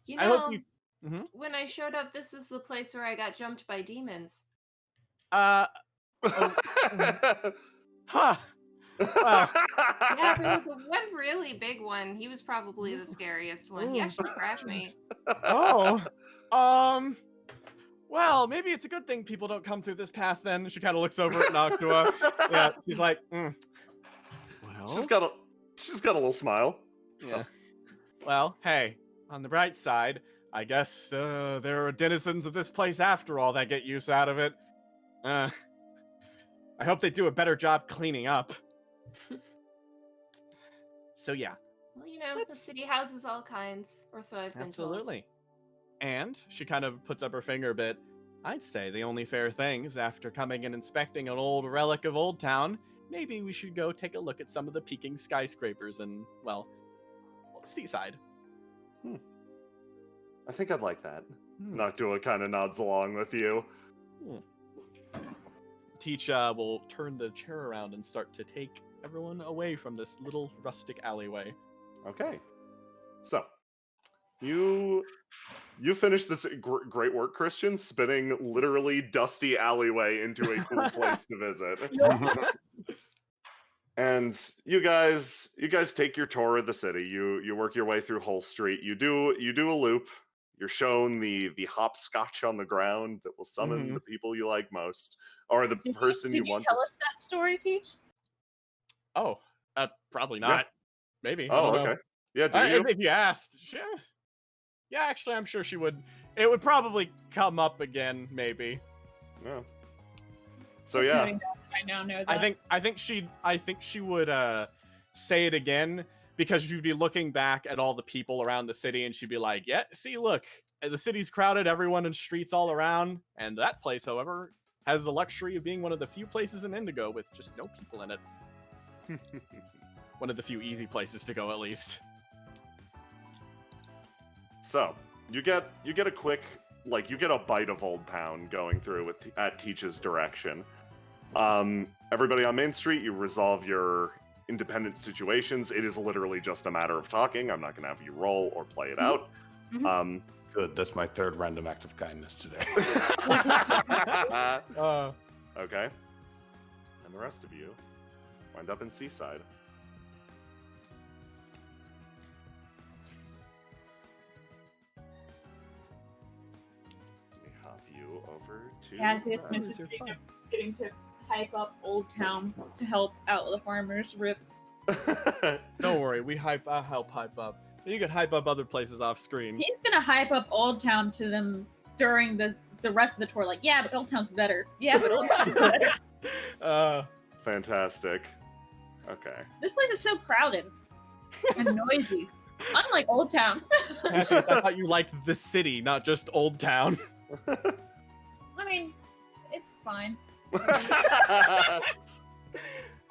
You I know, hope you... when I showed up, this was the place where I got jumped by demons. Huh. Wow. Yeah, there was one really big one. He was probably the scariest one. He actually grabbed me. Oh. Well, maybe it's a good thing people don't come through this path then. She kind of looks over at Noctua. Yeah, she's like, well. She's got a little smile. Yeah. Well, hey, on the bright side, I guess there are denizens of this place after all that get use out of it. I hope they do a better job cleaning up. So yeah. Well, the city houses all kinds, or so I've been told. Absolutely. And she kind of puts up her finger a bit. I'd say the only fair thing is after coming and inspecting an old relic of Old Town, maybe we should go take a look at some of the peaking skyscrapers and, well, Seaside. I think I'd like that. Noctua kind of nods along with you. Teach will turn the chair around and start to take everyone away from this little rustic alleyway. Okay. So, you finished this great work, Christian, spinning literally dusty alleyway into a cool place to visit. And you guys take your tour of the city. You work your way through Hull Street. You do a loop. You're shown the hopscotch on the ground that will summon the people you like most, or the person you want. Did you tell us that story, Teach? Oh, probably not. Yeah. Maybe. Oh, okay. Yeah, do you? If you asked, sure. Yeah, actually, I'm sure she would. It would probably come up again, maybe. Yeah. So yeah. I now know that. I think she would say it again because you'd be looking back at all the people around the city and she'd be like, "Yeah, see, look, the city's crowded, everyone in streets all around, and that place, however, has the luxury of being one of the few places in Indigo with just no people in it." One of the few easy places to go, at least. So, you get a quick, you get a bite of Old Town going through at Teach's direction. Everybody on Main Street, you resolve your independent situations. It is literally just a matter of talking. I'm not going to have you roll or play it out. Good, that's my third random act of kindness today. Okay. And the rest of you wind up in Seaside. Cassius misses getting to hype up Old Town to help out the farmers. Rip. Don't worry, I'll help hype up. You could hype up other places off screen. He's gonna hype up Old Town to them during the rest of the tour. Like, yeah, but Old Town's better. Yeah, but Old Town's better. Fantastic. Okay. This place is so crowded and noisy. Unlike Old Town. Cassius, I thought you liked the city, not just Old Town. I mean, it's fine.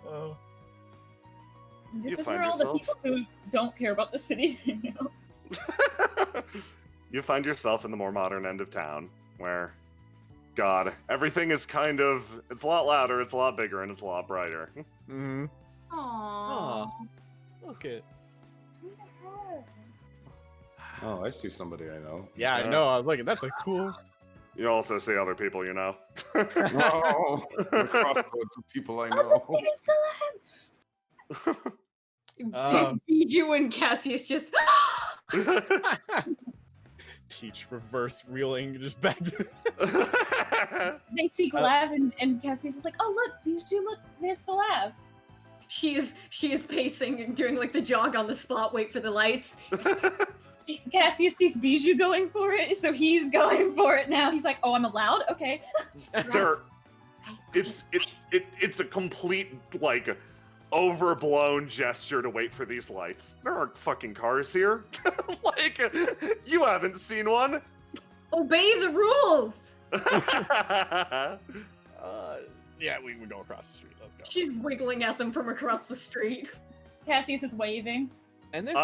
Oh. This You is find where all the yourself- people who don't care about the city hang out. You find yourself in the more modern end of town, where, God, everything is kind of, it's a lot louder, it's a lot bigger, and it's a lot brighter. Mm-hmm. Aww. Look at. Oh, I see somebody I know. Yeah, I know. I was like, that's a cool. You also see other people you know. Oh, the crossroads of people I know. Bijou and Cassius just. Teach reverse reeling just back. They see Galav and Cassius is like, oh look, these two, look, there's Galav. She is pacing and doing like the jog on the spot, wait for the lights. Cassius sees Bijou going for it, so he's going for it now. He's like, oh, I'm allowed? Okay. It's a complete, like, overblown gesture to wait for these lights. There aren't fucking cars here. Like, you haven't seen one. Obey the rules! Yeah, we would go across the street. Let's go. She's wiggling at them from across the street. Cassius is waving. And this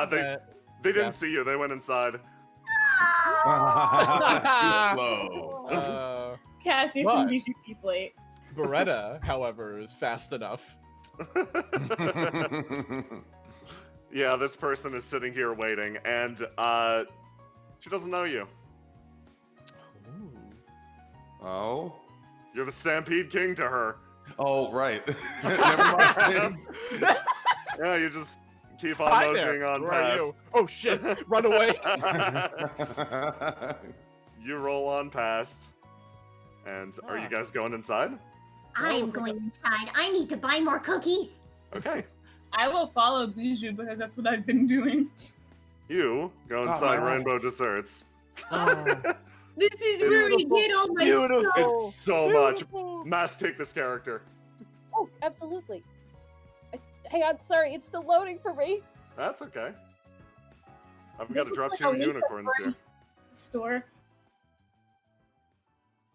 they didn't see you. They went inside. Too slow. Cassius but- and Bijou keep late. Beretta, however, is fast enough. Yeah, this person is sitting here waiting, and she doesn't know you. Oh? You're the Stampede King to her. Oh, right. Never mind. Yeah, you just keep on Hi moseying there. on Where are past. you? Oh shit! Run away! You roll on past. And are you guys going inside? I'm going inside. I need to buy more cookies. Okay. I will follow Bijou because that's what I've been doing. You go inside Rainbow Desserts. This is where we get all my stuff. It's so much. Mass, take this character. Oh, absolutely. Hang on, sorry, it's still loading for me. That's okay. I've got This to looks drop like two a Lisa unicorns here. Store.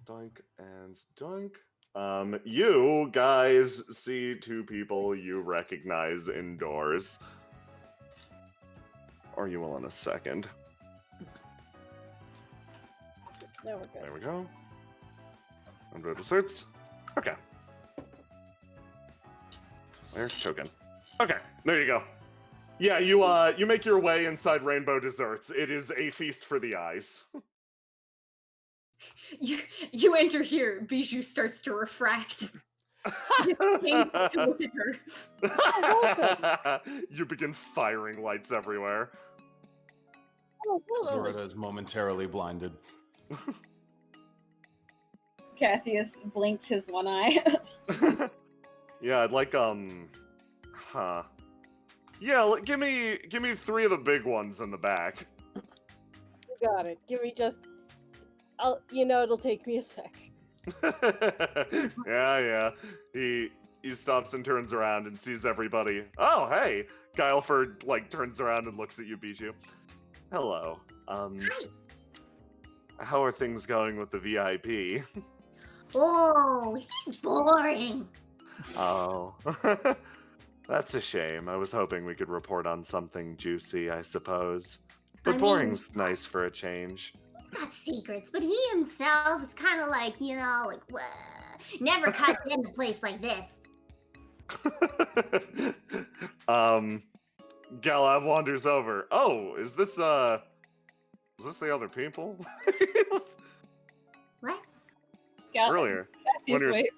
Doink and doink. You guys see two people you recognize indoors. Or you will in a second. There we go. There we go. Rainbow Desserts. Okay. There's token. Okay, there you go. Yeah, you make your way inside Rainbow Desserts. It is a feast for the eyes. You enter here, Bijou starts to refract. To look at her. You begin firing lights everywhere. Oh, hello. Loretta is momentarily blinded. Cassius blinks his one eye. Yeah, I'd like Yeah, give me 3 of the big ones in the back. You got it. Give me just. It'll take me a sec. Yeah. He stops and turns around and sees everybody. Oh, hey! Guileford, turns around and looks at you, Bijou. Hello. Hi. How are things going with the VIP? Oh, he's boring. Oh. That's a shame. I was hoping we could report on something juicy, I suppose. But boring's nice for a change. He's got secrets, but he himself is kind of like, never cuts in a place like this. Galav wanders over. Oh, is this the other people? What? Earlier. Cassius waves.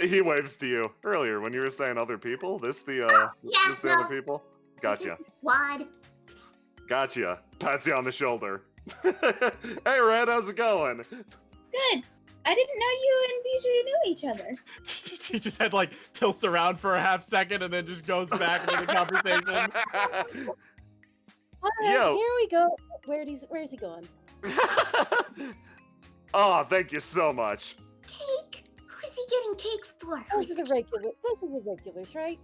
He waves to you. Earlier, when you were saying other people, this the other people? Gotcha. Squad. Gotcha. Pats you on the shoulder. Hey, Red, how's it going? Good. I didn't know you and Bijou knew each other. He just had like tilts around for a half second and then just goes back into the conversation. All right, Yo. here we go. Where's he going? Oh, thank you so much. Cake? Who's he getting cake for? Those are the regulars. Those are the regulars, right?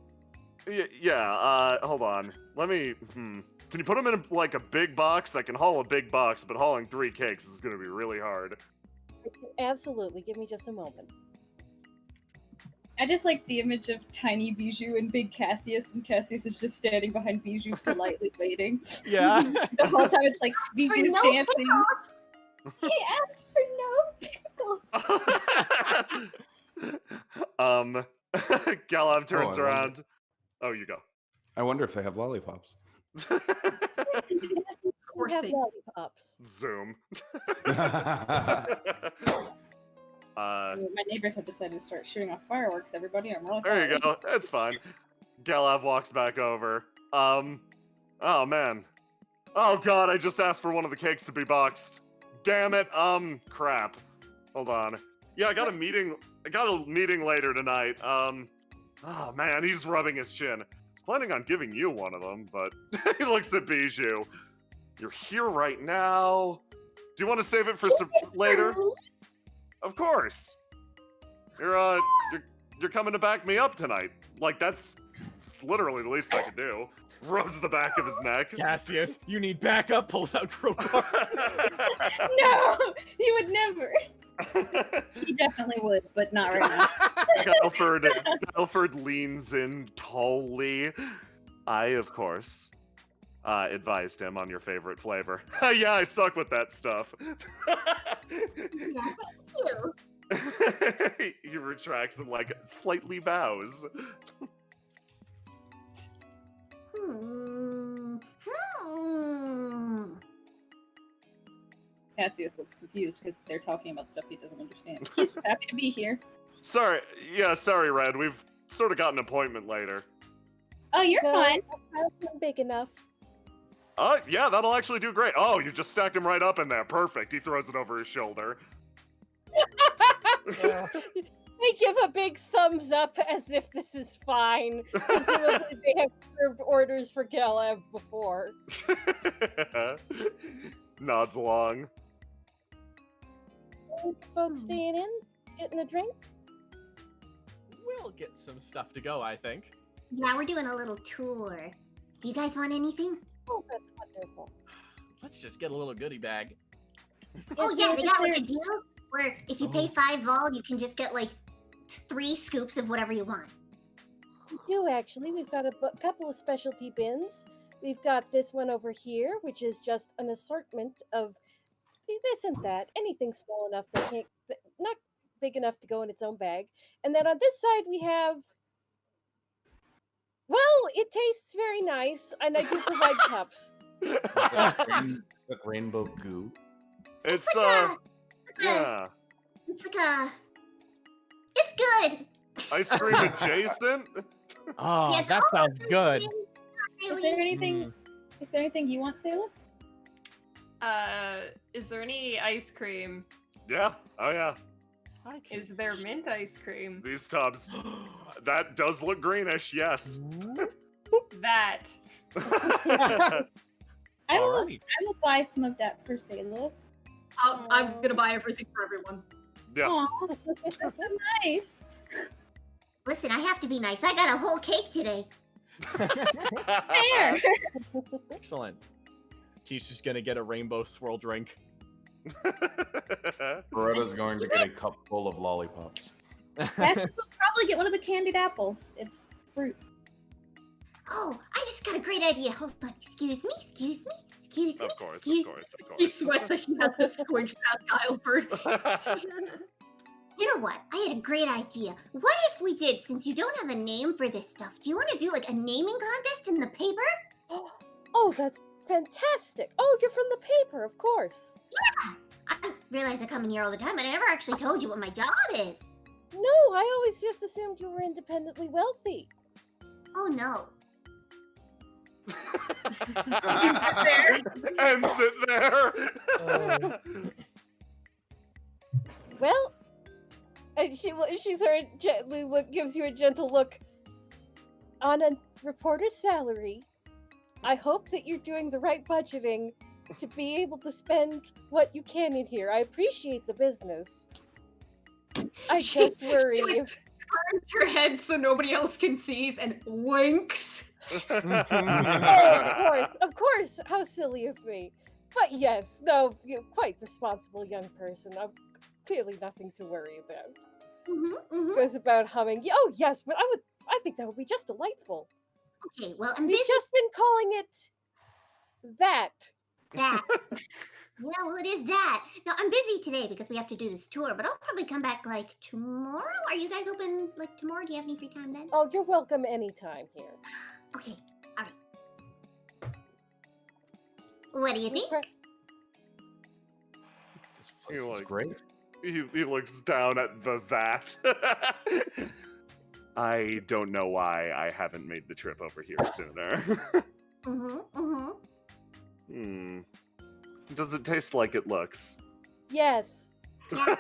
Yeah, hold on. Let me, Can you put them in like a big box? I can haul a big box, but hauling 3 cakes is gonna be really hard. Absolutely. Give me just a moment. I just like the image of tiny Bijou and big Cassius, and Cassius is just standing behind Bijou, politely waiting. Yeah. The whole time it's like Bijou's no dancing. He asked for no pickle. Galab turns I wonder. around. Oh, you go. I wonder if they have lollipops. Of course have they- lollipops. Zoom. My neighbors have decided to start shooting off fireworks. Everybody, I'm really There you sorry. go. It's fine. Galav walks back over. Oh man. Oh god, I just asked for one of the cakes to be boxed. Damn it. Crap. Hold on. Yeah, I got a meeting later tonight. Oh man, he's rubbing his chin. I was planning on giving you one of them, but he looks at Bijou. You're here right now. Do you want to save it for some later? Of course. You're coming to back me up tonight. Like that's literally the least I could do. Rubs the back of his neck. Cassius, you need backup. Pulls out crowbar. No, he would never. He definitely would, but not right now. Galford leans in tallly. I, of course, advised him on your favorite flavor. Yeah, I suck with that stuff. He retracts and like slightly bows. Cassius looks confused because they're talking about stuff he doesn't understand. He's happy to be here. Sorry, Red. We've sort of got an appointment later. Oh, you're No, fine. I'm big enough. Yeah, that'll actually do great. Oh, you just stacked him right up in there. Perfect. He throws it over his shoulder. They give a big thumbs up as if this is fine. Presumably they have served orders for Galev before. Nods along. Folks staying in, getting a drink. We'll get some stuff to go, I think. Yeah, we're doing a little tour. Do you guys want anything? Oh, that's wonderful. Let's just get a little goodie bag. Oh yeah, they got like a deal where if you pay 5 vol, you can just get like 3 scoops of whatever you want. We do actually. We've got a couple of specialty bins. We've got this one over here, which is just an assortment of this and that. Anything small enough that can't, not big enough to go in its own bag. And then on this side we have. Well, it tastes very nice, and I do provide cups. Rainbow goo. It's yeah. It's good. Ice cream adjacent. Oh, Yeah, it's that all sounds good. Is there anything? Is there anything you want, Selyf? Is there any ice cream? Yeah. Oh yeah. Is there mint ice cream? These tubs. That does look greenish. Yes. That. I will Alrighty. buy some of that for Selyf. I'm gonna buy everything for everyone. Yeah. Aw, that's so nice. Listen, I have to be nice. I got a whole cake today. Fair. Excellent. Teach is gonna get a rainbow swirl drink. Beretta's going to get a cup full of lollipops. Cassius will probably get one of the candied apples. It's fruit. Oh, I just got a great idea. Hold on. Excuse me. Of course. She sweats as she has to squinch past Guileford. You know what? I had a great idea. What if we did, since you don't have a name for this stuff, do you want to do like a naming contest in the paper? Oh, that's fantastic. Oh, you're from the paper, of course. Yeah. I realize I come in here all the time, but I never actually told you what my job is. No, I always just assumed you were independently wealthy. Oh no. Ends it there. Well, And she sort of gently gives you a gentle look. On a reporter's salary, I hope that you're doing the right budgeting to be able to spend what you can in here. I appreciate the business. I just worry She, if... turns her head so nobody else can see and winks. Oh, of course, how silly of me. But yes, no, you're quite responsible young person. I've clearly nothing to worry about. Goes about humming. Oh yes, but I think that would be just delightful. Okay, well, I'm We've busy. just been calling it that. That. Yeah, well, it is that. No, I'm busy today because we have to do this tour, but I'll probably come back like tomorrow. Are you guys open like tomorrow? Do you have any free time then? Oh, you're welcome anytime here. Okay, all right. What do you think? This place is great. He looks down at the that. I don't know why I haven't made the trip over here sooner. Does it taste like it looks? Yes. Yeah.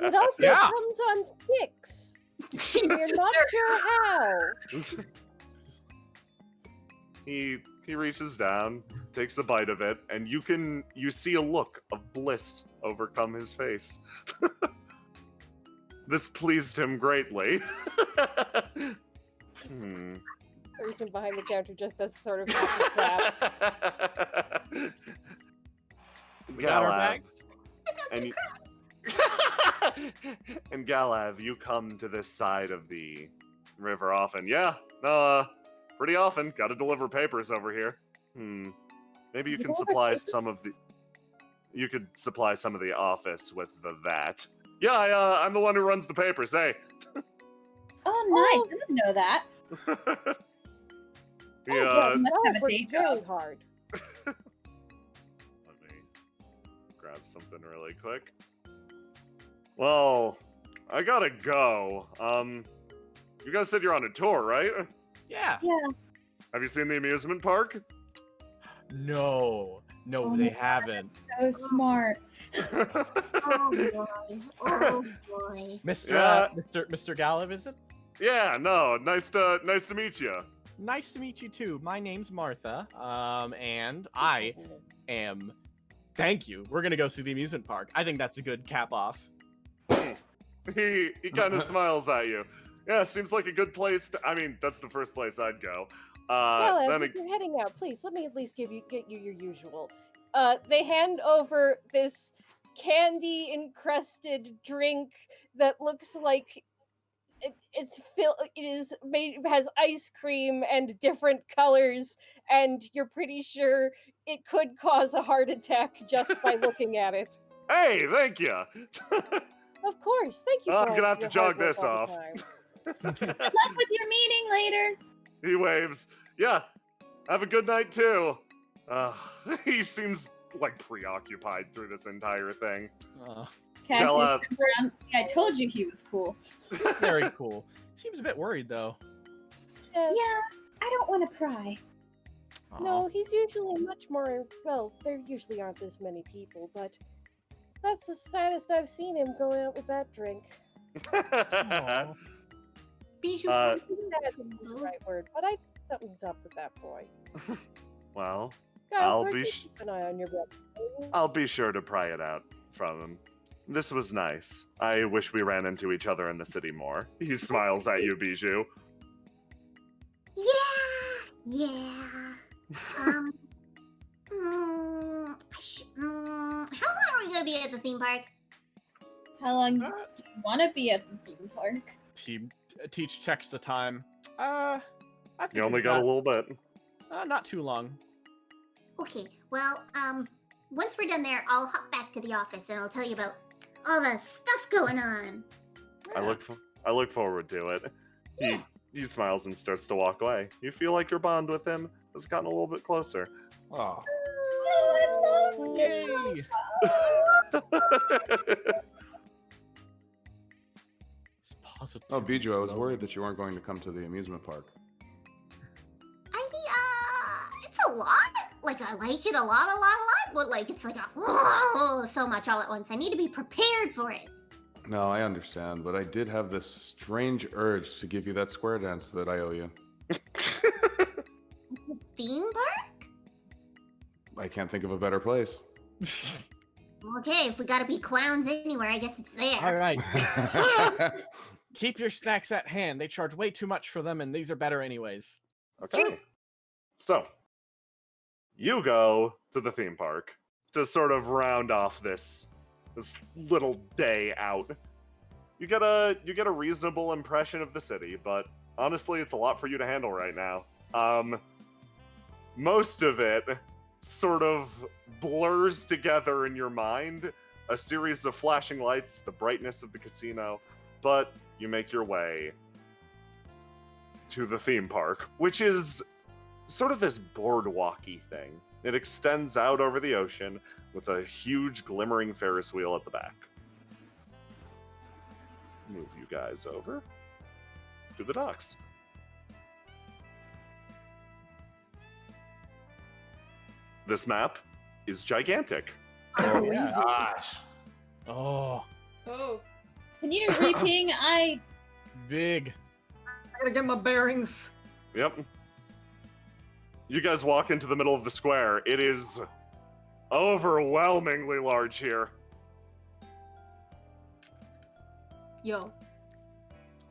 It also comes on sticks. We're not sure how. He reaches down, takes a bite of it, and you see a look of bliss overcome his face. This pleased him greatly. Person behind the counter just does sort of happy clap. We got our Galav, bags. and Galav, you come to this side of the river often. Yeah, pretty often. Got to deliver papers over here. Maybe you can supply some of the. You could supply some of the office with that. Yeah, I'm the one who runs the papers. Hey. Oh, nice! I didn't know that. Yes, must have a works day very job. hard. Let me grab something really quick. Well, I gotta go. You guys said you're on a tour, right? Yeah. Yeah. Have you seen the amusement park? No, Oh they my God, haven't. So smart. Oh boy. Oh boy. Mr. Galav, is it? Yeah, no, nice to meet you. Nice to meet you too. My name's Martha. And I am. Thank you. We're gonna go see the amusement park. I think that's a good cap off. He kind of smiles at you. Yeah, seems like a good place to. I mean, that's the first place I'd go. Well, Then if you're heading out, please let me at least get you your usual. They hand over this candy encrusted drink that looks like it is made, has ice cream and different colors, and you're pretty sure it could cause a heart attack just by looking at it. Hey, thank you. Of course, thank you. I'm For gonna have to your jog hard work this all off. the time. Good luck with your meeting later. He waves. Yeah, have a good night too. He seems like preoccupied through this entire thing. Cassie Galav. turns around. See, I told you he was cool. Very cool. Seems a bit worried though. Yes. Yeah, I don't want to pry. No, he's usually much more. Well, there usually aren't this many people, but that's the saddest I've seen him going out with that drink. Bijou, Sad isn't the right word, but I think something's up with that boy. Well, Go, I'll keep an eye on your brother. I'll be sure to pry it out from him. This was nice. I wish we ran into each other in the city more. He smiles at you, Bijou. Yeah. How long are we gonna be at the theme park? How long do you want to be at the theme park? Teach checks the time. I think You only we've got a little bit. Not too long. Okay, well, once we're done there, I'll hop back to the office and I'll tell you about all the stuff going on. I look forward to it. He smiles and starts to walk away. You feel like your bond with him has gotten a little bit closer. Oh. Oh, I love Yay! It's positive. Oh, Bijou, I was worried that you weren't going to come to the amusement park. It's a lot. Like, I like it a lot. But, like, it's like so much all at once. I need to be prepared for it. No, I understand, but I did have this strange urge to give you that square dance that I owe you. Theme park? I can't think of a better place. Okay, if we gotta be clowns anywhere, I guess it's there. All right. Keep your snacks at hand. They charge way too much for them, and these are better anyways. Okay. So, you go to the theme park to sort of round off this little day out. You get a reasonable impression of the city, but honestly, it's a lot for you to handle right now. Most of it sort of blurs together in your mind, a series of flashing lights, the brightness of the casino, but you make your way to the theme park, which is sort of this boardwalky thing. It extends out over the ocean with a huge glimmering Ferris wheel at the back. Move you guys over to the docks. This map is gigantic. Oh yeah. Gosh. Oh. Oh. Can you reping? Big. I gotta get my bearings. Yep. You guys walk into the middle of the square. It is overwhelmingly large here. Yo.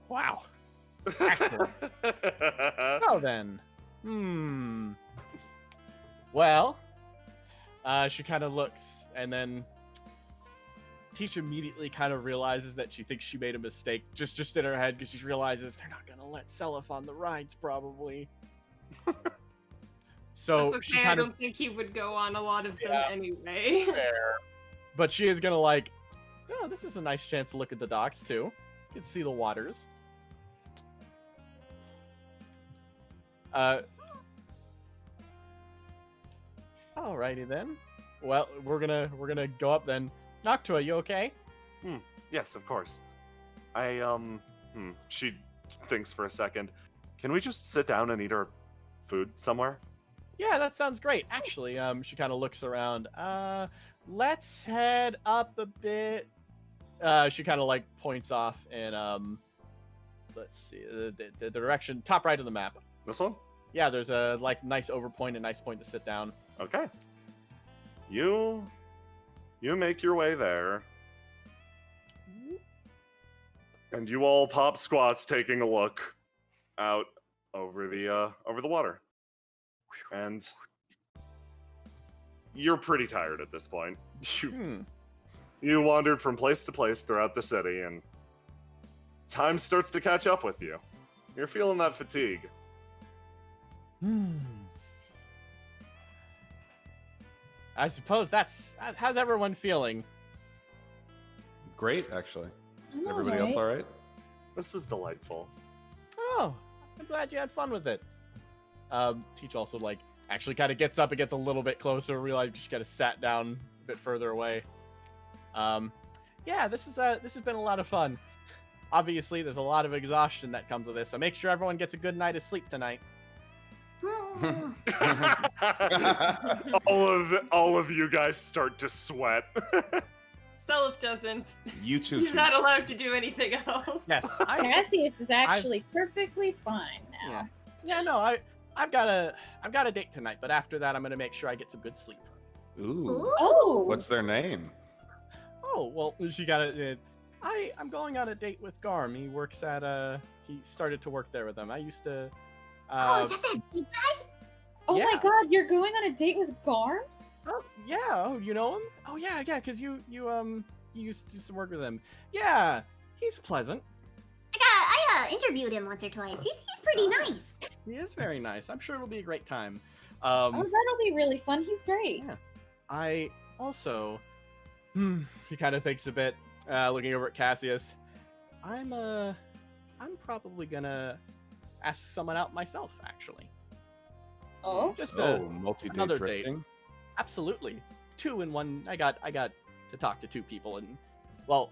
Wow. Excellent. So then. Well, she kind of looks, and then Teach immediately kind of realizes that she thinks she made a mistake just in her head, because she realizes they're not gonna let Selyf on the rides probably. So That's okay. she kind I of, don't think he would go on a lot of them anyway. fair, but she is gonna like, oh, this is a nice chance to look at the docks too. You can see the waters. Alrighty then. Well, we're gonna go up then. Noctua, you okay? Yes, of course. She thinks for a second. Can we just sit down and eat our food somewhere? Yeah, that sounds great. Actually, she kind of looks around. Let's head up a bit. She kind of like points off and let's see the direction top right of the map. This one? Yeah, there's a like nice overpoint, a nice point to sit down. Okay. You make your way there. And you all pop squats taking a look out over the water. And you're pretty tired at this point. You wandered from place to place throughout the city, and time starts to catch up with you. You're feeling that fatigue. I suppose that's... How's everyone feeling? Great, actually. I'm Everybody alright. else all right? This was delightful. Oh, I'm glad you had fun with it. Teach also like actually kind of gets up and gets a little bit closer. Realize you just kind of sat down a bit further away. Yeah, this has been a lot of fun. Obviously, there's a lot of exhaustion that comes with this, so make sure everyone gets a good night of sleep tonight. all of you guys start to sweat. Selyf doesn't. You two. He's not allowed to do anything else. Yes, Cassius is actually perfectly fine now. Yeah, no, I've got a date tonight, but after that, I'm gonna make sure I get some good sleep. Ooh. Oh. What's their name? Oh, well, she got it. I'm going on a date with Garm. He works at he started to work there with them. I used to. Oh, is that that big guy? Oh Yeah. my god, you're going on a date with Garm? Oh, yeah. Oh, you know him? Oh, yeah, because you used to do some work with him. Yeah, he's pleasant. I interviewed him once or twice. He's pretty nice. He is very nice. I'm sure it'll be a great time. Oh, that'll be really fun. He's great. Yeah. I also, he kind of thinks a bit, looking over at Cassius. I'm probably gonna ask someone out myself, actually. Oh, Just multi-date another drifting. date. Absolutely, 2 in 1. I got to talk to 2 people, and well,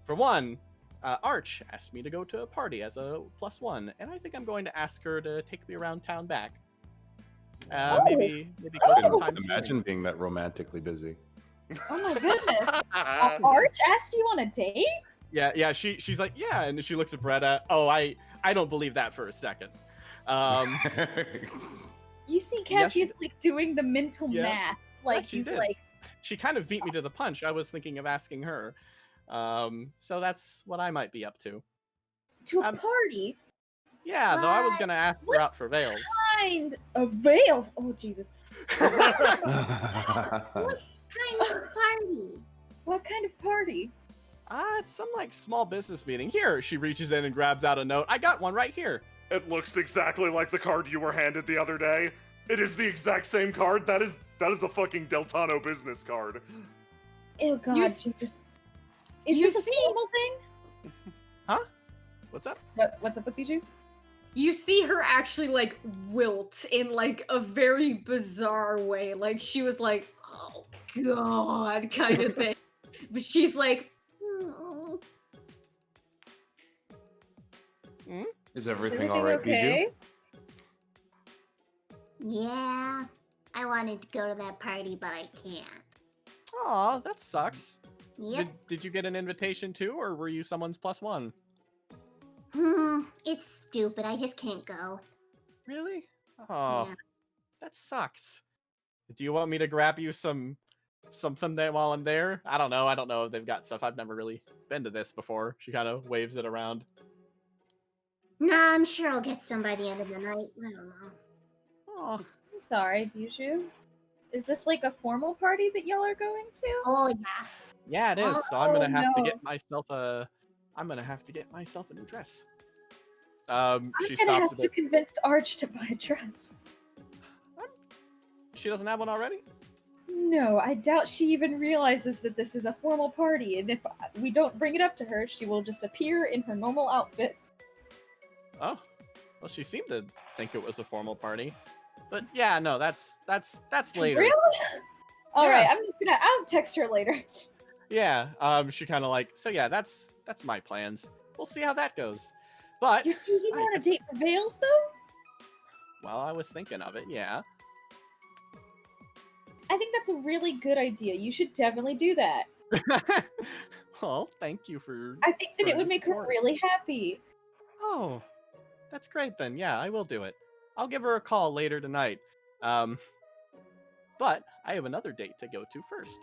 for one, Arch asked me to go to a party as a +1, and I think I'm going to ask her to take me around town back. Maybe go sometime soon. Imagine being that romantically busy. Oh my goodness. Arch asked you on a date? Yeah. She's like, yeah, and she looks at Bretta. Oh, I don't believe that for a second. You see Yeah, Cassius like doing the mental math. Like she he's did. like, She kind of beat me to the punch. I was thinking of asking her. So that's what I might be up to. to a party? Yeah, though I was gonna ask her out for Veils. Kind of veils. Oh Jesus. Kind of party. What kind of party? It's some like small business meeting. Here, she reaches in and grabs out a note. I got one right here. It looks exactly like the card you were handed the other day. It is the exact same card. That is a fucking Deltano business card. Oh God, Jesus. Is you this a see- formal thing? Huh? What's up? What's up with Bijou? You see her actually like wilt in like a very bizarre way. Like she was like, oh God, kind of thing. But she's like, Is everything Everything all right, okay? Yeah, I wanted to go to that party, but I can't. Aw, that sucks. Yep. Did you get an invitation too, or were you someone's +1? It's stupid. I just can't go. Really? Oh, Yeah. that sucks. Do you want me to grab you some someday while I'm there? I don't know. I don't know if they've got stuff. I've never really been to this before. She kind of waves it around. Nah, I'm sure I'll get some by the end of the night. I don't know. Oh, I'm sorry, Bijou. Is this like a formal party that y'all are going to? Oh yeah. yeah, it is. So I'm gonna have to no. get myself a. I'm gonna have to get myself a new dress. She I'm gonna stops have a to bit. convince Arch to buy a dress. She doesn't have one already? No, I doubt she even realizes that this is a formal party, and if we don't bring it up to her, she will just appear in her normal outfit. Oh, well, she seemed to think it was a formal party, but yeah, no, that's later. Really? All right, Yeah. I'll text her later. Yeah, she kind of like, so yeah, that's my plans. We'll see how that goes. But You're taking her on a date for Veils, though? well, I was thinking of it. Yeah. I think that's a really good idea. You should definitely do that. Well, thank you for. I think that for it would the make her support. really happy. Oh, that's great then. Yeah, I will do it. I'll give her a call later tonight. But I have another date to go to first.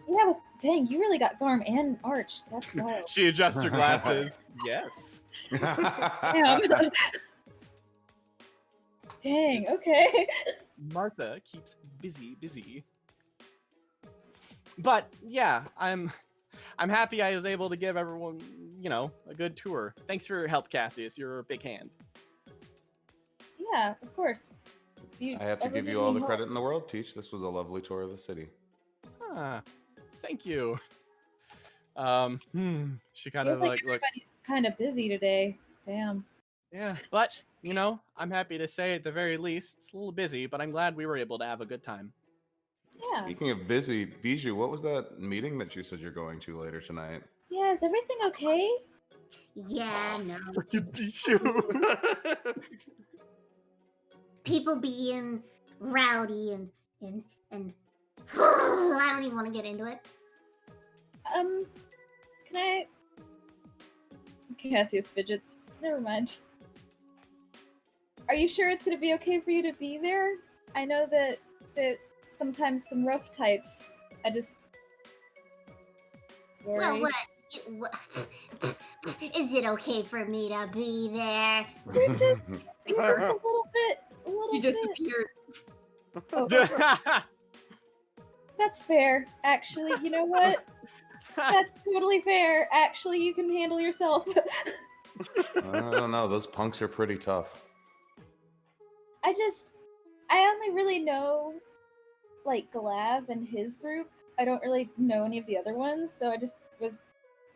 Yeah, but dang, you really got Garm and Arch. That's wild. She adjusts her glasses. Yes. Damn. Dang, okay. Martha keeps busy. But yeah, I'm happy I was able to give everyone, a good tour. Thanks for your help, Cassius. You're a big hand. Yeah, of course. I have to give you all the credit in the world, Teach. This was a lovely tour of the city. Thank you. She kind Feels of like look. everybody's kind of busy today. Damn. Yeah, but I'm happy to say at the very least, it's a little busy, but I'm glad we were able to have a good time. Yeah. Speaking of busy, Bijou, what was that meeting that you said you're going to later tonight? Yeah, is everything okay? Yeah, no. Bijou. People being rowdy and I don't even want to get into it. Can I? Cassius fidgets. Never mind. Are you sure it's gonna be okay for you to be there? I know that sometimes some rough types. I just worry. Well, what? Is it okay for me to be there? You're just a little bit. she disappeared. Oh, that's fair. Actually, you know what? That's totally fair. Actually, you can handle yourself. I don't know. Those punks are pretty tough. I only really know, like, Galav and his group. I don't really know any of the other ones, so I'm just a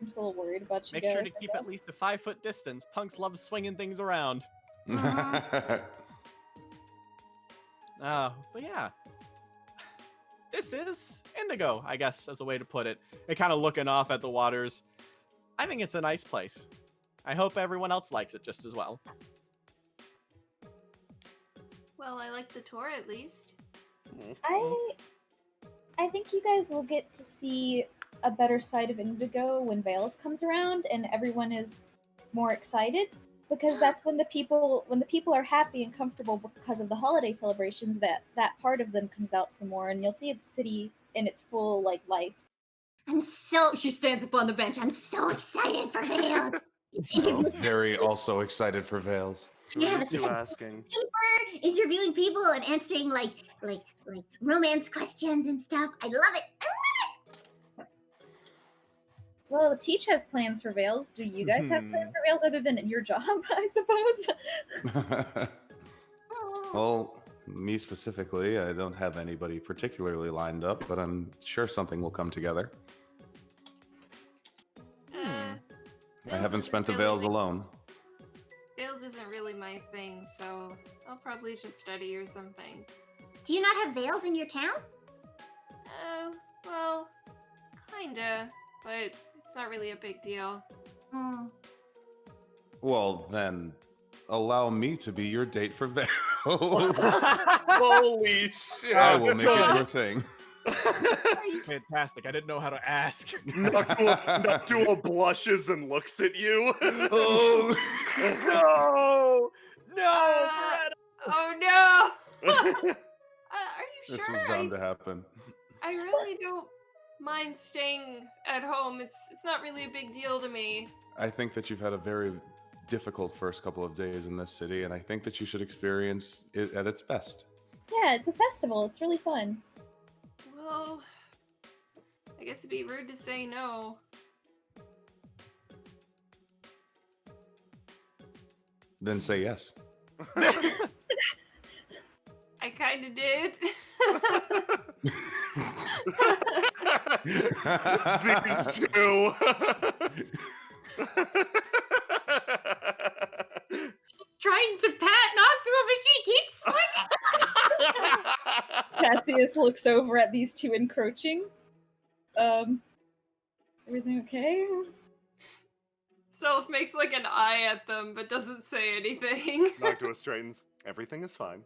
little worried about you Make guys. sure to keep at least a 5-foot distance. Punks love swinging things around. But yeah. This is Indigo, I guess, as a way to put it. And kind of looking off at the waters. I think it's a nice place. I hope everyone else likes it just as well. Well, I like the tour at least. I think you guys will get to see a better side of Indigo when Veils comes around and everyone is more excited, because that's when the people are happy and comfortable because of the holiday celebrations, that part of them comes out some more, and you'll see the city in its full life. She stands up on the bench. I'm so excited for Veils. I'm very also excited for Veils. Who Yeah, are but you such asking? paper, interviewing people and answering like romance questions and stuff. I love it. Well, Teach has plans for Veils. Do you guys have plans for Veils other than your job, I suppose? Well, me specifically, I don't have anybody particularly lined up, but I'm sure something will come together. I haven't spent the Veils alone. Veils isn't really my thing, so I'll probably just study or something. Do you not have Veils in your town? Well, kinda, but it's not really a big deal. Well, then, allow me to be your date for Veils. Holy shit! I will make it your thing. Fantastic. I didn't know how to ask. Noctua blushes and looks at you. Oh no, oh no! Are you This sure? was bound to happen. I really don't mind staying at home. It's not really a big deal to me. I think that you've had a very difficult first couple of days in this city, and I think that you should experience it at its best. Yeah, it's a festival. It's really fun. Well, I guess it'd be rude to say no. Then say yes. I kinda did. These two. She's trying to pat Noctua, but she keeps switching. Cassius looks over at these two encroaching. Is everything okay? Selyf makes like an eye at them, but doesn't say anything. Noctua straightens. Everything is fine.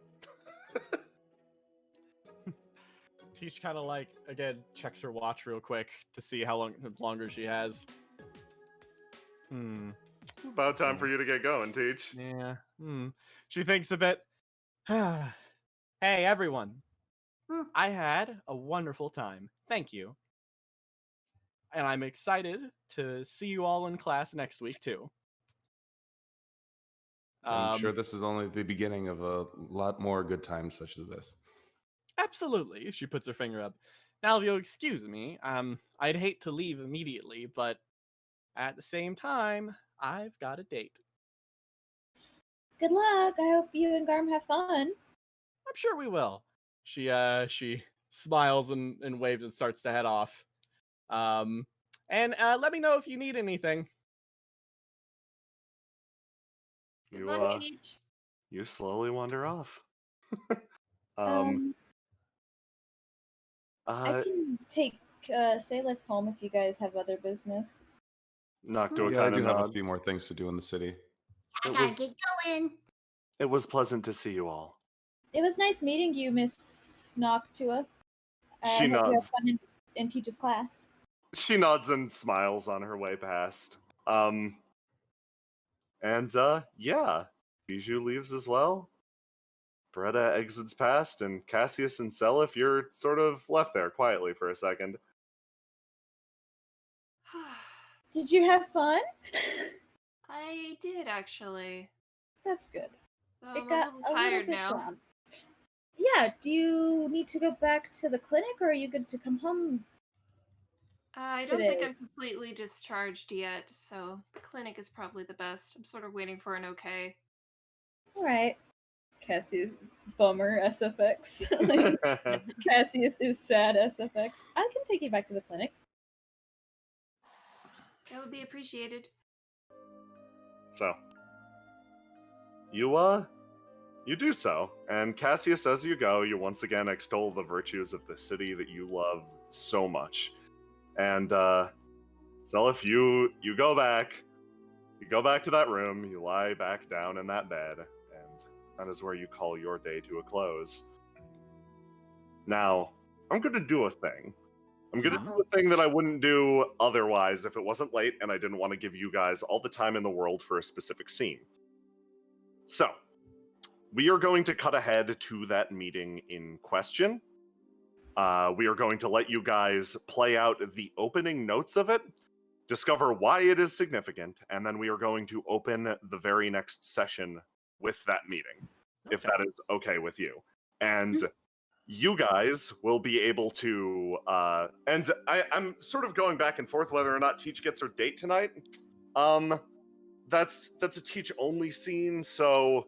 Teach kind of again checks her watch real quick to see how longer she has. About time for you to get going, Teach. Yeah. She thinks a bit. Hey, everyone. I had a wonderful time. Thank you. And I'm excited to see you all in class next week, too. I'm sure this is only the beginning of a lot more good times such as this. Absolutely. She puts her finger up. Now, if you'll excuse me, I'd hate to leave immediately, but at the same time, I've got a date. Good luck. I hope you and Garm have fun. I'm sure we will. She smiles and waves and starts to head off. And let me know if you need anything. You slowly wander off. I can take Selyf home if you guys have other business. Noctua Yeah, I kind do of have a nods. few more things to do in the city. I gotta get going. It was pleasant to see you all. It was nice meeting you, Miss Noctua. She hope you have nods. fun in Teach's class. She nods and smiles on her way past. Yeah, Bijou leaves as well. Beretta exits past, and Cassius and Selyf, you're sort of left there quietly for a second. Did you have fun? I did, actually. That's good. So It I'm got a a little little tired bit now. down. Yeah, do you need to go back to the clinic, or are you good to come home? I don't think today? I'm completely discharged yet, so the clinic is probably the best. I'm sort of waiting for an okay. Alright. Cassius, bummer SFX. Cassius is sad SFX. I can take you back to the clinic. That would be appreciated. So, you do so, and Cassius, as you go, you once again extol the virtues of the city that you love so much. And, Selyf, you go back. You go back to that room, you lie back down in that bed, and that is where you call your day to a close. Now, I'm gonna do a thing. I'm gonna do a thing that I wouldn't do otherwise if it wasn't late and I didn't want to give you guys all the time in the world for a specific scene. So, we are going to cut ahead to that meeting in question. We are going to let you guys play out the opening notes of it, discover why it is significant, and then we are going to open the very next session with that meeting, if that is okay with you. And you guys will be able to, and I'm sort of going back and forth whether or not Teach gets her date tonight. That's a Teach only scene, so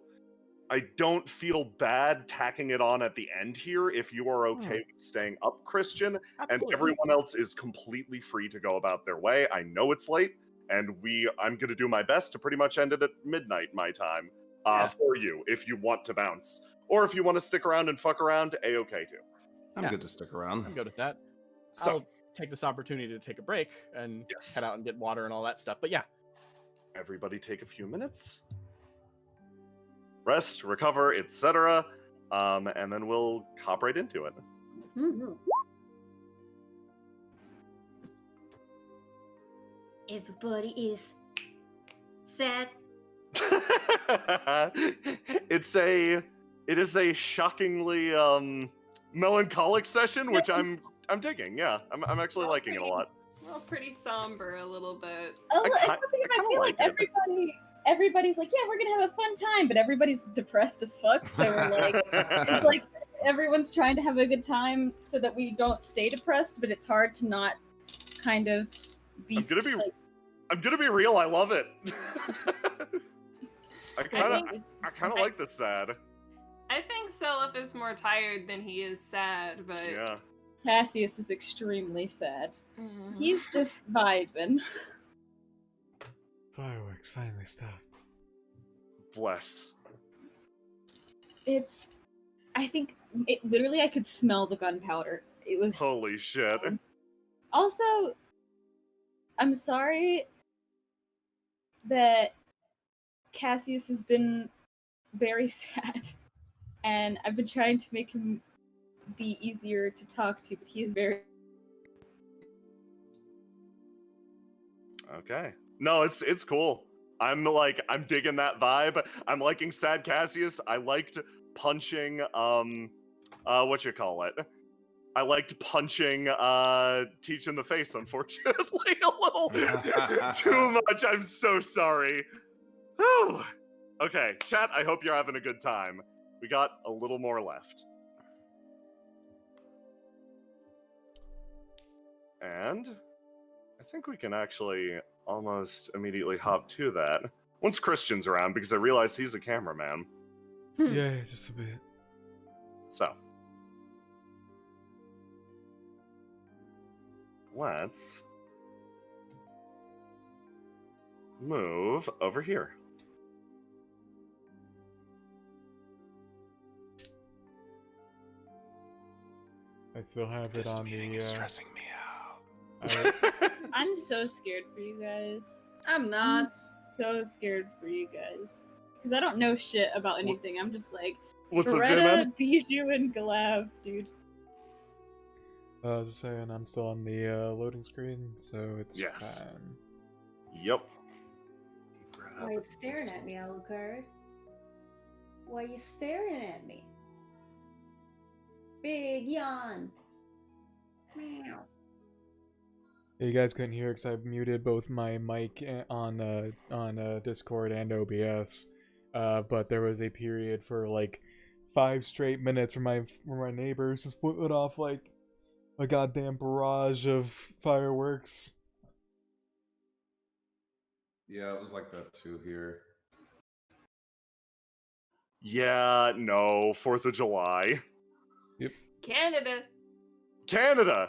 I don't feel bad tacking it on at the end here if you are okay with staying up, Christian, and everyone else is completely free to go about their way. I know it's late, and I'm going to do my best to pretty much end it at midnight my time for you if you want to bounce. Or if you want to stick around and fuck around, A-okay too. I'm good to stick around. I'm good with that. So, I'll take this opportunity to take a break and head out and get water and all that stuff. But yeah. Everybody take a few minutes. Rest, recover, etc. And then we'll hop right into it. Everybody is sad. It is a shockingly melancholic session, which I'm digging. Yeah, I'm actually liking it a lot. Well, pretty somber a little bit. I feel like everybody's like, yeah, we're gonna have a fun time, but everybody's depressed as fuck. So like, it's like everyone's trying to have a good time so that we don't stay depressed, but it's hard to not kind of be. I'm gonna be real. I love it. I kind of like the sad. I think Selyf is more tired than he is sad, but yeah. Cassius is extremely sad. He's just vibing. Fireworks finally stopped. Bless. I think literally I could smell the gunpowder. It was holy shit. Also, I'm sorry that Cassius has been very sad, and I've been trying to make him be easier to talk to, but he is very. Okay. No, it's cool. I'm digging that vibe. I'm liking sad Cassius. I liked punching what you call it. I liked punching Teach in the face, unfortunately, a little too much. I'm so sorry. Whew. Okay, chat, I hope you're having a good time. We got a little more left. And I think we can actually almost immediately hop to that. Once Christian's around, because I realize he's a cameraman. Yeah, just a bit. So. Let's move over here. I still have it on the. Stressing me out. I'm so scared for you guys. I'm not. I'm so scared for you guys because I don't know shit about anything. I'm just like, what's up, Beretta, J-Man? Bijou, and Galav, dude. I was saying I'm still on the loading screen, so it's fine. Yep. Why are you staring at me, Alucard? Why are you staring at me? Big yawn. Meow. You guys couldn't hear because I muted both my mic on Discord and OBS, but there was a period for like 5 straight minutes where my neighbors just went off like a goddamn barrage of fireworks. Yeah, it was like that too here. Yeah, no, 4th of July. Yep. Canada!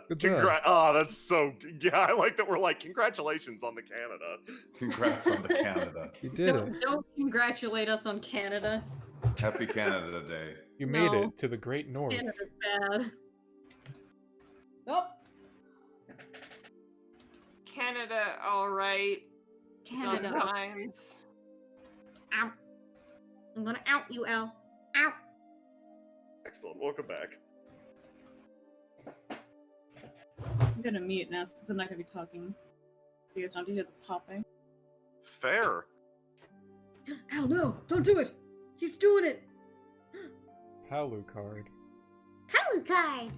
Good job. Oh, that's so... Yeah, I like that we're like, congratulations on the Canada. Congrats on the Canada. You did it. Don't congratulate us on Canada. Happy Canada Day. You made it to the Great North. Canada's bad. Nope. Canada, alright. Canada. Sometimes. Ow. I'm gonna out you, El. Ow. Excellent, welcome back. I'm gonna mute now since I'm not gonna be talking. So you guys don't have to hear the popping. Fair. Al, no! Don't do it! He's doing it! Palucard. Palucard!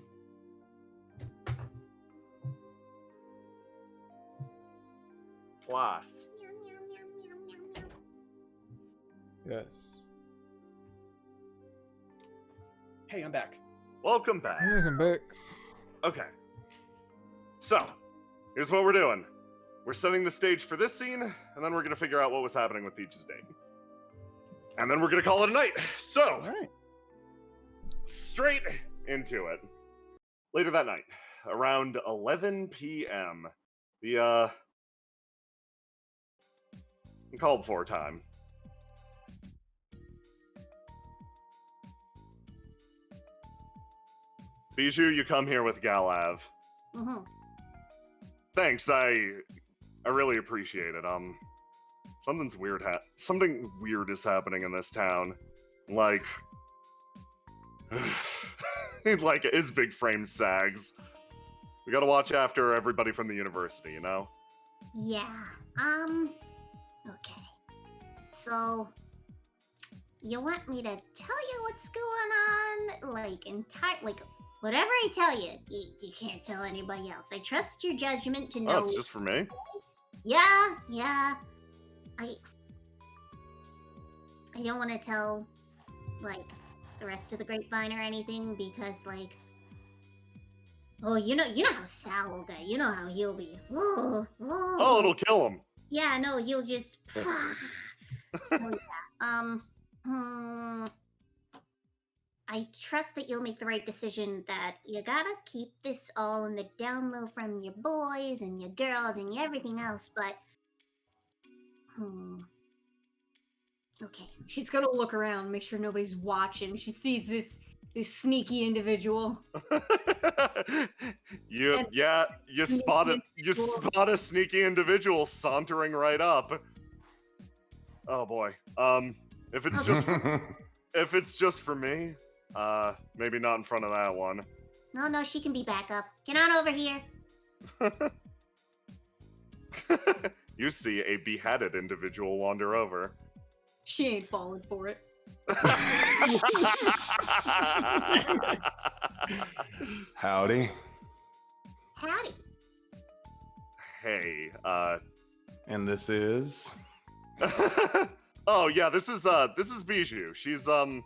Class. Yes. Hey, I'm back. Welcome back. Welcome back. Okay. So, here's what we're doing. We're setting the stage for this scene, and then we're gonna figure out what was happening with Peach's date. And then we're gonna call it a night. So, Alright. straight into it. Later that night, around 11 p.m., the called for time. Bijou, you come here with Galav. Mm-hmm. Thanks, I really appreciate it. Something weird is happening in this town. Like like his big frame sags. We gotta watch after everybody from the university, you know? Yeah, okay. So, you want me to tell you what's going on? Like, whatever I tell you, you can't tell anybody else. I trust your judgment to know. Oh, it's just for me? Yeah. I don't want to tell, like, the rest of the grapevine or anything because, like, oh, you know how Sal will get. You know how he'll be. Oh, it'll kill him. Yeah, no, he'll just. So yeah, I trust that you'll make the right decision. That you gotta keep this all in the down low from your boys and your girls and your everything else. But, okay. She's gonna look around, make sure nobody's watching. She sees this sneaky individual. You spot a sneaky individual sauntering right up. Oh boy. If it's just for me, maybe not in front of that one. No, she can be back up. Get on over here. You see a beheaded individual wander over. She ain't falling for it. Howdy. Howdy. Hey, And this is... oh yeah, this is Bijou. She's one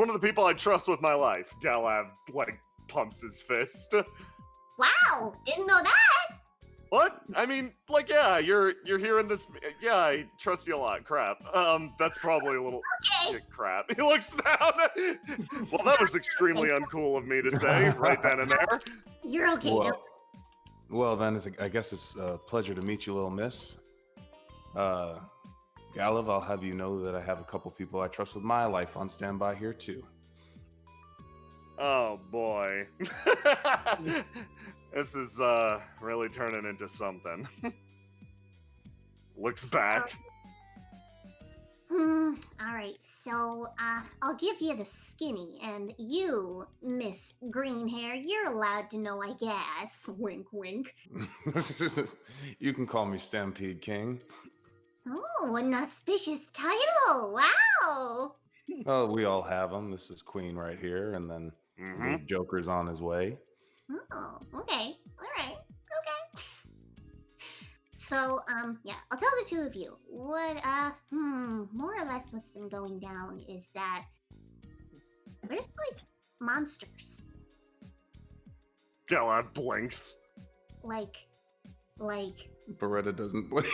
of the people I trust with my life. Galav, like, pumps his fist. Wow, didn't know that. What? I mean, like, yeah, you're hearing this. Yeah, I trust you a lot. Crap. That's probably a little Okay. crap. He looks down. Well, that was extremely uncool of me to say right then and there. You're okay. No. Well, then, I guess it's a pleasure to meet you, little miss. Galav, I'll have you know that I have a couple people I trust with my life on standby here, too. Oh, boy. This is, really turning into something. Looks back. Alright, so, I'll give you the skinny, and you, Miss Greenhair, you're allowed to know, I guess. Wink, wink. You can call me Stampede King. Oh, an auspicious title! Wow! Oh, we all have them. This is Queen right here, and then the Joker's on his way. Oh, okay. Alright. Okay. So, yeah, I'll tell the two of you. What, more or less what's been going down is that there's, like, monsters. Galav blinks. Like, Beretta doesn't blink.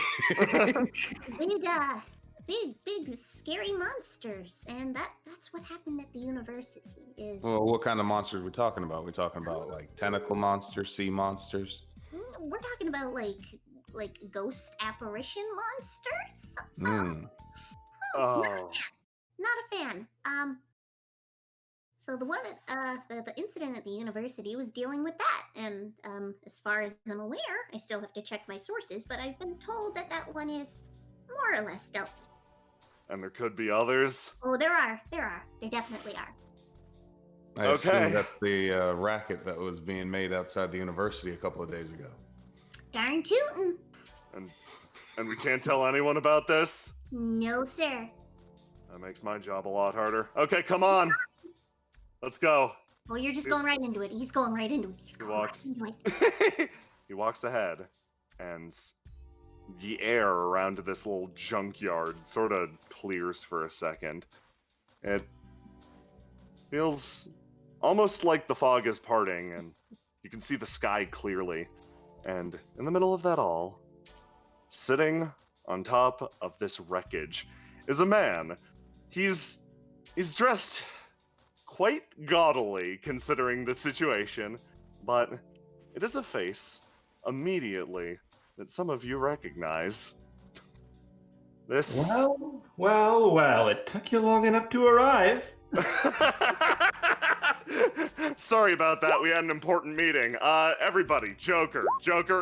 big, scary monsters. And that's what happened at the university is... Well, what kind of monsters are we talking about? We're talking about, like, tentacle monsters, sea monsters? We're talking about, like ghost apparition monsters? Oh. Not a fan. So the one, the incident at the university was dealing with that, and as far as I'm aware, I still have to check my sources, but I've been told that one is more or less dealt with. And there could be others. Oh, there are. There definitely are. I assume that's the racket that was being made outside the university a couple of days ago. Darn tootin'. And we can't tell anyone about this? No, sir. That makes my job a lot harder. Okay, come on. Let's go. Well, you're just going right into it. He's going right into it. He's going right into it. He walks ahead, and the air around this little junkyard sort of clears for a second. It feels almost like the fog is parting, and you can see the sky clearly. And in the middle of that all, sitting on top of this wreckage, is a man. He's dressed quite gaudily considering the situation, but it is a face immediately that some of you recognize. This. Well, it took you long enough to arrive. Sorry about that. We had an important meeting. Everybody, Joker,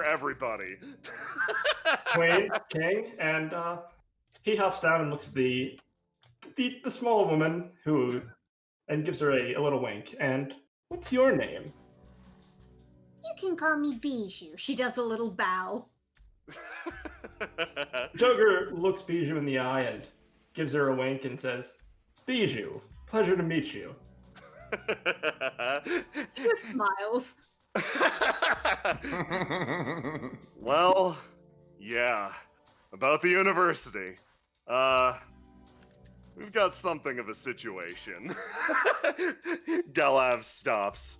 everybody. Wait, King, and he hops down and looks at the small woman and gives her a little wink. And what's your name? You can call me Bijou. She does a little bow. Joker looks Bijou in the eye and gives her a wink and says, Bijou, pleasure to meet you. He just smiles. Well, yeah, about the university. We've got something of a situation. Galav stops.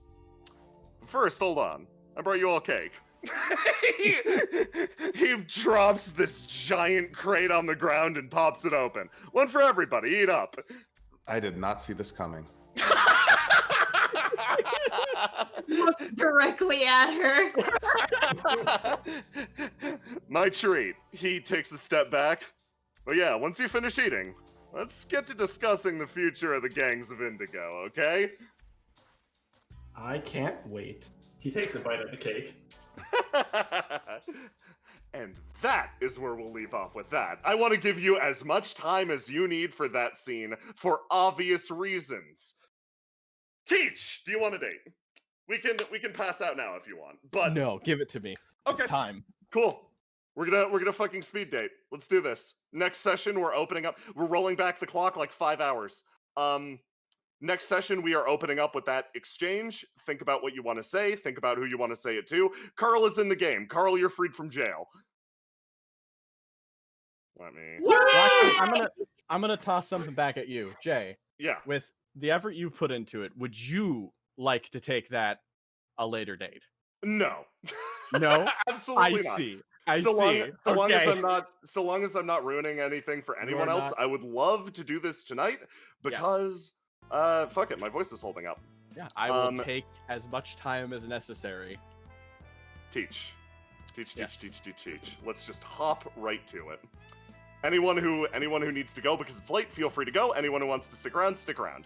First, hold on. I brought you all cake. He drops this giant crate on the ground and pops it open. One for everybody. Eat up. I did not see this coming. Looks directly at her. My treat. He takes a step back. But yeah, once you finish eating, let's get to discussing the future of the gangs of Indigo, okay? I can't wait. He takes a bite of the cake. And that is where we'll leave off with that. I want to give you as much time as you need for that scene for obvious reasons. Teach, do you want a date? We can pass out now if you want. But no, give it to me. Okay. It's time. Cool. We're gonna fucking speed date. Let's do this. Next session, we're opening up. We're rolling back the clock like 5 hours. Next session, we are opening up with that exchange. Think about what you want to say. Think about who you want to say it to. Carl is in the game. Carl, you're freed from jail. Let me. Well, actually, I'm gonna toss something back at you, Jay. Yeah. With the effort you've put into it, would you like to take that a later date? No. No. Absolutely not. So long as I'm not ruining anything for anyone else, I would love to do this tonight because fuck it, my voice is holding up. Yeah, I will take as much time as necessary. Teach. Let's just hop right to it. Anyone who needs to go because it's late, feel free to go. Anyone who wants to stick around, stick around.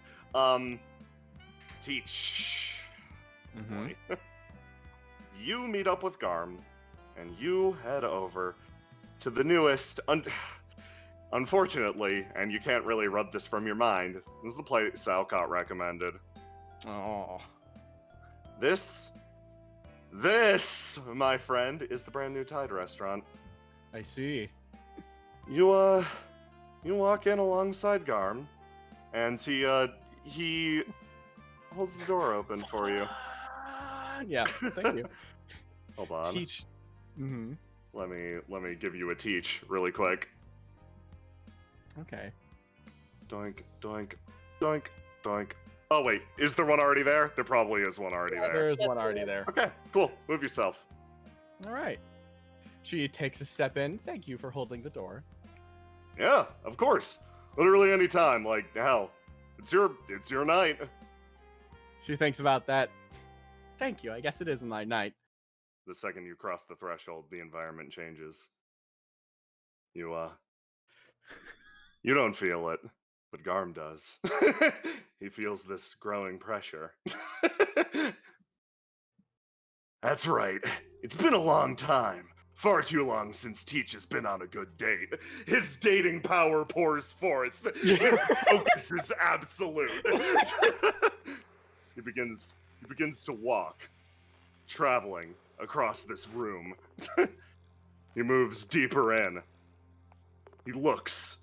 Teach. Mm-hmm. You meet up with Garm, and you head over to the newest. Unfortunately, and you can't really rub this from your mind, this is the place Alcott recommended. Oh. This, my friend, is the brand new Tide restaurant. I see. You walk in alongside Garm, and he holds the door open for you. Yeah, thank you. Hold on. Teach. Mm-hmm. Let me give you a teach really quick. Okay. Doink, doink, doink, doink. Oh wait, is there one already there? There probably is one already there. There is one already there. Okay, cool. Move yourself. All right. She takes a step in. Thank you for holding the door. Yeah, of course. Literally any time. Like hell, it's your night. She thinks about that. Thank you. I guess it is my night. The second you cross the threshold, the environment changes. You don't feel it, but Garm does. He feels this growing pressure. That's right. It's been a long time. Far too long since Teach has been on a good date. His dating power pours forth. His focus is absolute. He begins to walk, traveling across this room. He moves deeper in. He looks.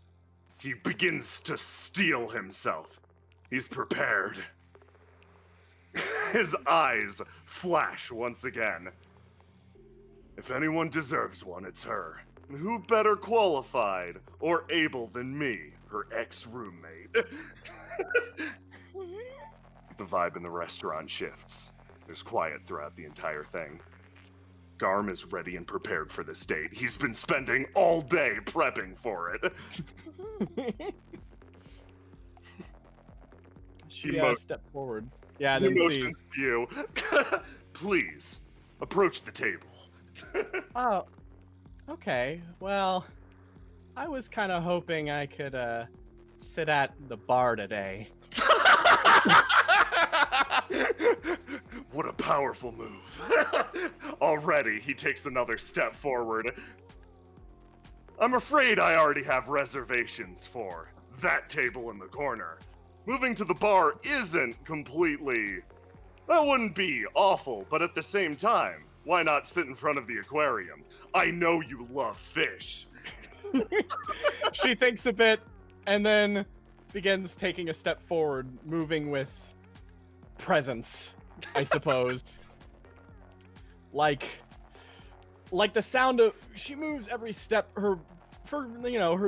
He begins to steel himself. He's prepared. His eyes flash once again. If anyone deserves one, it's her. And who better qualified or able than me, her ex-roommate? The vibe in the restaurant shifts. There's quiet throughout the entire thing. Garm is ready and prepared for this date. He's been spending all day prepping for it. She stepped forward. Yeah, and he then motions to you. Please, approach the table. Oh, okay. Well, I was kind of hoping I could sit at the bar today. What a powerful move. Already, he takes another step forward. I'm afraid I already have reservations for that table in the corner. Moving to the bar isn't completely... That wouldn't be awful, but at the same time, why not sit in front of the aquarium? I know you love fish. She thinks a bit and then begins taking a step forward, moving with presence, I suppose. like the sound of... She moves every step, her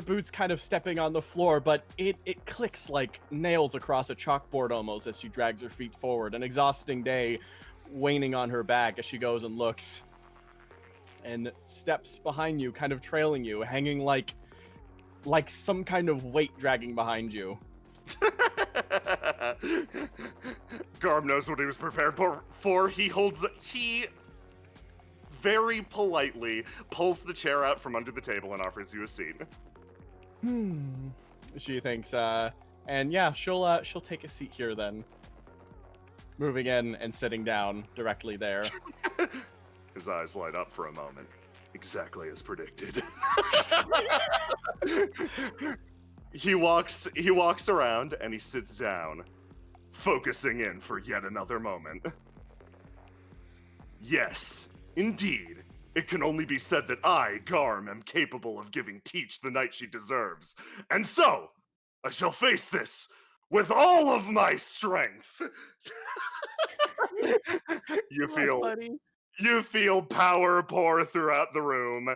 boots kind of stepping on the floor, but it clicks like nails across a chalkboard almost as she drags her feet forward. An exhausting day waning on her back as she goes and looks. And steps behind you, kind of trailing you, hanging like some kind of weight dragging behind you. Garb knows what he was prepared for. He very politely pulls the chair out from under the table and offers you a seat. She thinks, and yeah, she'll take a seat here then. Moving in and sitting down directly there. His eyes light up for a moment. Exactly as predicted. He walks around and he sits down, focusing in for yet another moment. Yes, indeed. It can only be said that I, Garm, am capable of giving Teach the night she deserves. And so, I shall face this with all of my strength. You feel power pour throughout the room.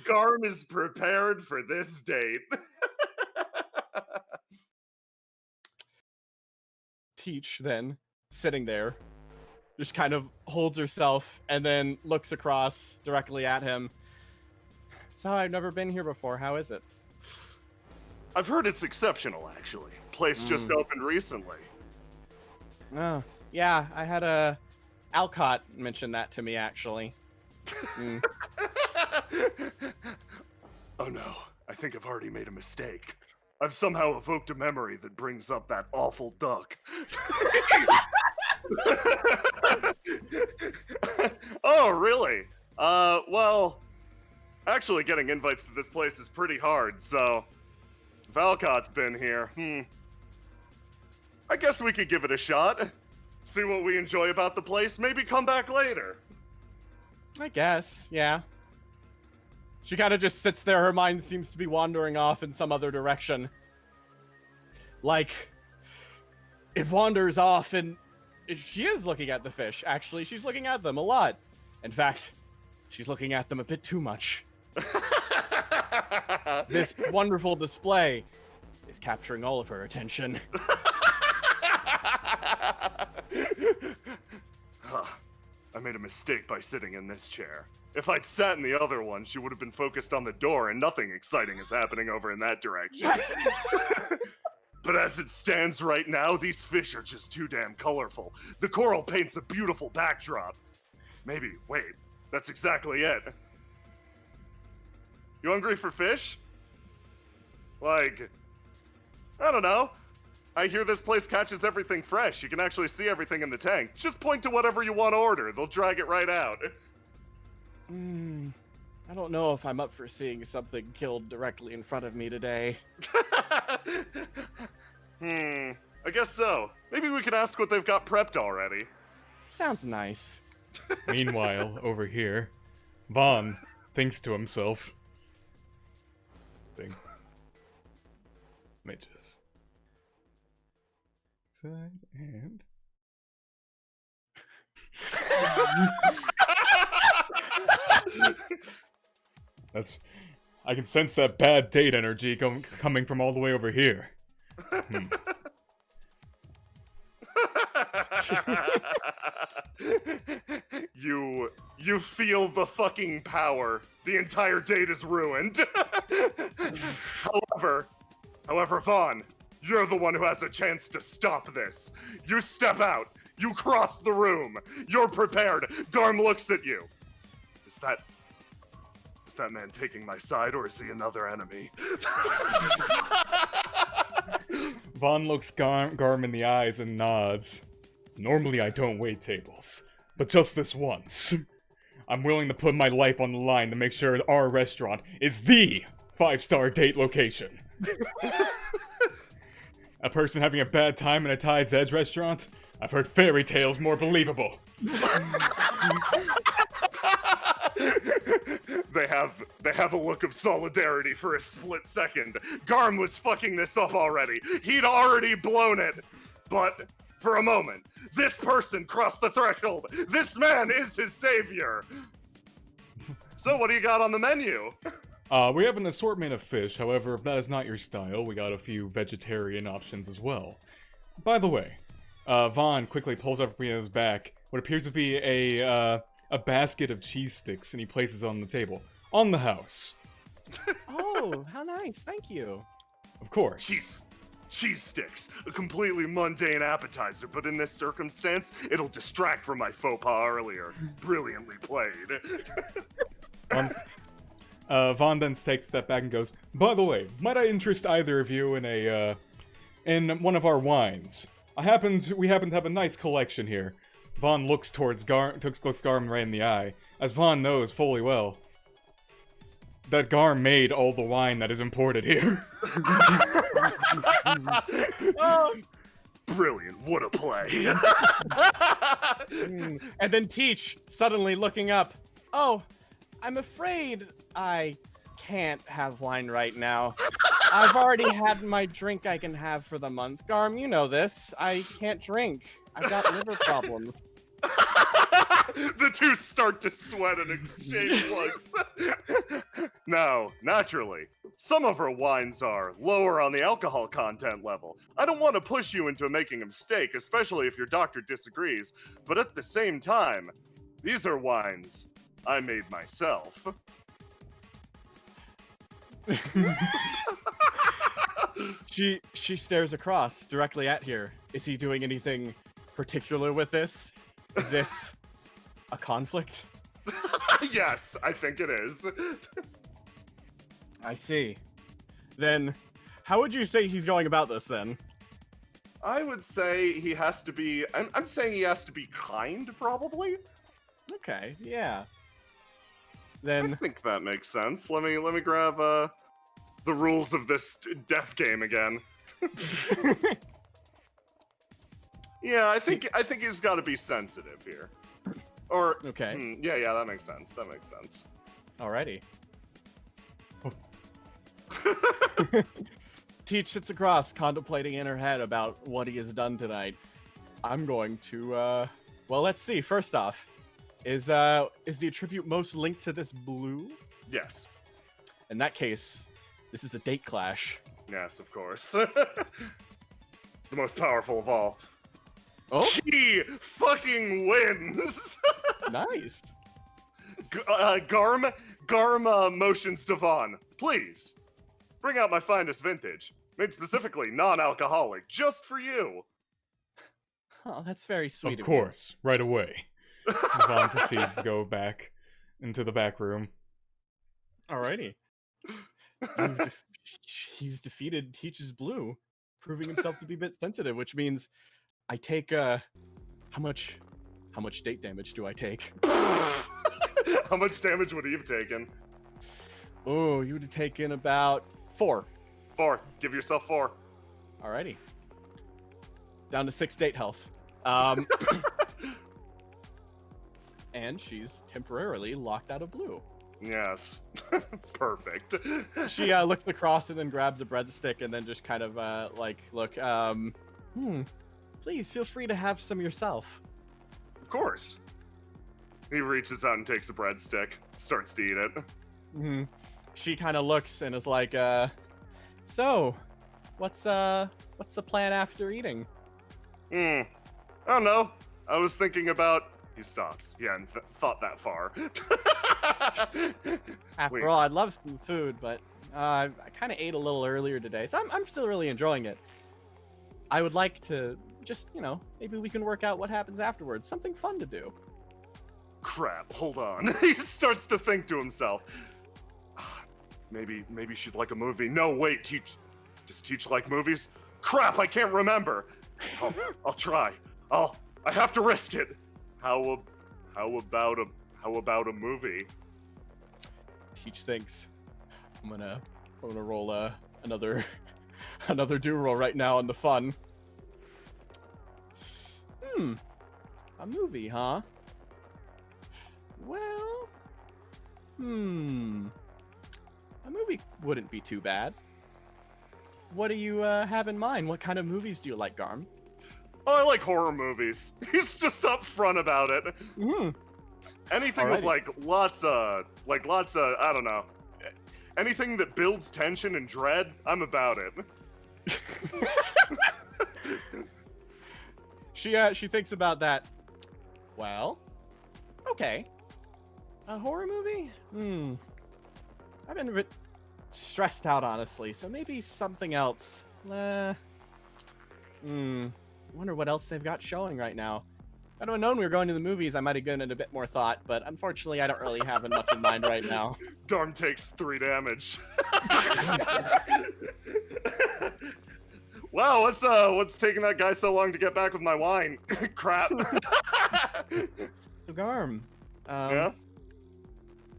Garm is prepared for this date. Teach, then, sitting there, just kind of holds herself and then looks across directly at him. So, I've never been here before. How is it? I've heard it's exceptional, actually. Place just opened recently. Oh, yeah, I had Alcott mention that to me, actually. Oh no, I think I've already made a mistake. I've somehow evoked a memory that brings up that awful duck. Oh, really? Well, actually getting invites to this place is pretty hard, so if Alcott's been here, I guess we could give it a shot. See what we enjoy about the place, maybe come back later. I guess, yeah. She kind of just sits there, her mind seems to be wandering off in some other direction. Like, it wanders off and she is looking at the fish, actually. She's looking at them a lot. In fact, she's looking at them a bit too much. This wonderful display is capturing all of her attention. I made a mistake by sitting in this chair. If I'd sat in the other one, she would have been focused on the door and nothing exciting is happening over in that direction. But as it stands right now, these fish are just too damn colorful. The coral paints a beautiful backdrop. Maybe, wait, that's exactly it. You hungry for fish? Like, I don't know. I hear this place catches everything fresh. You can actually see everything in the tank. Just point to whatever you want to order. They'll drag it right out. I don't know if I'm up for seeing something killed directly in front of me today. I guess so. Maybe we can ask what they've got prepped already. Sounds nice. Meanwhile, over here, Vaughn thinks to himself. Let me just. Side and. That's. I can sense that bad date energy coming from all the way over here. You feel the fucking power. The entire date is ruined. However, Vaughn, you're the one who has a chance to stop this. You step out. You cross the room. You're prepared. Garm looks at you. Is that man taking my side, or is he another enemy? Vaughn looks Garm in the eyes and nods. Normally I don't wait tables, but just this once. I'm willing to put my life on the line to make sure our restaurant is the 5-star date location. A person having a bad time in a Tide's Edge restaurant? I've heard fairy tales more believable. They have a look of solidarity for a split second. Garm was fucking this up already. He'd already blown it. But for a moment, this person crossed the threshold. This man is his savior. So what do you got on the menu? We have an assortment of fish. However, if that is not your style, we got a few vegetarian options as well. By the way, Vaughn quickly pulls up from his back what appears to be a basket of cheese sticks, and he places it on the table. On the house. Oh, how nice. Thank you. Of course. Cheese sticks. A completely mundane appetizer, but in this circumstance, it'll distract from my faux pas earlier. Brilliantly played. Vaughn then takes a step back and goes, by the way, might I interest either of you in one of our wines? We happen to have a nice collection here. Vaughn looks looks Garm right in the eye, as Vaughn knows fully well that Garm made all the wine that is imported here. Brilliant, what a play. And then Teach, suddenly looking up. Oh, I'm afraid I can't have wine right now. I've already had my drink I can have for the month. Garm, you know this. I can't drink. I've got liver problems. The two start to sweat and exchange looks. Now, naturally, some of our wines are lower on the alcohol content level. I don't want to push you into making a mistake, especially if your doctor disagrees, but at the same time, these are wines I made myself. She stares across directly at here. Is he doing anything particular with this? Is this a conflict? Yes, I think it is. I see. Then, how would you say he's going about this then? I would say he has to be. I'm saying he has to be kind, probably. Okay, yeah. Then I think that makes sense. Let me grab the rules of this death game again. Yeah, I think he's got to be sensitive here. Or okay. Yeah, that makes sense. That makes sense. Alrighty. Teach sits across, contemplating in her head about what he has done tonight. I'm going to, well, let's see. First off, is the attribute most linked to this blue? Yes. In that case, this is a date clash. Yes, of course. The most powerful of all. Oh? He fucking wins! Nice. Garm motions to Vaughn. Please, bring out my finest vintage. Made specifically non-alcoholic, just for you. Oh, that's very sweet of course, right away. Vaughn proceeds to go back into the back room. Alrighty. He's defeated Teach's Blue, proving himself to be a bit sensitive, which means I take, how much date damage do I take? How much damage would he have taken? Oh, you would have taken about 4. 4. Give yourself 4. Alrighty. Down to 6 state health. And she's temporarily locked out of blue. Yes. Perfect. She looks across and then grabs a breadstick and then just kind of look, please feel free to have some yourself. Of course. He reaches out and takes a breadstick, starts to eat it. She kind of looks and is like, so, what's the plan after eating? I don't know. I was thinking about... He stops. He hadn't thought that far. After all, I'd love some food, but I kind of ate a little earlier today, so I'm still really enjoying it. I would like to just, maybe we can work out what happens afterwards. Something fun to do. Crap, hold on. He starts to think to himself. Maybe she'd like a movie. No, wait, does Teach like movies? Crap, I can't remember. I'll try. I have to risk it. How about a movie? Teach thinks. I'm gonna roll another do roll right now on the fun. A movie, huh? Well, a movie wouldn't be too bad. What do you have in mind? What kind of movies do you like, Garm? Oh, I like horror movies. He's just upfront about it. Anything with lots of, I don't know. Anything that builds tension and dread, I'm about it. She thinks about that. Well, okay. A horror movie? I've been a bit stressed out, honestly, so maybe something else. Wonder what else they've got showing right now. If I'd have known we were going to the movies, I might have given it a bit more thought, but unfortunately, I don't really have much in mind right now. Garm takes 3 damage. Wow, what's taking that guy so long to get back with my wine? Crap. So Garm, yeah?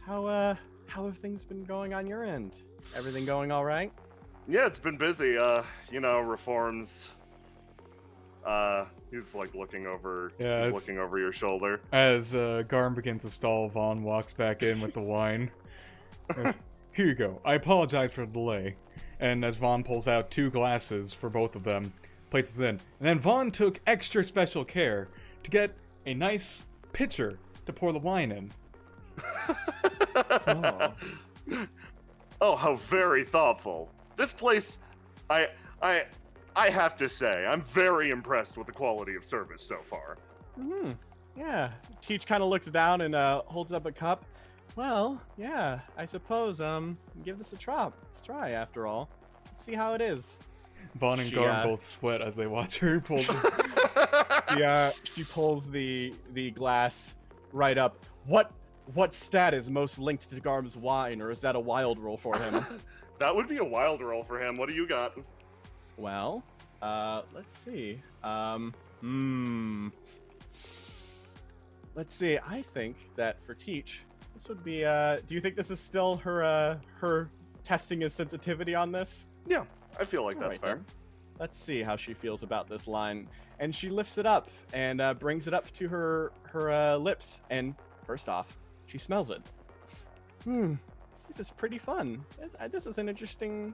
How have things been going on your end? Everything going all right? Yeah, it's been busy. Reforms. He's like looking over. Yeah, he's looking over your shoulder. As Garm begins to stall, Vaughn walks back in with the wine. Here you go. I apologize for the delay. And as Vaughn pulls out 2 glasses for both of them, places in. And then Vaughn took extra special care to get a nice pitcher to pour the wine in. Oh, how very thoughtful. This place, I have to say, I'm very impressed with the quality of service so far. Yeah. Teach kind of looks down and holds up a cup. Well, yeah, I suppose, give this a try. Let's try, after all. Let's see how it is. Vaughn and Garm both sweat as they watch her pull she pulls the glass right up. What stat is most linked to Garm's wine, or is that a wild roll for him? That would be a wild roll for him. What do you got? Well, let's see. Let's see. I think that for Teach, this would be. Do you think this is still her testing his sensitivity on this? Yeah, I feel like that's right, fair. Then. Let's see how she feels about this line. And she lifts it up and brings it up to her lips. And first off, she smells it. This is pretty fun. This is an interesting.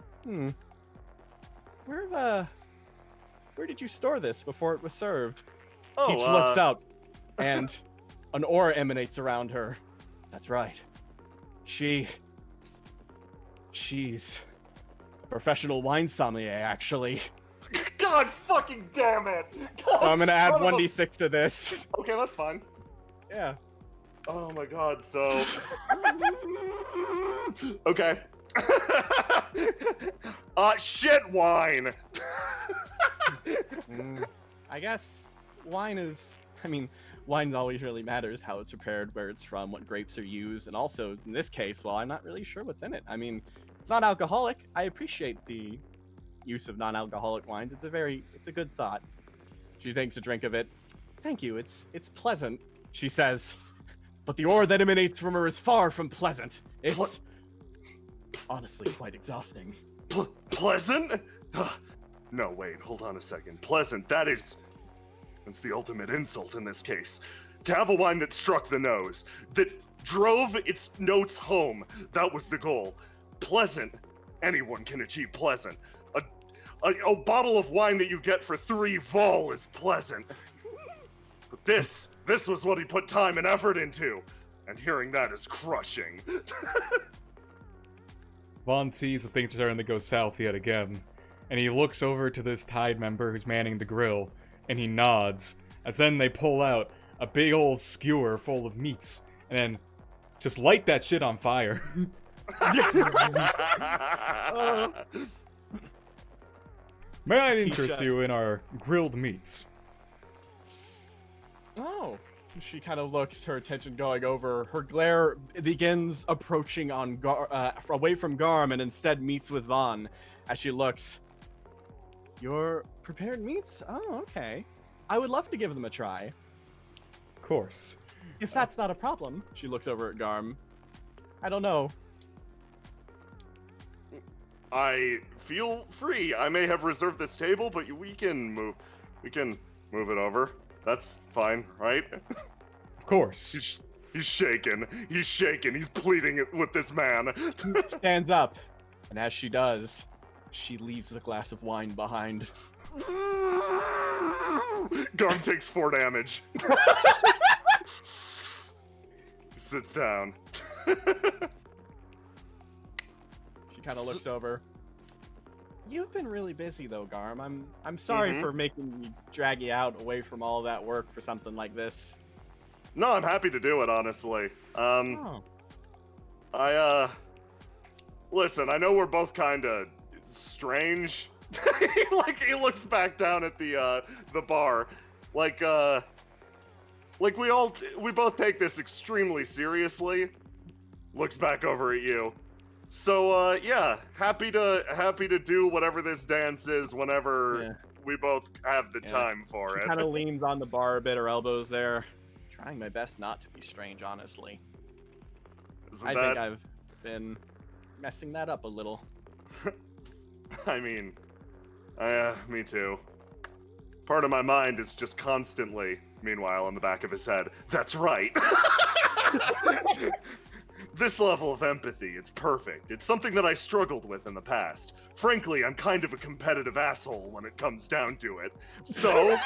Where did you store this before it was served? Oh, Teach looks out, and an aura emanates around her. That's right. She's a professional wine sommelier, actually. God fucking damn it! God, So I'm gonna add 1d6 to this. Okay, that's fine. Yeah. Oh my god, so... Okay. Shit wine! I guess wine is... wine always really matters how it's prepared, where it's from, what grapes are used, and also, in this case, well, I'm not really sure what's in it. It's not alcoholic. I appreciate the use of non-alcoholic wines. It's a good thought. She takes a drink of it. Thank you, it's pleasant, she says. But the aura that emanates from her is far from pleasant. honestly quite exhausting. Pleasant? No, wait, hold on a second. Pleasant, that's the ultimate insult in this case. To have a wine that struck the nose, that drove its notes home, that was the goal. Pleasant, anyone can achieve pleasant. A bottle of wine that you get for 3 vol is pleasant. But this was what he put time and effort into. And hearing that is crushing. Vaughn sees that things are starting to go south yet again, and he looks over to this Tide member who's manning the grill, and he nods, as then they pull out a big old skewer full of meats, and then just light that shit on fire. May I interest you in our grilled meats? Oh. She kind of looks, her attention going over. Her glare begins approaching on away from Garm and instead meets with Vaughn as she looks. Your prepared meats? Oh, okay. I would love to give them a try. Of course. If that's not a problem. She looks over at Garm. I don't know. I feel free. I may have reserved this table, but we can move it over. That's fine, right? Of course. He's shaking. He's shaking. He's pleading with this man. Stands up, and as she does, she leaves the glass of wine behind. Garm takes 4 damage. Sits down. She kind of looks over. You've been really busy though, Garm. I'm sorry for making me drag you out away from all that work for something like this. No, I'm happy to do it, honestly. Listen, I know we're both kind of strange. He looks back down at the bar. We both take this extremely seriously. Looks back over at you. So, yeah, happy to do whatever this dance is whenever we both have the time for it. She kind of leans on the bar a bit, her elbows there. Trying my best not to be strange, honestly. I think I've been messing that up a little. I mean, me too. Part of my mind is just constantly, meanwhile, in the back of his head, that's right. This level of empathy, it's perfect. It's something that I struggled with in the past. Frankly, I'm kind of a competitive asshole when it comes down to it. So,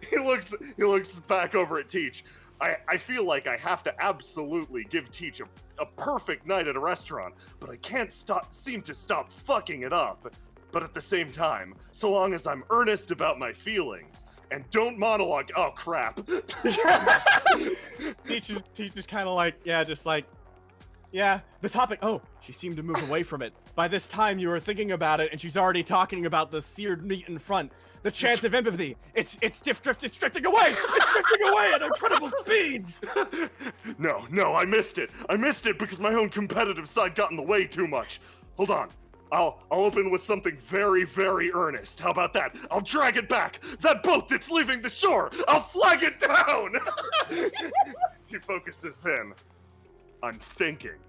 he looks back over at Teach. I feel like I have to absolutely give Teach a perfect night at a restaurant, but I can't seem to stop fucking it up. But at the same time, so long as I'm earnest about my feelings and don't monologue, oh crap. Teach is kind of like, the topic, she seemed to move away from it. By this time you were thinking about it and she's already talking about the seared meat in front. The chance of empathy, it's drifting away! It's drifting away at incredible speeds! No, I missed it. I missed it because my own competitive side got in the way too much. Hold on. I'll open with something very, very earnest. How about that? I'll drag it back. That boat that's leaving the shore, I'll flag it down. He focuses in. I'm thinking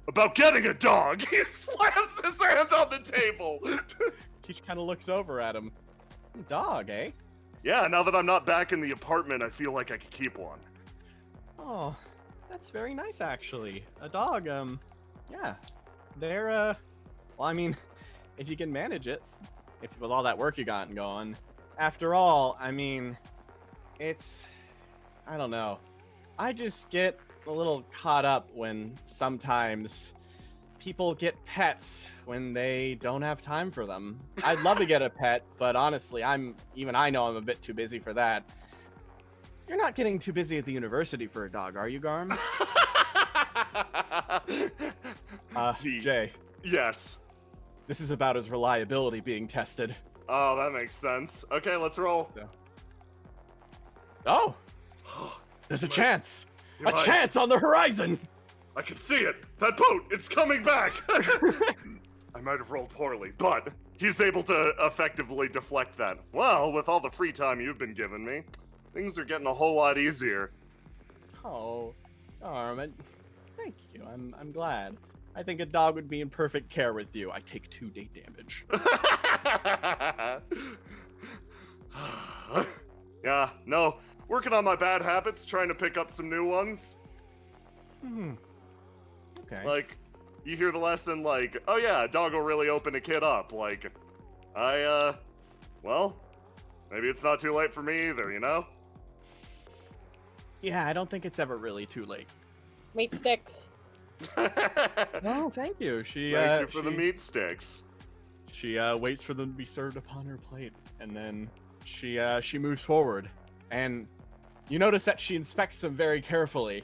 about getting a dog. He slams his hand on the table. Teach kind of looks over at him. Dog, eh? Yeah, now that I'm not back in the apartment, I feel like I could keep one. Oh, that's very nice, actually. A dog, yeah. They're, well, I mean, if you can manage it, with all that work you got going. After all, I mean, I don't know. I just get a little caught up when sometimes people get pets when they don't have time for them. I'd love to get a pet, but honestly, I know I'm a bit too busy for that. You're not getting too busy at the university for a dog, are you, Garm? Jay. Yes. This is about his reliability being tested. Oh, that makes sense. Okay, let's roll. Oh! There's a chance! A chance on the horizon! I can see it! That boat! It's coming back! I might have rolled poorly, but he's able to effectively deflect that. Well, with all the free time you've been giving me, things are getting a whole lot easier. Oh, Garm, thank you. I'm glad. I think a dog would be in perfect care with you. I take 2 date damage. Yeah, no. Working on my bad habits, trying to pick up some new ones. Okay. Like, you hear the lesson like, oh yeah, a dog will really open a kid up. Like, well, maybe it's not too late for me either, you know? Yeah, I don't think it's ever really too late. Meat sticks. No, thank you. Thank you for the meat sticks. She waits for them to be served upon her plate, and then she moves forward, and you notice that she inspects them very carefully.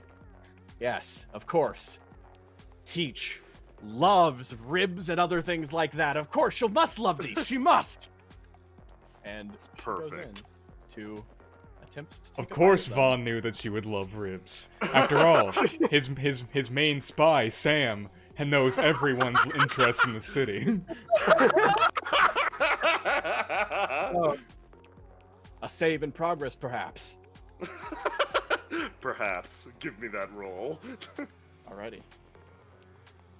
Yes, of course. Teach loves ribs and other things like that. Of course, she must love these. She must. And It's she goes perfect. in to attempt to take Of a bite course, them. Vaughn knew that she would love ribs. After all, his main spy, Sam, knows everyone's interest in the city. Oh. A save in progress, perhaps. Perhaps. Give me that roll. Alrighty.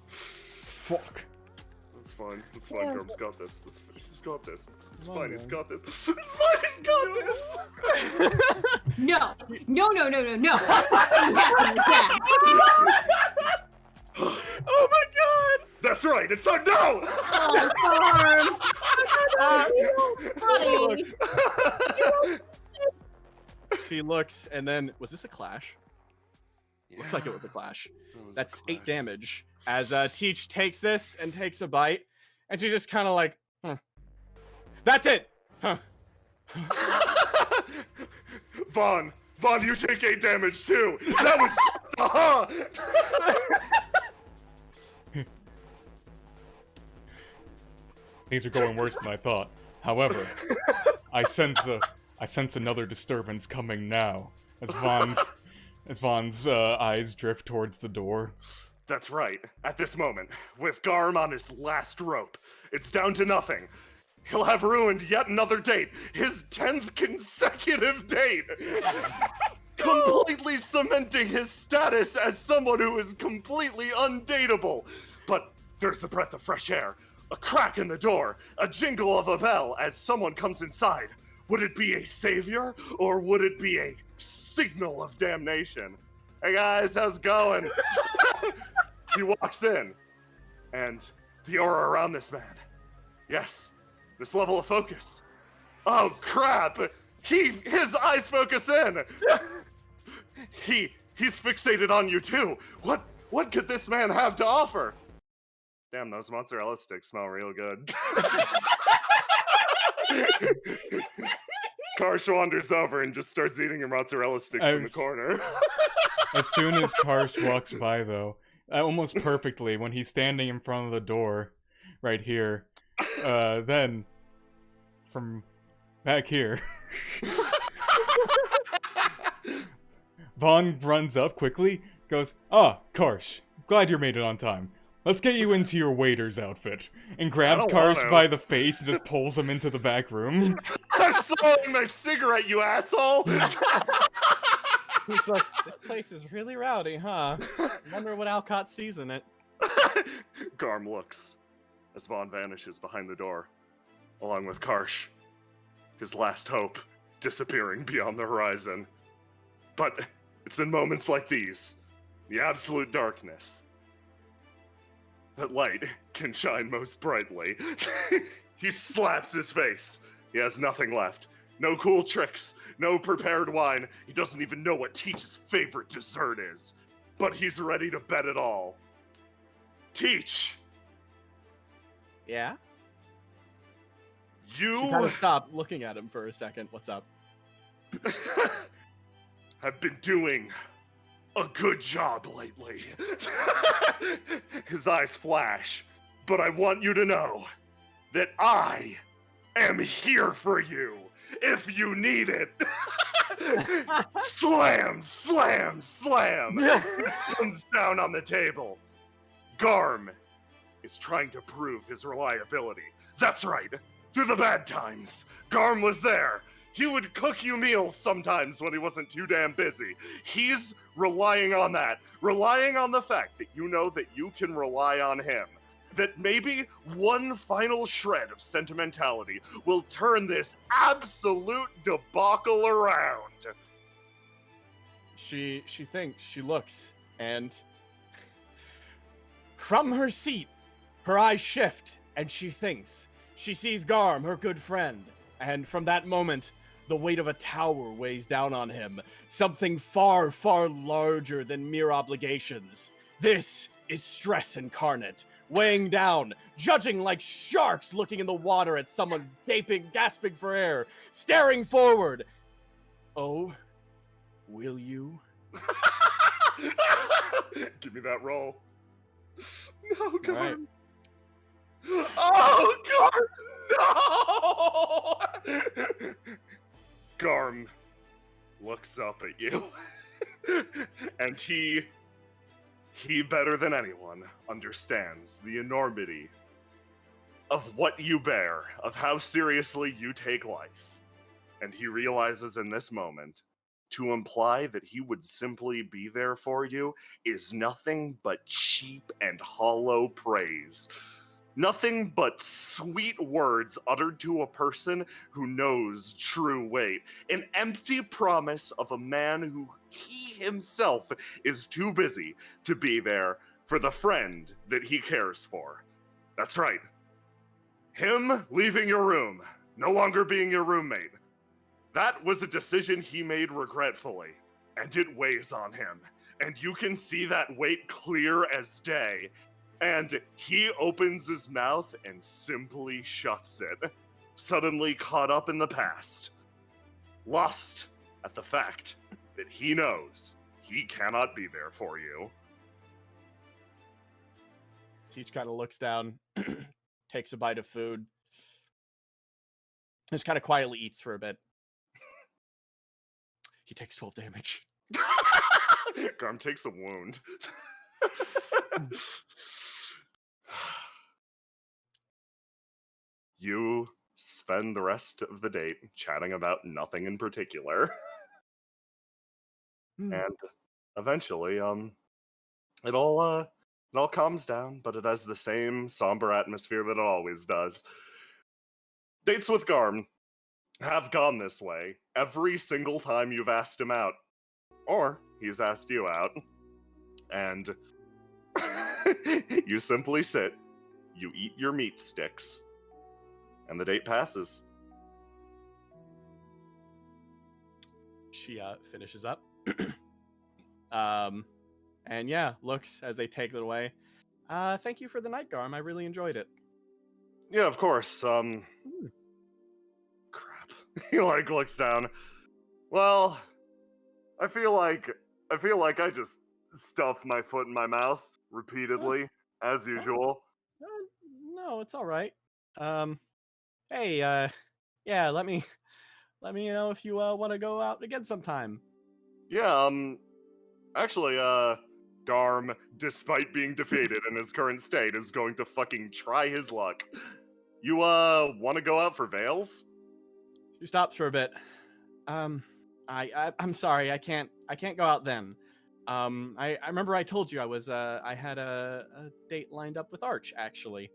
Fuck. That's fine. That's fine. Garb's got this. He's got this. It's Come on, fine. He's man. got this. It's fine. He's got this. No. No. Oh my god! That's right. It's time. No. Buddy. She looks, and then was this a clash? Looks like it was a clash. That's 8 damage. As Teach takes this and takes a bite, and she's just kind of like, huh. That's it. Huh. Vaughn, you take 8 damage too. That was. Things are going worse than I thought. However, I sense another disturbance coming now. As Vaughn's eyes drift towards the door. That's right. At this moment, with Garm on his last rope, it's down to nothing. He'll have ruined yet another date, his 10th consecutive date, completely cementing his status as someone who is completely undateable. But there's a breath of fresh air, a crack in the door, a jingle of a bell as someone comes inside. Would it be a savior, or would it be a signal of damnation? Hey guys, how's it going? He walks in, and the aura around this man. Yes, this level of focus. Oh crap! His eyes focus in. He's fixated on you too. What could this man have to offer? Damn, those mozzarella sticks smell real good. Karsh wanders over and just starts eating your mozzarella sticks in the corner. As soon as Karsh walks by, though, almost perfectly, when he's standing in front of the door, right here, then, from back here, Vaughn runs up quickly, goes, Karsh, glad you made it on time. Let's get you into your waiter's outfit. And grabs Karsh by the face and just pulls him into the back room. I'm swallowing my cigarette, you asshole! He's like, this place is really rowdy, huh? Wonder what Alcott's season it. Garm looks as Vaughn vanishes behind the door, along with Karsh, his last hope disappearing beyond the horizon. But it's in moments like these, the absolute darkness, that light can shine most brightly. He slaps his face. He has nothing left. No cool tricks, no prepared wine. He doesn't even know what Teach's favorite dessert is. But he's ready to bet it all. Teach! Yeah? You She kind of stopped looking at him for a second. What's up? have been doing a good job lately. His eyes flash. But I want you to know that I am here for you if you need it. Slam, slam, slam. This comes down on the table. Garm is trying to prove his reliability. That's right. Through the bad times, Garm was there. He would cook you meals sometimes when he wasn't too damn busy. He's relying on that, relying on the fact that you know that you can rely on him. That maybe one final shred of sentimentality will turn this absolute debacle around. She thinks, she looks, and from her seat, her eyes shift, and she thinks. She sees Garm, her good friend, and from that moment, the weight of a tower weighs down on him. Something far, far larger than mere obligations. This is stress incarnate, weighing down, judging like sharks looking in the water at someone gaping, gasping for air, staring forward. Oh, will you? Give me that roll. No, All right. Garm. Oh, Garm, no! Garm looks up at you, and he better than anyone understands the enormity of what you bear, of how seriously you take life. And he realizes in this moment, to imply that he would simply be there for you is nothing but cheap and hollow praise. Nothing but sweet words uttered to a person who knows true weight. An empty promise of a man who he himself is too busy to be there for the friend that he cares for. That's right. Him leaving your room, no longer being your roommate. That was a decision he made regretfully, and it weighs on him. And you can see that weight clear as day. And he opens his mouth and simply shuts it, suddenly caught up in the past, lost at the fact that he knows he cannot be there for you. Teach kind of looks down, takes a bite of food, just kind of quietly eats for a bit. He takes 12 damage. Garm takes a wound. You spend the rest of the date chatting about nothing in particular. And eventually, it all calms down, but it has the same somber atmosphere that it always does. Dates with Garm have gone this way every single time you've asked him out. Or he's asked you out. And you simply sit, you eat your meat sticks, and the date passes. She finishes up. And yeah, looks as they take it away. Thank you for the night, Garm. I really enjoyed it. Yeah, of course. Crap. He looks down. Well, I feel like I just stuffed my foot in my mouth repeatedly, as usual. No, it's all right. Hey, yeah, let me know if you want to go out again sometime. Yeah, actually, Garm, despite being defeated in his current state, is going to fucking try his luck. You, want to go out for Veils? She stops for a bit. I'm sorry, I can't go out then. I remember I told you I had a date lined up with Arch, actually.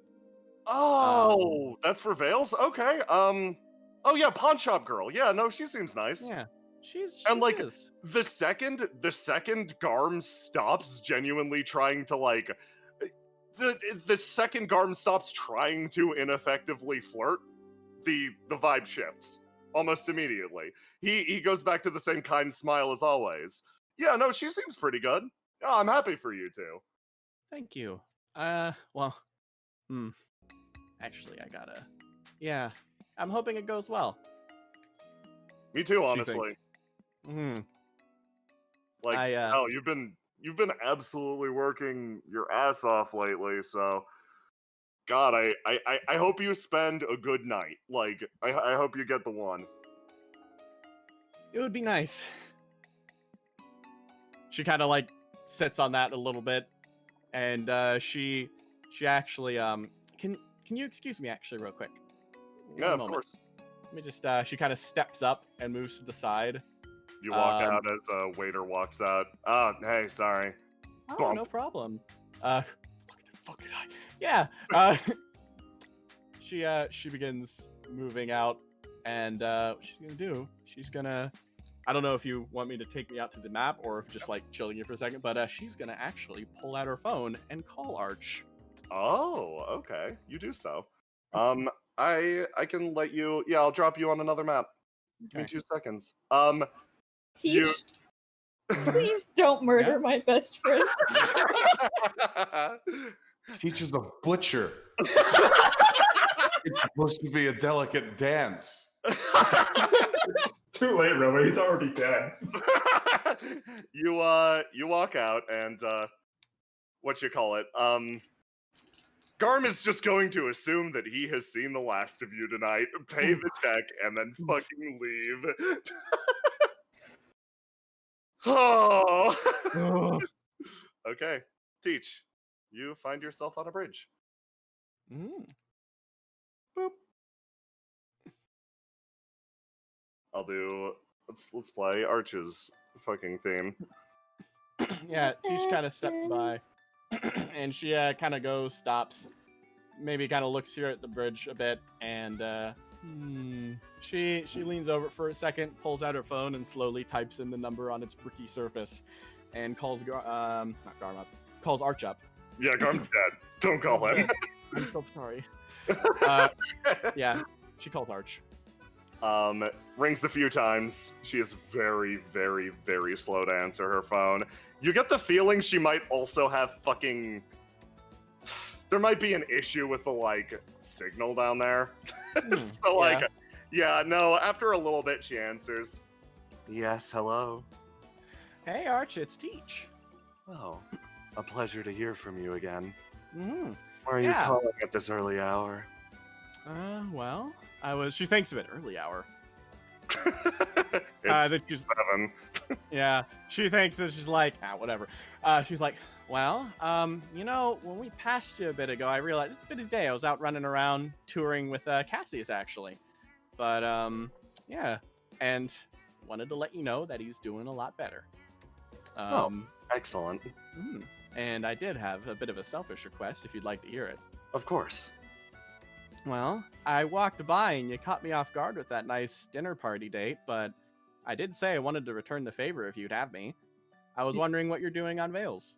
Oh, that's for Veils? Okay, oh yeah, pawn shop girl. Yeah, no, she seems nice. Yeah. She is. the second Garm stops genuinely trying to the second Garm stops trying to ineffectively flirt, the vibe shifts almost immediately. He goes back to the same kind smile as always. Yeah, no, she seems pretty good. Oh, I'm happy for you two. Thank you. Well, actually, yeah, I'm hoping it goes well. Me too, honestly. Hell, you've been absolutely working your ass off lately, so God, I hope you spend a good night. I hope you get the one. It would be nice. She kind of sits on that a little bit, and she actually can you excuse me actually real quick? Yeah, of course. let me just. She kind of steps up and moves to the side. You walk out as a waiter walks out. Oh, hey, sorry. Oh, Bump. no problem. Look at the fucking eye. Yeah. She begins moving out, and what she's gonna do? She's gonna. I don't know if you want me to take me out to the map or if just like chilling here for a second, but she's gonna actually pull out her phone and call Arch. Oh, okay. You do so. I can let you. Yeah, I'll drop you on another map. Give me 2 seconds. Teach, please don't murder my best friend. Teach is a butcher. It's supposed to be a delicate dance. Too late, Robo. He's already dead. You walk out and what you call it? Garm is just going to assume that he has seen the last of you tonight, pay the check, and then fucking leave. Oh. Okay, Teach, you find yourself on a bridge. Boop. I'll do. Let's play Arch's fucking theme. Yeah, Tish kind of steps by, and she kind of goes, stops, maybe kind of looks here at the bridge a bit, and she leans over for a second, pulls out her phone, and slowly types in the number on its bricky surface, and calls not Garm up, calls Arch up. Yeah, Garm's dead. Don't call him. I'm so sorry. Yeah, she calls Arch. Rings a few times. She is very, very, very slow to answer her phone. You get the feeling she might also have fucking... There might be an issue with the, like, signal down there. So, like, yeah, no, after a little bit she answers. Yes, hello. Hey, Arch, it's Teach. Oh, a pleasure to hear from you again. Mm-hmm. Why are you calling at this early hour? Well, she thinks of it, early hour. It's 7. Yeah, she thinks that she's like, whatever. She's like, well, you know, when we passed you a bit ago, I realized it's a busy day. I was out running around touring with Cassius, actually. But, yeah, and wanted to let you know that he's doing a lot better. Excellent. And I did have a bit of a selfish request, if you'd like to hear it. Of course. Well, I walked by and you caught me off guard with that nice dinner party date, but I did say I wanted to return the favor if you'd have me. I was wondering what you're doing on Vales.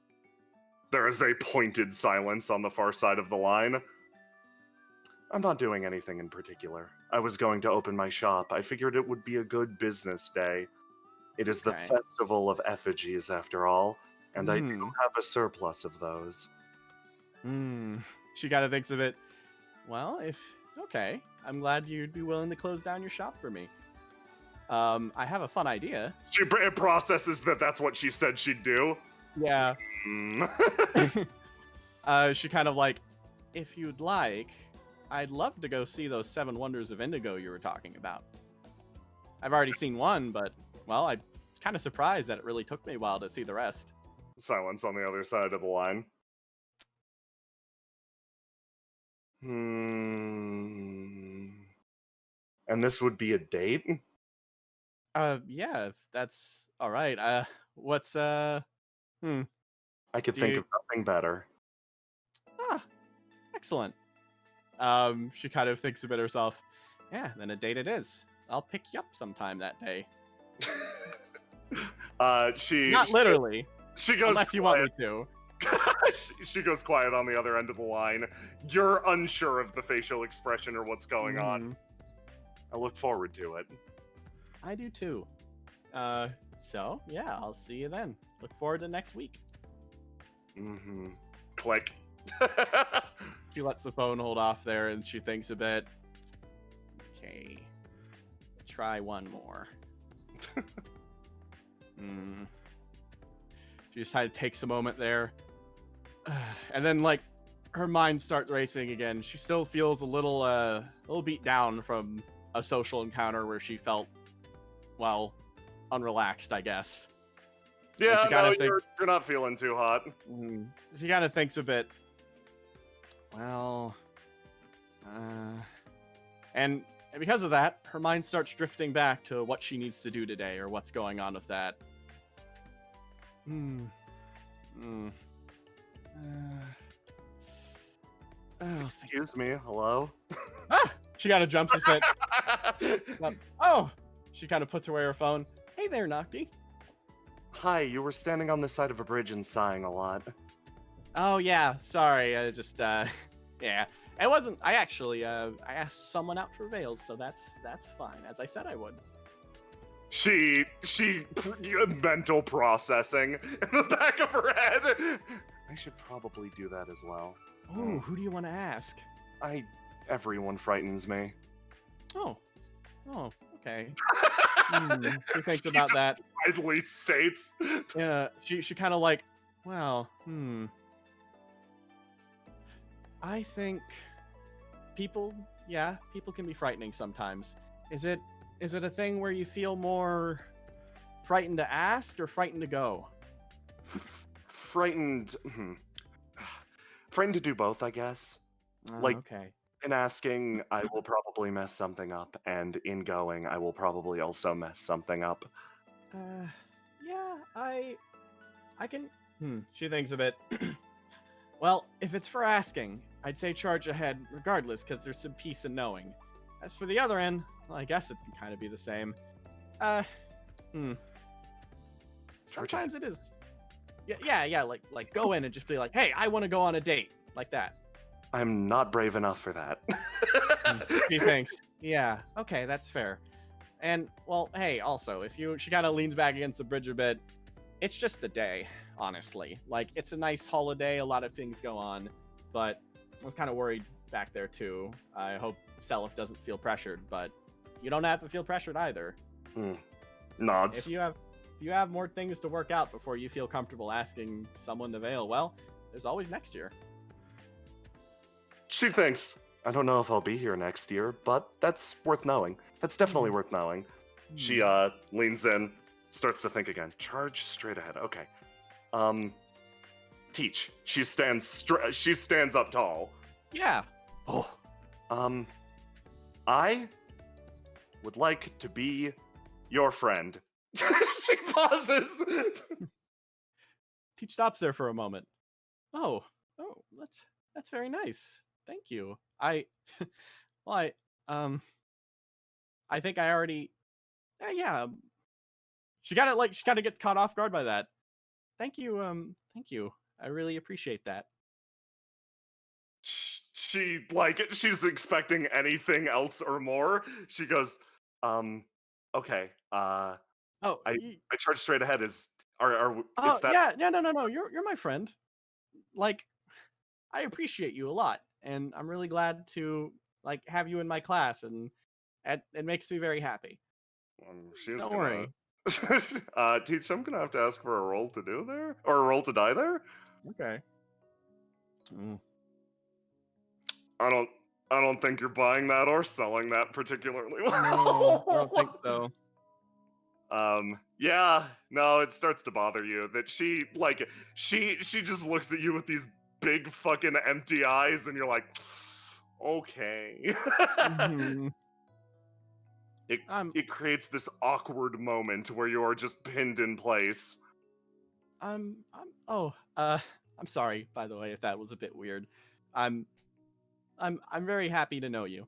There is a pointed silence on the far side of the line. I'm not doing anything in particular. I was going to open my shop. I figured it would be a good business day. It is the Festival of Effigies, after all, and I do have a surplus of those. She kind of thinks of it. Well, okay, I'm glad you'd be willing to close down your shop for me. I have a fun idea. She processes that's what she said she'd do. Yeah. She kind of like, if you'd like, I'd love to go see those 7 wonders of Indigo you were talking about. I've already seen one, but, well, I'm kind of surprised that it really took me a while to see the rest. Silence on the other side of the line. And this would be a date? Yeah, if that's all right. What's I could think of nothing better. Excellent. She kind of thinks a bit herself. Yeah, then a date it is. I'll pick you up sometime that day. Not literally. She goes unless you want me to. She goes quiet on the other end of the line. You're unsure of the facial expression or what's going on. I look forward to it. I do too. So, yeah, I'll see you then. Look forward to next week. Click. She lets the phone hold off there and she thinks a bit. Okay. Try one more. She just kind of takes a moment there. And then, like, her mind starts racing again. She still feels a little beat down from a social encounter where she felt, well, unrelaxed, I guess. Yeah, no, you're not feeling too hot. She kind of thinks a bit. Well, and And because of that, her mind starts drifting back to what she needs to do today or what's going on with that. Excuse me, hello? She kind of jumps a bit. She kind of puts away her phone. Hey there, Nocti. Hi, you were standing on the side of a bridge and sighing a lot. Oh, yeah, sorry, I just, yeah. It wasn't, I actually, I asked someone out for veils, so that's fine, as I said I would. She mental processing in the back of her head. I should probably do that as well. Oh, who do you want to ask? Everyone frightens me. Oh, okay. She thinks about that. Widely states. Yeah, she kind of like, well, I think people can be frightening sometimes. Is it a thing where you feel more frightened to ask or frightened to go? Frightened to do both, I guess. Okay. In asking, I will probably mess something up, and in going, I will probably also mess something up. Yeah, I can. She thinks of it. Well, if it's for asking, I'd say charge ahead regardless, because there's some peace in knowing. As for the other end, well, I guess it can kind of be the same. Sometimes it is. Yeah, like go in and just be like, hey, I want to go on a date, like that. I'm not brave enough for that. She thinks, yeah, okay, that's fair. And, well, hey, also, she kind of leans back against the bridge a bit, it's just a day, honestly. Like, it's a nice holiday, a lot of things go on, but I was kind of worried back there, too. I hope Selyf doesn't feel pressured, but you don't have to feel pressured either. Nods. If you have more things to work out before you feel comfortable asking someone to veil, well, there's always next year. She thinks, I don't know if I'll be here next year, but that's worth knowing. That's definitely worth knowing. She leans in, starts to think again. Charge straight ahead. Okay. Teach. She stands up tall. Yeah. Oh. I would like to be your friend. She pauses. Teach stops there for a moment. Oh, that's very nice. Thank you. I think I already. Yeah. She kind of gets caught off guard by that. Thank you. Thank you. I really appreciate that. She's expecting anything else or more. She goes, okay. I charge straight ahead. Is that? Yeah. No. You're my friend. Like, I appreciate you a lot, and I'm really glad to have you in my class, and it makes me very happy. Don't worry. Teach, I'm gonna have to ask for a roll to do there, or a roll to die there. Okay. I don't think you're buying that or selling that particularly well. No, I don't think so. Yeah, no, it starts to bother you that she just looks at you with these big fucking empty eyes, and you're like, okay. It creates this awkward moment where you're just pinned in place. I'm sorry, by the way, if that was a bit weird. I'm very happy to know you.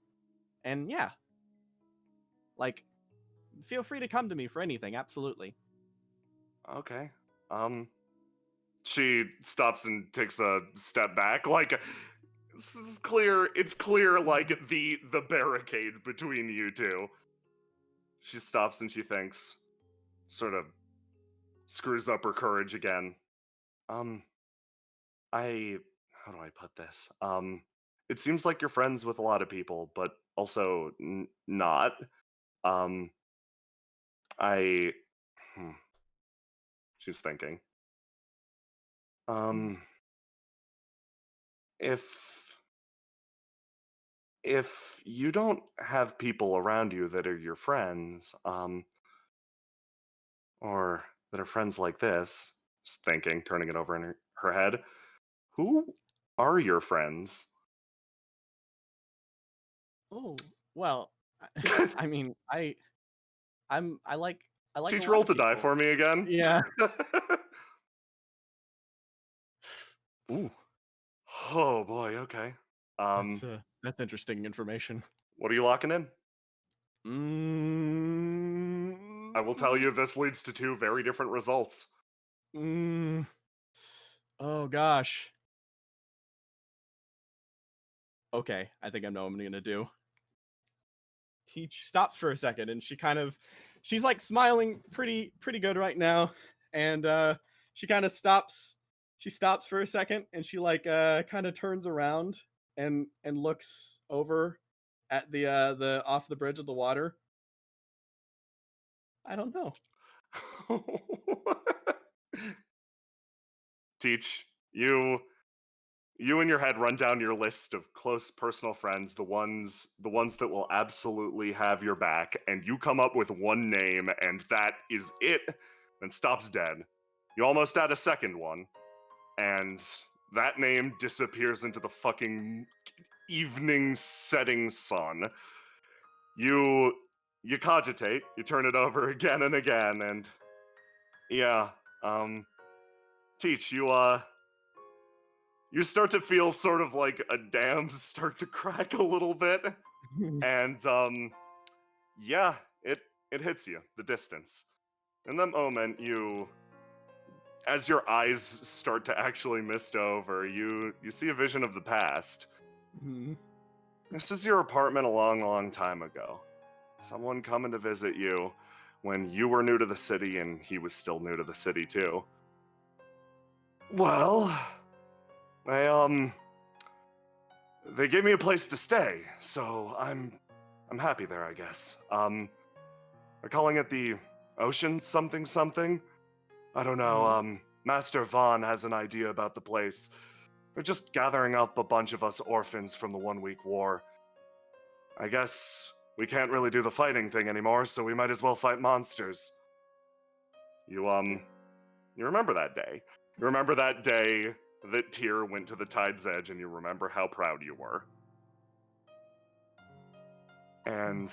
And yeah. Feel free to come to me for anything, absolutely. Okay. She stops and takes a step back. It's clear the barricade between you two. She stops and she thinks, sort of screws up her courage again. How do I put this? It seems like you're friends with a lot of people, but also not. She's thinking. If you don't have people around you that are your friends, or that are friends like this, just thinking, turning it over in her head, who are your friends? Oh, well, I mean, I like Teach a roll lot to of die people. for me again. Yeah. Ooh, Oh boy. Okay. that's interesting information. What are you locking in? Mm, I will tell you, this leads to two very different results. Oh gosh. Okay, I think I know what I'm gonna do. Teach stops for a second, and she's like smiling pretty good right now, and she kind of stops. She stops for a second, and she like kind of turns around and looks over at the off the bridge of the water. I don't know. Teach, you in your head run down your list of close personal friends, the ones that will absolutely have your back, and you come up with one name, and that is it, and stops dead. You almost add a second one, and that name disappears into the fucking evening setting sun. You cogitate, you turn it over again and again, and yeah, Teach, you start to feel sort of like a dam start to crack a little bit, and yeah, it hits you, the distance. In that moment, as your eyes start to actually mist over, you see a vision of the past. This is your apartment a long time ago. Someone coming to visit you when you were new to the city and he was still new to the city too. Well, they gave me a place to stay, so I'm happy there, I guess. They're calling it the Ocean something. I don't know. Master Vaughn has an idea about the place. They're just gathering up a bunch of us orphans from the 1 week war. I guess we can't really do the fighting thing anymore, so we might as well fight monsters. You remember that day? You remember that day that Tyr went to the Tide's Edge, and you remember how proud you were. And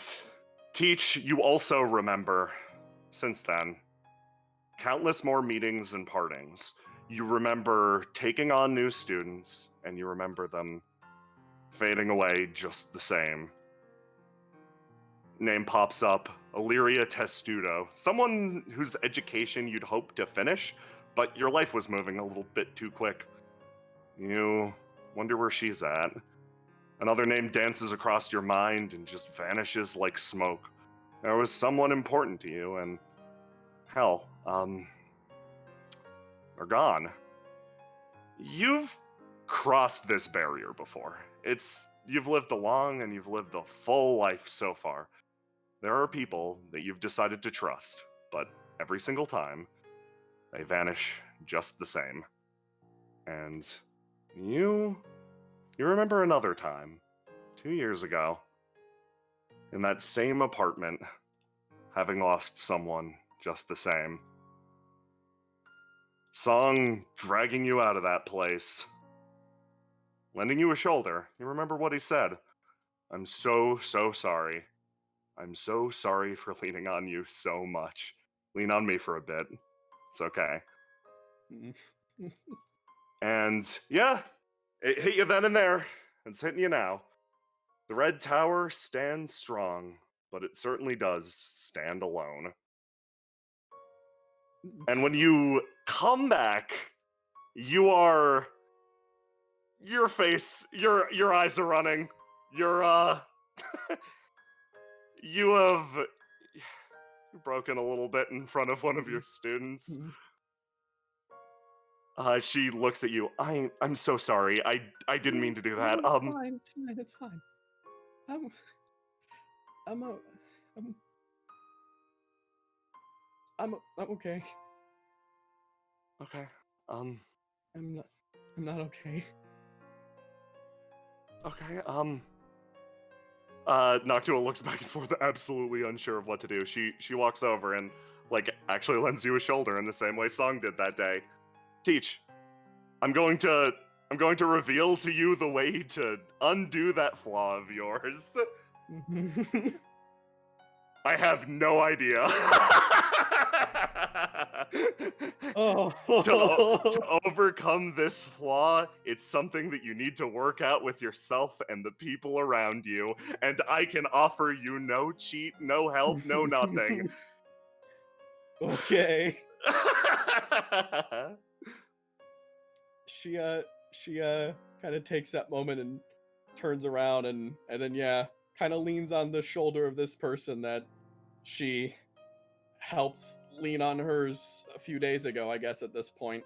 Teach, you also remember, since then, countless more meetings and partings. You remember taking on new students, and you remember them fading away just the same. Name pops up, Illyria Testudo, someone whose education you'd hoped to finish, but your life was moving a little bit too quick. You wonder where she's at. Another name dances across your mind and just vanishes like smoke. There was someone important to you, and hell, they're gone. You've crossed this barrier before. You've lived a long and you've lived a full life so far. There are people that you've decided to trust, but every single time, they vanish just the same. And you remember another time, 2 years ago, in that same apartment, having lost someone just the same. Song dragging you out of that place, lending you a shoulder. You remember what he said. I'm so sorry. I'm so sorry for leaning on you so much. Lean on me for a bit. It's okay. And yeah, it hit you then and there. It's hitting you now. The Red Tower stands strong, but it certainly does stand alone. And when you come back, your face, your eyes are running. You're you've broken a little bit in front of one of your students. She looks at you. I'm so sorry. I didn't mean to do that. It's fine. I'm okay. Okay. I'm not okay. Okay. Noctua looks back and forth, absolutely unsure of what to do. She walks over and actually lends you a shoulder in the same way Song did that day. Teach, I'm going to reveal to you the way to undo that flaw of yours. I have no idea. To overcome this flaw, it's something that you need to work out with yourself and the people around you, and I can offer you no cheat, no help, no nothing. Okay. She kind of takes that moment and turns around and then kind of leans on the shoulder of this person that she helped lean on hers a few days ago, I guess at this point.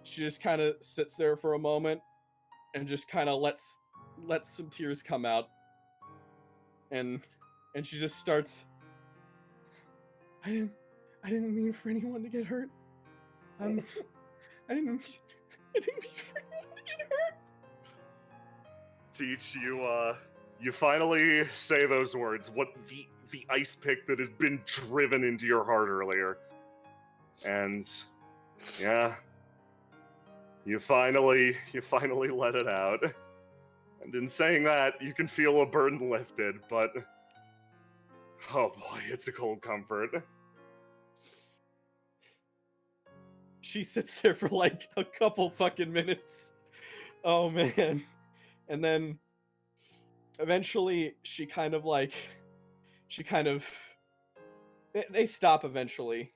She just kind of sits there for a moment and just kind of lets some tears come out. And she just starts, I didn't mean for anyone to get hurt. I didn't mean for anyone to get hurt. Teach, you finally say those words. What the ice pick that has been driven into your heart earlier. And yeah, you finally let it out. And in saying that, you can feel a burden lifted, but oh boy, it's a cold comfort. She sits there for like a couple fucking minutes. Oh man. And then eventually they stop eventually.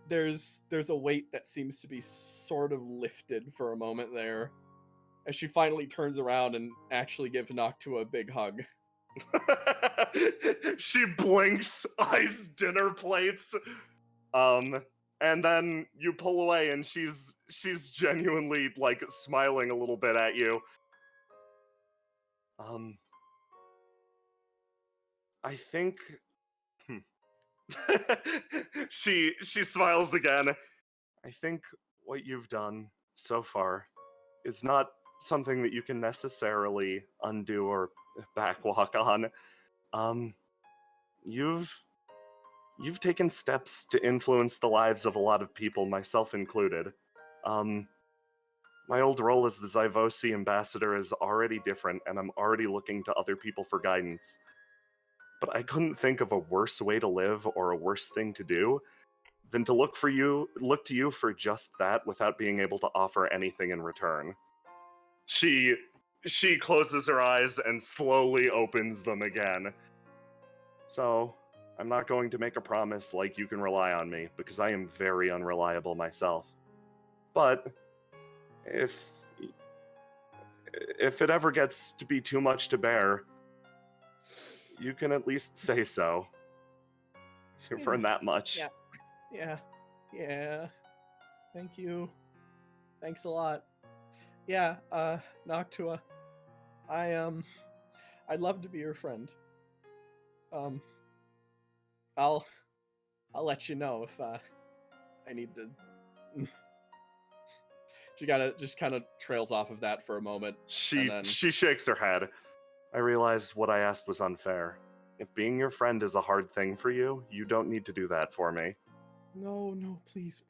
There's a weight that seems to be sort of lifted for a moment there as she finally turns around and actually gives Noctua a big hug. She blinks, eyes dinner plates. And then you pull away and she's genuinely like smiling a little bit at you. I think she smiles again. I think what you've done so far is not something that you can necessarily undo or backwalk on. You've taken steps to influence the lives of a lot of people, myself included. My old role as the Zyvosi ambassador is already different, and I'm already looking to other people for guidance. But I couldn't think of a worse way to live or a worse thing to do than to look to you for just that without being able to offer anything in return. She closes her eyes and slowly opens them again. So, I'm not going to make a promise like you can rely on me, because I am very unreliable myself. But if it ever gets to be too much to bear, you can at least say so. You've earned that much. Yeah. Thank you. Thanks a lot. Yeah, Noctua, I'd love to be your friend. I'll let you know if I need to. She just kind of trails off of that for a moment. She shakes her head. I realized what I asked was unfair. If being your friend is a hard thing for you, you don't need to do that for me. No, please.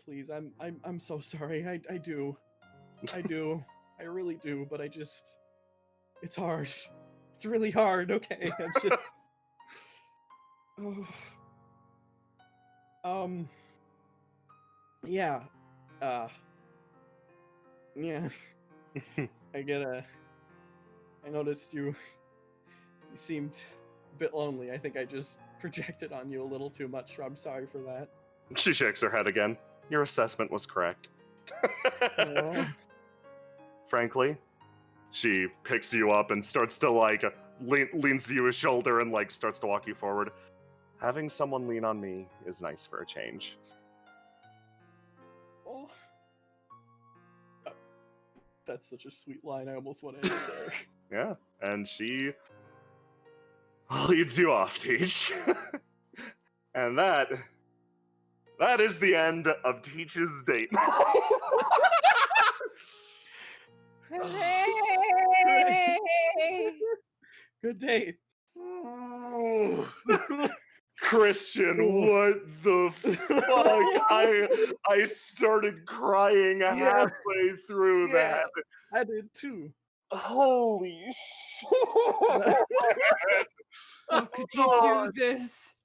I'm so sorry. I do. I really do, but it's hard. It's really hard, okay? I'm just yeah. Yeah. I noticed you seemed a bit lonely. I think I just projected on you a little too much. I'm sorry for that. She shakes her head again. Your assessment was correct. Frankly, she picks you up and starts to leans to you his shoulder and starts to walk you forward. Having someone lean on me is nice for a change. Oh. That's such a sweet line. I almost want to end it there. Yeah, and she leads you off, Teach. And that is the end of Teach's date. Hey! Good date. Christian, what the fuck? I started crying halfway through that. I did too. Holy shit. How could you do this?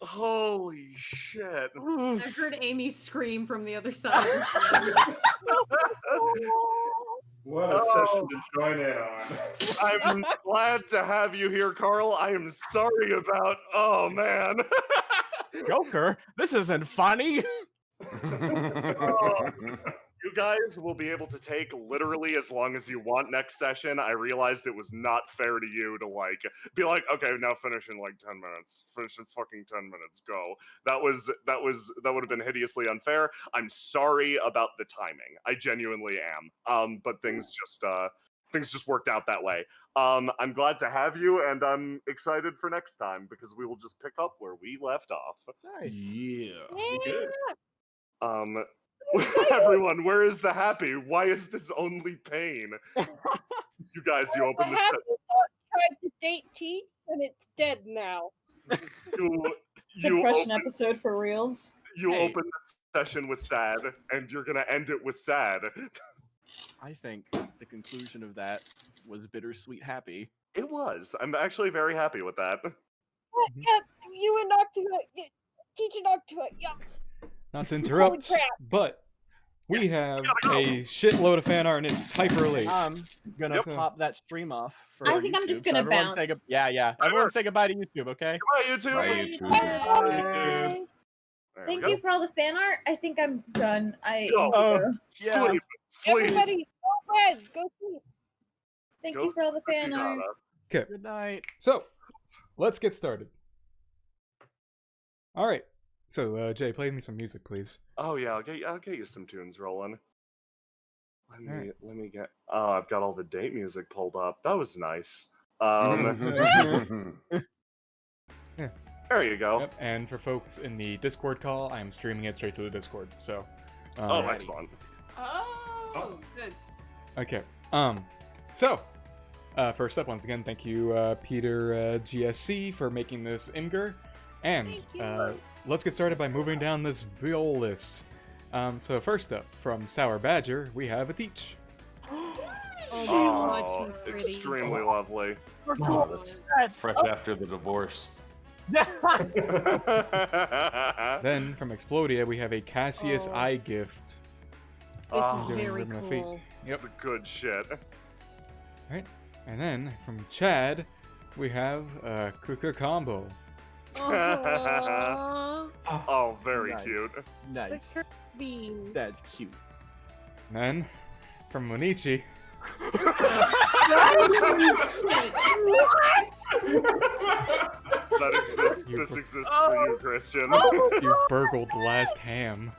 Holy shit. I heard Amy scream from the other side. What a session to join in on. I'm glad to have you here, Carl. I am sorry about. Oh, man. Joker, this isn't funny. You guys will be able to take literally as long as you want next session. I realized it was not fair to you to like be like, okay, now finish in like 10 minutes. Finish in fucking 10 minutes. Go. That would have been hideously unfair. I'm sorry about the timing. I genuinely am. But things just worked out that way. I'm glad to have you, and I'm excited for next time because we will just pick up where we left off. Nice. Yeah. Good. Everyone, where is the happy? Why is this only pain? You guys, you open The this. happy thought tried to date T, and it's dead now. You Depression open, episode for reals. you Hey. open the session with sad, and you're gonna end it with sad. I think the conclusion of that was bittersweet happy. It was. I'm actually very happy with that. Yeah, you and Octua, teach and Octua, yeah. Not to interrupt, crap. but we Yes, have we gotta go. a shitload of fan art and it's hyper late. I'm gonna Yep. pop that stream off for I think I'm YouTube, just so gonna everyone say bounce. yeah. Everyone say goodbye to YouTube, okay? Bye, YouTube. Bye, YouTube. Bye. There Thank we you go. for all the fan art. I think I'm done. I Go. need to Oh. go. Yeah. Sleep. Everybody, go bed, go sleep. Thank Go you for all the sleep if fan you art. gotta. Okay, Good night. so let's get started. All right, so Jay, play me some music, please. Oh yeah, I'll get you some tunes rolling. Let Alright. me get. Oh, I've got all the date music pulled up. That was nice. There you go. Yep, and for folks in the Discord call, I'm streaming it straight to the Discord. So, Oh, excellent. Oh, Awesome. good. okay. So, first up, once again, thank you, Peter GSC, for making this Imgur. And Thank you. let's get started by moving down this bill list. So first up, from Sour Badger, we have a Teach. Oh, extremely lovely. Oh, that's fresh after the divorce. Then from Explodia, we have a Cassius Oh. Eye Gift. This Oh, is doing very rhythm of feet. cool. it's the good shit. Right, and then from Chad, we have Kuka Combo. Aw. Oh, very Nice. cute. Nice. The bean. That's cute. And then from Monichi, That exists. You This per- exists for you, Christian. you burgled last ham.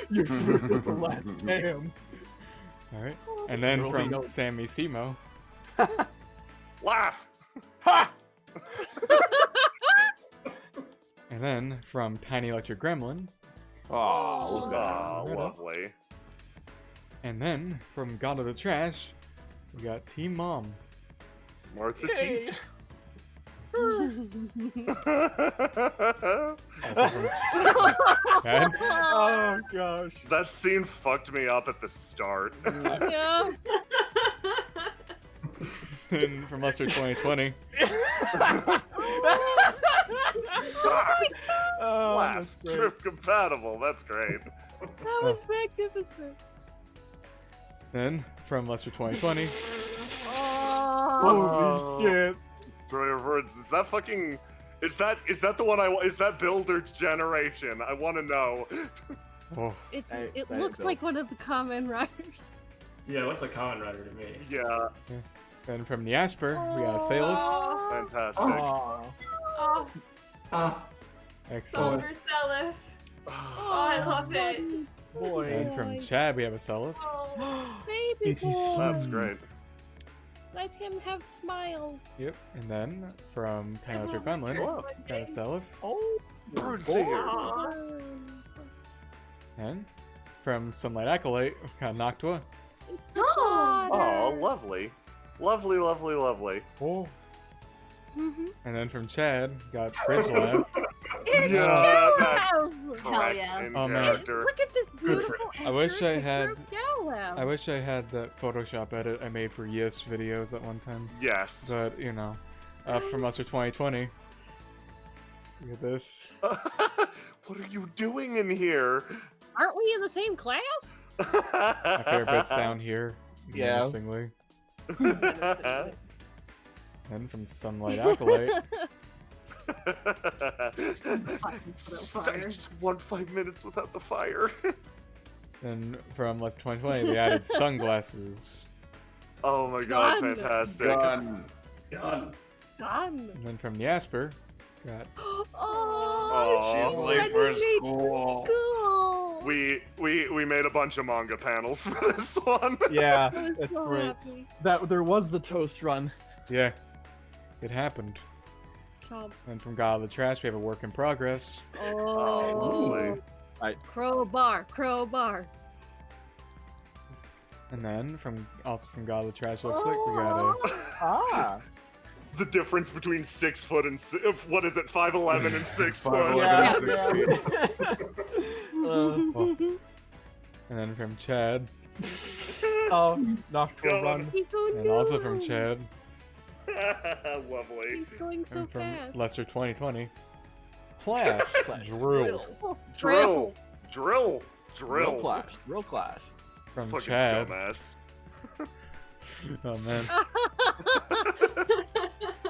You're the last name. All right, and then Really from no- Sammy Simo, Laugh. Ha! and then from Tiny Electric Gremlin, Oh, Oh, Right up. lovely. and then from God of the Trash, we got Team Mom. Martha Yay. Teach. Also from Chad. Oh gosh. That scene fucked me up at the start. Yeah. And from Mustard 2020, Oh, Laugh. that's great. Trip compatible. That's great. That was magnificent. then from Mustard 2020, Holy shit. Destroyer of Words. Is that fucking? Is that the one I want? Is that Builder Generation? I want to know. oh, It that looks is like one of the Kamen Riders. Yeah, it looks like Kamen Rider to me. Yeah, then from Neasper, we got Selyf. fantastic. Aw. Oh, Ah, Excellent. Soldier Selyf. Oh, I love it. Boy. And from Chad, we have a Selyf. Oh, Baby boy. That's great. Let him have smile. Yep. And then from Tiny Electric love Gremlin, Whoa. got a Selyf. Oh. Birdseer. And from Sunlight Acolyte, we got Noctua. It's the Oh. Oh, daughter. lovely. Lovely, lovely, lovely. Oh. Mhm. And then from Chad, got Bridge Lab. Yeah, that's Hell correct yeah. in Oh, man. character. Look at this beautiful. I wish I accurate had. picture of Galileo. I wish I had that Photoshop edit I made for Yes videos at one time. Yes. But you know, from Muster 2020. Look at this. What are you doing in here? Aren't we in the same class? My favorite bit's down here. Yeah. Menacingly. And from Sunlight Acolyte. I just want 5 minutes without the fire. And from Muster 2020, they added sunglasses. Oh my god, Gun. fantastic. Gun. Gun. Done. And then from Jasper, got Oh, She's late for school. Cool. We made a bunch of manga panels for this one. Yeah, I was it's so great. happy. That there was the toast run. yeah, it happened. Chomp. And from God of the Trash, we have a work in progress. Oh. lovely. Crowbar. And then also from God of the Trash, looks like we got a Ah. The difference between 6 foot and what is it, 5'11" and 6 foot. 5'11" and 6 feet. oh. And then from Chad, Oh, Nocturnal Run. and also from Chad, Lovely. He's going so and from fast. Lester 2020, class drill. Drill. Real Drill. class. Real class. From Fucking Chad. dumbass. Oh man,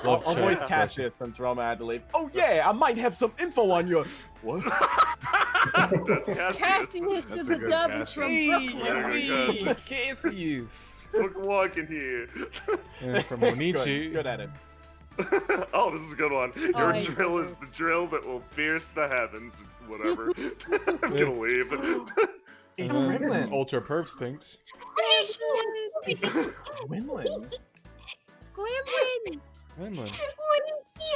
I'll Chad's voice question. Cassius since Roma had to leave. Oh yeah, I might have some info on you. What? That's Cassius. Cassius That's is a a good dub Cassius. from Hey, Brooklyn. it's me, Cassius. Look walking here. And from Onichi, Good at it. Oh, this is a good one. Oh, Your I drill know. is the drill that will pierce the heavens. Whatever. I'm gonna leave. and It's then Gremlin. Ultra Perf Stinks. Gremlin. Gremlin. Gremlin. What is she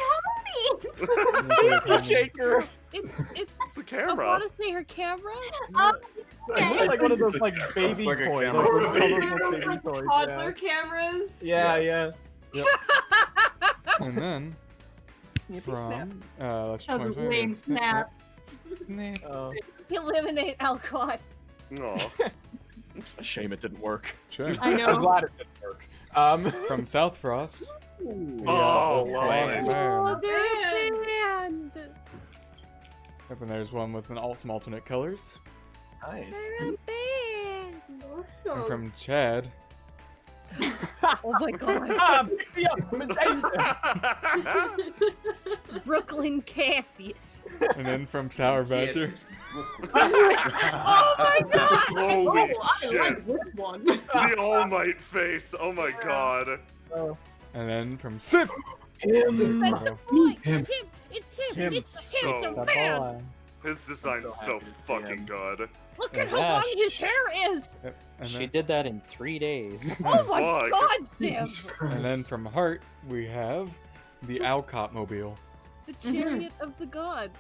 holding? Shaker. It's It's a I camera. want to say her camera. It's like one of those like baby Like a toys. camera. Like, Baby colorful toy. baby toys, Toddler cameras. Yeah, yeah. And then Snippy snap. from Lester That was a 2020, lame snap. Snap. Oh, Eliminate Alcott. Aw. a shame it didn't work. Sure. I I'm know. glad it didn't work. From South Frost. we Oh, got lovely. Oh, Band. they're a band. Yep, and there's one with some alternate colors. Nice. They're a band. And from Chad, Oh my god. Ah, pick me up. I'm in danger. Brooklyn Cassius. and then from Sour Badger. Oh my god. Holy shit. like this one. The All Might face. Oh my god. And then from Sif. That's the boy. Him. It's him. Him. It's the So- man. His design's so so happy to see fucking him. good. Look at Yeah. how long his hair is. Yep, and She then, did that in 3 days. Oh my Fuck. god, Sam. and then from Heart, we have the Alcott Mobile. The chariot of the gods.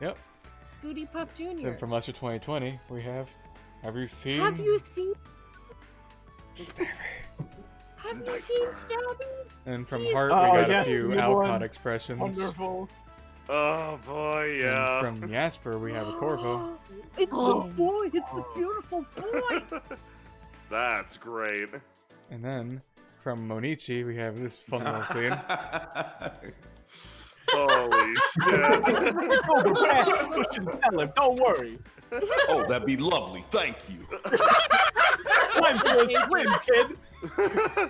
Yep. Scooty Puff Jr. Then from Lester 2020, we have you seen? Have you seen? Stabby? Have you seen Stabby? And from He's- Heart, Oh, we got yes, a few new Alcott ones. expressions. Wonderful. Oh boy, And yeah. from Jasper, we have a Corvo. It's Oh. the boy. It's the beautiful boy. That's great. And then from Monichi, we have this fun little scene. Holy shit. Oh, the best Christian Selyf, don't worry. Oh, that'd be lovely. Thank you. Time for a swim, kid.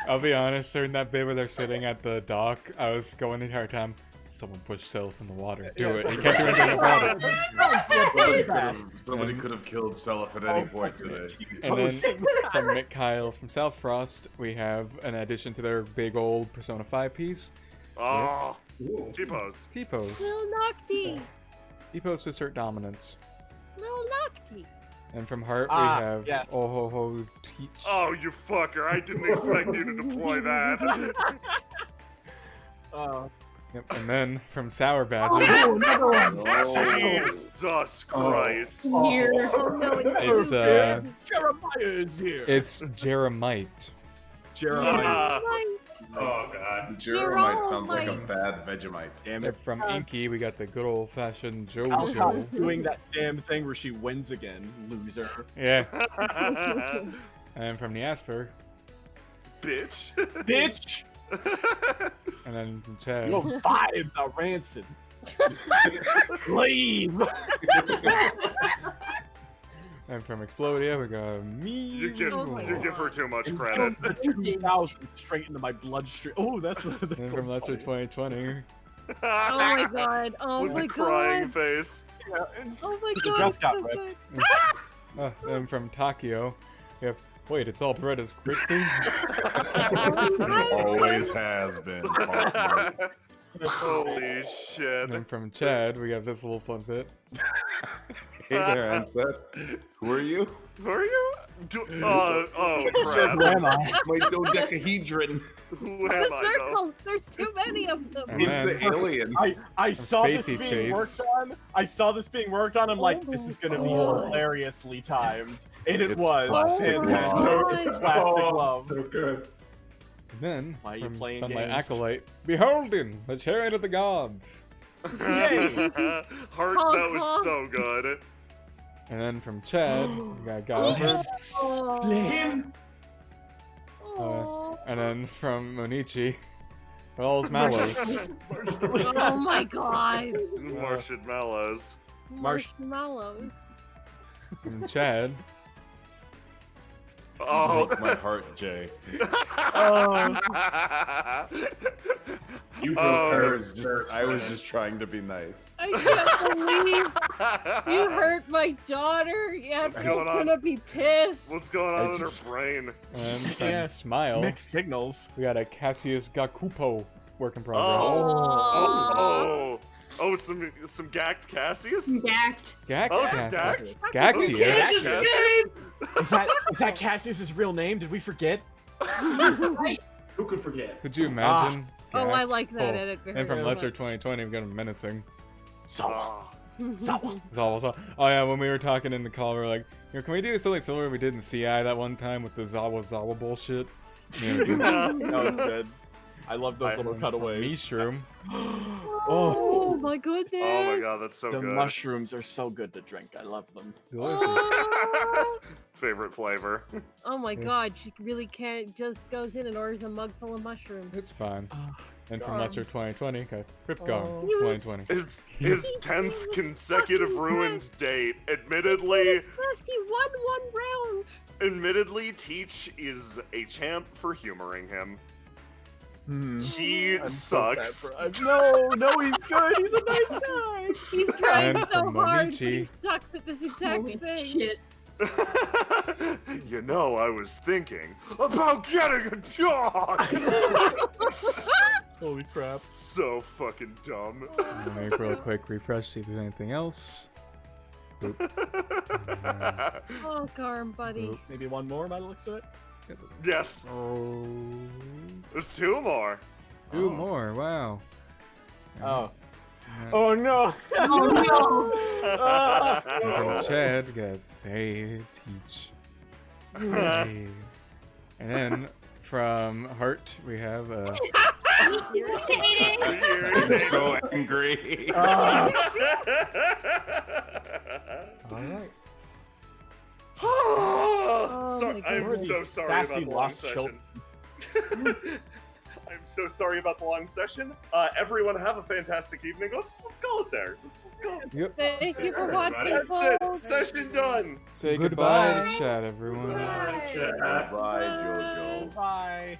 I'll be honest, during that bit where they're sitting at the dock, I was going the entire time, someone push Selyf in the water. Do it. He can't do anything about it. Somebody could have killed Selyf at any point today. And then from Mick Kyle from South Frost, we have an addition to their big old Persona 5 piece. Oh, T-pose. T-pose. Lil Nocty. T-pose to assert dominance. Lil Nocty. And from Heart, Ah, we have yes. Oh Ho Ho Teach. Oh, you fucker. I didn't expect you to deploy that. Yep. And then from Sour Badger, Oh, another one. Jesus Christ. Here. Oh no, it's Jeremiah is here. it's Jeremite. Jeremiah. Ah, Oh god. Yeah. Jeremite sounds like a bad Vegemite. Damn And it. from Inky, we got the good old fashioned Alcott JoJo. doing that damn thing where she wins again, loser. Yeah. And from the Asper. Bitch. Bitch! And then from Chad. Yo, vibe the rancid. Leave! And from Explodia, we got me. You give her too much You credit. drove the 2000 straight into my bloodstream. Oh, that's And that's from so Lesser funny. 2020. Oh my god. Oh With my the crying god. face. Oh my The god. dress so got red. good. And from Takio, we have. Wait, it's all bread is crispy? Always has been. Holy shit. And then from Chad, we got this little fun bit. Hey there, Ansett. Who are you? Who are you? Oh, crap. Who am I? My dodecahedron. Who am The I, though? circles. There's too many of them. And He's then the alien. I saw this Spacey being Chase. worked on. I saw this being worked on. I'm like, this is gonna be God. hilariously timed, and it It's was. plastic And glove. so it's plastic Oh, glove. so good. And then Why are you from playing Sunlight games? Acolyte, beholding the chariot of the gods. Yay. Heart, Honk, that was honk. so good. And then from Chad, we got Gulliver. And then from Monichi, All's Mallows. Oh my god. Marshmallows. Marshmallows. From Chad, Oh. Break my heart, Jay. You Oh, I was just trying to be nice. I can't believe you hurt my daughter. Yeah, What's she's going on? gonna be pissed. What's going on in her brain? and from Yeah. Smile, Mixed signals. we got a Cassius Gakupo work in progress. Oh, some gacked Cassius? Gacked. Gact Oh, some Cassius. gacked? Gactius. Cassius? Is that Cassius's real name? Did we forget? Who could forget? Could you imagine? Oh, I Gact? like that Oh, edit very And from much. Lesser 2020, we got a menacing. Oh. Zawa. Oh yeah, when we were talking in the call, we were like, can we do something similar we did in CI that one time with the Zawa bullshit? Yeah, we did. That was good. I love those little From cutaways. Meeshroom. Oh my goodness. Oh my god, that's so The good. mushrooms are so good to drink. I love them. Oh. Favorite flavor. Oh my god, she really can't just goes in and orders a mug full of mushrooms. It's fine. And from God. Lesser 2020, okay, Ripgong Oh. 2020. His 10th consecutive ruined date. Admittedly, He won one round. admittedly, Teach is a champ for humoring him. He I'm so bad sucks. No, he's good. He's a nice guy. He's trying And so from hard, but Monichi. he sucked at this exact Holy thing. shit. You know, I was thinking about getting a dog. Holy crap. So fucking dumb. Let me make a real quick refresh, see if there's anything else. Boop. Oh, darn, buddy. Boop. Maybe one more by the looks of it. Yes, Oh, there's two more. two more. Wow. Oh. And Oh no. Oh from Chad, we got say teach. Say. And then from Heart, we have I'm so angry. all right. Sorry, my I'm goodness. so sorry Sassy about the long lost session. I'm so sorry about the long session. Everyone have a fantastic evening. Let's call it there. Let's go. Yep. Thank you for watching, That's folks. it. Session done. Say Goodbye. goodbye to chat, everyone. Chat. Bye, Jojo. Bye.